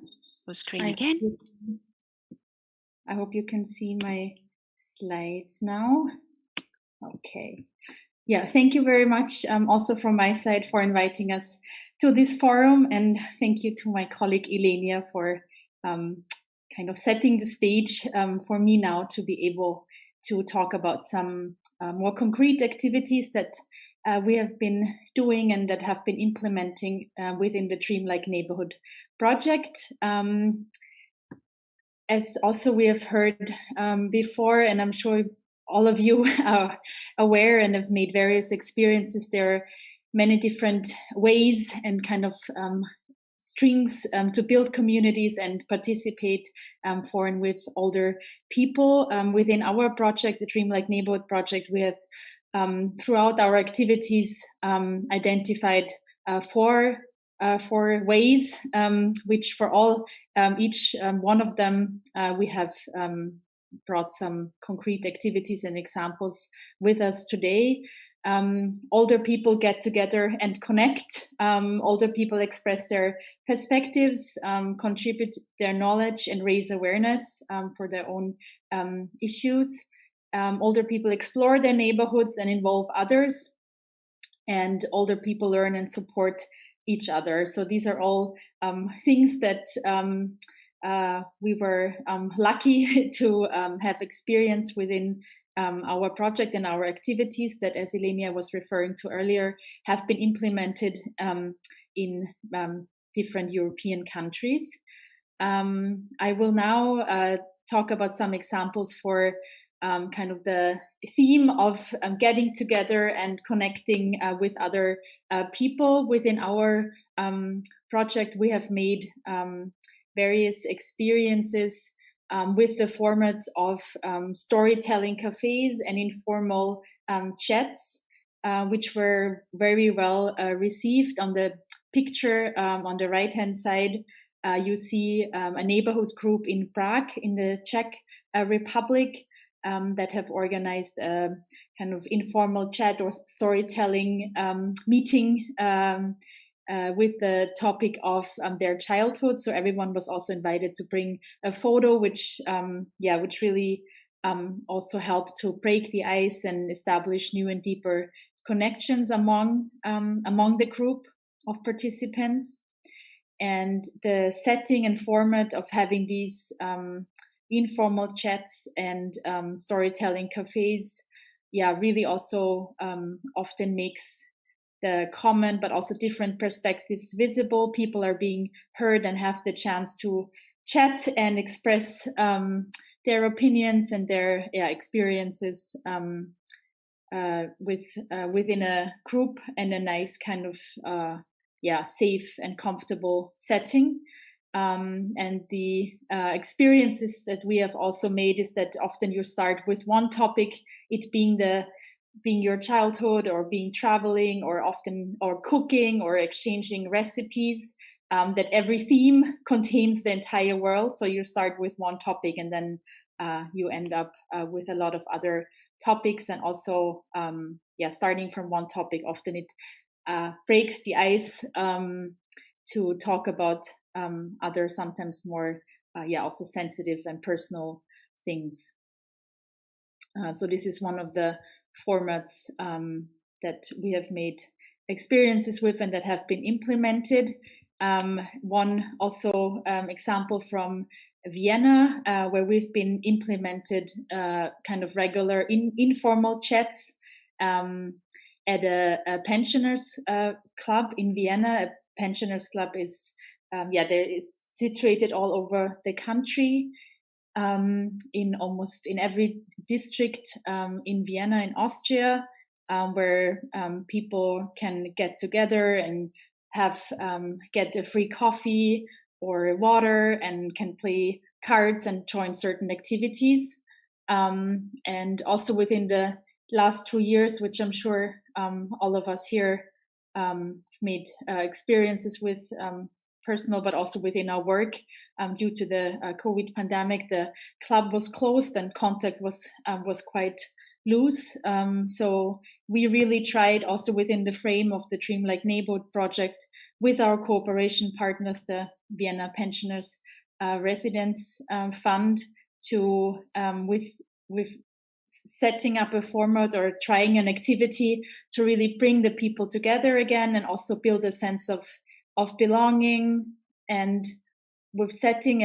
Screen again. I hope you can see my slides now. Okay. Yeah, thank you very much also from my side for inviting us to this forum, and thank you to my colleague Elenia for kind of setting the stage for me now to be able to talk about some more concrete activities that we have been doing and that have been implementing within the Dreamlike Neighborhood project. As also we have heard before, and I'm sure all of you are aware and have made various experiences, there are many different ways and kind of strings to build communities and participate for and with older people. Within our project, the Dreamlike Neighborhood project, we had throughout our activities identified four ways, which for all each one of them we have brought some concrete activities and examples with us today. Older people get together and connect. Older people express their perspectives, contribute their knowledge, and raise awareness for their own issues. Older people explore their neighborhoods and involve others. And older people learn and support each other. So these are all things that we were lucky to have experienced within our project and our activities that, as Elenia was referring to earlier, have been implemented in different European countries. I will now talk about some examples for kind of the theme of getting together and connecting with other people. Within our project, we have made various experiences with the formats of storytelling cafes and informal chats, which were very well received. On the picture on the right-hand side, you see a neighborhood group in Prague in the Czech Republic that have organized a kind of informal chat or storytelling meeting with the topic of their childhood. So everyone was also invited to bring a photo, which really also helped to break the ice and establish new and deeper connections among the group of participants. And the setting and format of having these informal chats and storytelling cafes, really also often makes the common but also different perspectives visible. People are being heard and have the chance to chat and express their opinions and their experiences within a group and a nice kind of safe and comfortable setting. And the experiences that we have also made is that often you start with one topic, it being your childhood or being traveling or cooking or exchanging recipes, that every theme contains the entire world. So you start with one topic and then you end up with a lot of other topics, and also starting from one topic, often it breaks the ice to talk about other, sometimes more also sensitive and personal things. So this is one of the formats that we have made experiences with and that have been implemented. One also example from Vienna, where we've been implemented kind of regular informal chats at a pensioners club in Vienna. A pensioners club is there is situated all over the country, in almost in every district in Vienna in Austria, where people can get together and have get a free coffee or water and can play cards and join certain activities. And also within the last 2 years, which I'm sure all of us here made experiences with, personal, but also within our work, due to the COVID pandemic, the club was closed and contact was quite loose. So we really tried, also within the frame of the Dreamlike Neighborhood project, with our cooperation partners, the Vienna Pensioners Residence Fund, to with setting up a format or trying an activity to really bring the people together again, and also build a sense of belonging, and with setting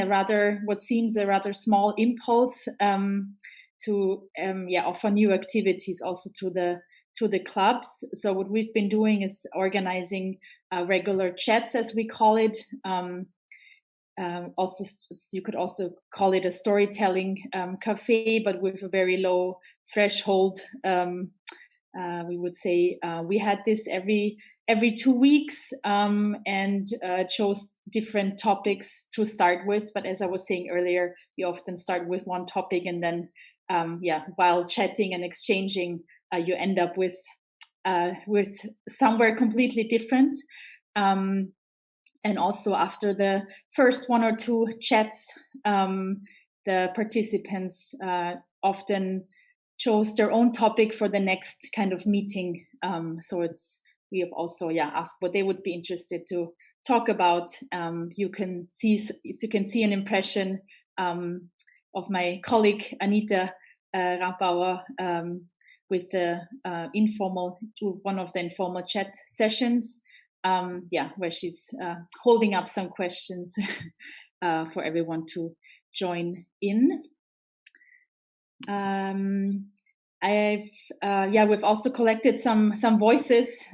what seems a rather small impulse to offer new activities also to the clubs. So what we've been doing is organizing regular chats, as we call it. Also, you could also call it a storytelling cafe, but with a very low threshold. We would say we had this every 2 weeks, and chose different topics to start with. But as I was saying earlier, you often start with one topic, and then while chatting and exchanging you end up with somewhere completely different. And also after the first 1 or 2 chats, the participants often chose their own topic for the next kind of meeting. So we have also asked what they would be interested to talk about. You can see an impression of my colleague Anita Rampauer with the one of the informal chat sessions. Where she's holding up some questions for everyone to join in. We've also collected some voices,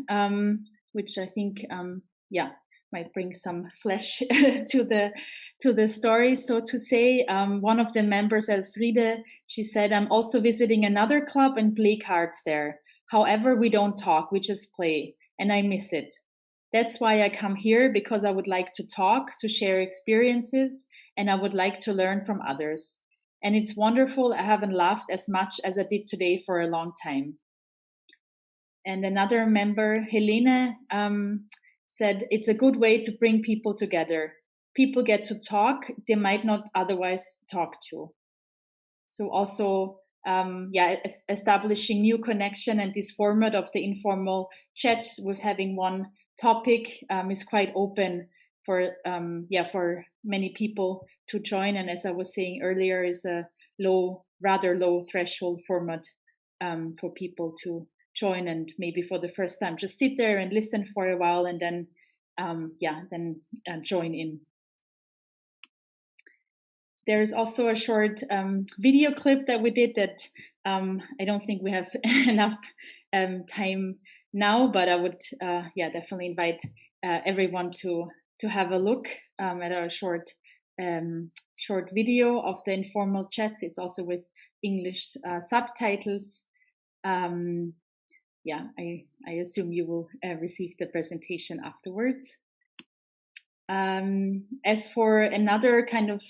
which I think might bring some flesh to the story. So to say, one of the members, Elfriede, she said, "I'm also visiting another club and play cards there. However, we don't talk, we just play, and I miss it. That's why I come here, because I would like to talk, to share experiences, and I would like to learn from others. And it's wonderful. I haven't laughed as much as I did today for a long time." And another member, Helene, said, "It's a good way to bring people together. People get to talk they might not otherwise talk to." So also, establishing new connection, and this format of the informal chats with having one topic is quite open for many people to join. And as I was saying earlier, is a rather low threshold format for people to join, and maybe for the first time just sit there and listen for a while, and then join in. There is also a short video clip that we did that I don't think we have enough time now, but I would definitely invite everyone to have a look at our short video of the informal chats. It's also with English subtitles. I assume you will receive the presentation afterwards. As for another kind of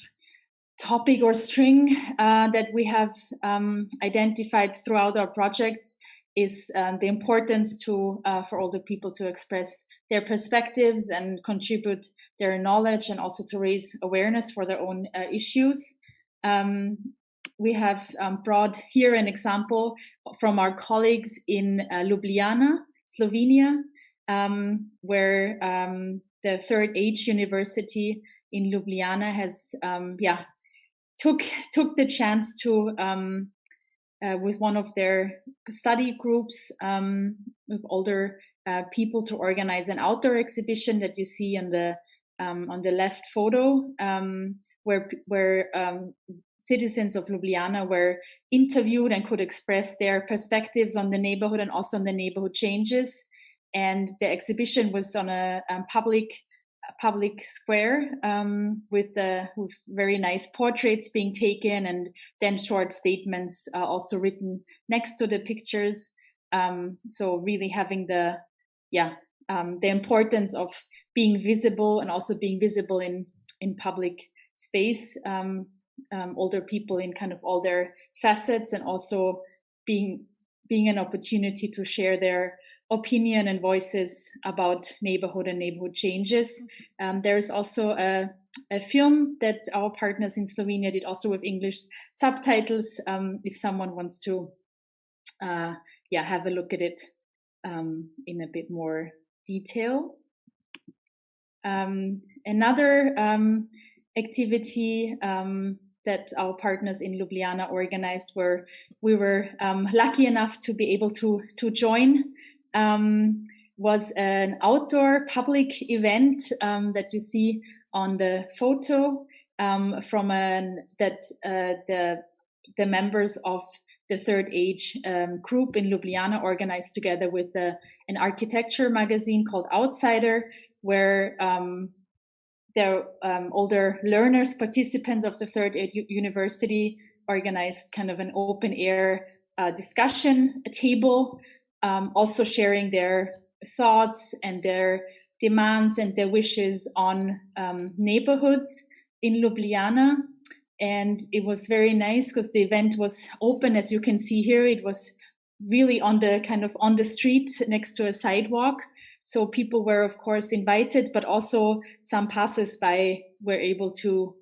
topic or string that we have identified throughout our projects is the importance for older people to express their perspectives and contribute their knowledge, and also to raise awareness for their own issues. We have brought here an example from our colleagues in Ljubljana, Slovenia, where the Third Age University in Ljubljana has took the chance to with one of their study groups with older people to organize an outdoor exhibition that you see on the left photo, where citizens of Ljubljana were interviewed and could express their perspectives on the neighborhood and also on the neighborhood changes. And the exhibition was on a public square with very nice portraits being taken, and then short statements also written next to the pictures. So really having the importance of being visible, and also being visible in public space, older people in kind of all their facets, and also being an opportunity to share their opinion and voices about neighborhood and neighborhood changes. There is also a film that our partners in Slovenia did, also with English subtitles, if someone wants to have a look at it in a bit more detail. Another activity that our partners in Ljubljana organized, where we were lucky enough to be able to join, was an outdoor public event that you see on the photo from the members of the Third Age group in Ljubljana organized together with an architecture magazine called Outsider, where their older learners, participants of the Third Age University, organized kind of an open air discussion table, also sharing their thoughts and their demands and their wishes on neighborhoods in Ljubljana. And it was very nice because the event was open, as you can see here. It was really on the street next to a sidewalk. So people were of course invited, but also some passers-by were able to,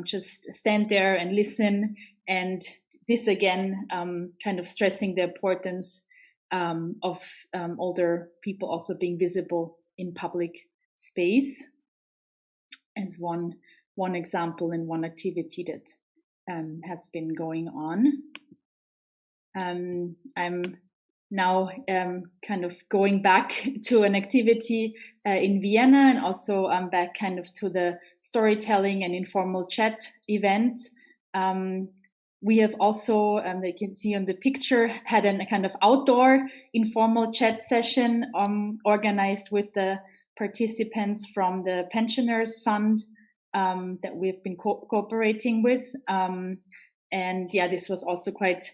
just stand there and listen. And this again, kind of stressing the importance of older people also being visible in public space as one example and one activity that has been going on. I'm now kind of going back to an activity in Vienna, and also back kind of to the storytelling and informal chat event. We have also, you can see on the picture, had a kind of outdoor informal chat session organized with the participants from the Pensioners Fund that we've been cooperating with. And yeah, this was also quite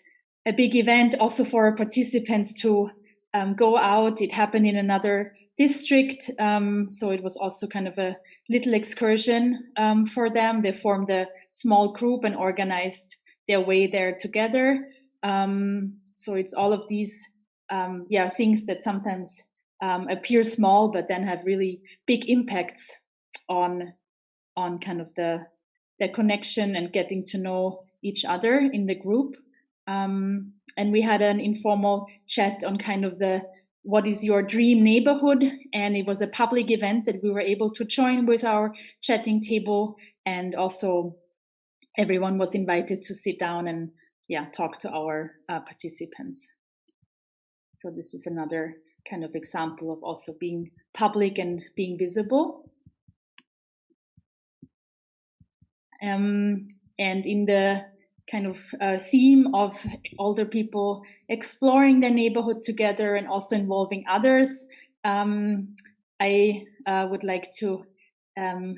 a big event also for our participants to go out. It happened in another district, so it was also kind of a little excursion for them. They formed a small group and organized their way there together. So it's all of these things that sometimes appear small, but then have really big impacts on kind of the connection and getting to know each other in the group. And we had an informal chat on kind of what is your dream neighborhood? And it was a public event that we were able to join with our chatting table, and also everyone was invited to sit down and talk to our participants. So this is another kind of example of also being public and being visible. And in the kind of theme of older people exploring their neighborhood together and also involving others, I would like to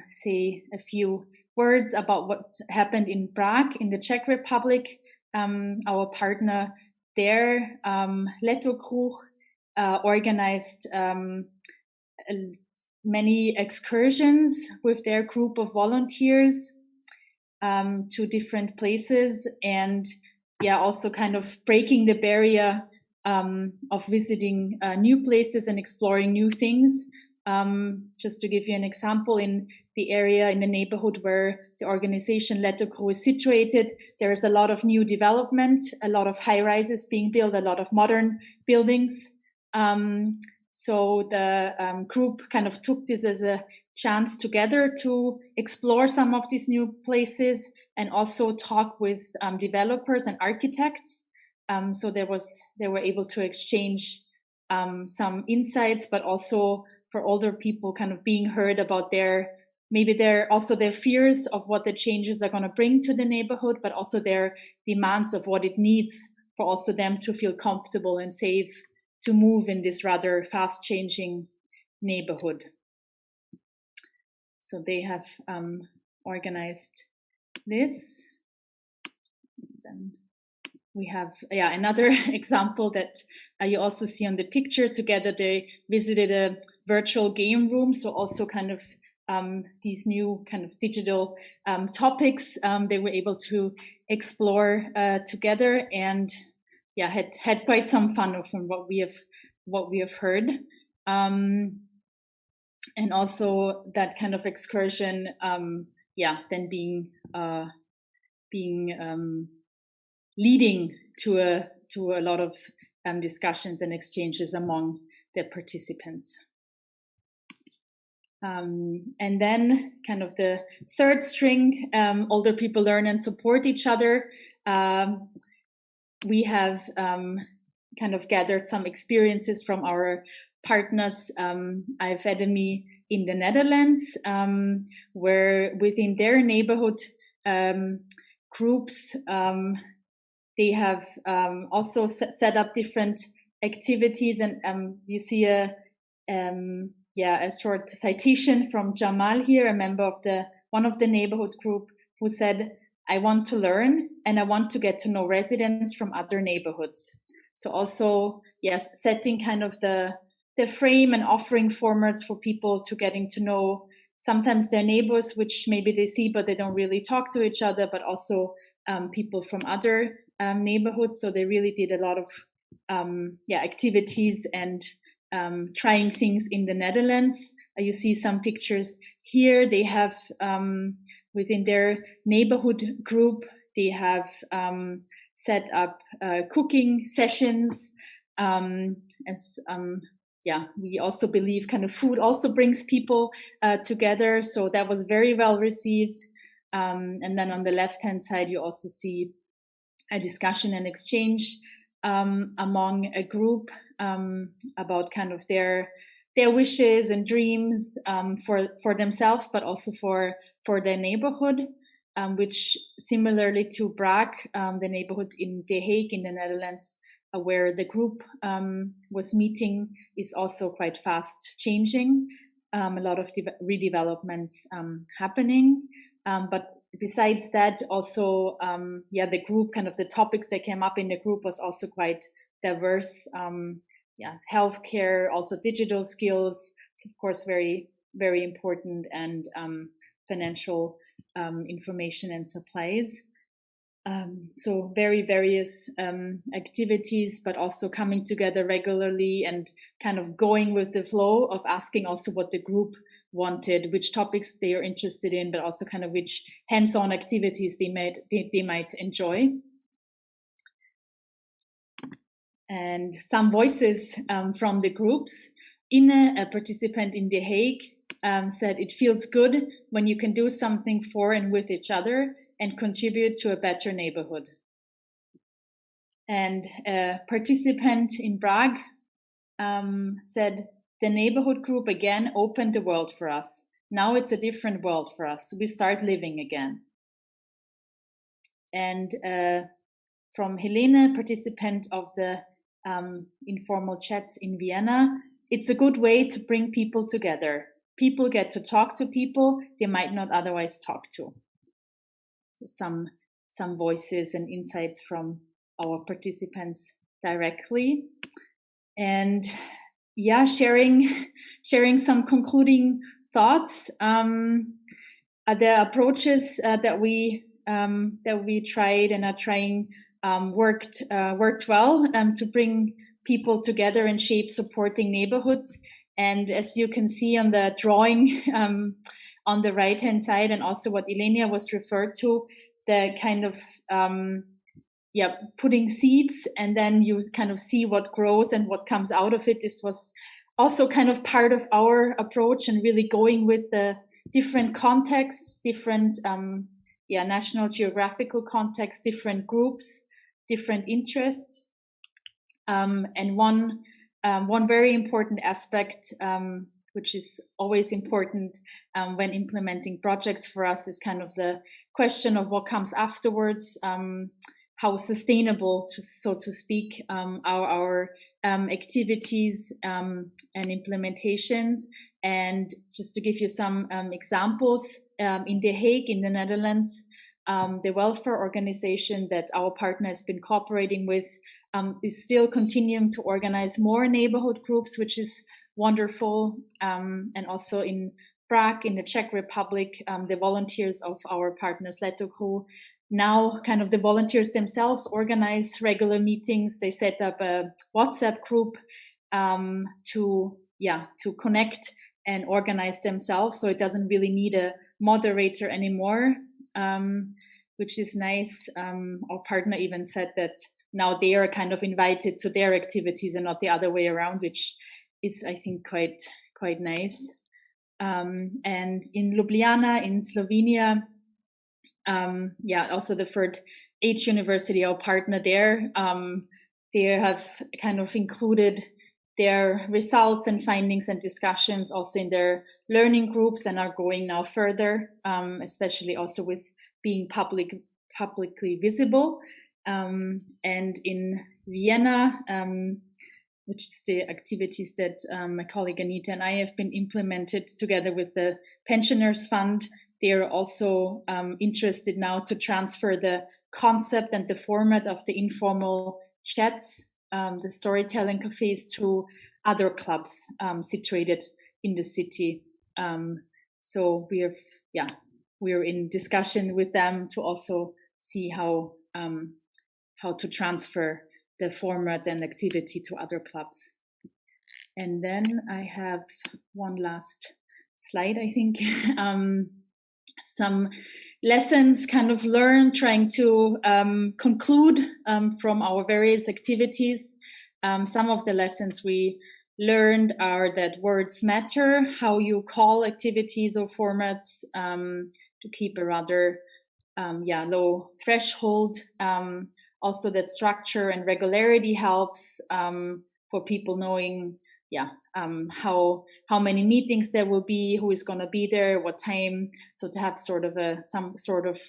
say a few words about what happened in Prague in the Czech Republic. Our partner there, Letokruh, organized many excursions with their group of volunteers to different places, and also kind of breaking the barrier of visiting new places and exploring new things. Just to give you an example, in the area, in the neighborhood where the organization Letokruh is situated, there is a lot of new development, a lot of high rises being built, a lot of modern buildings. So the group kind of took this as a chance together to explore some of these new places and also talk with developers and architects. So they were able to exchange some insights, but also for older people kind of being heard about their fears of what the changes are going to bring to the neighborhood, but also their demands of what it needs for also them to feel comfortable and safe to move in this rather fast changing neighborhood. So they have organized this. Then we have another example that you also see on the picture. Together they visited a virtual game room, so also kind of these new kind of digital topics they were able to explore together, and had quite some fun from what we have heard. And also that kind of excursion, then being leading to a lot of discussions and exchanges among the participants. And then kind of the third string, older people learn and support each other. We have kind of gathered some experiences from our partners, Academy in the Netherlands, where within their neighborhood groups, they have also set up different activities. And you see a short citation from Jamal here, a member of one of the neighborhood group, who said, "I want to learn and I want to get to know residents from other neighborhoods." So also, yes, setting kind of the frame and offering formats for people to getting to know sometimes their neighbors, which maybe they see, but they don't really talk to each other, but also people from other neighborhoods. So they really did a lot of activities and trying things in the Netherlands. You see some pictures here. They have within their neighborhood group, they have set up cooking sessions. We also believe kind of food also brings people together. So that was very well received. And then on the left-hand side, you also see a discussion and exchange among a group about kind of their wishes and dreams for themselves, but also for their neighborhood, which similarly to Prague, the neighborhood in The Hague in the Netherlands, where the group was meeting, is also quite fast changing. A lot of redevelopments happening, but besides that, also, the group, kind of the topics that came up in the group was also quite diverse. Healthcare, also digital skills, of course, very, very important, and financial information and supplies. So very various activities, but also coming together regularly and kind of going with the flow of asking also what the group wanted, which topics they are interested in, but also kind of which hands-on activities they might enjoy. And some voices from the groups. Ine, a participant in The Hague, said it feels good when you can do something for and with each other and contribute to a better neighborhood. And a participant in Prague said, the neighborhood group again opened the world for us. Now it's a different world for us. We start living again. And from Helene, participant of the informal chats in Vienna, it's a good way to bring people together. People get to talk to people they might not otherwise talk to. So some voices and insights from our participants directly. And sharing some concluding thoughts. The approaches that we tried and are trying worked well to bring people together and shape supporting neighborhoods. And as you can see on the drawing on the right-hand side, and also what Elenia was referred to, the kind of putting seeds, and then you kind of see what grows and what comes out of it. This was also kind of part of our approach, and really going with the different contexts, different national geographical contexts, different groups, different interests. And one very important aspect, which is always important when implementing projects for us, is kind of the question of what comes afterwards, how sustainable, so to speak, our activities and implementations. And just to give you some examples, in The Hague, in the Netherlands, the welfare organization that our partner has been cooperating with is still continuing to organize more neighborhood groups, which is wonderful. And also in Prague, in the Czech Republic, the volunteers of our partners Leto, now kind of the volunteers themselves organize regular meetings. They set up a WhatsApp group to connect and organize themselves. So it doesn't really need a moderator anymore, which is nice. Our partner even said that now they are kind of invited to their activities and not the other way around, which is, I think, quite nice. And in Ljubljana, in Slovenia, also the Third Age University, our partner there, they have kind of included their results and findings and discussions also in their learning groups, and are going now further, especially also with being publicly visible. And in Vienna, which is the activities that my colleague Anita and I have been implemented together with the Pensioners Fund, they are also interested now to transfer the concept and the format of the informal chats, the storytelling cafes, to other clubs situated in the city. So we're in discussion with them to also see how to transfer the format and activity to other clubs. And then I have one last slide, I think. Some lessons kind of learned, trying to conclude from our various activities. Some of the lessons we learned are that words matter, how you call activities or formats, to keep a rather low threshold. Also that structure and regularity helps for people knowing how many meetings there will be, who is going to be there, what time. So to have sort of some sort of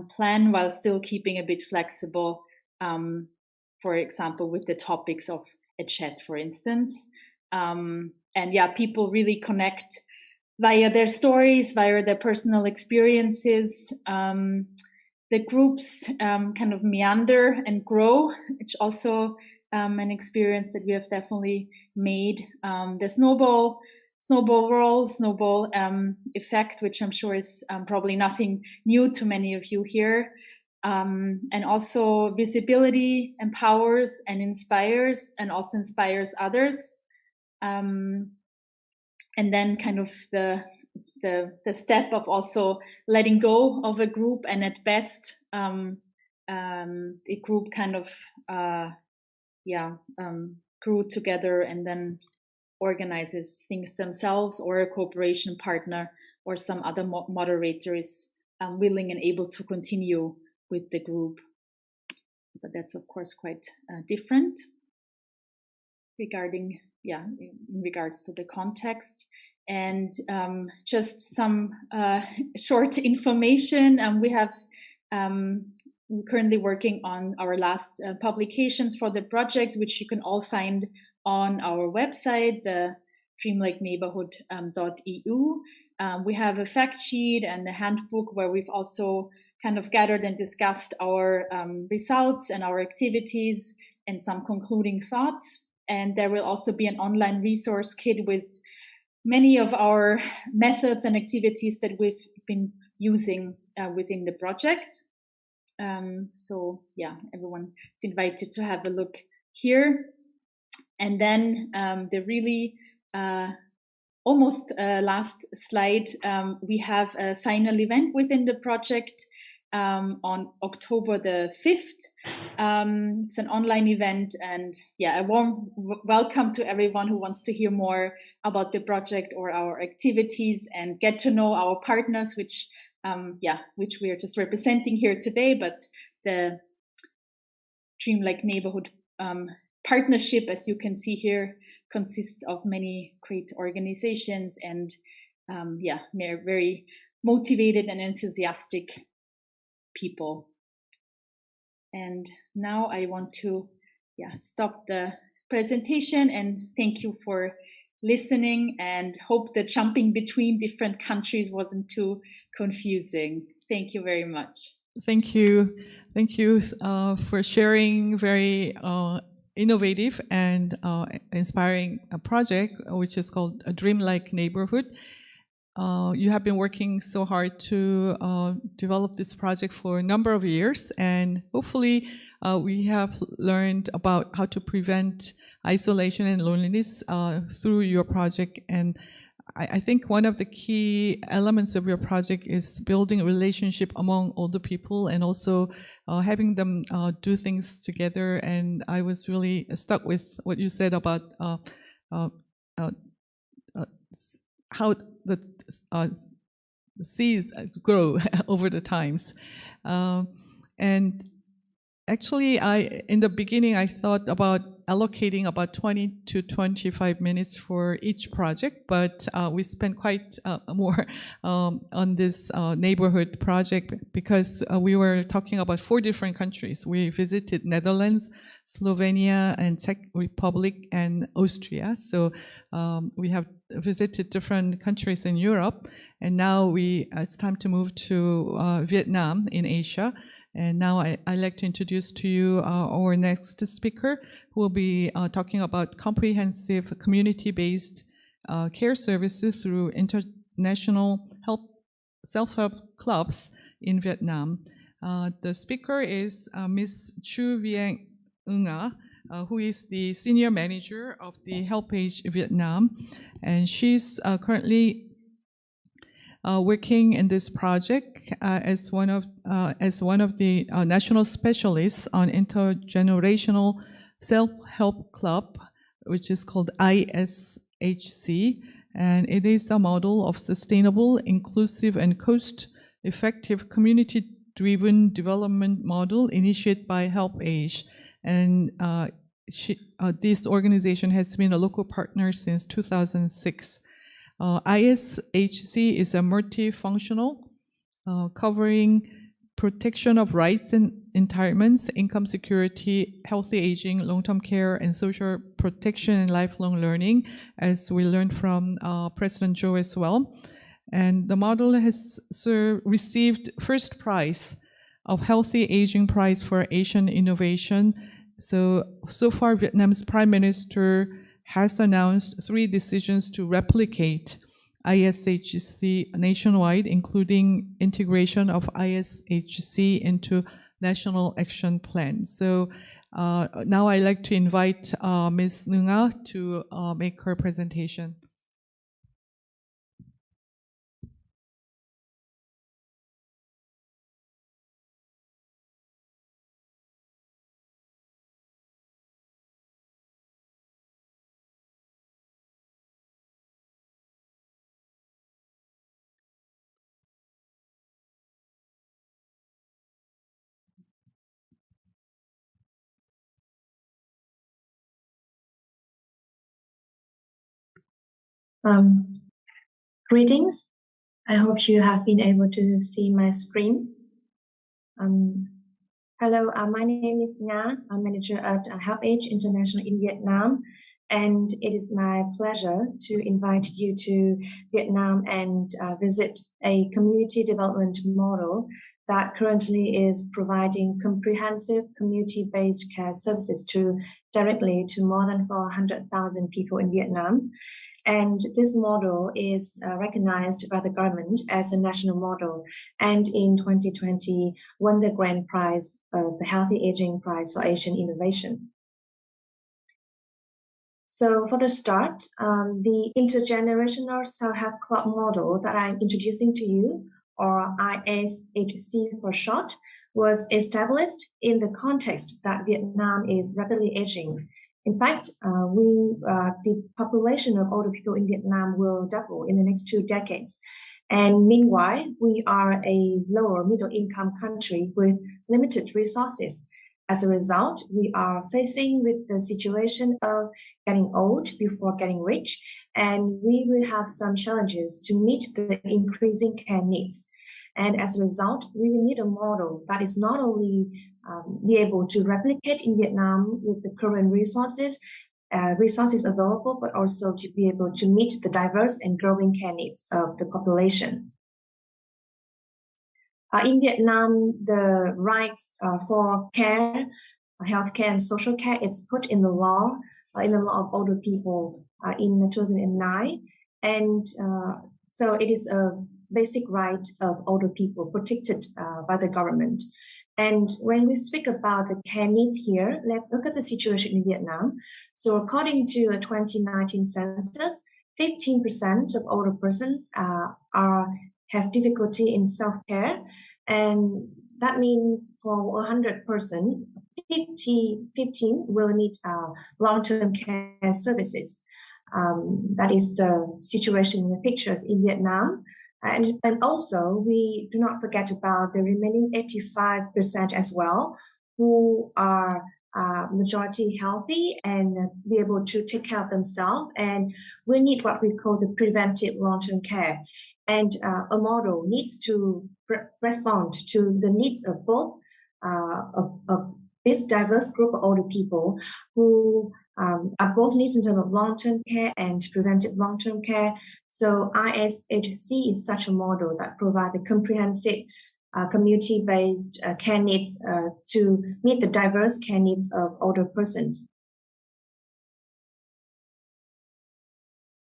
plan while still keeping a bit flexible, for example, with the topics of a chat, for instance. And people really connect via their stories, via their personal experiences. The groups kind of meander and grow, which also an experience that we have definitely made. The snowball effect, which I'm sure is probably nothing new to many of you here. And also visibility empowers and inspires, and also inspires others. And then kind of the step of also letting go of a group, and at best the group kind of grew together and then organizes things themselves, or a cooperation partner or some other moderator is willing and able to continue with the group. But that's of course quite different regarding in regards to the context. And just some short information. We have we're currently working on our last publications for the project, which you can all find on our website, the dreamlikeneighborhood.eu. We have a fact sheet and a handbook where we've also kind of gathered and discussed our results and our activities and some concluding thoughts. And there will also be an online resource kit with many of our methods and activities that we've been using within the project. So everyone is invited to have a look here. And then the really almost last slide, we have a final event within the project on October the 5th. It's an online event, and a warm welcome to everyone who wants to hear more about the project or our activities and get to know our partners, which we are just representing here today. But the Dream Like Neighborhood partnership, as you can see here, consists of many great organizations and very motivated and enthusiastic people. And now I want to stop the presentation and thank you for listening, and hope that jumping between different countries wasn't too confusing. Thank you very much. Thank you. Thank you for sharing very innovative and inspiring project, which is called A Dream Like Neighborhood. You have been working so hard to develop this project for a number of years, and hopefully we have learned about how to prevent isolation and loneliness through your project. And I think one of the key elements of your project is building a relationship among older people, and also having them do things together. And I was really stuck with what you said about how the seeds grow over the times. And actually, in the beginning, I thought about allocating about 20 to 25 minutes for each project, but we spent quite more on this neighborhood project because we were talking about 4 different countries. We visited Netherlands, Slovenia, and Czech Republic, and Austria. So we have visited different countries in Europe, and now it's time to move to Vietnam in Asia. And now I'd like to introduce to you our next speaker, who will be talking about comprehensive community-based care services through international self-help clubs in Vietnam. The speaker is Ms. Chu Vien Nga. who is the senior manager of the HelpAge Vietnam, and she's currently working in this project as one of the national specialists on intergenerational self-help club, which is called ISHC, and it is a model of sustainable, inclusive, and cost-effective community-driven development model initiated by HelpAge. And this organization has been a local partner since 2006. ISHC is a multifunctional, covering protection of rights and entitlements, income security, healthy aging, long-term care, and social protection and lifelong learning, as we learned from President Joe as well. And the model has received first prize of Healthy Aging Prize for Asian Innovation. So far, Vietnam's Prime Minister has announced 3 decisions to replicate ISHC nationwide, including integration of ISHC into National Action Plan. So now I'd like to invite Ms. Nga to make her presentation. Greetings. I hope you have been able to see my screen. Hello, my name is Nga. I'm manager at HelpAge International in Vietnam, and it is my pleasure to invite you to Vietnam and visit a community development model that currently is providing comprehensive community-based care services directly to more than 400,000 people in Vietnam. And this model is recognized by the government as a national model, and in 2020 won the grand prize of the Healthy Aging Prize for Asian Innovation. So for the start, the intergenerational self-help club model that I'm introducing to you, or ISHC for short, was established in the context that Vietnam is rapidly aging. In fact, the population of older people in Vietnam will double in the next 2 decades. And meanwhile, we are a lower middle income country with limited resources. As a result, we are facing with the situation of getting old before getting rich, and we will have some challenges to meet the increasing care needs. And as a result, we will need a model that is not only be able to replicate in Vietnam with the current resources available, but also to be able to meet the diverse and growing care needs of the population. In Vietnam, the rights for care, healthcare, and social care is put in the law of older people in 2009, and so it is a basic right of older people protected by the government. And when we speak about the care needs here, let's look at the situation in Vietnam. So according to a 2019 census, 15% of older persons have difficulty in self-care. And that means for 100 persons, 15 will need long-term care services. That is the situation in the pictures in Vietnam. And also, we do not forget about the remaining 85% as well, who are majority healthy and be able to take care of themselves. And we need what we call the preventive long-term care. And a model needs to respond to the needs of both of this diverse group of older people who are both needs in terms of long-term care and preventive long-term care. So ISHC is such a model that provides a comprehensive community-based care needs to meet the diverse care needs of older persons.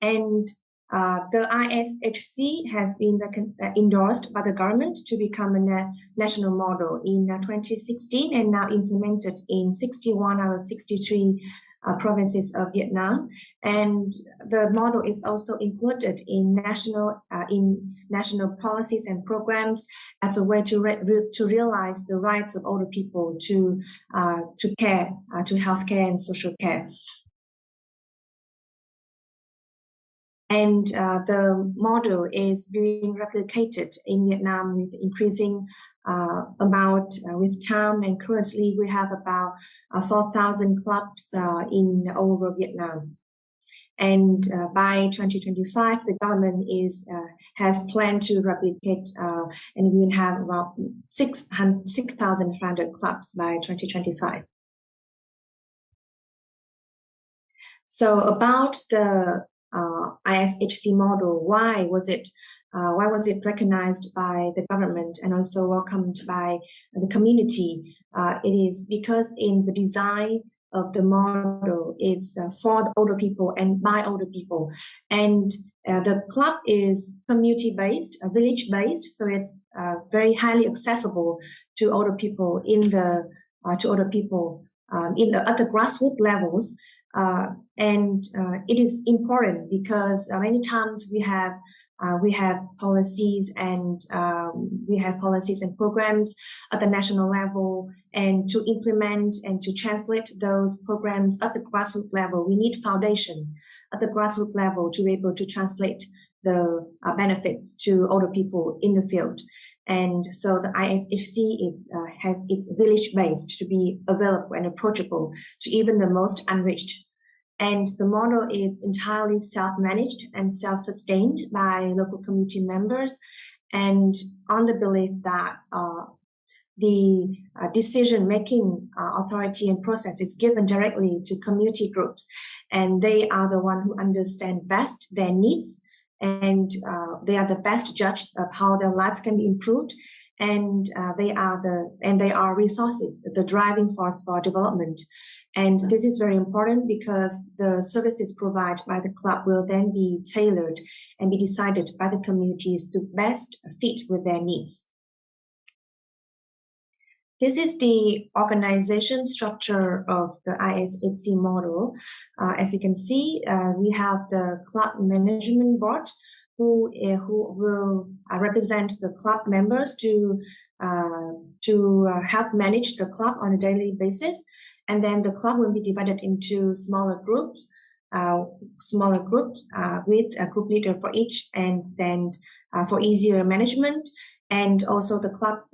And The ISHC has been endorsed by the government to become a national model in 2016 and now implemented in 61 out of 63 provinces of Vietnam. And the model is also included in national policies and programs as a way to realize the rights of older people to care, to healthcare and social care. And the model is being replicated in Vietnam with increasing amount with time. And currently we have about 4,000 clubs in all over Vietnam. And by 2025, the government has planned to replicate, and we will have about 6,500 clubs by 2025. So about the ISHC model, why was it recognized by the government and also welcomed by the community? It is because in the design of the model, it's for the older people and by older people, and the club is community-based, village-based, so it's very highly accessible to older people at the grassroots levels. And it is important because many times we have policies and programs at the national level, and to implement and to translate those programs at the grassroots level, we need foundation at the grassroots level to be able to translate the benefits to older people in the field. And so the ISHC it's village-based to be available and approachable to even the most unreached. And the model is entirely self-managed and self-sustained by local community members, and on the belief that the decision-making authority and process is given directly to community groups, and they are the one who understand best their needs, and they are the best judges of how their lives can be improved, and they are resources, the driving force for development. And this is very important because the services provided by the club will then be tailored and be decided by the communities to best fit with their needs. This is the organization structure of the ISHC model. As you can see, we have the club management board who will represent the club members to help manage the club on a daily basis. And then the club will be divided into smaller groups with a group leader for each, and then for easier management. And also the clubs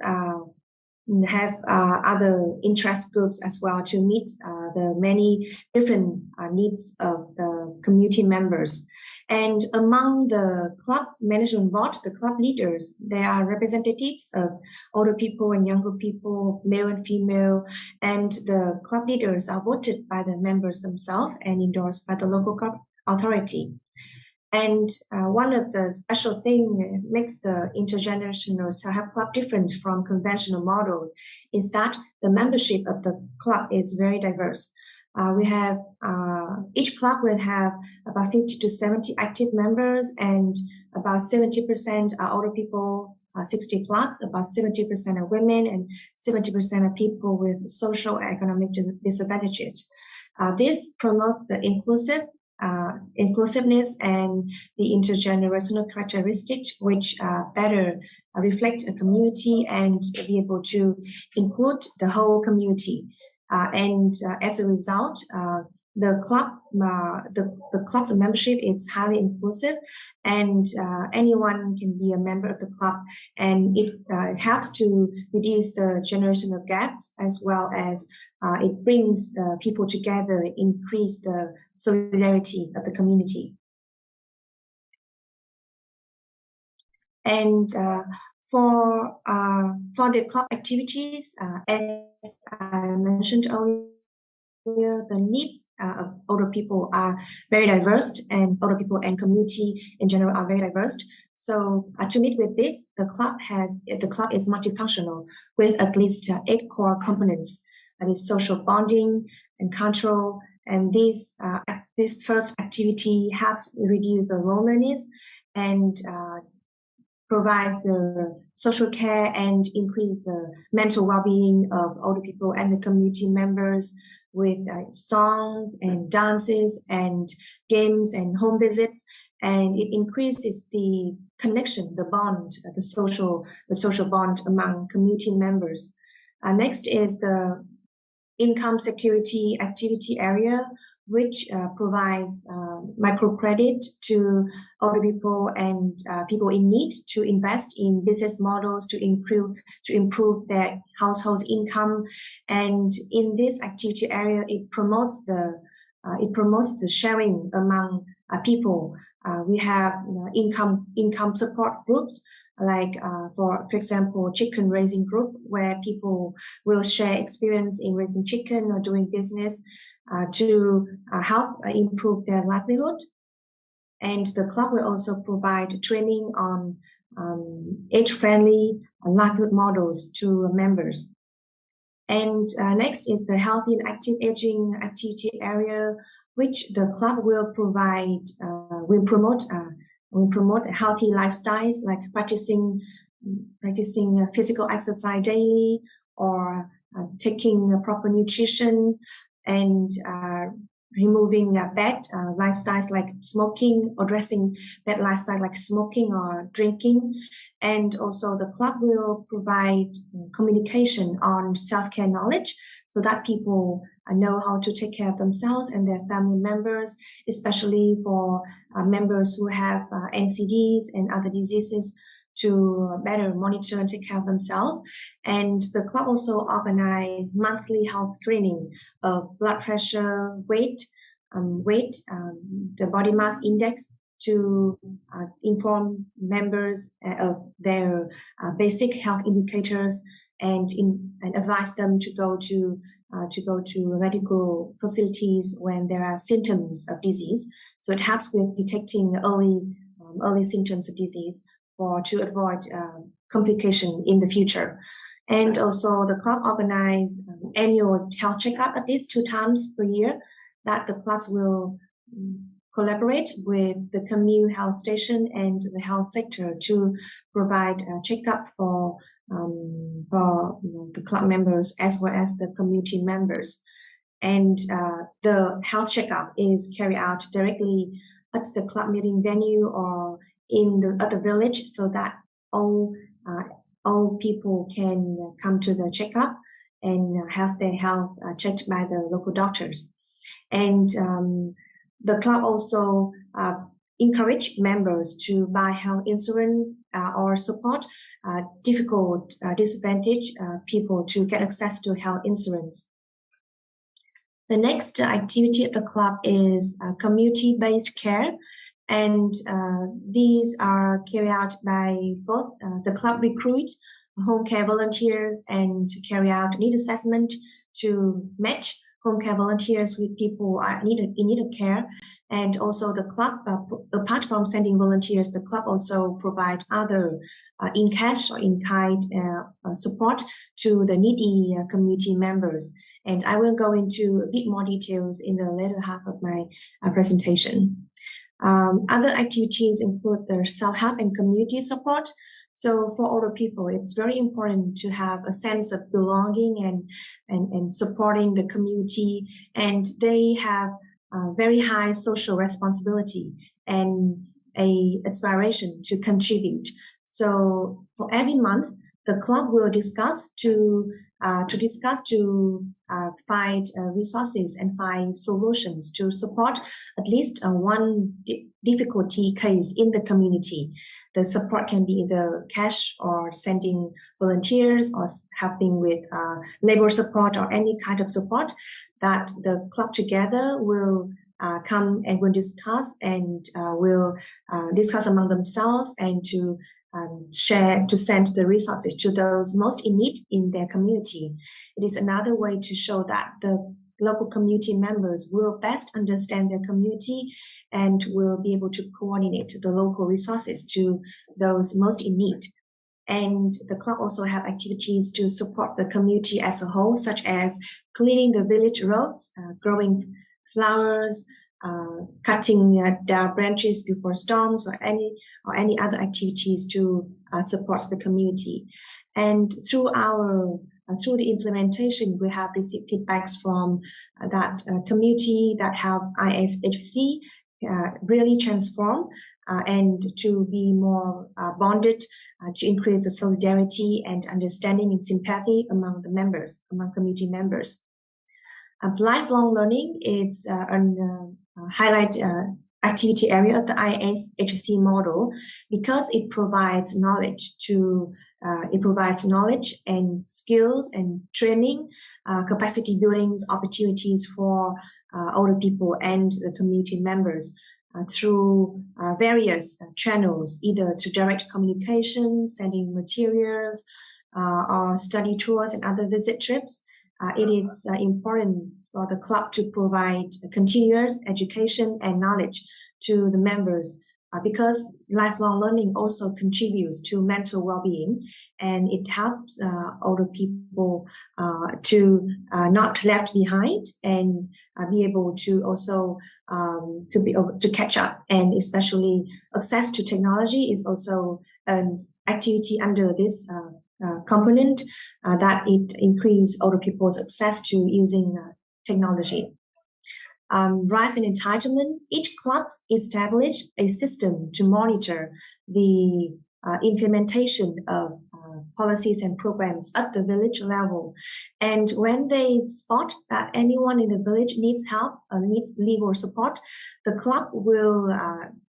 have other interest groups as well to meet the many different needs of the community members. And among the club management board, the club leaders, they are representatives of older people and younger people, male and female, and the club leaders are voted by the members themselves and endorsed by the local club authority. And one of the special things that makes the intergenerational self-help club different from conventional models is that the membership of the club is very diverse. We have each club will have about 50 to 70 active members, and about 70% are older people, 60 plus, about 70% are women, and 70% are people with social and economic disadvantages. This promotes the inclusiveness and the intergenerational characteristics, which better reflect a community and be able to include the whole community. As a result, the club's membership is highly inclusive, and anyone can be a member of the club, and it helps to reduce the generational gaps, as well as it brings people together, increase the solidarity of the community. And for the club activities, as I mentioned earlier, the needs of older people are very diverse, and older people and community in general are very diverse. So to meet with this, the club is multifunctional with at least 8 core components. That is social bonding and control, and these this first activity helps reduce the loneliness and provides the social care and increase the mental well-being of older people and the community members with songs and dances and games and home visits, and it increases the connection, the bond, the social bond among community members. Next is the income security activity area, which provides microcredit to older people and people in need to invest in business models to improve their household's income. And in this activity area, it promotes the sharing among people. We have income support groups, like for example, chicken raising group, where people will share experience in raising chicken or doing business to help improve their livelihood. And the club will also provide training on age-friendly livelihood models to members. And next is the healthy and active aging activity area, which the club will provide, will promote healthy lifestyles, like practicing physical exercise daily, or taking proper nutrition, and removing bad lifestyles like smoking, or addressing bad lifestyle like smoking or drinking. And also the club will provide communication on self-care knowledge, so that people know how to take care of themselves and their family members, especially for members who have NCDs and other diseases, to better monitor and take care of themselves. And the club also organizes monthly health screening of blood pressure, weight, the body mass index, to inform members of their basic health indicators, and advise them to go to medical facilities when there are symptoms of disease. So it helps with detecting early symptoms of disease, or to avoid complication in the future. And also the club organize annual health checkup at least 2 times per year, that the clubs will collaborate with the community health station and the health sector to provide a checkup for the club members as well as the community members. And the health checkup is carried out directly at the club meeting venue or in the other village, so that all people can come to the checkup and have their health checked by the local doctors. And the club also encourage members to buy health insurance or support disadvantaged people to get access to health insurance. The next activity at the club is community-based care. And these are carried out by both the club recruit home care volunteers and carry out need assessment to match home care volunteers with people who are in need of care. And also the club, apart from sending volunteers, the club also provide other in cash or in kind support to the needy community members. And I will go into a bit more details in the later half of my presentation. Other activities include the self-help and community support. So for older people, it's very important to have a sense of belonging and supporting the community. And they have very high social responsibility and a aspiration to contribute. So for every month, the club will discuss to find resources and find solutions to support at least one difficulty case in the community. The support can be either cash or sending volunteers or helping with labor support or any kind of support that the club together will come and will discuss and will discuss among themselves and to send the resources to those most in need in their community. It is another way to show that the local community members will best understand their community and will be able to coordinate the local resources to those most in need. And the club also have activities to support the community as a whole, such as cleaning the village roads, growing flowers, cutting down branches before storms or any other activities to support the community. And through the implementation, we have received feedbacks from that community that have ISHC really transform and to be more bonded, to increase the solidarity and understanding and sympathy among the members, among community members. Lifelong learning is a highlight activity area of the ISHC model because it provides knowledge and skills and training, capacity building opportunities for older people and the community members through various channels, either through direct communication, sending materials, or study tours and other visit trips. It is important for the club to provide continuous education and knowledge to the members because lifelong learning also contributes to mental well-being, and it helps older people to not left behind and be able to also to catch up. And especially access to technology is also an activity under this component that it increase older people's access to using technology. Rights and entitlement. Each club established a system to monitor the implementation of policies and programs at the village level. And when they spot that anyone in the village needs help or needs legal support, the club will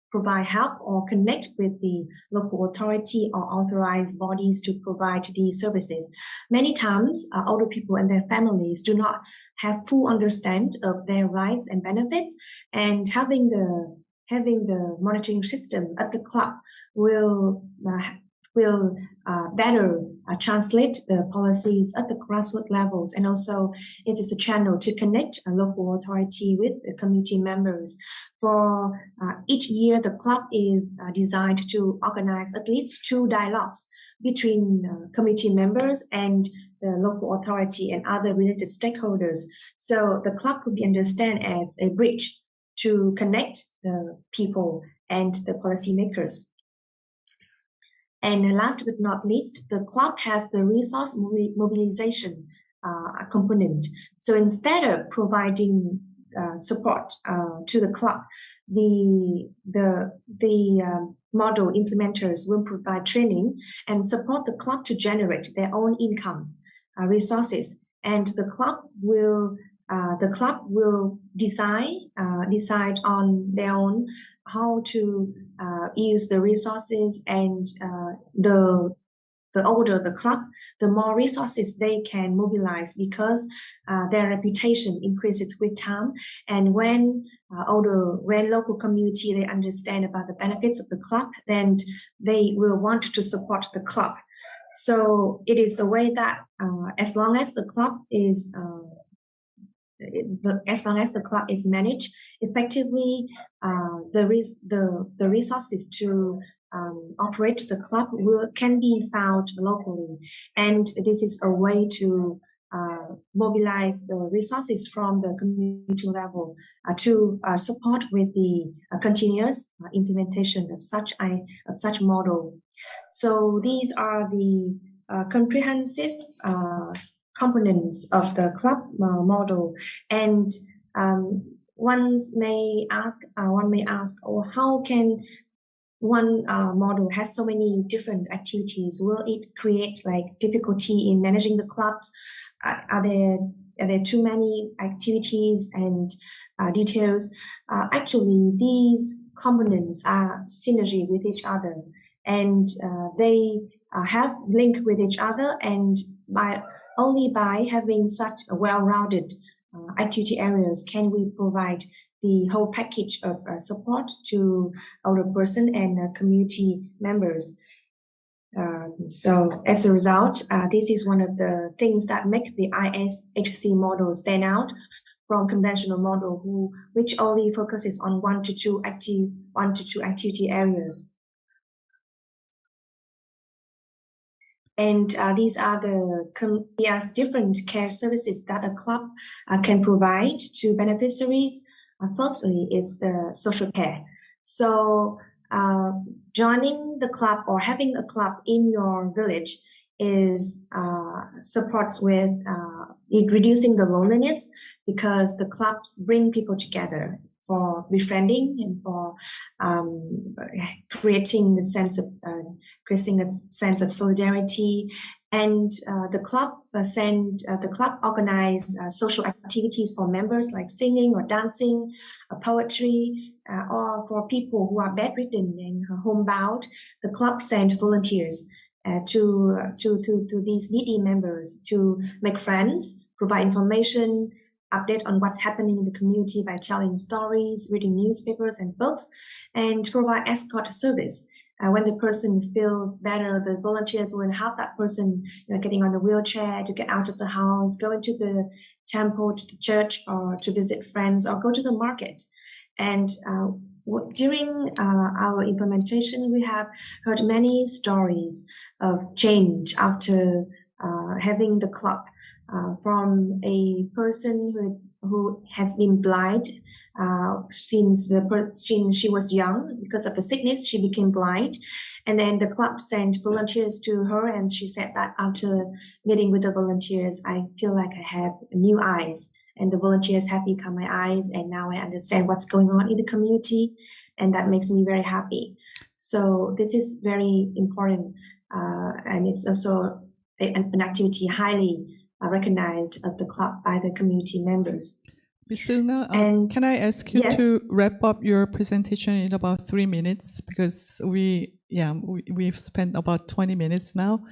provide help or connect with the local authority or authorized bodies to provide these services. Many times, older people and their families do not have full understanding of their rights and benefits, and having the monitoring system at the club will better translate the policies at the grassroots levels, and also it is a channel to connect a local authority with the community members. For each year, the club is designed to organize at least 2 dialogues between community members and the local authority and other related stakeholders. So the club could be understood as a bridge to connect the people and the policymakers. And last but not least, the club has the resource mobilization component. So instead of providing support to the club, the model implementers will provide training and support the club to generate their own incomes, resources, and the club will decide on their own how to use the resources, and the older the club, the more resources they can mobilize because their reputation increases with time. And when local community, they understand about the benefits of the club, then they will want to support the club. So it is a way that as long as the club is managed effectively, the resources to operate the club can be found locally, and this is a way to mobilize the resources from the community level to support with the continuous implementation of such model. So these are the comprehensive components of the club model, and one may ask, oh, how can one model has so many different activities? Will it create like difficulty in managing the clubs? Are there too many activities and details? Actually, these components are synergy with each other, and they have link with each other, and only by having such a well-rounded activity areas can we provide the whole package of support to older person and community members. So as a result, this is one of the things that make the ISHC model stand out from conventional model, which only focuses on one to two activity areas. And these are the different care services that a club can provide to beneficiaries. Firstly, it's the social care. So joining the club or having a club in your village is supports with reducing the loneliness, because the clubs bring people together for befriending and for creating a sense of solidarity. And the club organize social activities for members, like singing or dancing, poetry, or for people who are bedridden and homebound. The club sent volunteers to these needy members to make friends, provide information, update on what's happening in the community by telling stories, reading newspapers and books, and provide escort service. When the person feels better, the volunteers will help that person, getting on the wheelchair to get out of the house, go into the temple, to the church, or to visit friends, or go to the market. And during our implementation, we have heard many stories of change after having the club. From a person who has been blind since she was young. Because of the sickness, she became blind, and then the club sent volunteers to her, and she said that after meeting with the volunteers, I feel like I have new eyes, and the volunteers have become my eyes, and now I understand what's going on in the community, and that makes me very happy. So this is very important, and it's also an activity highly recognized of the club by the community members. Ms. Seung-ah, And can I ask you yes. to wrap up your presentation in about 3 minutes, because we've spent about 20 minutes now.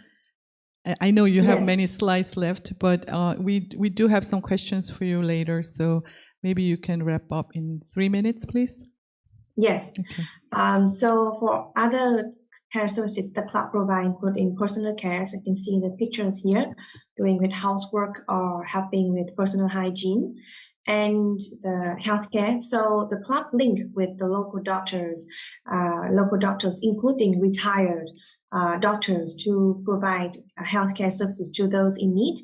I know you have Yes. many slides left, but we do have some questions for you later, so maybe you can wrap up in 3 minutes, please. Yes. Okay. So for other care services the club provide, including personal care, as you can see in the pictures here, doing with housework or helping with personal hygiene, and the healthcare. So the club link with the local doctors, including retired doctors, to provide healthcare services to those in need.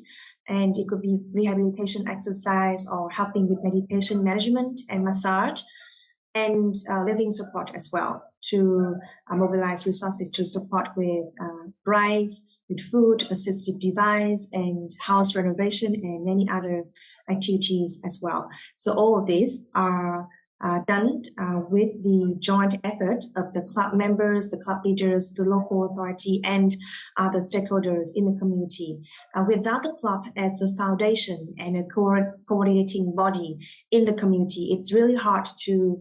And it could be rehabilitation exercise or helping with medication management and massage, and living support as well, to mobilize resources to support with rice, with food, assistive device, and house renovation, and many other activities as well. So all of these are done with the joint effort of the club members, the club leaders, the local authority, and other stakeholders in the community. Without the club as a foundation and a coordinating body in the community, it's really hard to,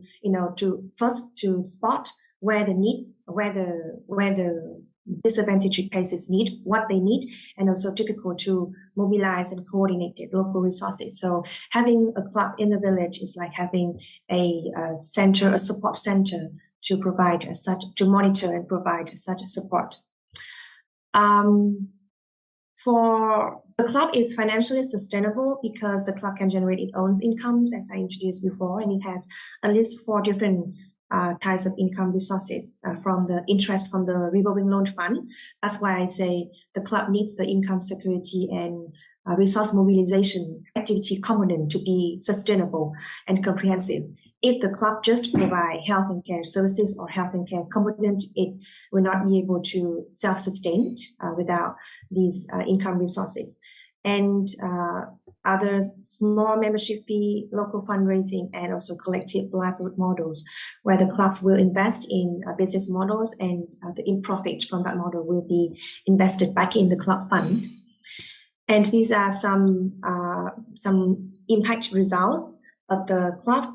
to spot where the needs, where the disadvantaged cases need, what they need, and also difficult to mobilize and coordinate local resources. So having a club in the village is like having a center, a support center to provide to monitor and provide such support. For the club is financially sustainable because the club can generate its own incomes, as I introduced before, and it has at least 4 different types of income resources from the interest from the revolving loan fund. That's why I say the club needs the income security and resource mobilization activity component to be sustainable and comprehensive. If the club just provide health and care services or health and care component, it will not be able to self-sustain without these income resources. And other small membership fee, local fundraising, and also collective livelihood models, where the clubs will invest in business models, and the in profit from that model will be invested back in the club fund. And these are some impact results of the club.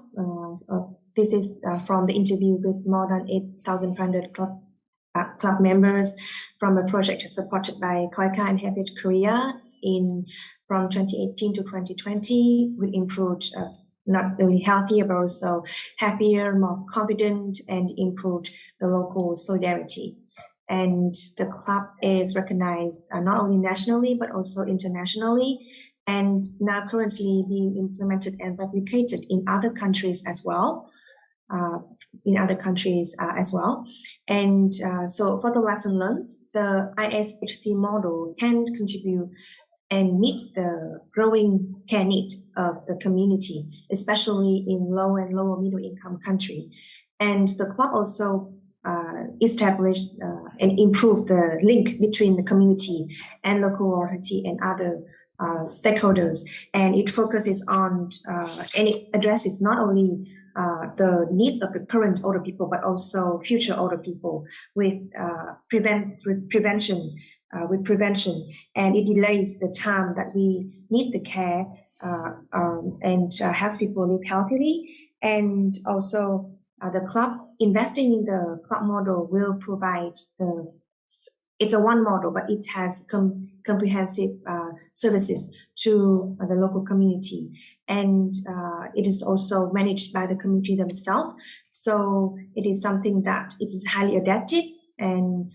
This is from the interview with more than 8,500 club members from a project supported by KOICA and Happy Korea from 2018 to 2020. We improved not only healthier, but also happier, more confident, and improved the local solidarity. And the club is recognized not only nationally, but also internationally, and now currently being implemented and replicated in other countries as well. And so for the lesson learned, the ISHC model can contribute and meet the growing care need of the community, especially in low and lower middle income country. And the club also established and improved the link between the community and local authority and other stakeholders. And it focuses on and it addresses not only the needs of the current older people, but also future older people with prevention, and it delays the time that we need the care and helps people live healthily. And also the club, investing in the club model will provide it's a one model, but it has comprehensive services to the local community. And it is also managed by the community themselves. So it is something that it is highly adaptive, and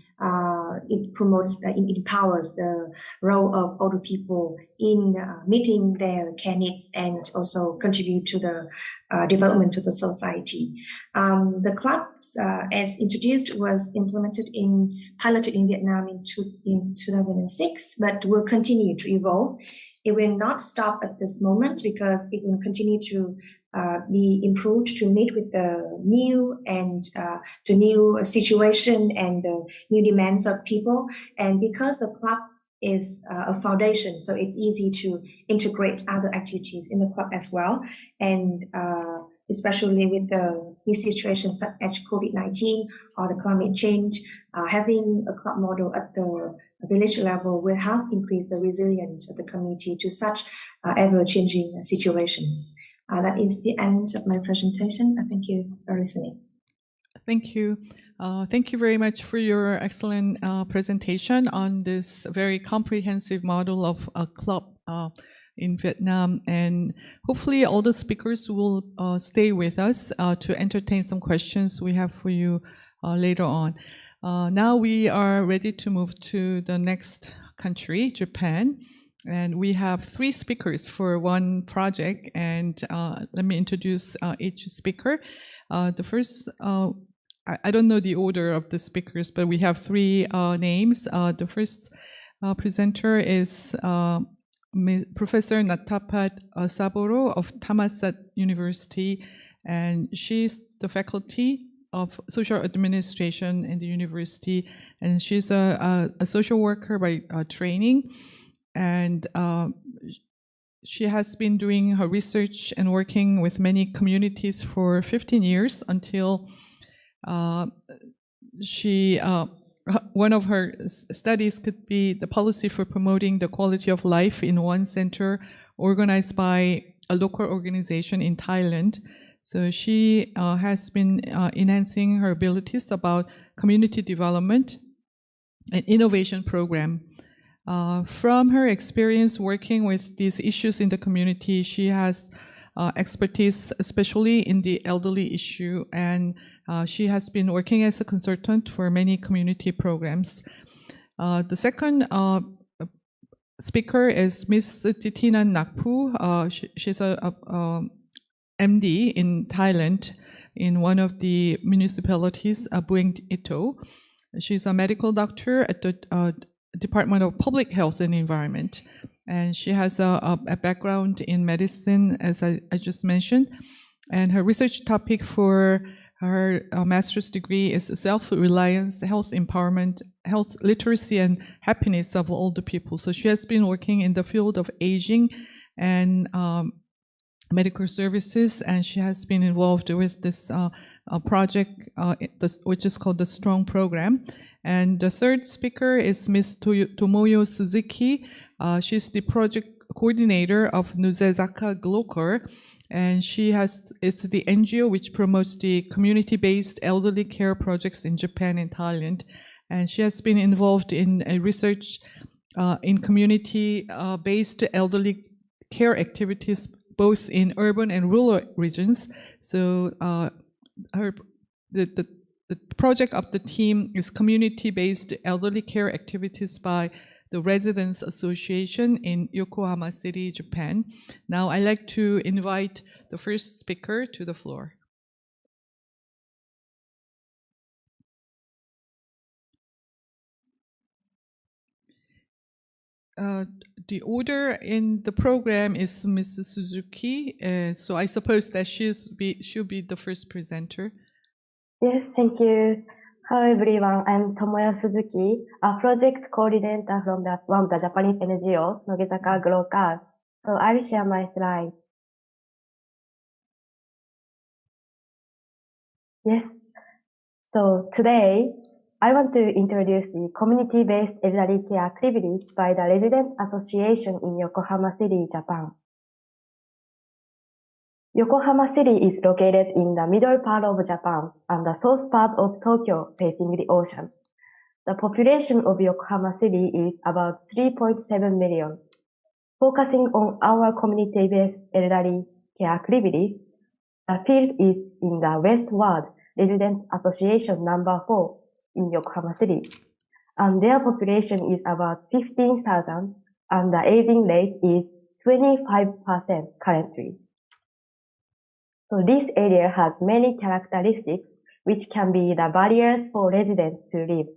it promotes, it empowers the role of older people in meeting their care needs and also contribute to the development of the society. The clubs, as introduced, was piloted in Vietnam in 2006, but will continue to evolve. It will not stop at this moment because it will continue to be improved to meet with the new and the new situation and the new demands of people. And because the club is a foundation, so it's easy to integrate other activities in the club as well. And especially with the new situations such as COVID-19 or the climate change, having a club model at the village level will help increase the resilience of the community to such ever-changing situation. That is the end of my presentation. Thank you for listening. Thank you. Thank you very much for your excellent presentation on this very comprehensive model of a club in Vietnam. And hopefully all the speakers will stay with us to entertain some questions we have for you later on. Now we are ready to move to the next country, Japan. And we have 3 speakers for one project. And let me introduce each speaker. The first, I don't know the order of the speakers, but we have 3 names. The first presenter is Professor Natapat Saboro of Thammasat University, and she's the faculty of social administration in the university, and she's a social worker by training, and she has been doing her research and working with many communities for 15 years until one of her studies could be the policy for promoting the quality of life in one center organized by a local organization in Thailand. So she has been enhancing her abilities about community development and innovation program. From her experience working with these issues in the community, she has expertise, especially in the elderly issue, and she has been working as a consultant for many community programs. The second speaker is Ms. Titinan Nakpu. She's a MD in Thailand in one of the municipalities, Bueng Ito. She's a medical doctor at the Department of Public Health and Environment. And she has a background in medicine, as I just mentioned. And her research topic for her master's degree is self-reliance, health empowerment, health literacy, and happiness of older people. So she has been working in the field of aging and medical services, and she has been involved with this project, which is called the STRONG program. And the third speaker is Ms. Tomoyo Suzuki. She's the project coordinator of Nuzezaka Glokor, and it's the NGO which promotes the community-based elderly care projects in Japan and Thailand. And she has been involved in a research in community-based elderly care activities, both in urban and rural regions. So the project of the team is community-based elderly care activities by the Residents Association in Yokohama City, Japan. Now I'd like to invite the first speaker to the floor. the order in the program is Mrs. Suzuki, so I suppose that she'll be the first presenter. Yes, thank you. Hello everyone, I'm Tomoyo Suzuki, a project coordinator from one of the Japanese NGOs, Nogezaka Grow Card. So I'll share my slide. Yes. So today, I want to introduce the community-based elderly care activities by the Residents Association in Yokohama City, Japan. Yokohama City is located in the middle part of Japan and the south part of Tokyo facing the ocean. The population of Yokohama City is about 3.7 million. Focusing on our community-based elderly care activities, the field is in the West Ward Residents Association number 4 in Yokohama City, and their population is about 15,000, and the aging rate is 25% currently. So this area has many characteristics which can be the barriers for residents to live,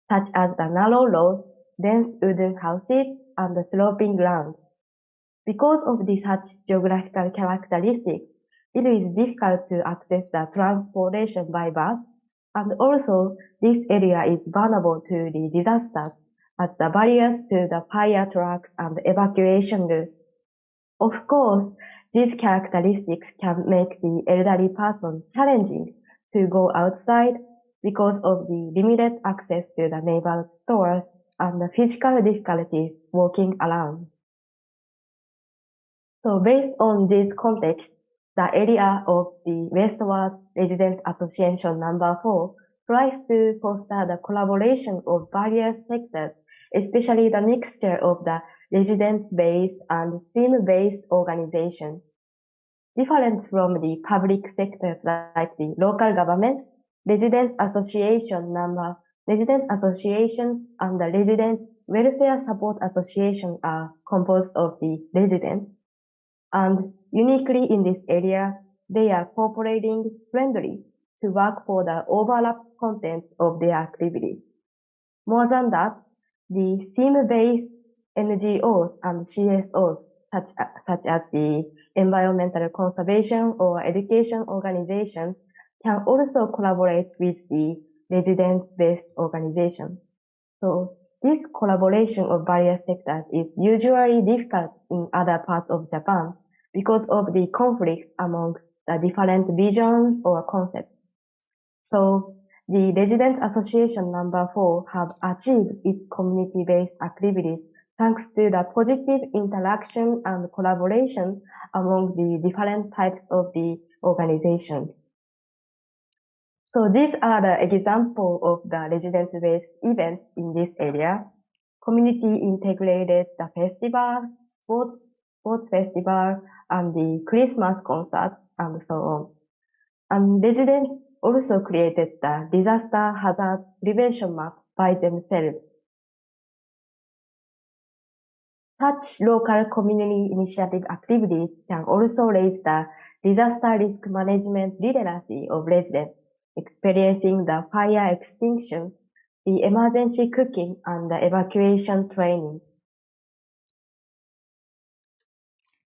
such as the narrow roads, dense wooden houses, and the sloping ground. Because of such geographical characteristics, it is difficult to access the transportation by bus, and also this area is vulnerable to the disasters as the barriers to the fire trucks and evacuation routes. Of course, these characteristics can make the elderly person challenging to go outside because of the limited access to the neighborhood stores and the physical difficulties walking around. So based on this context, the area of the Westward Resident Association number 4 tries to foster the collaboration of various sectors, especially the mixture of the residence-based and theme-based organizations. Different from the public sectors like the local governments, Resident Association and the Resident Welfare Support Association are composed of the residents. And uniquely in this area, they are cooperating friendly to work for the overlap contents of their activities. More than that, the theme-based NGOs and CSOs, such as the environmental conservation or education organizations, can also collaborate with the resident-based organizations. So this collaboration of various sectors is usually difficult in other parts of Japan because of the conflicts among the different visions or concepts. So the Resident Association number 4 have achieved its community-based activities thanks to the positive interaction and collaboration among the different types of the organization. So these are the examples of the resident-based events in this area. Community integrated the festivals, sports festival, and the Christmas concerts, and so on. And residents also created the disaster hazard prevention map by themselves. Such local community initiative activities can also raise the disaster risk management literacy of residents, experiencing the fire extinction, the emergency cooking, and the evacuation training.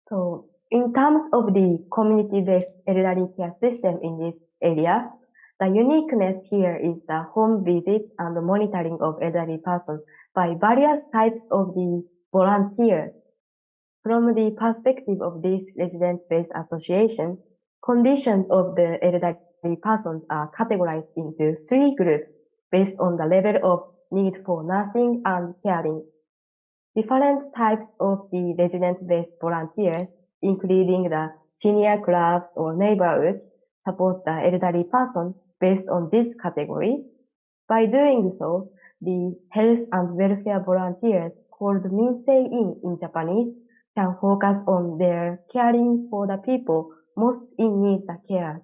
So in terms of the community-based elderly care system in this area, the uniqueness here is the home visits and the monitoring of elderly persons by various types of the volunteers. From the perspective of this residence-based association, conditions of the elderly persons are categorized into 3 groups based on the level of need for nursing and caring. Different types of the resident-based volunteers, including the senior clubs or neighborhoods, support the elderly person based on these categories. By doing so, the health and welfare volunteers, called Minsei-in in Japanese, can focus on their caring for the people most in need of care.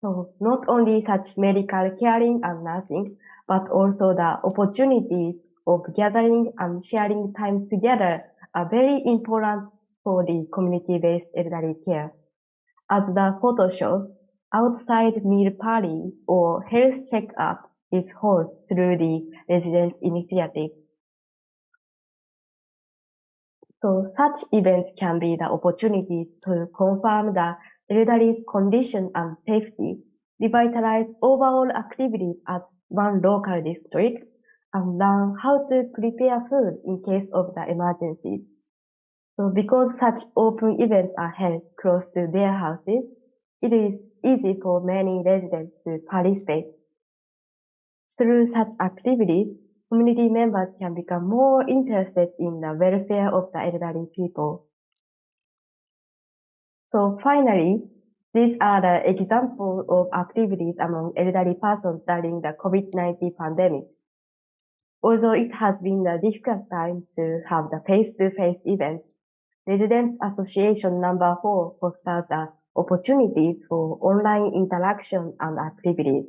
So not only such medical caring and nursing, but also the opportunities of gathering and sharing time together are very important for the community-based elderly care. As the photo shows, outside meal party or health checkup is held through the residents' initiatives. So such events can be the opportunities to confirm the elderly's condition and safety, revitalize overall activities at one local district, and learn how to prepare food in case of the emergencies. So because such open events are held close to their houses, it is easy for many residents to participate. Through such activities, community members can become more interested in the welfare of the elderly people. So finally, these are the examples of activities among elderly persons during the COVID-19 pandemic. Although it has been a difficult time to have the face-to-face events, Residents Association number 4 fosters the opportunities for online interaction and activities,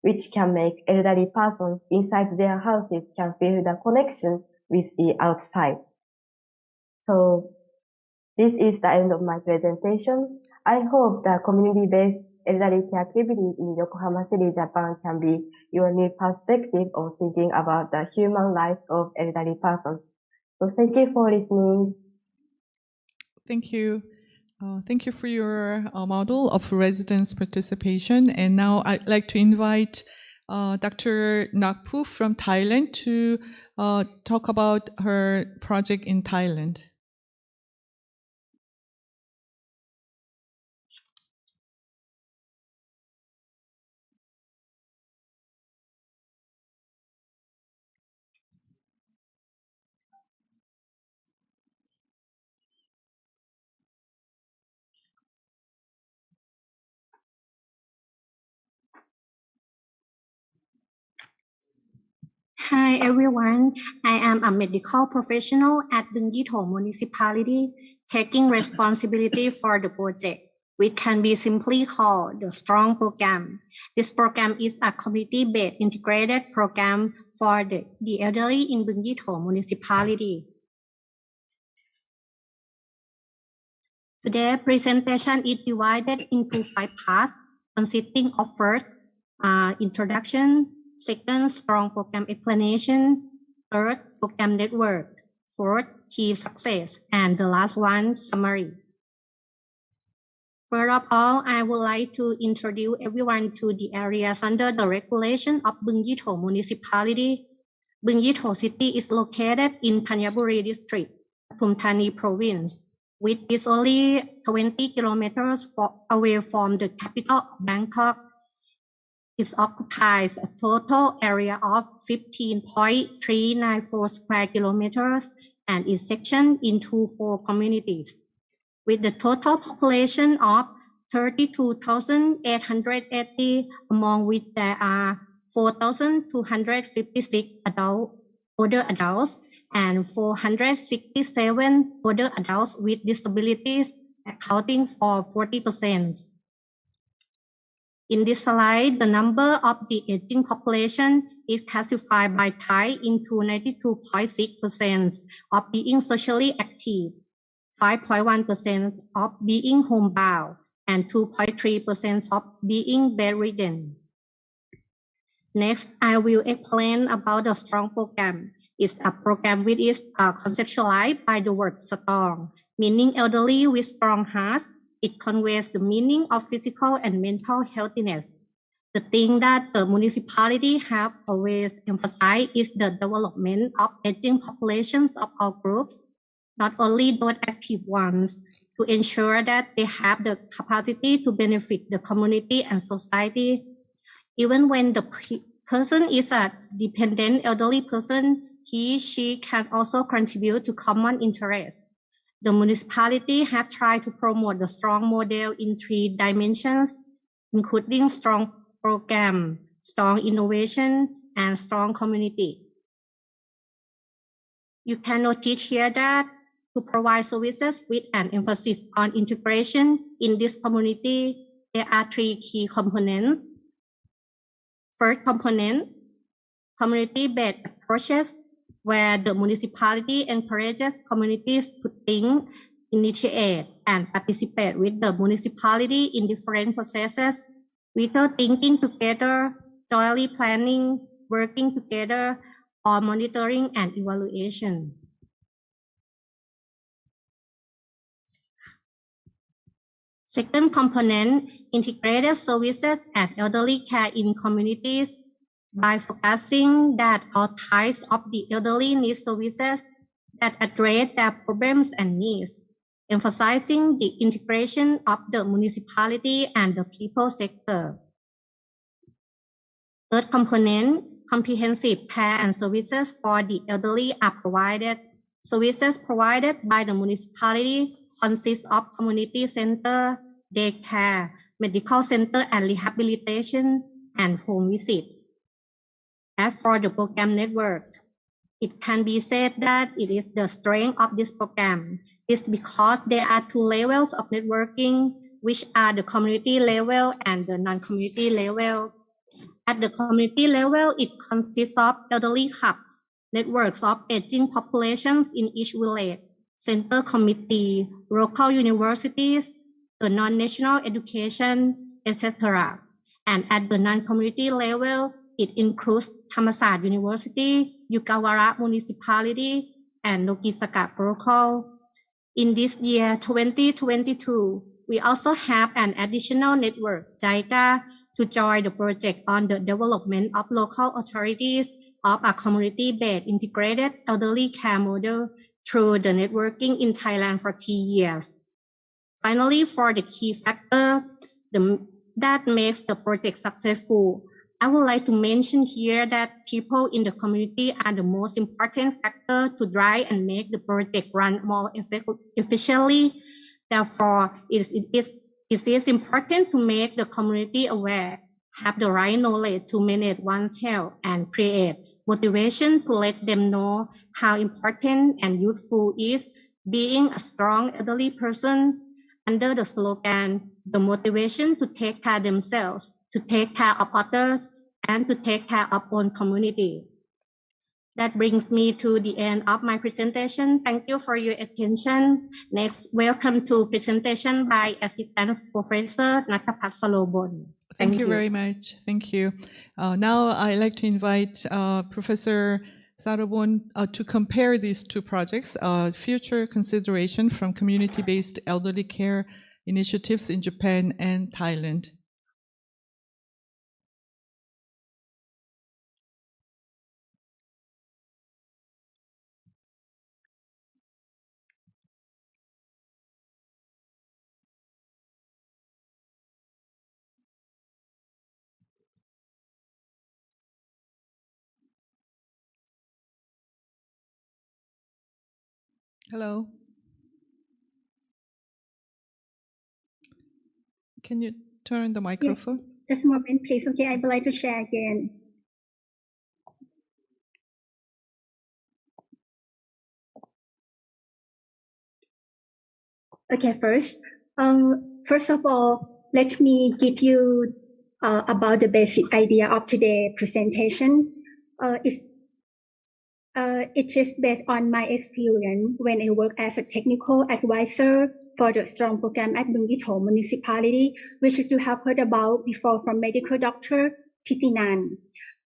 which can make elderly persons inside their houses can feel the connection with the outside. So this is the end of my presentation. I hope the community-based elderly care activity in Yokohama City, Japan can be your new perspective on thinking about the human rights of elderly persons. So thank you for listening. Thank you. Thank you for your model of residents' participation. And now I'd like to invite Dr. Nakpu from Thailand to talk about her project in Thailand. Hi everyone, I am a medical professional at Bungyitho Municipality, taking responsibility for the project, which can be simply called the STRONG program. This program is a community-based integrated program for the elderly in Bungyitho Municipality. Today's presentation is divided into 5 parts, consisting of first, introduction, second, strong program explanation, third, program network, fourth, key success, and the last one, summary. First of all, I would like to introduce everyone to the areas under the regulation of Bungyitho Municipality. Bungyitho City is located in Thanyaburi District, Pathum Thani Province, which is only 20 kilometers away from the capital of Bangkok. It occupies a total area of 15.394 square kilometers and is sectioned into 4 communities. With the total population of 32,880, among which there are 4,256 older adults and 467 older adults with disabilities, accounting for 40%. In this slide, the number of the aging population is classified by type into 92.6% of being socially active, 5.1% of being homebound, and 2.3% of being bedridden. Next, I will explain about the STRONG program. It's a program which is conceptualized by the word strong, meaning elderly with strong hearts. It conveys the meaning of physical and mental healthiness. The thing that the municipality have always emphasized is the development of aging populations of all groups, not only those active ones, to ensure that they have the capacity to benefit the community and society. Even when the person is a dependent elderly person, she can also contribute to common interests. The municipality has tried to promote the STRONG model in 3 dimensions, including strong program, strong innovation, and strong community. You can notice here that to provide services with an emphasis on integration in this community, there are 3 key components. First component, community-based approaches, where the municipality encourages communities to think, initiate, and participate with the municipality in different processes, without thinking together, jointly planning, working together, or monitoring and evaluation. Second component, integrated services and elderly care in communities by focusing that all types of the elderly need services that address their problems and needs, emphasizing the integration of the municipality and the people sector. Third component, comprehensive care and services for the elderly are provided. Services provided by the municipality consist of community center, daycare, medical center and rehabilitation, and home visit. As for the program network, it can be said that it is the strength of this program. It's because there are two levels of networking, which are the community level and the non-community level. At the community level, it consists of elderly hubs, networks of aging populations in each village, center committee, local universities, the non-national education, etc. And at the non-community level, it includes Thammasat University, Yugawara Municipality, and Nogisaka Protocol. In this year, 2022, we also have an additional network, JICA, to join the project on the development of local authorities of a community-based integrated elderly care model through the networking in Thailand for 3 years. Finally, for the key factor that makes the project successful, I would like to mention here that people in the community are the most important factor to drive and make the project run more efficiently. Therefore, it is important to make the community aware, have the right knowledge to manage one's health, and create motivation to let them know how important and useful is being a strong elderly person under the slogan, the motivation to take care of themselves, to take care of others, and to take care of own community. That brings me to the end of my presentation. Thank you for your attention. Next, welcome to presentation by Assistant Professor Natapat Salobon. Thank you very much. Thank you. Now I'd like to invite Professor Sarobon to compare these two projects, future consideration from community-based elderly care initiatives in Japan and Thailand. Hello. Can you turn the microphone? Just a moment, please. Okay, I would like to share again. Okay, first of all, let me give you about the basic idea of today's presentation. It is based on my experience when I work as a technical advisor for the STRONG program at Bungitho municipality, which you have heard about before from medical doctor Titinan.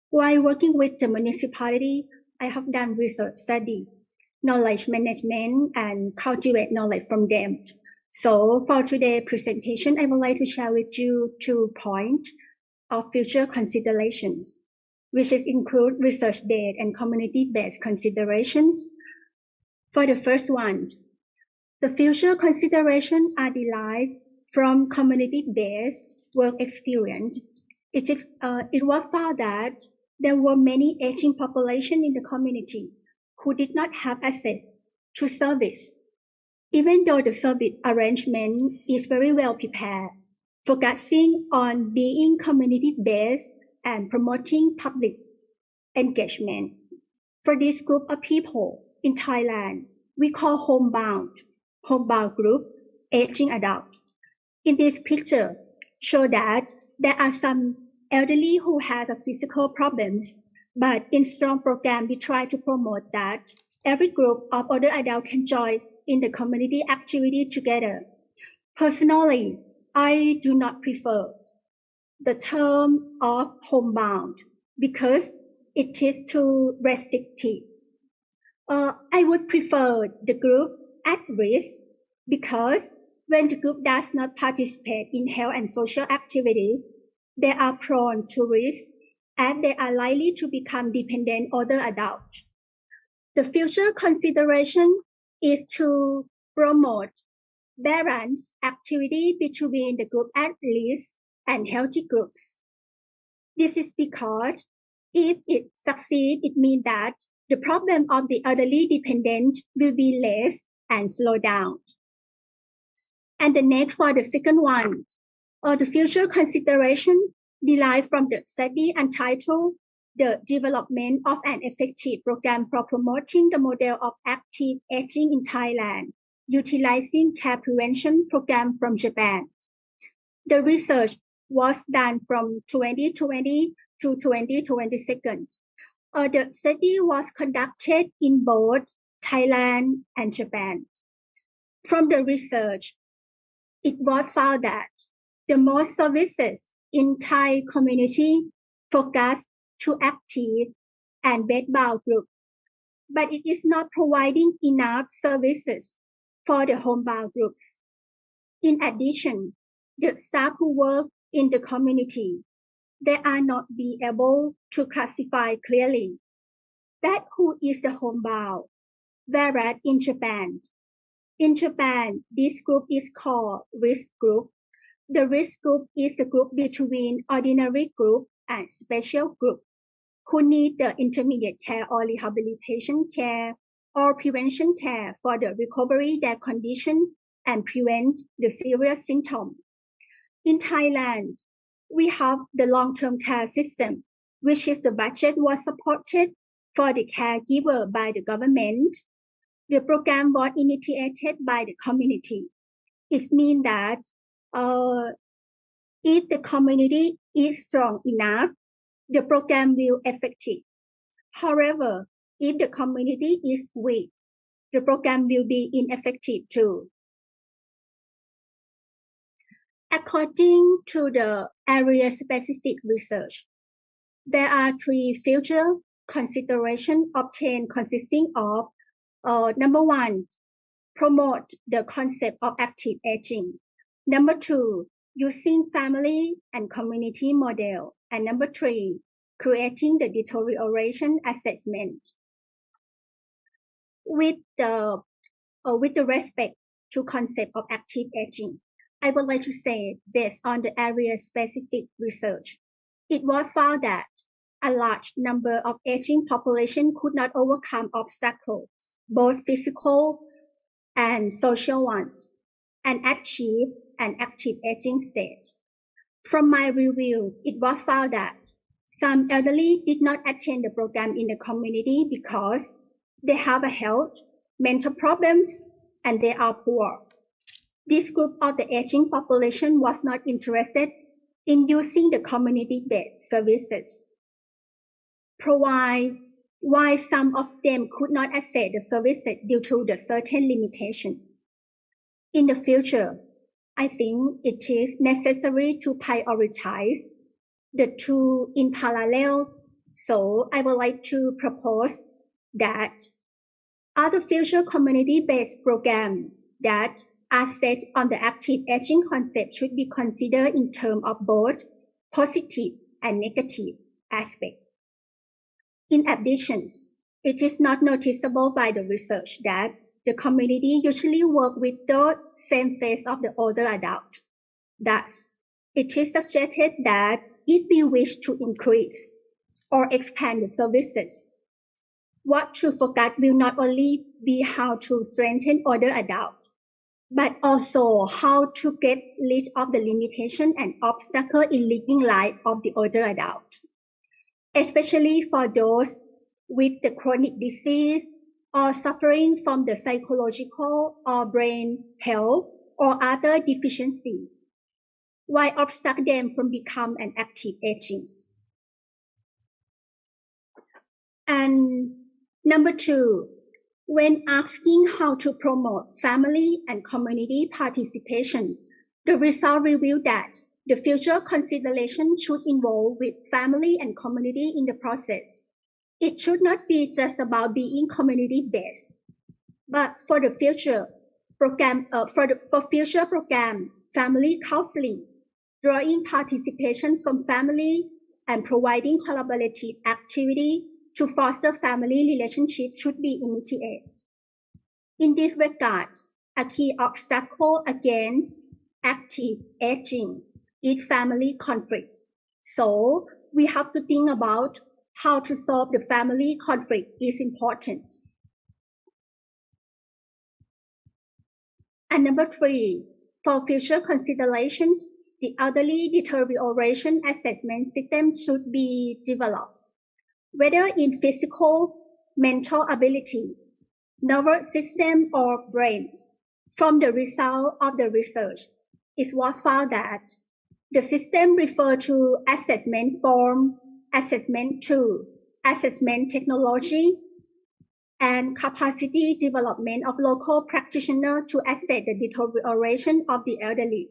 While working with the municipality, I have done research study, knowledge management, and cultivate knowledge from them. So for today's presentation, I would like to share with you 2 points of future consideration, which include research-based and community-based consideration. For the first one, the future considerations are derived from community-based work experience. It was found that there were many aging population in the community who did not have access to service, even though the service arrangement is very well prepared, focusing on being community-based and promoting public engagement. For this group of people in Thailand, we call homebound group aging adult. In this picture, show that there are some elderly who has physical problems, but in STRONG program, we try to promote that every group of older adults can join in the community activity together. Personally, I do not prefer the term of homebound because it is too restrictive. I would prefer the group at risk because When the group does not participate in health and social activities, they are prone to risk and they are likely to become dependent older adults. The future consideration is to promote balanced activity between the group at risk and healthy groups. This is because if it succeeds, it means that the problem of the elderly dependent will be less and slow down. And the next for the second one, the future consideration derived from the study entitled The Development of an Effective Program for Promoting the Model of Active Aging in Thailand, Utilizing Care Prevention Program from Japan. The research was done from 2020 to 2022. The study was conducted in both Thailand and Japan. From the research, it was found that the most services in Thai community focus to active and bedbound group, but it is not providing enough services for the homebound groups. In addition, the staff who work in the community, they are not be able to classify clearly that who is the homebound, whereas in Japan, this group is called risk group. The risk group is the group between ordinary group and special group who need the intermediate care or rehabilitation care or prevention care for the recovery their condition and prevent the serious symptoms. In Thailand, we have the long-term care system, which is the budget was supported for the caregiver by the government. The program was initiated by the community. It means that if the community is strong enough, the program will be effective. However, if the community is weak, the program will be ineffective too. According to the area-specific research, there are three future considerations obtained consisting of number one, promote the concept of active aging. Number two, using family and community model. And number three, creating the deterioration assessment. With the respect to concept of active aging, I would like to say, based on the area-specific research, it was found that a large number of aging population could not overcome obstacles, both physical and social ones, and achieve an active aging state. From my review, it was found that some elderly did not attend the program in the community because they have a health, mental problems, and they are poor. This group of the aging population was not interested in using the community-based services. Provide why some of them could not access the services due to the certain limitation. In the future, I think it is necessary to prioritize the two in parallel. So I would like to propose that other future community-based programs that are set on the active aging concept should be considered in terms of both positive and negative aspects. In addition, it is not noticeable by the research that the community usually work with the same phase of the older adult. Thus, it is suggested that if we wish to increase or expand the services, what to focus will not only be how to strengthen older adults, but also how to get rid of the limitation and obstacle in living life of the older adult, especially for those with the chronic disease or suffering from the psychological or brain health or other deficiency, while obstruct them from become an active aging. And number two, when asking how to promote family and community participation, the result revealed that the future consideration should involve with family and community in the process. It should not be just about being community-based, but for the future, for future program, family counseling, drawing participation from family, and providing collaborative activity to foster family relationship should be initiated. In this regard, a key obstacle against active aging is family conflict. So we have to think about how to solve the family conflict is important. And number 3, for future consideration, the elderly deterioration assessment system should be developed, whether in physical, mental ability, nervous system, or brain. From the result of the research, it was found that the system referred to assessment form, assessment tool, assessment technology, and capacity development of local practitioners to assess the deterioration of the elderly.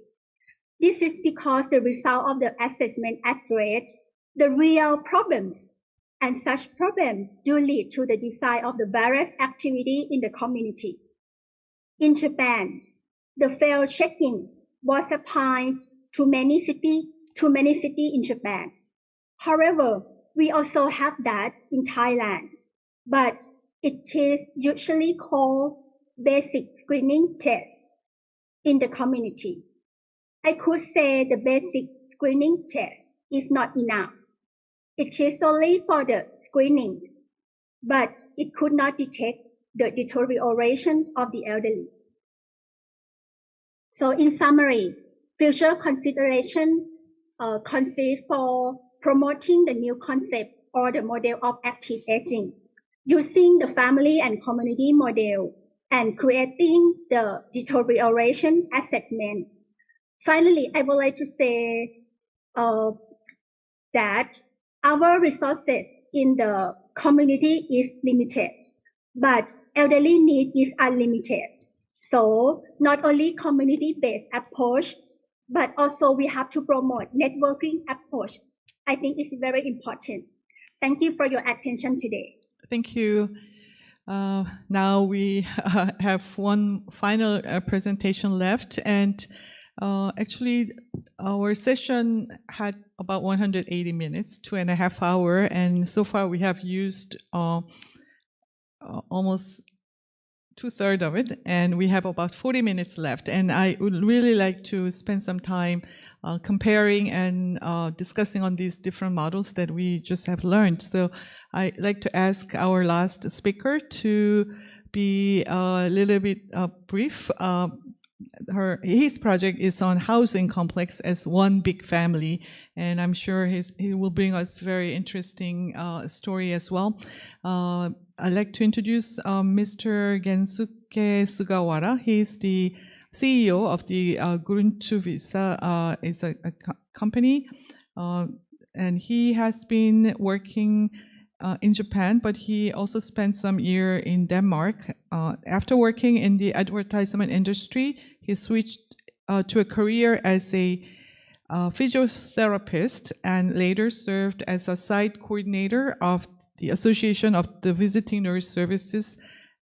This is because the result of the assessment address the real problems, and such problems do lead to the design of the various activities in the community. In Japan, the failed checking was applied to many cities in Japan. However, we also have that in Thailand, but it is usually called basic screening test in the community. I could say the basic screening test is not enough. It is only for the screening, but it could not detect the deterioration of the elderly. So in summary, future consideration consists for promoting the new concept or the model of active aging, using the family and community model, and creating the deterioration assessment. Finally, I would like to say that our resources in the community is limited, but elderly need is unlimited. So not only community-based approach, but also we have to promote networking approach. I think it's very important. Thank you for your attention today. Thank you. Now we have one final presentation left, and actually our session had about 180 minutes, 2.5 hours, and so far we have used almost 2/3 of it, and we have about 40 minutes left. And I would really like to spend some time comparing and discussing on these different models that we just have learned. So I'd like to ask our last speaker to be a little bit brief. His project is on housing complex as one big family, and I'm sure he will bring us very interesting story as well. I'd like to introduce Mr. Gensuke Sugawara. He's the CEO of the Tues is a company, and he has been working in Japan, but he also spent some year in Denmark. After working in the advertisement industry, he switched to a career as a physiotherapist and later served as a site coordinator of the Association of the Visiting Nurse Services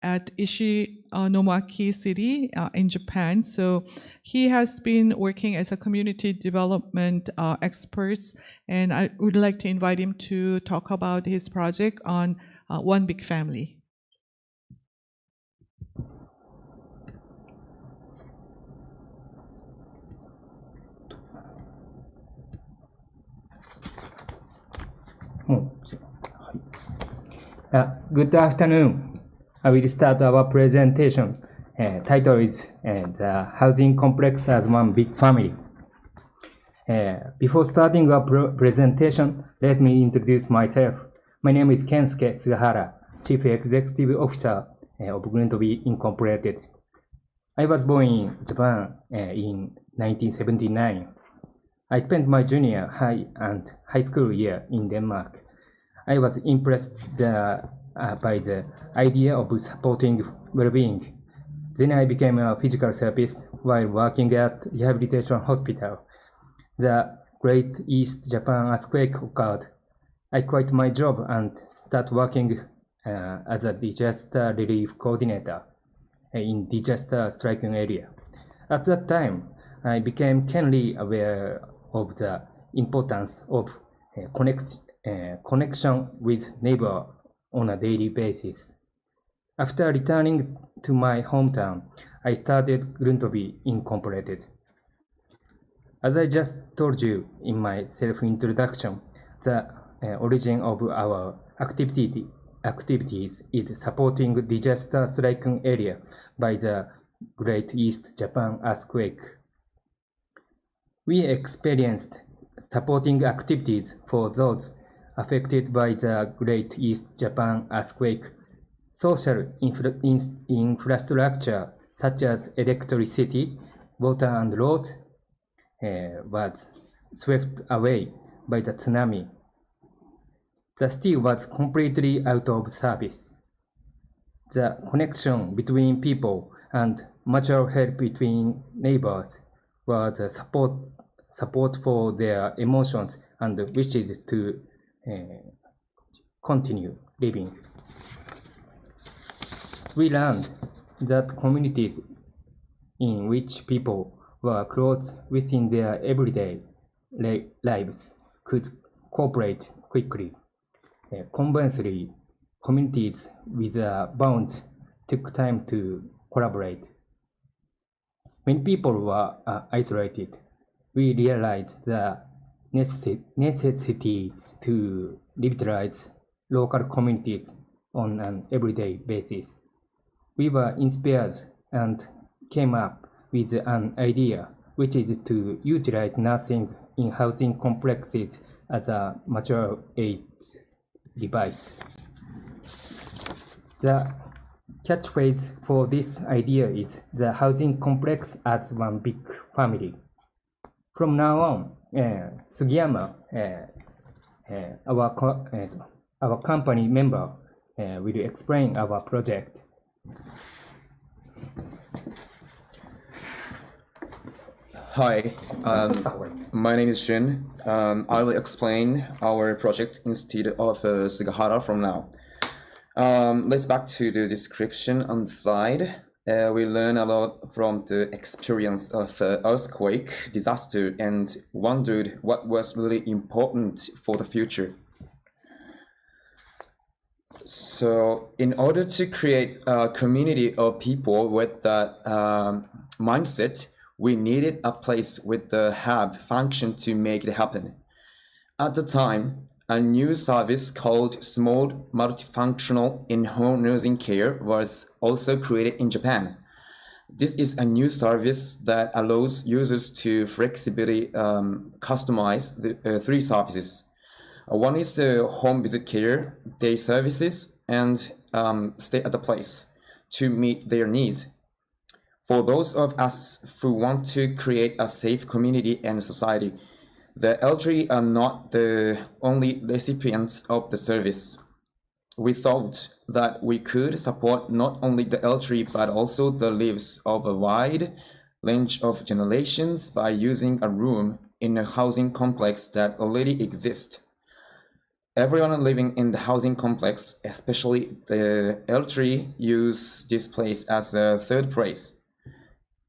at Ishinomaki City in Japan. So he has been working as a community development expert, and I would like to invite him to talk about his project on One Big Family. Good afternoon. I will start our presentation. Title is The Housing Complex as One Big Family. Before starting our presentation, let me introduce myself. My name is Kensuke Sugahara, Chief Executive Officer of Governmental Incorporated. I was born in Japan in 1979. I spent my junior high and high school year in Denmark. I was impressed by the idea of supporting well-being. Then I became a physical therapist while working at rehabilitation hospital. The Great East Japan earthquake occurred. I quit my job and started working as a disaster relief coordinator. in disaster-stricken area. At that time, I became keenly aware of the importance of connection with neighbor on a daily basis. After returning to my hometown, I started Gruntobi Incorporated. As I just told you in my self-introduction, the origin of our activities is supporting disaster-stricken area by the Great East Japan earthquake. We experienced supporting activities for those affected by the Great East Japan earthquake. Social infrastructure such as electricity, water and roads was swept away by the tsunami. The city was completely out of service. The connection between people and mutual help between neighbors was a support for their emotions and wishes to continue living. We learned that communities in which people were close within their everyday lives could cooperate quickly. Conversely, communities with a bound took time to collaborate. When people were isolated, we realized the necessity to revitalize local communities on an everyday basis. We were inspired and came up with an idea, which is to utilize nursing in housing complexes as a mutual aid device. The catchphrase for this idea is the housing complex as one big family. From now on, Sugiyama, our company member, will explain our project. Hi, my name is Jun. I will explain our project instead of Sugahara from now. Let's back to the description on the slide. We learn a lot from the experience of earthquake, disaster, and wondered what was really important for the future. So in order to create a community of people with that mindset, we needed a place with the hub function to make it happen. At the time, a new service called Small Multifunctional In-Home Nursing Care was also created in Japan. This is a new service that allows users to flexibly customize the three services. One is the home visit care, day services, and stay at the place to meet their needs. For those of us who want to create a safe community and society, the elderly are not the only recipients of the service. We thought that we could support not only the elderly but also the lives of a wide range of generations by using a room in a housing complex that already exists. Everyone living in the housing complex, especially the elderly, use this place as a third place.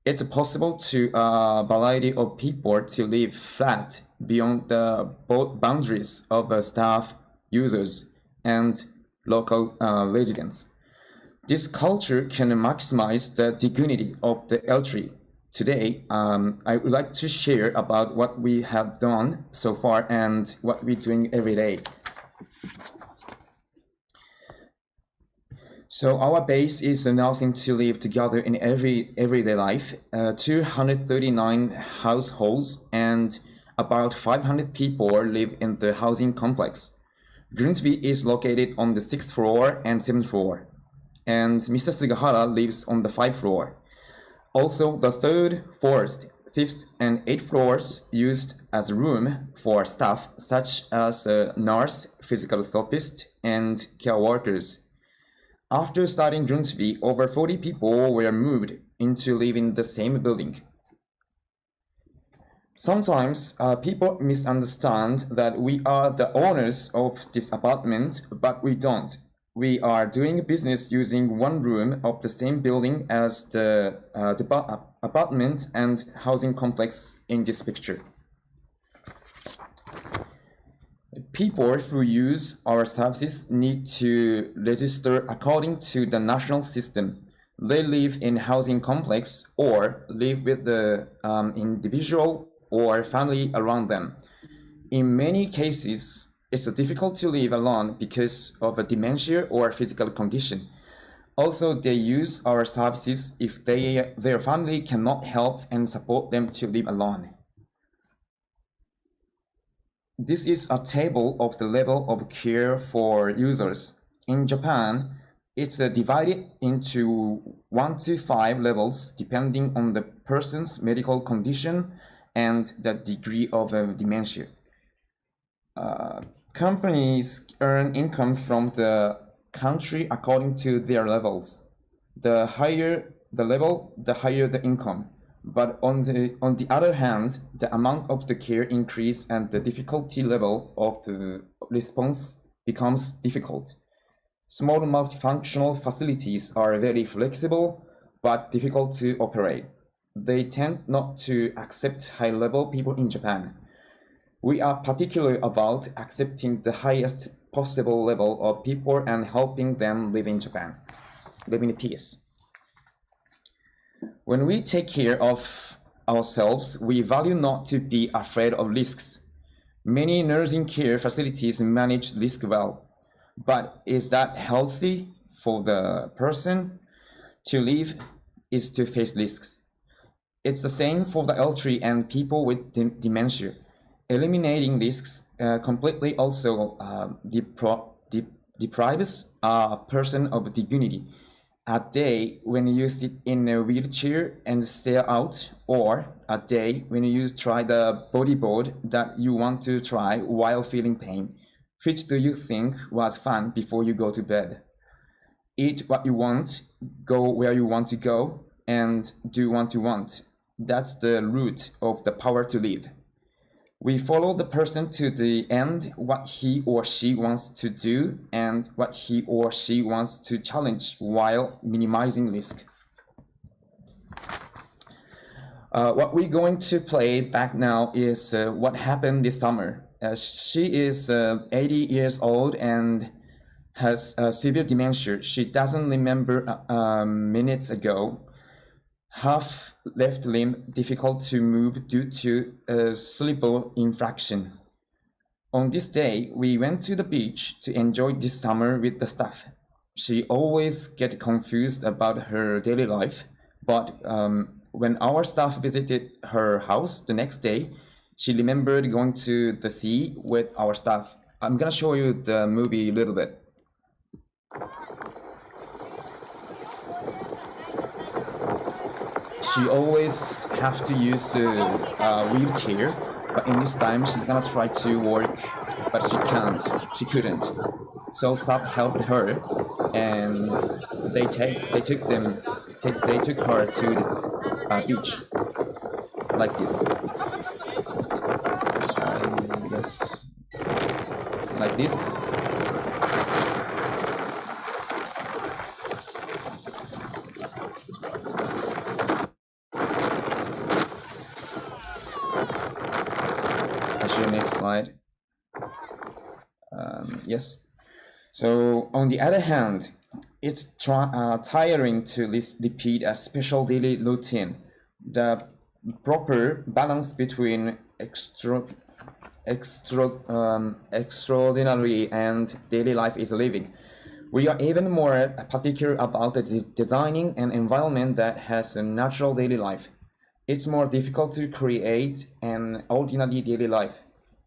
It's possible to a variety of people to live flat beyond the boundaries of staff, users, and local residents. This culture can maximize the dignity of the elderly. Today, I would like to share about what we have done so far and what we're doing every day. So our base is announcing to live together in everyday life. 239 households and about 500 people live in the housing complex. Gruntobi is located on the 6th floor and 7th floor, and Mr. Sugahara lives on the 5th floor. Also, the 3rd, 4th, 5th, and 8th floors used as room for staff such as a nurse, physical therapist, and care workers. After starting Gruntobi, over 40 people were moved into living in the same building. Sometimes people misunderstand that we are the owners of this apartment, but we don't. we are doing business using one room of the same building as the apartment and housing complex in this picture. People who use our services need to register according to the national system. They live in housing complex or live with the individual or family around them. In many cases, it's difficult to live alone because of a dementia or physical condition. Also, they use our services if their family cannot help and support them to live alone. This is a table of the level of care for users. In Japan, it's divided into 1 to 5 levels depending on the person's medical condition and the degree of dementia. Companies earn income from the country according to their levels. The higher the level, the higher the income. But on the other hand, the amount of the care increase and the difficulty level of the response becomes difficult. Small multifunctional facilities are very flexible but difficult to operate. They tend not to accept high-level people in Japan. We are particular about accepting the highest possible level of people and helping them live in Japan, live in peace. When we take care of ourselves, we value not to be afraid of risks. Many nursing care facilities manage risk well, but is that healthy for the person? To live is to face risks. It's the same for the elderly and people with dementia. Eliminating risks completely also deprives a person of dignity. A day when you sit in a wheelchair and stare out, or a day when you try the bodyboard that you want to try while feeling pain. Which do you think was fun before you go to bed? Eat what you want, go where you want to go, and do what you want. That's the root of the power to live. We follow the person to the end, what he or she wants to do and what he or she wants to challenge while minimizing risk. What we're going to play back now is what happened this summer. She is 80 years old and has severe dementia. She doesn't remember minutes ago. Half left limb difficult to move due to a cerebral infraction. On this day, we went to the beach to enjoy this summer with the staff. She always gets confused about her daily life, but when our staff visited her house the next day, she remembered going to the sea with our staff. I'm gonna show you the movie a little bit. She always have to use a wheelchair, but in this time she's gonna try to work, but she couldn't. So staff helped her, and they took her to the beach, like this. I guess, like this. Next slide. Yes. So on the other hand, it's tiring to repeat a special daily routine. The proper balance between extraordinary and daily life is living. We are even more particular about designing an environment that has a natural daily life. It's more difficult to create an ordinary daily life.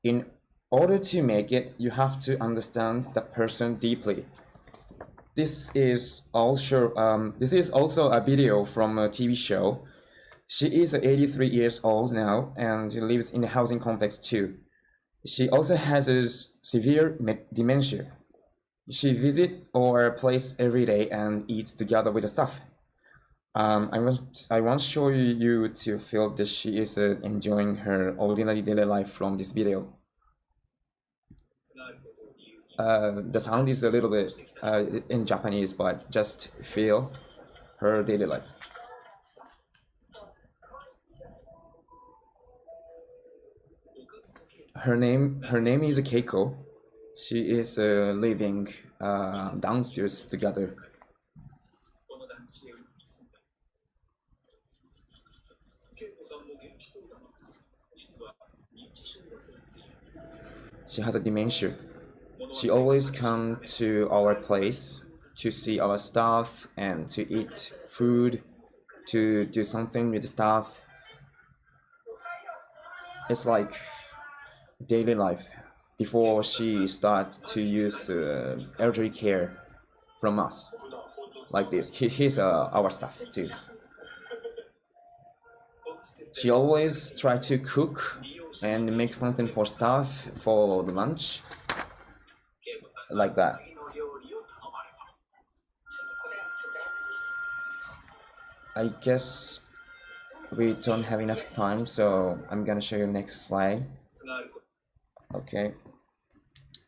In order to make it, you have to understand the person deeply. This is also a video from a TV show. She is 83 years old now and lives in a housing complex too. She also has a severe dementia. She visits our place every day and eats together with the staff. I want to show you to feel that she is enjoying her ordinary daily life from this video. the sound is a little bit in Japanese, but just feel her daily life. Her name is Keiko. She is living downstairs together. She has a dementia. She always comes to our place to see our stuff and to eat food, to do something with the stuff. It's like daily life before she starts to use elderly care from us. Like this. Here's our stuff too. She always try to cook and make something for staff for the lunch, like that. I guess we don't have enough time, so I'm gonna show you next slide. Okay.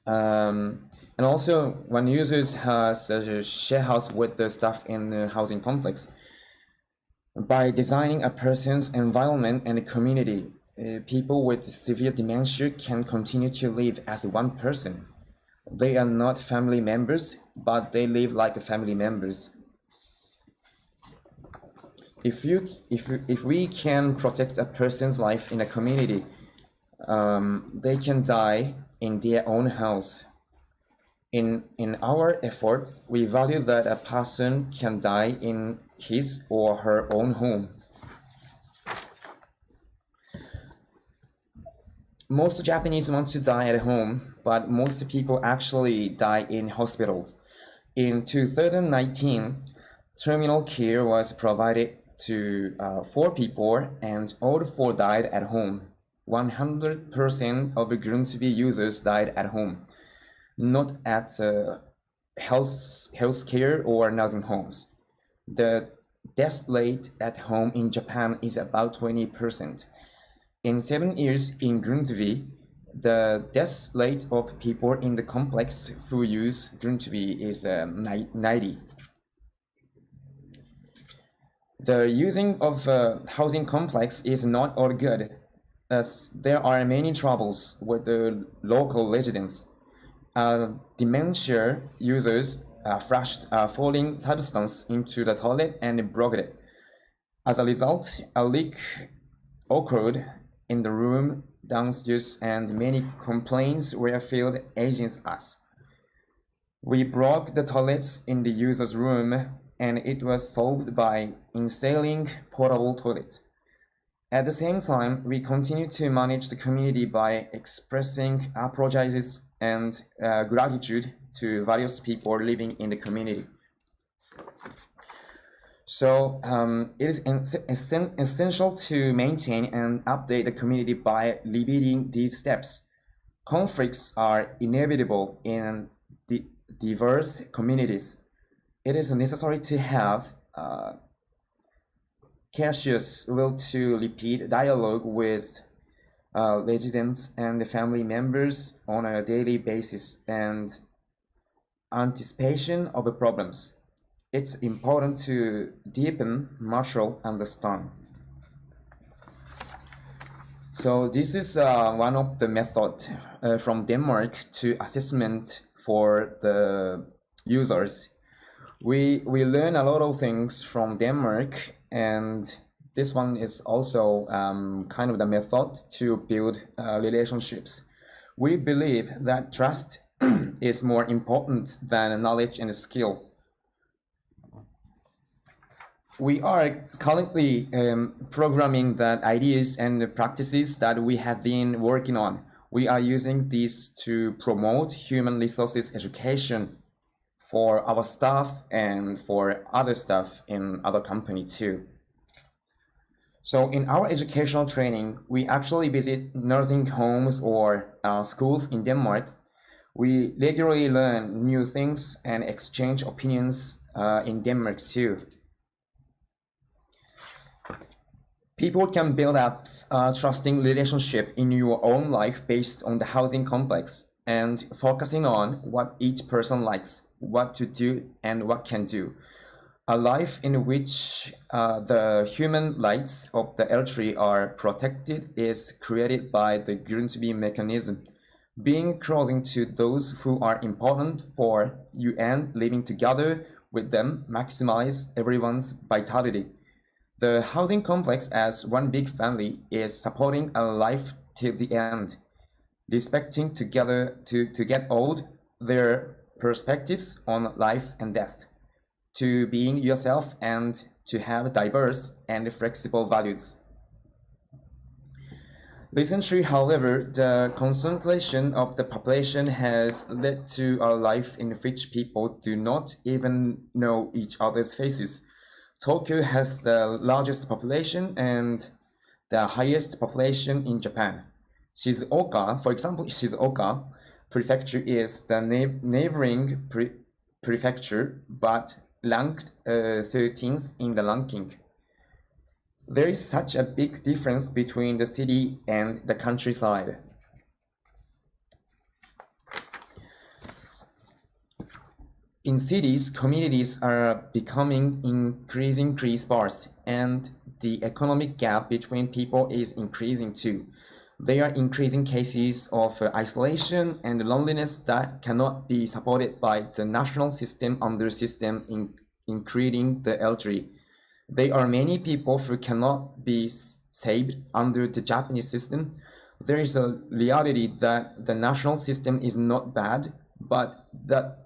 And also, when users has a share house with the staff in the housing complex, by designing a person's environment and community, people with severe dementia can continue to live as one person. They are not family members, but they live like family members. If we can protect a person's life in a community, they can die in their own house. In our efforts, we value that a person can die in his or her own home. Most Japanese want to die at home, but most people actually die in hospitals. In 2019, terminal care was provided to 4 people, and all 4 died at home. 100% of the Gruntsby users died at home, not at health care or nursing homes. The death rate at home in Japan is about 20%. In 7 years in Gruntsby, the death rate of people in the complex who use Gruntsby is 90. The using of housing complex is not all good, as there are many troubles with the local residents. Dementia users flushed falling substance into the toilet and broke it. As a result, a leak occurred in the room downstairs and many complaints were filed against us. We broke the toilets in the user's room and it was solved by installing portable toilet. At the same time, we continue to manage the community by expressing apologies and gratitude to various people living in the community. So it is essential to maintain and update the community by repeating these steps. Conflicts are inevitable in diverse communities. It is necessary to have cautious will to repeat dialogue with residents and family members on a daily basis and anticipation of the problems. It's important to deepen mutual understanding. So this is one of the methods from Denmark to assessment for the users. We learn a lot of things from Denmark, and this one is also kind of the method to build relationships. We believe that trust is more important than knowledge and skill. We are currently programming the ideas and the practices that we have been working on. We are using these to promote human resources education for our staff and for other staff in other companies too. So in our educational training, we actually visit nursing homes or schools in Denmark. We regularly learn new things and exchange opinions in Denmark too. People can build up a trusting relationship in your own life based on the housing complex and focusing on what each person likes, what to do, and what can do. A life in which the human rights of the elderly are protected is created by the guarantee mechanism, being closing to those who are important for you and living together with them maximize everyone's vitality. The housing complex as one big family is supporting a life till the end, respecting together to get old their perspectives on life and death, to being yourself and to have diverse and flexible values. Recently, however, the concentration of the population has led to a life in which people do not even know each other's faces. Tokyo has the largest population and the highest population in Japan. Shizuoka, for example, Shizuoka prefecture is the neighboring prefecture, but ranked 13th in the ranking. There is such a big difference between the city and the countryside. In cities, communities are becoming increasingly sparse, and the economic gap between people is increasing too. There are increasing cases of isolation and loneliness that cannot be supported by the national system under system, including the elderly. There are many people who cannot be saved under the Japanese system. There is a reality that the national system is not bad, but that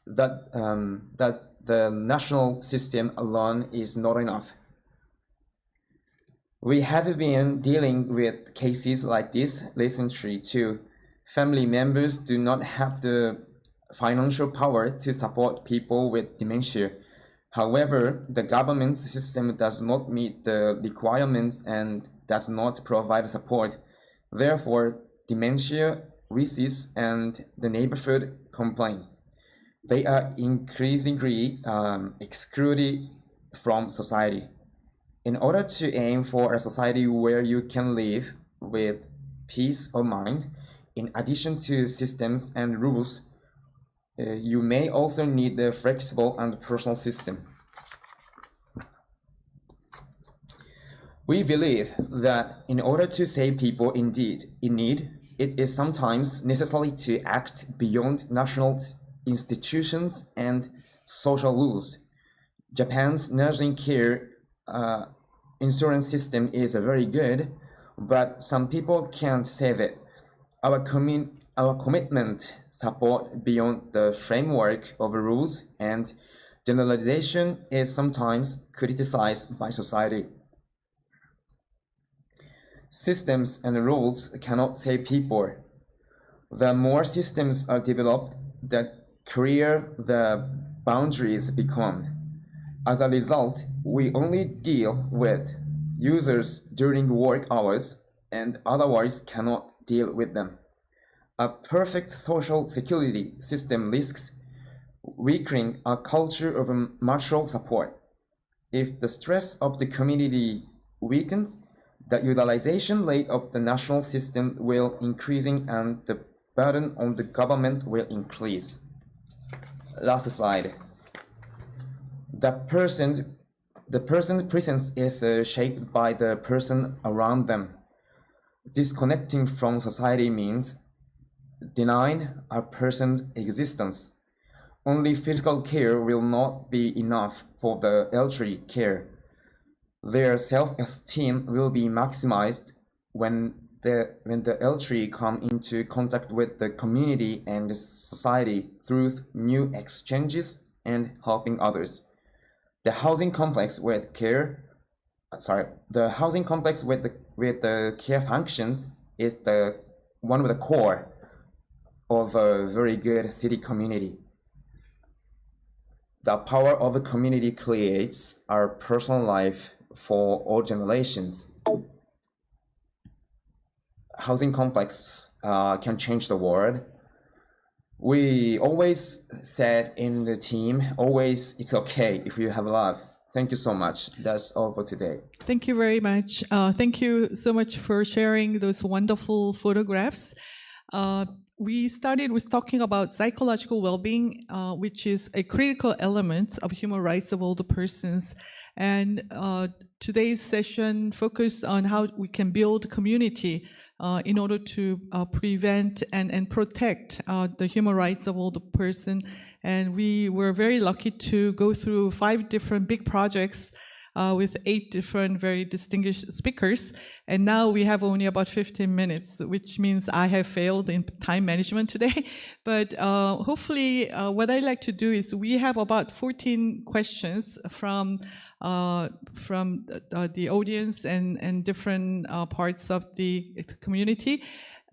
the national system alone is not enough. We have been dealing with cases like this recently too. Family members do not have the financial power to support people with dementia. However, the government system does not meet the requirements and does not provide support. Therefore, dementia, risks, and the neighborhood complaints. They are increasingly excluded from society. In order to aim for a society where you can live with peace of mind, in addition to systems and rules, you may also need a flexible and personal system. We believe that in order to save people in need, it is sometimes necessary to act beyond national institutions and social rules. Japan's nursing care insurance system is very good, but some people can't save it. Our commitment support beyond the framework of rules and generalization is sometimes criticized by society. Systems and rules cannot save people. The more systems are developed, the clearer the boundaries become. As a result, we only deal with users during work hours and otherwise cannot deal with them. A perfect social security system risks weakening a culture of mutual support. If the stress of the community weakens, the utilization rate of the national system will increasing and the burden on the government will increase. Last slide. The person's presence is shaped by the person around them. Disconnecting from society means denying a person's existence. Only physical care will not be enough for the elderly care. Their self-esteem will be maximized when the elderly come into contact with the community and the society through new exchanges and helping others. The housing complex with the care functions is the one of the core of a very good city community. The power of a community creates our personal life for all generations. Housing complex can change the world. We always said in the team, always it's okay if you have love. Thank you so much. That's all for today. Thank you very much. Thank you so much for sharing those wonderful photographs. we started with talking about psychological well-being, which is a critical element of human rights of older persons. And today's session focused on how we can build community in order to prevent and protect the human rights of older person. And we were very lucky to go through 5 different big projects with 8 different very distinguished speakers. And now we have only about 15 minutes, which means I have failed in time management today. But hopefully what I like to do is we have about 14 questions from the audience and different parts of the community.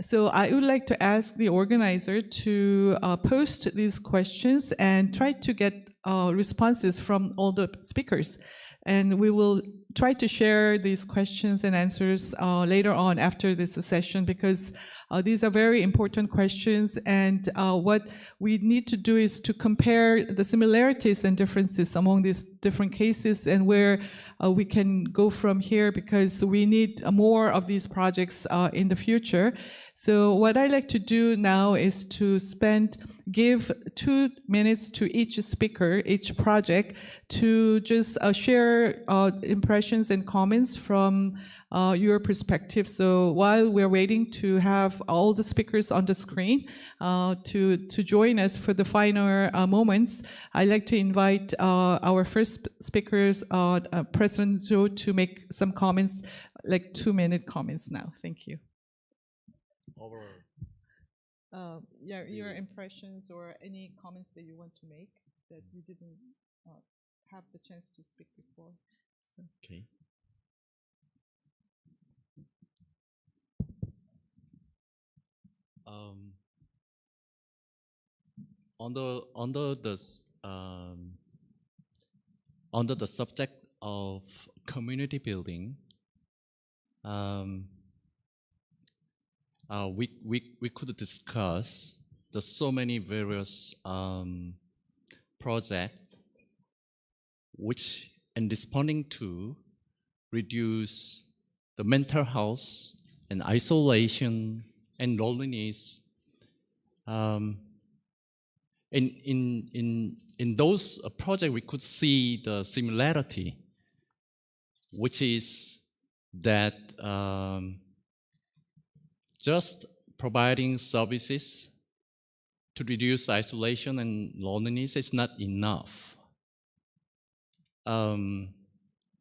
So I would like to ask the organizer to post these questions and try to get responses from all the speakers. And we will try to share these questions and answers later on after this session, because these are very important questions. And what we need to do is to compare the similarities and differences among these different cases and where we can go from here, because we need more of these projects in the future. So what I like to do now is to give 2 minutes to each speaker, each project, to just share impressions and comments from your perspective. So while we're waiting to have all the speakers on the screen to join us for the final moments, I'd like to invite our first speakers, President Joe, to make some comments, like 2-minute comments now. Thank you. Yeah, your impressions or any comments that you want to make that you didn't have the chance to speak before. So. Okay. Under the subject of community building, we could discuss the so many various projects which in responding to reduce the mental health and isolation and loneliness. In those projects, we could see the similarity, which is that just providing services to reduce isolation and loneliness is not enough.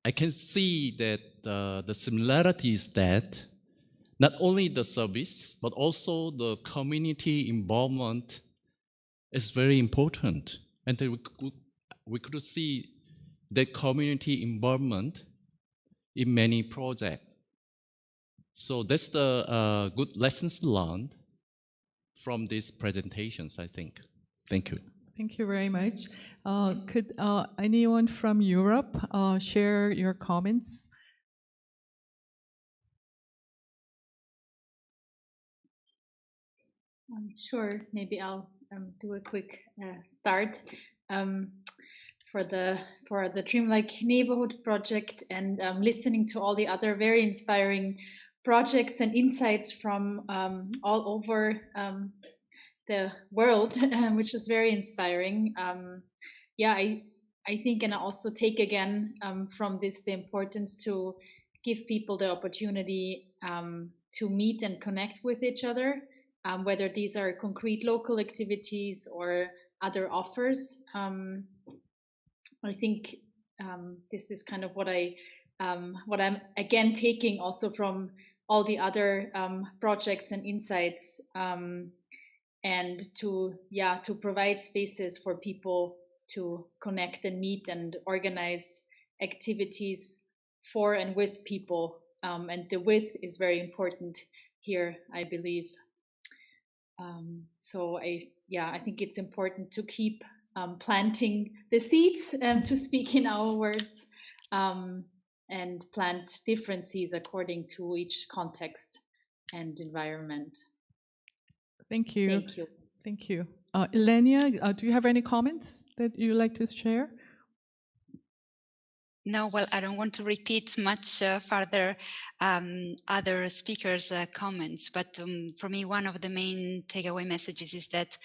I can see that the similarity is that not only the service, but also the community involvement is very important. And then we could see the community involvement in many projects. So that's the good lessons learned from these presentations, I think. Thank you. Thank you very much. Could anyone from Europe share your comments? Sure, maybe I'll do a quick start for the Dreamlike Neighborhood project, and listening to all the other very inspiring projects and insights from all over the world, which is very inspiring. Yeah, I think, and I also take again from this the importance to give people the opportunity to meet and connect with each other, whether these are concrete local activities or other offers. I think this is kind of what I'm again taking also from all the other projects and insights, and to provide spaces for people to connect and meet and organize activities for and with people, and the with is very important here, I believe. So I think it's important to keep planting the seeds, to speak in our words, and plant different seeds according to each context and environment. Thank you. Thank you. Thank you. Elenia, do you have any comments that you'd like to share? No, well, I don't want to repeat much further other speakers' comments, but for me, one of the main takeaway messages is that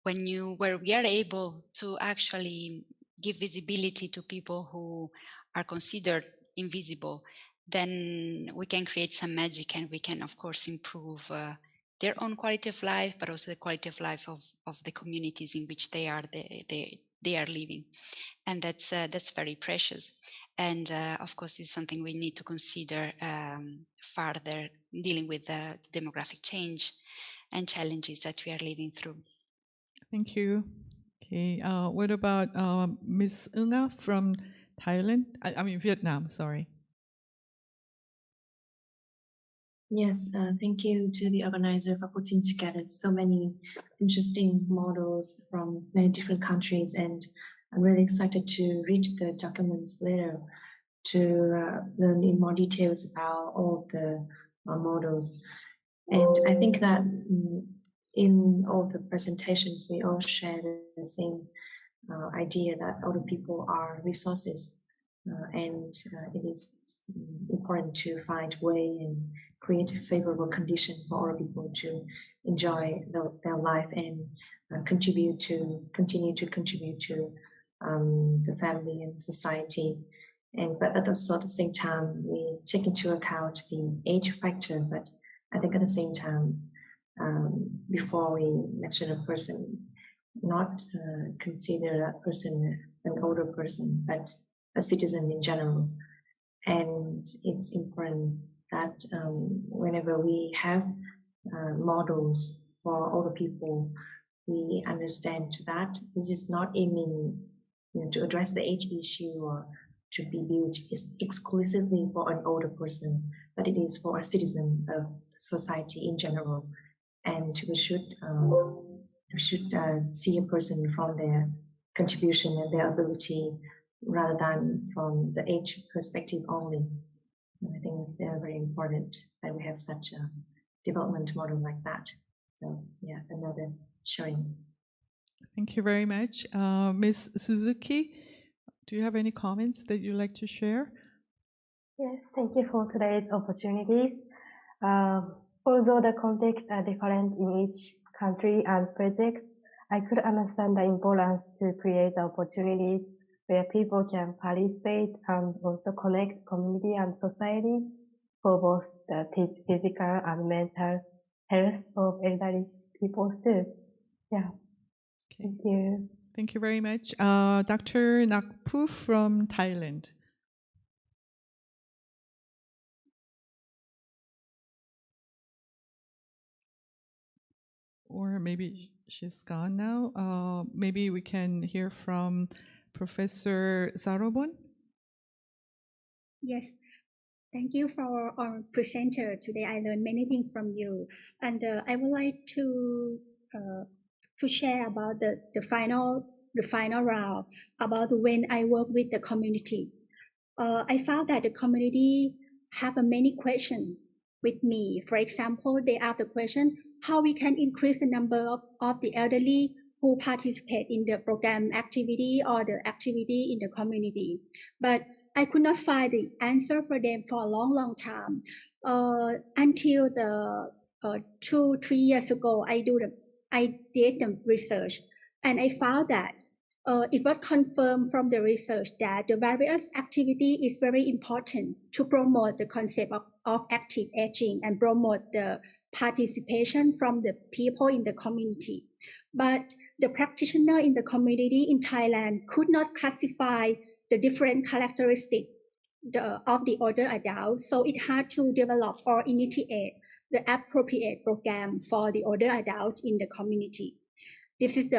where we are able to actually give visibility to people who are considered invisible, then we can create some magic, and we can, of course, improve their own quality of life, but also the quality of life of the communities in which they are living. And that's very precious. And of course, it's something we need to consider further dealing with the demographic change and challenges that we are living through. Thank you. Okay, what about Ms. Unga from Thailand? I mean Vietnam, sorry. Yes, thank you to the organizer for putting together so many interesting models from many different countries, and I'm really excited to read the documents later to learn in more details about all the models. And I think that in all the presentations, we all share the same idea that older people are resources, and it is important to find way and create a favorable condition for older people to enjoy their life and continue to contribute to the family and society. But also at the same time, we take into account the age factor. But I think at the same time, before we mention a person, not consider that person an older person, but a citizen in general. And it's important that whenever we have models for older people, we understand that this is not aiming to address the age issue or to be built exclusively for an older person, but it is for a citizen of society in general. And we should see a person from their contribution and their ability rather than from the age perspective only. And I think it's very important that we have such a development model like that. So yeah, another showing. Thank you very much. Ms. Suzuki, do you have any comments that you'd like to share? Yes, thank you for today's opportunities. Although the context are different in each country and project, I could understand the importance to create opportunities where people can participate and also connect community and society for both the physical and mental health of elderly people too. Yeah. Okay. Thank you. Thank you very much. Dr. Nakpu from Thailand. Or maybe she's gone now. Maybe we can hear from Professor Sarobon. Yes, thank you for our presenter today. I learned many things from you, and I would like to share about the final round about when I work with the community. I found that the community have many questions with me. For example, they ask the question how we can increase the number of the elderly who participate in the program activity or the activity in the community. But I could not find the answer for them for a long time. Until the 2-3 years ago, I did the research, and I found that it was confirmed from the research that the various activity is very important to promote the concept of active aging and promote the participation from the people in the community. But the practitioner in the community in Thailand could not classify the different characteristics of the older adults, so it had to develop or initiate the appropriate program for the older adults in the community. This is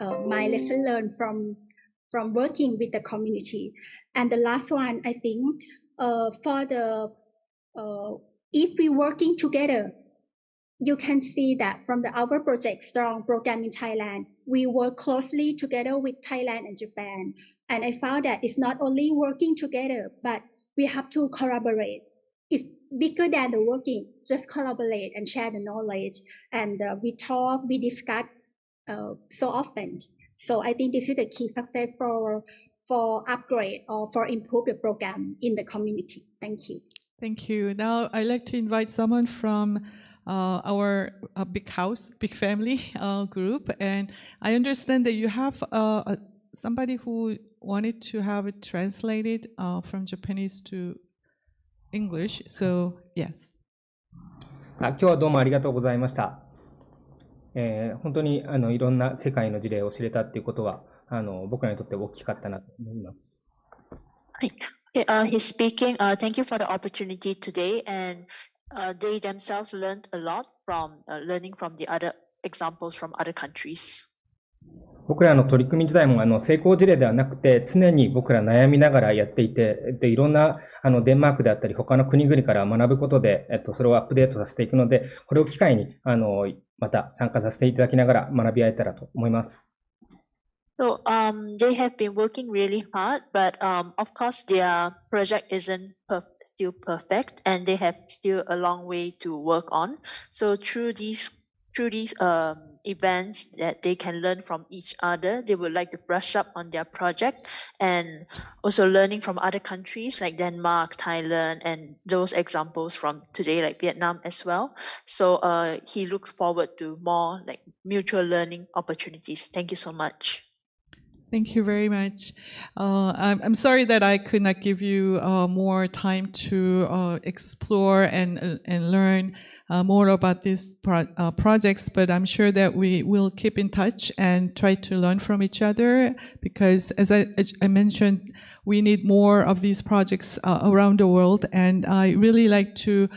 my lesson learned from working with the community. And the last one, I think, for the if we working together, you can see that from our project Strong program in Thailand, we work closely together with Thailand and Japan. And I found that it's not only working together, but we have to collaborate. It's bigger than the working, just collaborate and share the knowledge. And we talk, we discuss so often. So I think this is the key success for for upgrade or for improve the program in the community. Thank you. Thank you. Now I'd like to invite someone from our big house, big family group. And I understand that you have somebody who wanted to have it translated from Japanese to English. So, yes. 今日はどうもありがとうございました。本当にいろんな世界の事例を知れたっていうことは僕らにとって大きかったなと思います。はい。He's speaking. Thank you for the opportunity today, and they themselves learned a lot from learning from the other examples from other countries. 僕らの取り組み自体も成功事例ではなくて、常に僕ら悩みながらやっていて、いろんなデンマークであったり他の国々から学ぶことで、それをアップデートさせていくので、これを機会にまた参加させていただきながら学び合えたらと思います。So they have been working really hard, but of course their project isn't still perfect, and they have still a long way to work on. So through these events that they can learn from each other, they would like to brush up on their project, and also learning from other countries like Denmark, Thailand, and those examples from today like Vietnam as well. So he looks forward to more like mutual learning opportunities. Thank you so much. Thank you very much. I'm sorry that I could not give you more time to explore and learn more about these projects, but I'm sure that we will keep in touch and try to learn from each other, because as I mentioned, we need more of these projects around the world. And I really like to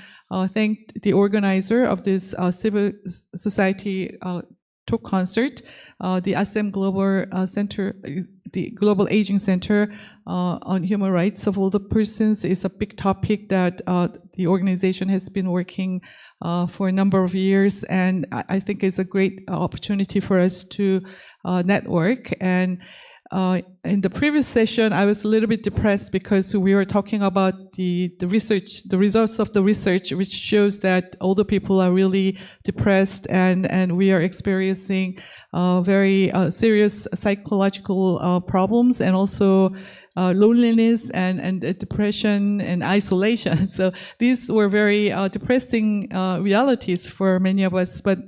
thank the organizer of this civil society talk concert, the ASEM Global Center, the Global Aging Center on Human Rights of Older Persons is a big topic that the organization has been working for a number of years, and I think it's a great opportunity for us to network. And in the previous session, I was a little bit depressed because we were talking about the research, the results of the research, which shows that older people are really depressed, and we are experiencing very serious psychological problems, and also loneliness and depression and isolation. So these were very depressing realities for many of us. But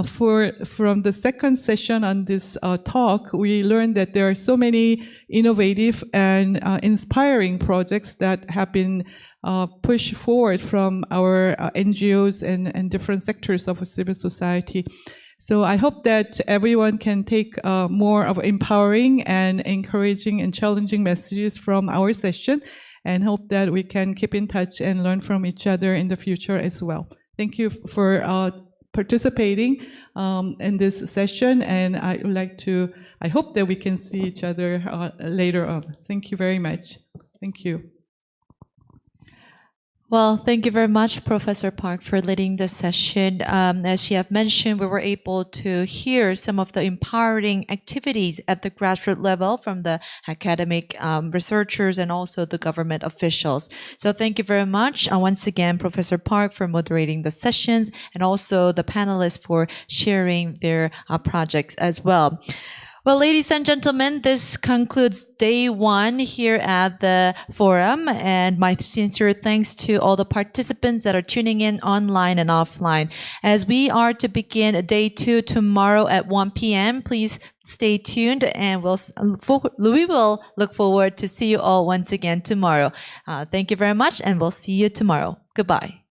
from the second session on this talk, we learned that there are so many innovative and inspiring projects that have been pushed forward from our NGOs and different sectors of civil society. So I hope that everyone can take more of empowering and encouraging and challenging messages from our session, and hope that we can keep in touch and learn from each other in the future as well. Thank you for participating in this session, and I hope that we can see each other later on. Thank you very much. Thank you. Well, thank you very much, Professor Park, for leading this session. As she have mentioned, we were able to hear some of the empowering activities at the grassroots level from the academic researchers and also the government officials. So thank you very much once again, Professor Park, for moderating the sessions, and also the panelists for sharing their projects as well. Well, ladies and gentlemen, this concludes day one here at the forum, and my sincere thanks to all the participants that are tuning in online and offline. As we are to begin day two tomorrow at 1 p.m., please stay tuned, and we will look forward to see you all once again tomorrow. Thank you very much, and we'll see you tomorrow. Goodbye.